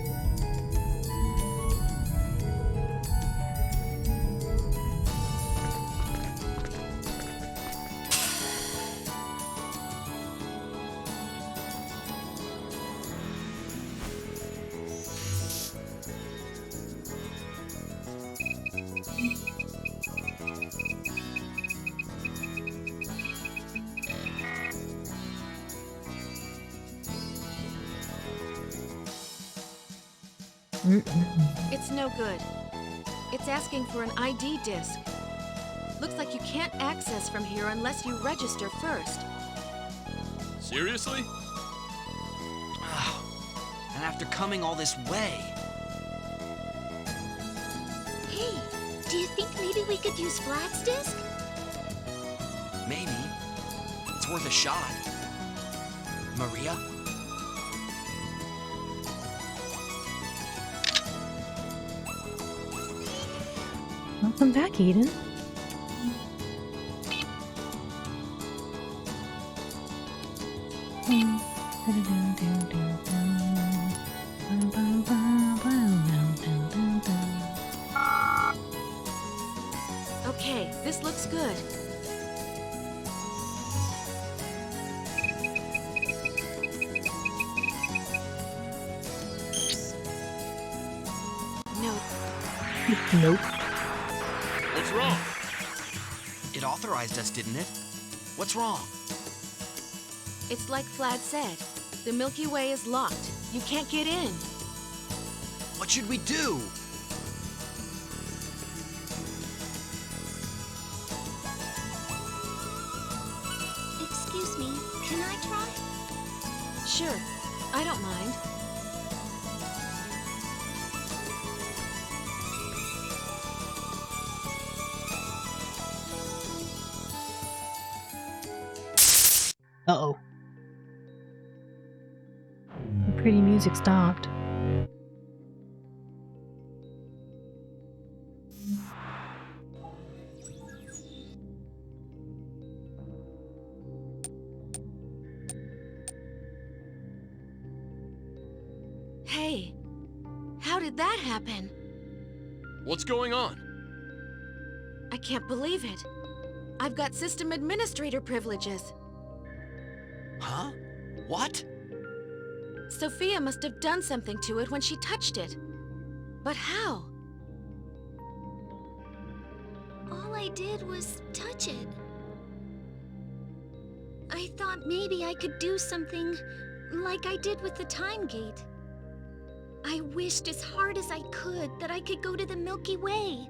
It's no good. It's asking for an ID disc. Looks like you can't access from here unless you register first. Seriously? And after coming all this way, Hey, do you think maybe we could use Vlad's disc? Maybe. It's worth a shot. Maria? Welcome back, Eden. Okay, this looks good. Nope. Nope. What's wrong? It authorized us, didn't it? What's wrong? It's like Vlad said. The Milky Way is locked. You can't get in. What should we do? Excuse me, can I try? Sure, I don't mind. Uh-oh. The pretty music stopped. Hey, how did that happen? What's going on? I can't believe it. I've got system administrator privileges. Huh? What? Sophia must have done something to it when she touched it. But how? All I did was touch it. I thought maybe I could do something like I did with the time gate. I wished as hard as I could that I could go to the Milky Way.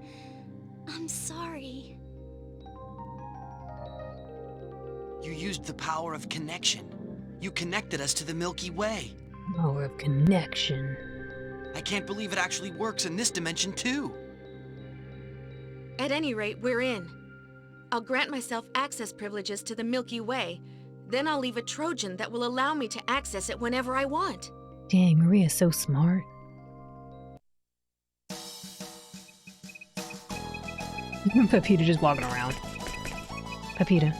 I'm sorry. You used the power of connection. You connected us to the Milky Way. Power of connection. I can't believe it actually works in this dimension, too. At any rate, we're in. I'll grant myself access privileges to the Milky Way. Then I'll leave a Trojan that will allow me to access it whenever I want. Dang, Maria's so smart. Pepita just walking around. Pepita.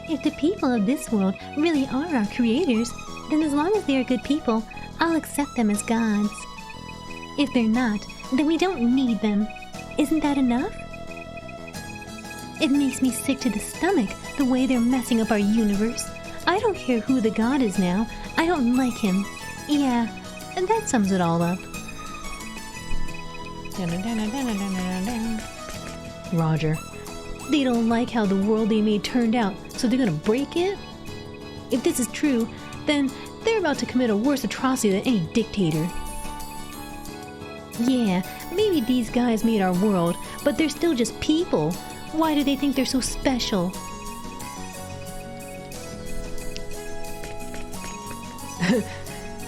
If the people of this world really are our creators, then as long as they are good people, I'll accept them as gods. If they're not, then we don't need them. Isn't that enough? It makes me sick to the stomach, the way they're messing up our universe. I don't care who the god is now. I don't like him. Yeah, and that sums it all up. Roger. They don't like how the world they made turned out, so they're gonna break it? If this is true, then they're about to commit a worse atrocity than any dictator. Yeah, maybe these guys made our world, but they're still just people. Why do they think they're so special?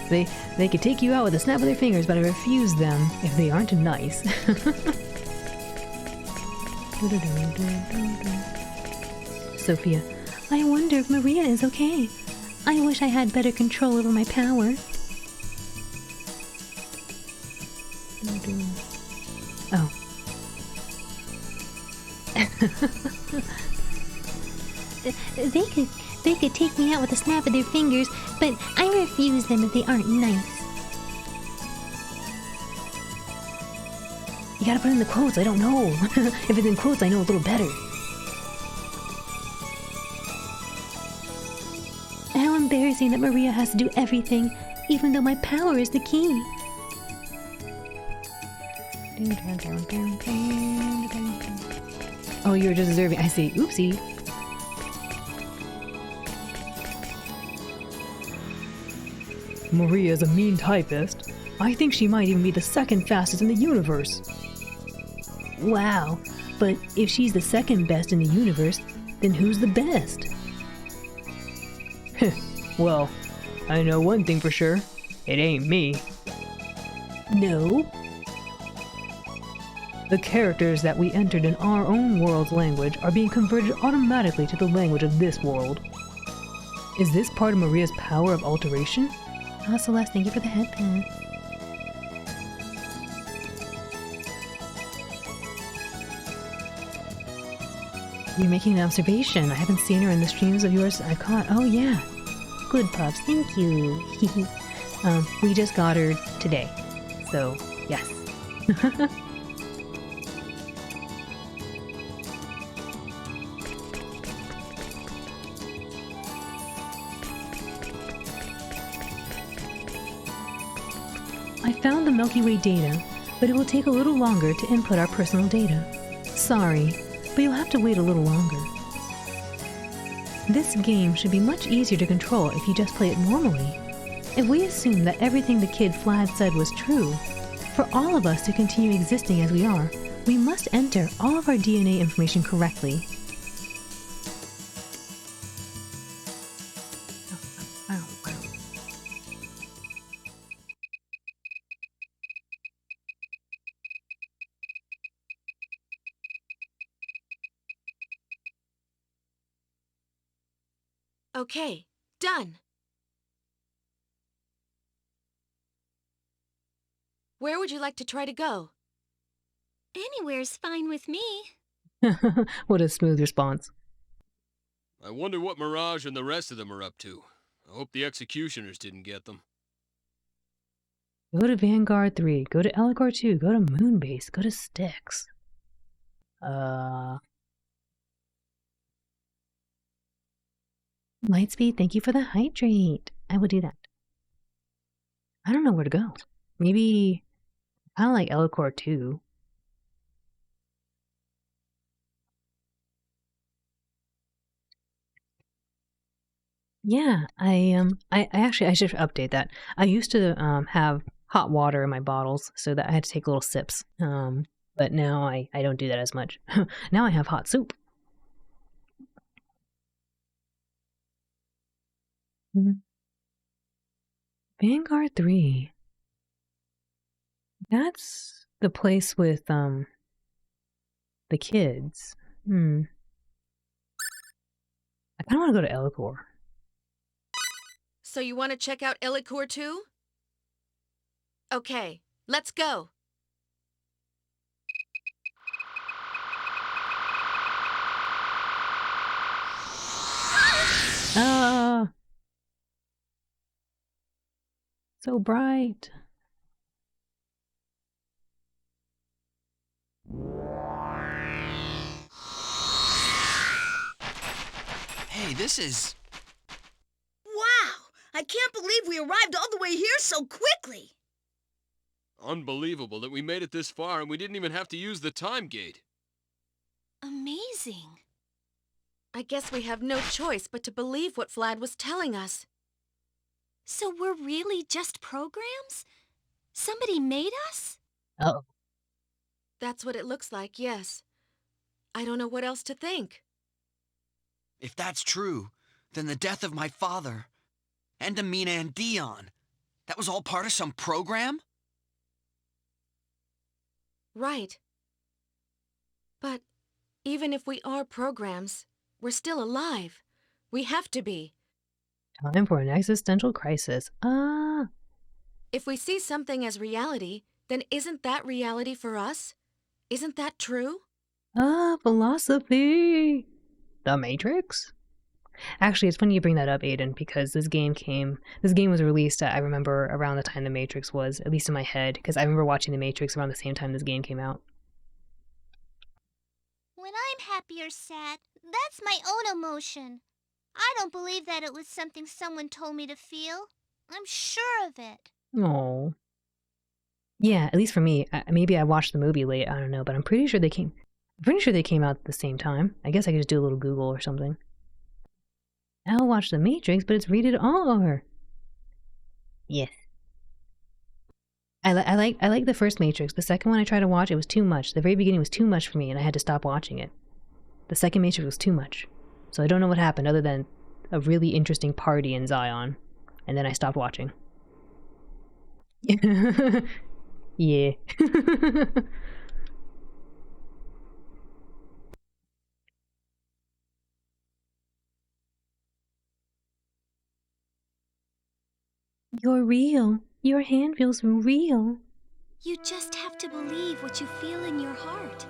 They could take you out with a snap of their fingers, but I refuse them if they aren't nice. Sophia, I wonder if Maria is okay. I wish I had better control over my power. Oh. They could take me out with a snap of their fingers, but I refuse them if they aren't nice. You gotta put it in the quotes, I don't know. If it's in quotes, I know a little better. How embarrassing that Maria has to do everything, even though my power is the key. Oh, you're just deserving. I see. Oopsie. Maria's a mean typist. I think she might even be the second fastest in the universe. Wow, but if she's the second best in the universe, then who's the best? Well, I know one thing for sure. It ain't me. No. The characters that we entered in our own world's language are being converted automatically to the language of this world. Is this part of Maria's power of alteration? Oh, Celeste, thank you for the headband. You're making an observation. I haven't seen her in the streams of yours I caught. Oh, yeah. Good, Pups, thank you. We just got her today. So, yes. I found the Milky Way data, but it will take a little longer to input our personal data. Sorry, but you'll have to wait a little longer. This game should be much easier to control if you just play it normally. If we assume that everything the kid Vlad said was true, for all of us to continue existing as we are, we must enter all of our DNA information correctly. Okay, done. Where would you like to try to go? Anywhere's fine with me. What a smooth response. I wonder what Mirage and the rest of them are up to. I hope the executioners didn't get them. Go to Vanguard 3, go to Eligor 2, go to Moonbase, go to Styx. Lightspeed, thank you for the hydrate. I will do that. I don't know where to go. Maybe kind of like Eligor 2. Yeah, I actually I should update that. I used to have hot water in my bottles so that I had to take little sips. But now I don't do that as much. Now I have hot soup. Vanguard 3. That's the place with the kids. I kind of want to go to Eligor. So you want to check out Eligor too? Okay, let's go. Ah! So bright. Hey, this is... Wow! I can't believe we arrived all the way here so quickly! Unbelievable that we made it this far and we didn't even have to use the time gate. Amazing. I guess we have no choice but to believe what Vlad was telling us. So we're really just programs? Somebody made us? Oh. That's what it looks like, yes. I don't know what else to think. If that's true, then the death of my father, and Amina and Dion, that was all part of some program? Right. But even if we are programs, we're still alive. We have to be. Time for an existential crisis. Ah. If we see something as reality, then isn't that reality for us? Isn't that true? Ah, philosophy. The Matrix? Actually, it's funny you bring that up, Aiden, because this game was released, I remember, around the time The Matrix was, at least in my head, because I remember watching The Matrix around the same time this game came out. When I'm happy or sad, that's my own emotion. I don't believe that it was something someone told me to feel. I'm sure of it. Oh. Yeah, at least for me. Maybe I watched the movie late, I don't know, but I'm pretty sure they came out at the same time. I guess I could just do a little Google or something. I'll watch The Matrix, but it's rated R. Yes. I like the first Matrix. The second one I tried to watch, it was too much. The very beginning was too much for me, and I had to stop watching it. The second Matrix was too much. So I don't know what happened other than a really interesting party in Zion. And then I stopped watching. Yeah. You're real. Your hand feels real. You just have to believe what you feel in your heart.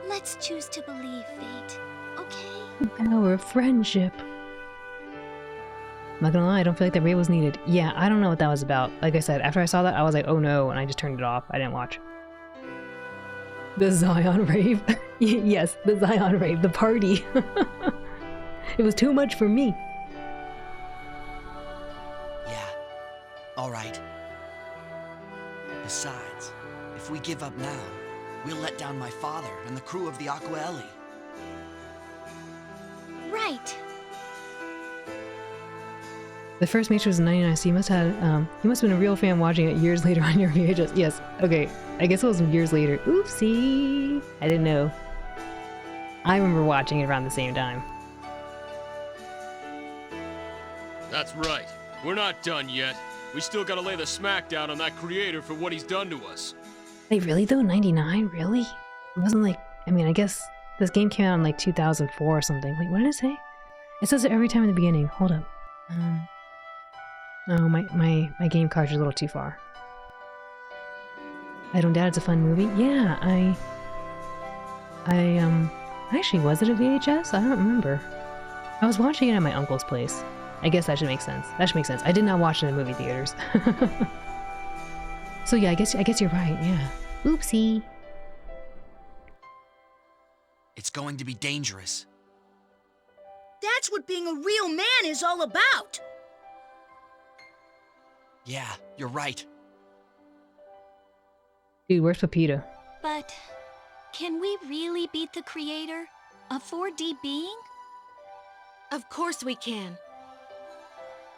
Let's choose to believe, Fate. Okay? The power of friendship. I'm not gonna lie, I don't feel like that rave was needed. Yeah, I don't know what that was about. Like I said, after I saw that, I was like, oh no, and I just turned it off. I didn't watch. The Zion rave. Yes, the Zion rave, the party. It was too much for me. Yeah. All right. Besides, if we give up now, we'll let down my father and the crew of the Aquaeli. Right. The first Matrix was in 99, so you must have been a real fan watching it years later on your VHS. Yes, okay. I guess it was years later. Oopsie. I didn't know. I remember watching it around the same time. That's right. We're not done yet. We still gotta lay the smackdown on that creator for what he's done to us. Wait, really though? 99? Really? It wasn't like, I mean, I guess this game came out in like 2004 or something. Wait, what did it say? It says it every time in the beginning. Hold up. Oh, my game card's a little too far. I don't doubt it's a fun movie. Yeah, actually, was it a VHS? I don't remember. I was watching it at my uncle's place. I guess that should make sense. That should make sense. I did not watch it in movie theaters. So yeah, I guess you're right, yeah. Oopsie. It's going to be dangerous. That's what being a real man is all about. Yeah, you're right. Dude, where's Pepita? But can we really beat the creator? A 4D being? Of course we can.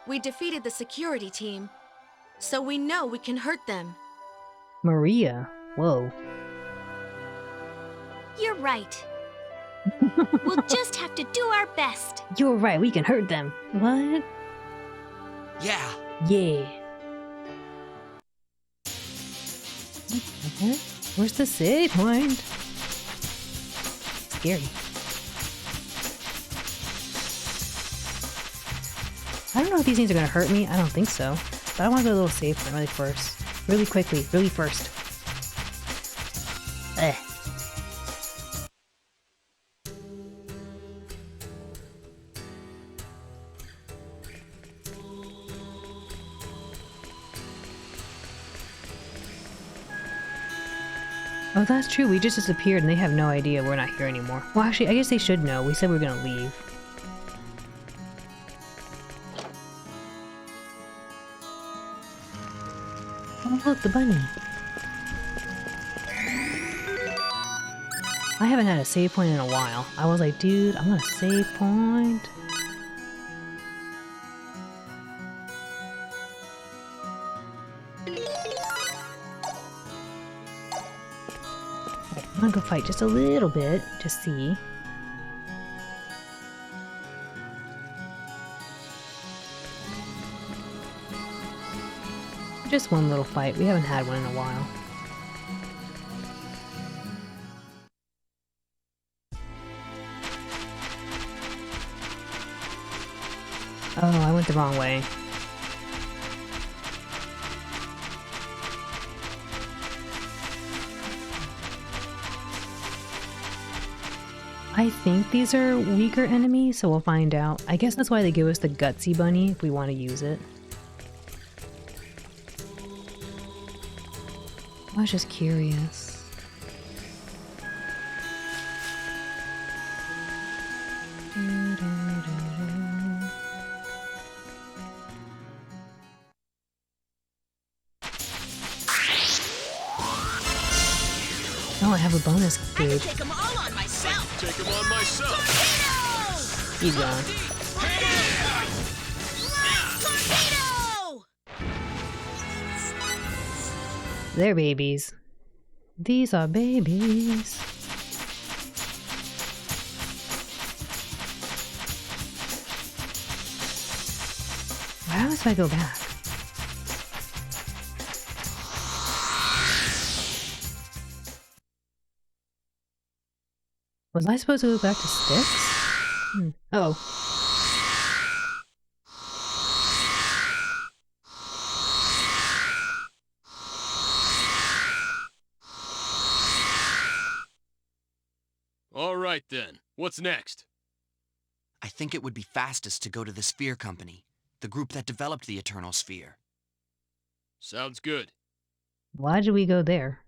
We defeated the security team, so we know we can hurt them. Maria. Whoa. You're right. We'll just have to do our best. You're right, we can hurt them. What? Yeah. Yeah. Okay. Where's the save point? Scary. I don't know if these things are gonna hurt me. I don't think so. But I want to go a little save point really first. Really quickly. Really first. Eh. Oh, that's true. We just disappeared and they have no idea we're not here anymore. Well, actually, I guess they should know. We said we were gonna leave. Oh, look, the bunny. I haven't had a save point in a while. I was like, dude, I'm gonna save point. I'm gonna go fight just a little bit to see. Just one little fight. We haven't had one in a while. Oh, I went the wrong way. I think these are weaker enemies, so we'll find out. I guess that's why they give us the gutsy bunny if we want to use it. I was just curious. Oh, I have a bonus I can dude. take them all on myself. Take him on myself. Torpedo! He's gone. Torpedo! They're babies. These are babies. What happens if I go back? Was I supposed to go back to Sticks? Oh. Right then. What's next? I think it would be fastest to go to the Sphere Company, the group that developed the Eternal Sphere. Sounds good. Why did we go there?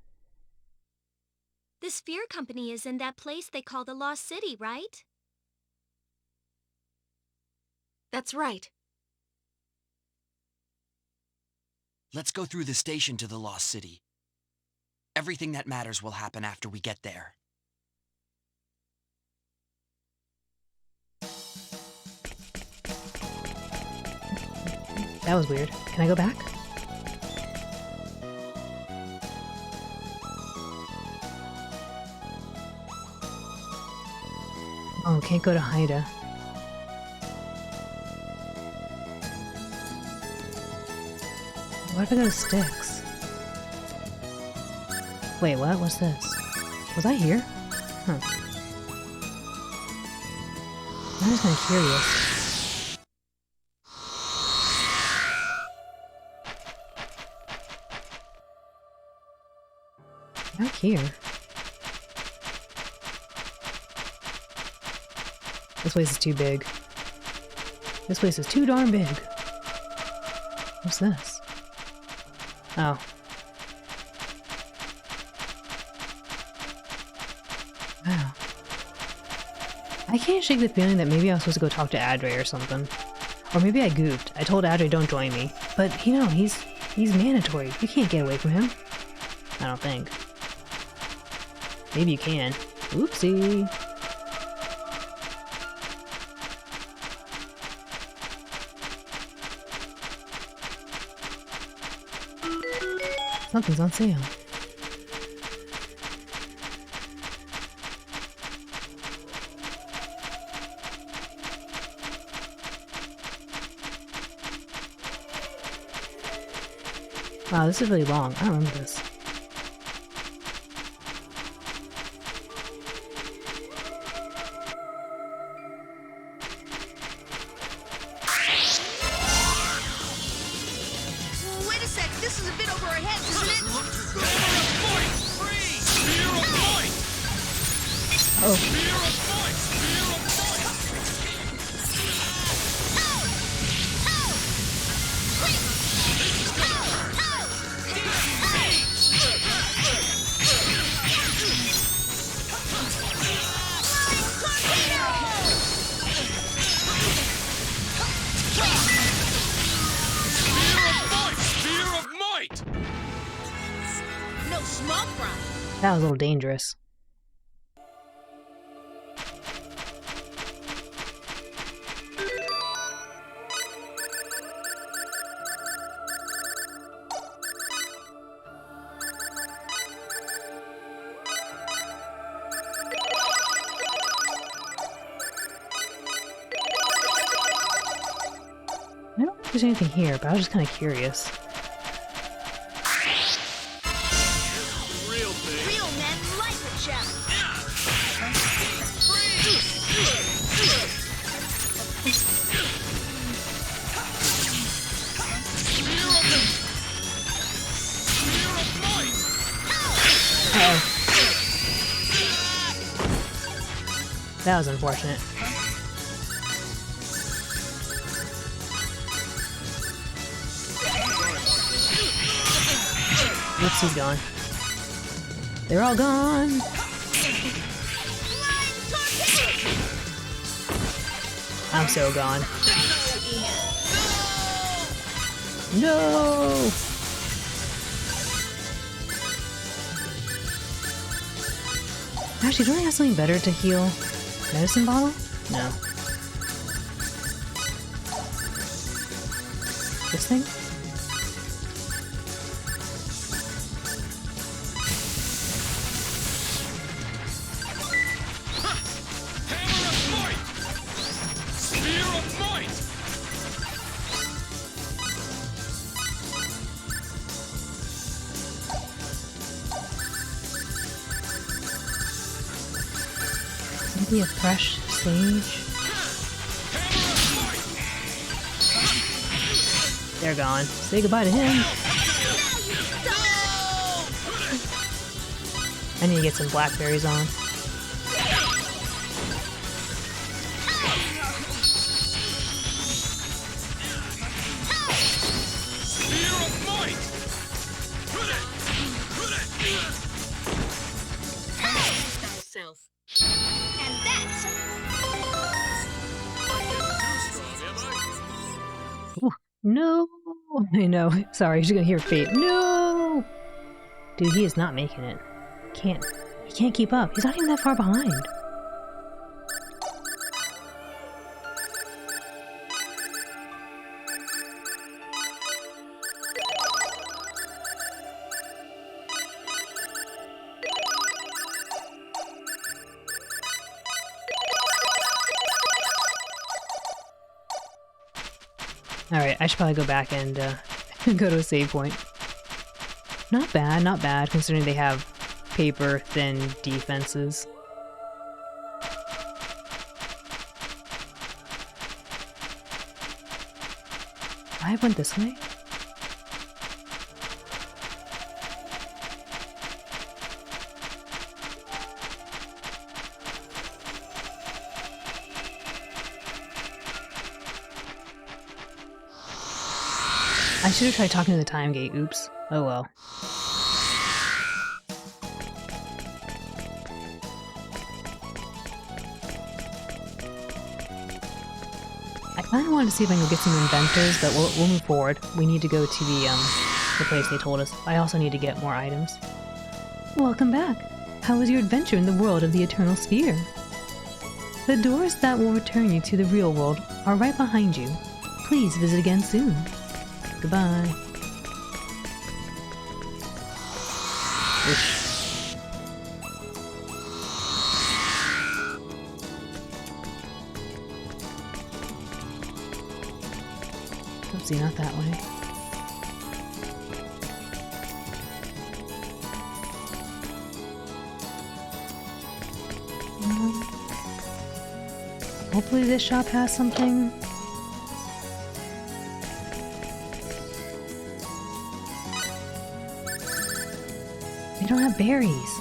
The Sphere Company is in that place they call the Lost City, right? That's right. Let's go through the station to the Lost City. Everything that matters will happen after we get there. That was weird. Can I go back? Oh, can't go to Haida. What if I go to Styx? Wait, what? What's this? Was I here? Huh. I'm just kinda curious. Back here. This place is too big. This place is too darn big. What's this? Oh. Wow. I can't shake the feeling that maybe I was supposed to go talk to Adre or something. Or maybe I goofed. I told Adre don't join me. But, you know, he's mandatory. You can't get away from him. I don't think. Maybe you can. Oopsie. Something's on sale. Wow, this is really long. I don't remember this. Wait a sec, this is a bit over our heads, isn't it? No small fry. That was a little dangerous. I don't think there's anything here, but I was just kind of curious. Real men like a challenge. That was unfortunate. Oops, he's gone. They're all gone! I'm so gone. No! Actually, don't I have something better to heal? Medicine bottle? No. This thing? Maybe a fresh sage? They're gone. Say goodbye to him. I need to get some blackberries on. No! I know. Sorry, you're gonna hear Fate. No! Dude, he is not making it. He can't keep up. He's not even that far behind. Alright, I should probably go back and go to a save point. Not bad, considering they have paper-thin defenses. I went this way? I should have tried talking to the time gate. Oops. Oh well. I kind of wanted to see if I can get some inventors, but we'll move forward. We need to go to the place they told us. I also need to get more items. Welcome back. How was your adventure in the world of the Eternal Sphere? The doors that will return you to the real world are right behind you. Please visit again soon. Goodbye. Ish. Oopsie, not that way. Hopefully this shop has something. They don't have berries.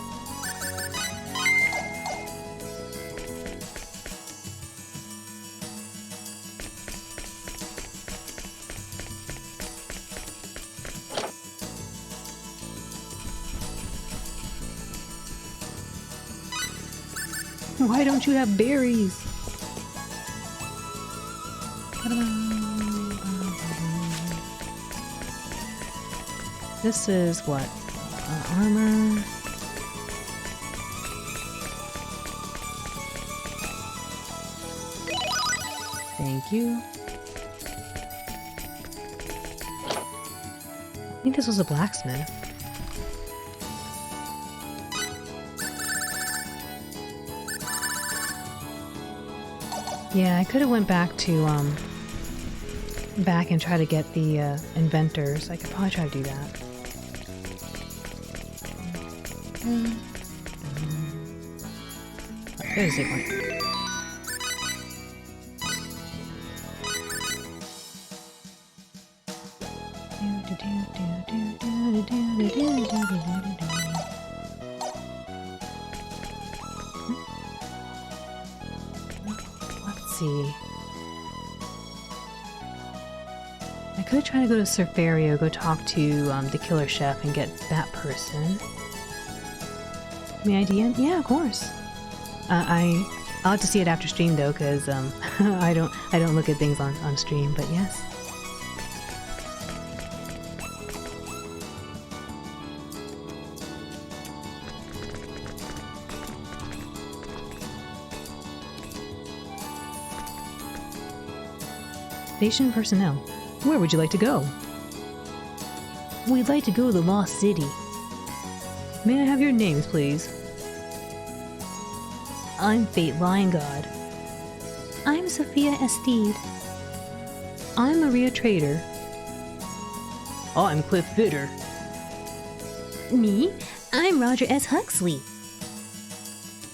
Why don't you have berries? This is what? Armor. Thank you. I think this was a blacksmith. Yeah, I could have went back to back and try to get the inventors. I could probably try to do that. There's the one. Let's see. I could try to go to Surfario, go talk to the killer chef and get that person. Any idea? Yeah, of course. I'll have to see it after stream though, because I don't look at things on stream. But yes. Station personnel, where would you like to go? We'd like to go to the Lost City. May I have your names, please? I'm Fate Lion God. I'm Sophia Estede. I'm Maria Trader. I'm Cliff Bitter. Me? I'm Roger S. Huxley.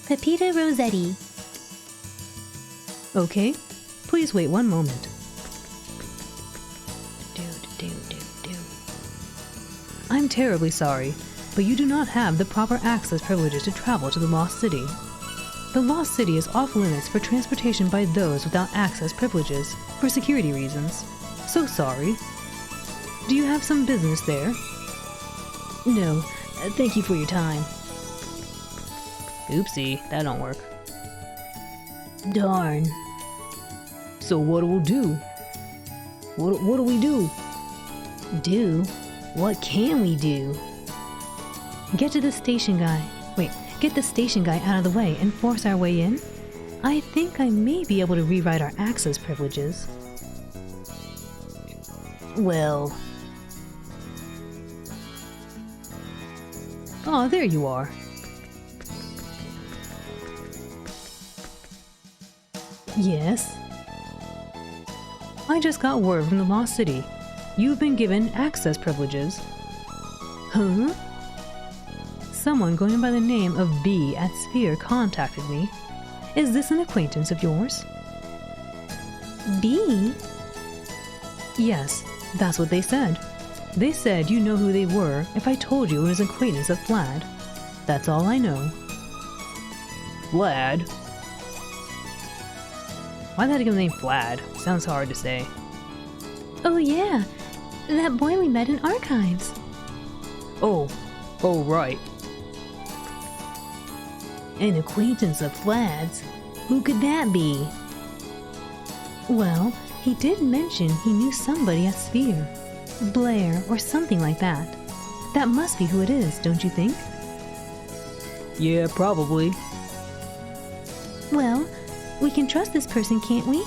Pepita Rossetti. Okay, please wait one moment. I'm terribly sorry, but you do not have the proper access privileges to travel to the Lost City. The Lost City is off limits for transportation by those without access privileges, for security reasons. So sorry. Do you have some business there? No, thank you for your time. Oopsie, that don't work. Darn. So what will do? What do we do? Do? What can we do? Get to the station guy. Wait, get the station guy out of the way and force our way in? I think I may be able to rewrite our access privileges. Well... Oh, there you are. Yes? I just got word from the Lost City. You've been given access privileges. Huh? Someone going by the name of B at Sphere contacted me. Is this an acquaintance of yours? B? Yes, that's what they said. They said you know who they were if I told you it was an acquaintance of Vlad. That's all I know. Vlad? Why did I give him the name Vlad? Sounds hard to say. Oh yeah, that boy we met in archives. Oh right. An acquaintance of Vlad's? Who could that be? Well, he did mention he knew somebody at Sphere. Blair or something like that. That must be who it is, don't you think? Yeah, probably. Well, we can trust this person, can't we?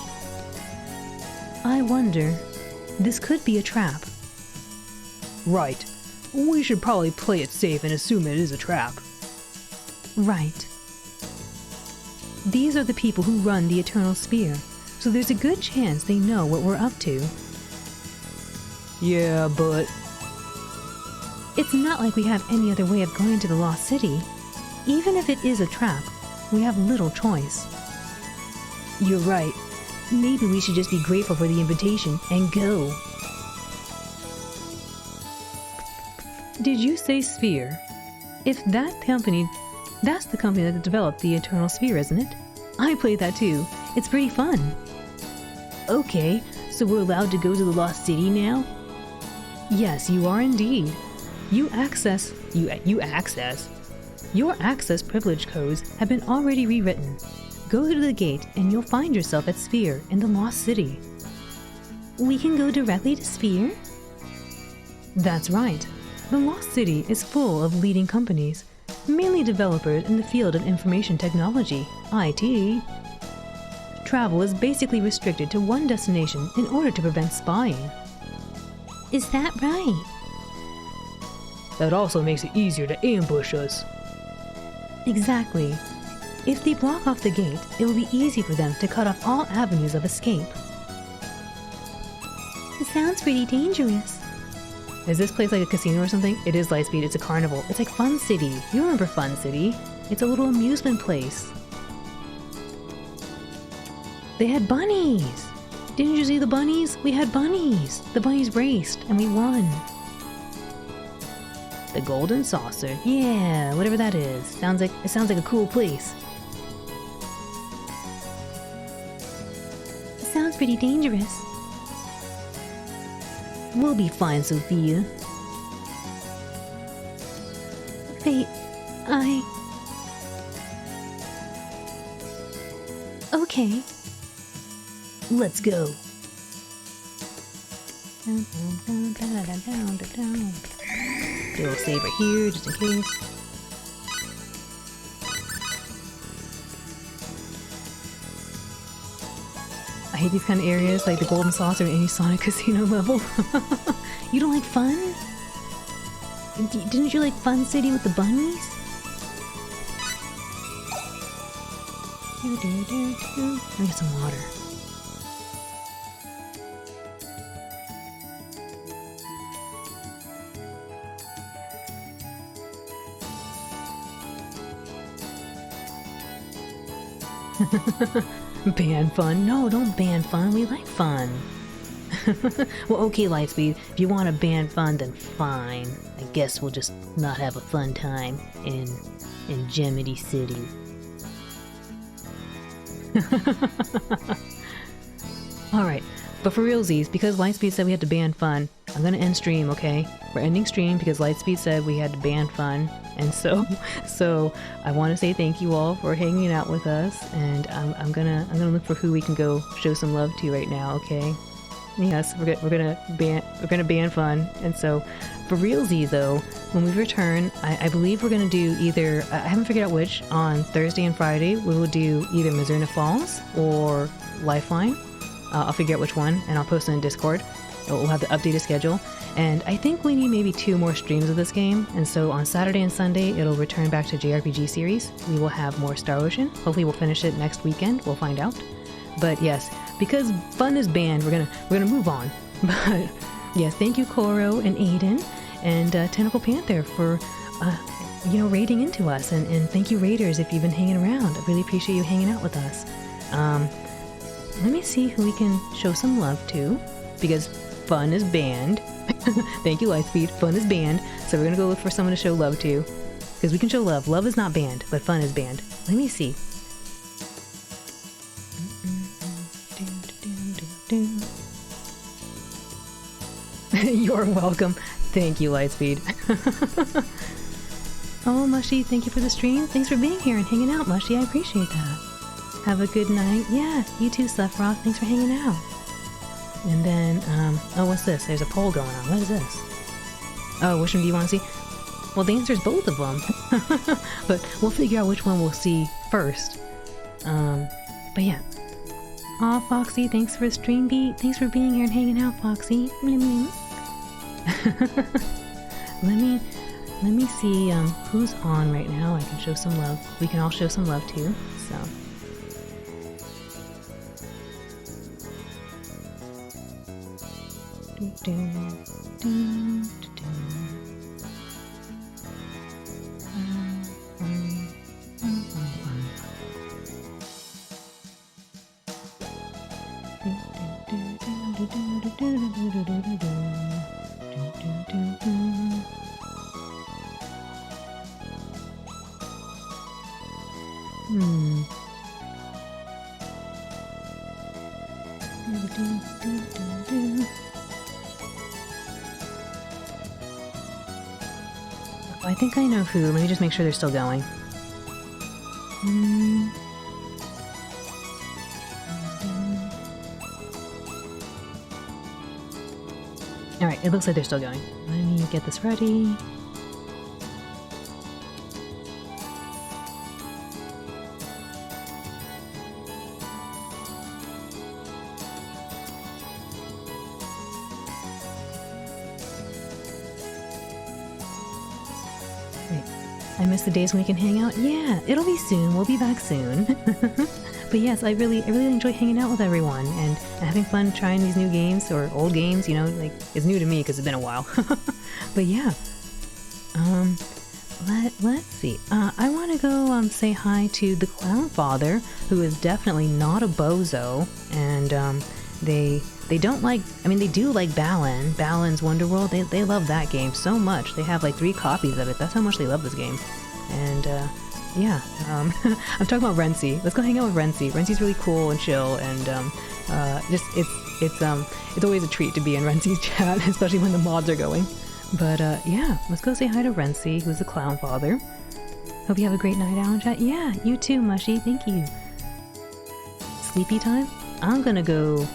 I wonder. This could be a trap. Right. We should probably play it safe and assume it is a trap. Right. These are the people who run the Eternal Sphere, so there's a good chance they know what we're up to. Yeah, but... It's not like we have any other way of going to the Lost City. Even if it is a trap, we have little choice. You're right. Maybe we should just be grateful for the invitation and go. Did you say Sphere? If that company... That's the company that developed the Eternal Sphere, isn't it? I played that too. It's pretty fun. Okay, so we're allowed to go to the Lost City now? Yes, you are indeed. Your access privilege codes have been already rewritten. Go to the gate and you'll find yourself at Sphere in the Lost City. We can go directly to Sphere? That's right. The Lost City is full of leading companies, mainly developers in the field of information technology, IT. Travel is basically restricted to one destination in order to prevent spying. Is that right? That also makes it easier to ambush us. Exactly. If they block off the gate, it will be easy for them to cut off all avenues of escape. It sounds pretty dangerous. Is this place like a casino or something? It is Lightspeed, it's a carnival. It's like Fun City. You remember Fun City? It's a little amusement place. They had bunnies! Didn't you see the bunnies? We had bunnies! The bunnies raced, and we won. The Golden Saucer. Yeah, whatever that is. It sounds like a cool place. It sounds pretty dangerous. We'll be fine, Sophia. Fate, Okay. Let's go. Little save right here, just in case. I hate these kind of areas, like the Golden Saucer in any Sonic Casino level. You don't like Fun? Didn't you like Fun City with the bunnies? Let me get some water. Ban Fun? No, don't ban Fun. We like fun. Well, okay, Lightspeed. If you want to ban Fun, then fine. I guess we'll just not have a fun time in Gemini City. Alright, but for realsies, because Lightspeed said we had to ban Fun, I'm gonna end stream, okay? We're ending stream because Lightspeed said we had to ban Fun, and so I want to say thank you all for hanging out with us, and I'm gonna look for who we can go show some love to right now, okay? Yes, we're gonna ban fun. And so, for realsy though, when we return, I believe we're gonna do either. I haven't figured out which. On Thursday and Friday, we will do either Mizurna Falls or Lifeline. I'll figure out which one, and I'll post it in Discord. We'll have the updated schedule. And I think we need maybe 2 more streams of this game. And so on Saturday and Sunday, it'll return back to JRPG series. We will have more Star Ocean. Hopefully, we'll finish it next weekend. We'll find out. But yes, because fun is banned, we're gonna move on. But yes, thank you Koro and Aiden and Tentacle Panther for raiding into us, and thank you Raiders if you've been hanging around. I really appreciate you hanging out with us. Let me see who we can show some love to, because fun is banned. Thank you Lightspeed. Fun is banned, so we're gonna go look for someone to show love to, because we can show love. Love is not banned, but fun is banned. Let me see. You're welcome. Thank you, Lightspeed. Oh, Mushy, thank you for the stream. Thanks for being here and hanging out, Mushy. I appreciate that. Have a good night. Yeah, you too, Sufrock. Thanks for hanging out. And then, oh, what's this? There's a poll going on. What is this? Oh, which one do you want to see? Well, the answer is both of them. But we'll figure out which one we'll see first. But yeah. Aw, Foxy, thanks for the stream beat. Thanks for being here and hanging out, Foxy. Let me see who's on right now. I can show some love. We can all show some love too. So. I think I know who. Let me just make sure they're still going. Alright, it looks like they're still going. Let me get this ready. I miss the days when we can hang out. Yeah, it'll be soon. We'll be back soon. But yes, I really enjoy hanging out with everyone and having fun trying these new games or old games. You know, like it's new to me because it's been a while. But yeah, let's see. I want to go say hi to the Clown Father, who is definitely not a bozo, and they don't like. I mean, they do like Balan's Wonderworld. They love that game so much. They have like 3 copies of it. That's how much they love this game. And yeah, I'm talking about Renzi. Let's go hang out with Renzi. Renzi's really cool and chill, and just it's always a treat to be in Renzi's chat, especially when the mods are going. But yeah, let's go say hi to Renzi, who's the Clown Father. Hope you have a great night out in chat. Yeah, you too, Mushy. Thank you. Sleepy time? I'm gonna go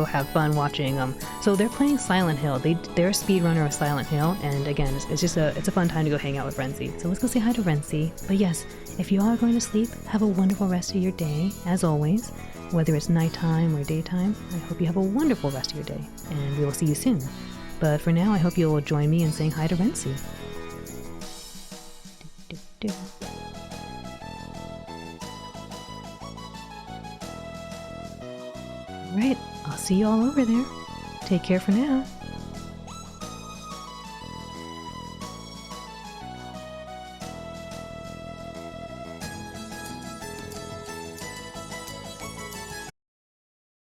have fun watching so they're playing Silent Hill. They're a speedrunner of Silent Hill, and again it's a fun time to go hang out with Renzi. So let's go say hi to Renzi. But yes, if you all are going to sleep, have a wonderful rest of your day, as always. Whether it's nighttime or daytime, I hope you have a wonderful rest of your day, and we will see you soon. But for now, I hope you'll join me in saying hi to Renzi. Alright, I'll see you all over there. Take care for now.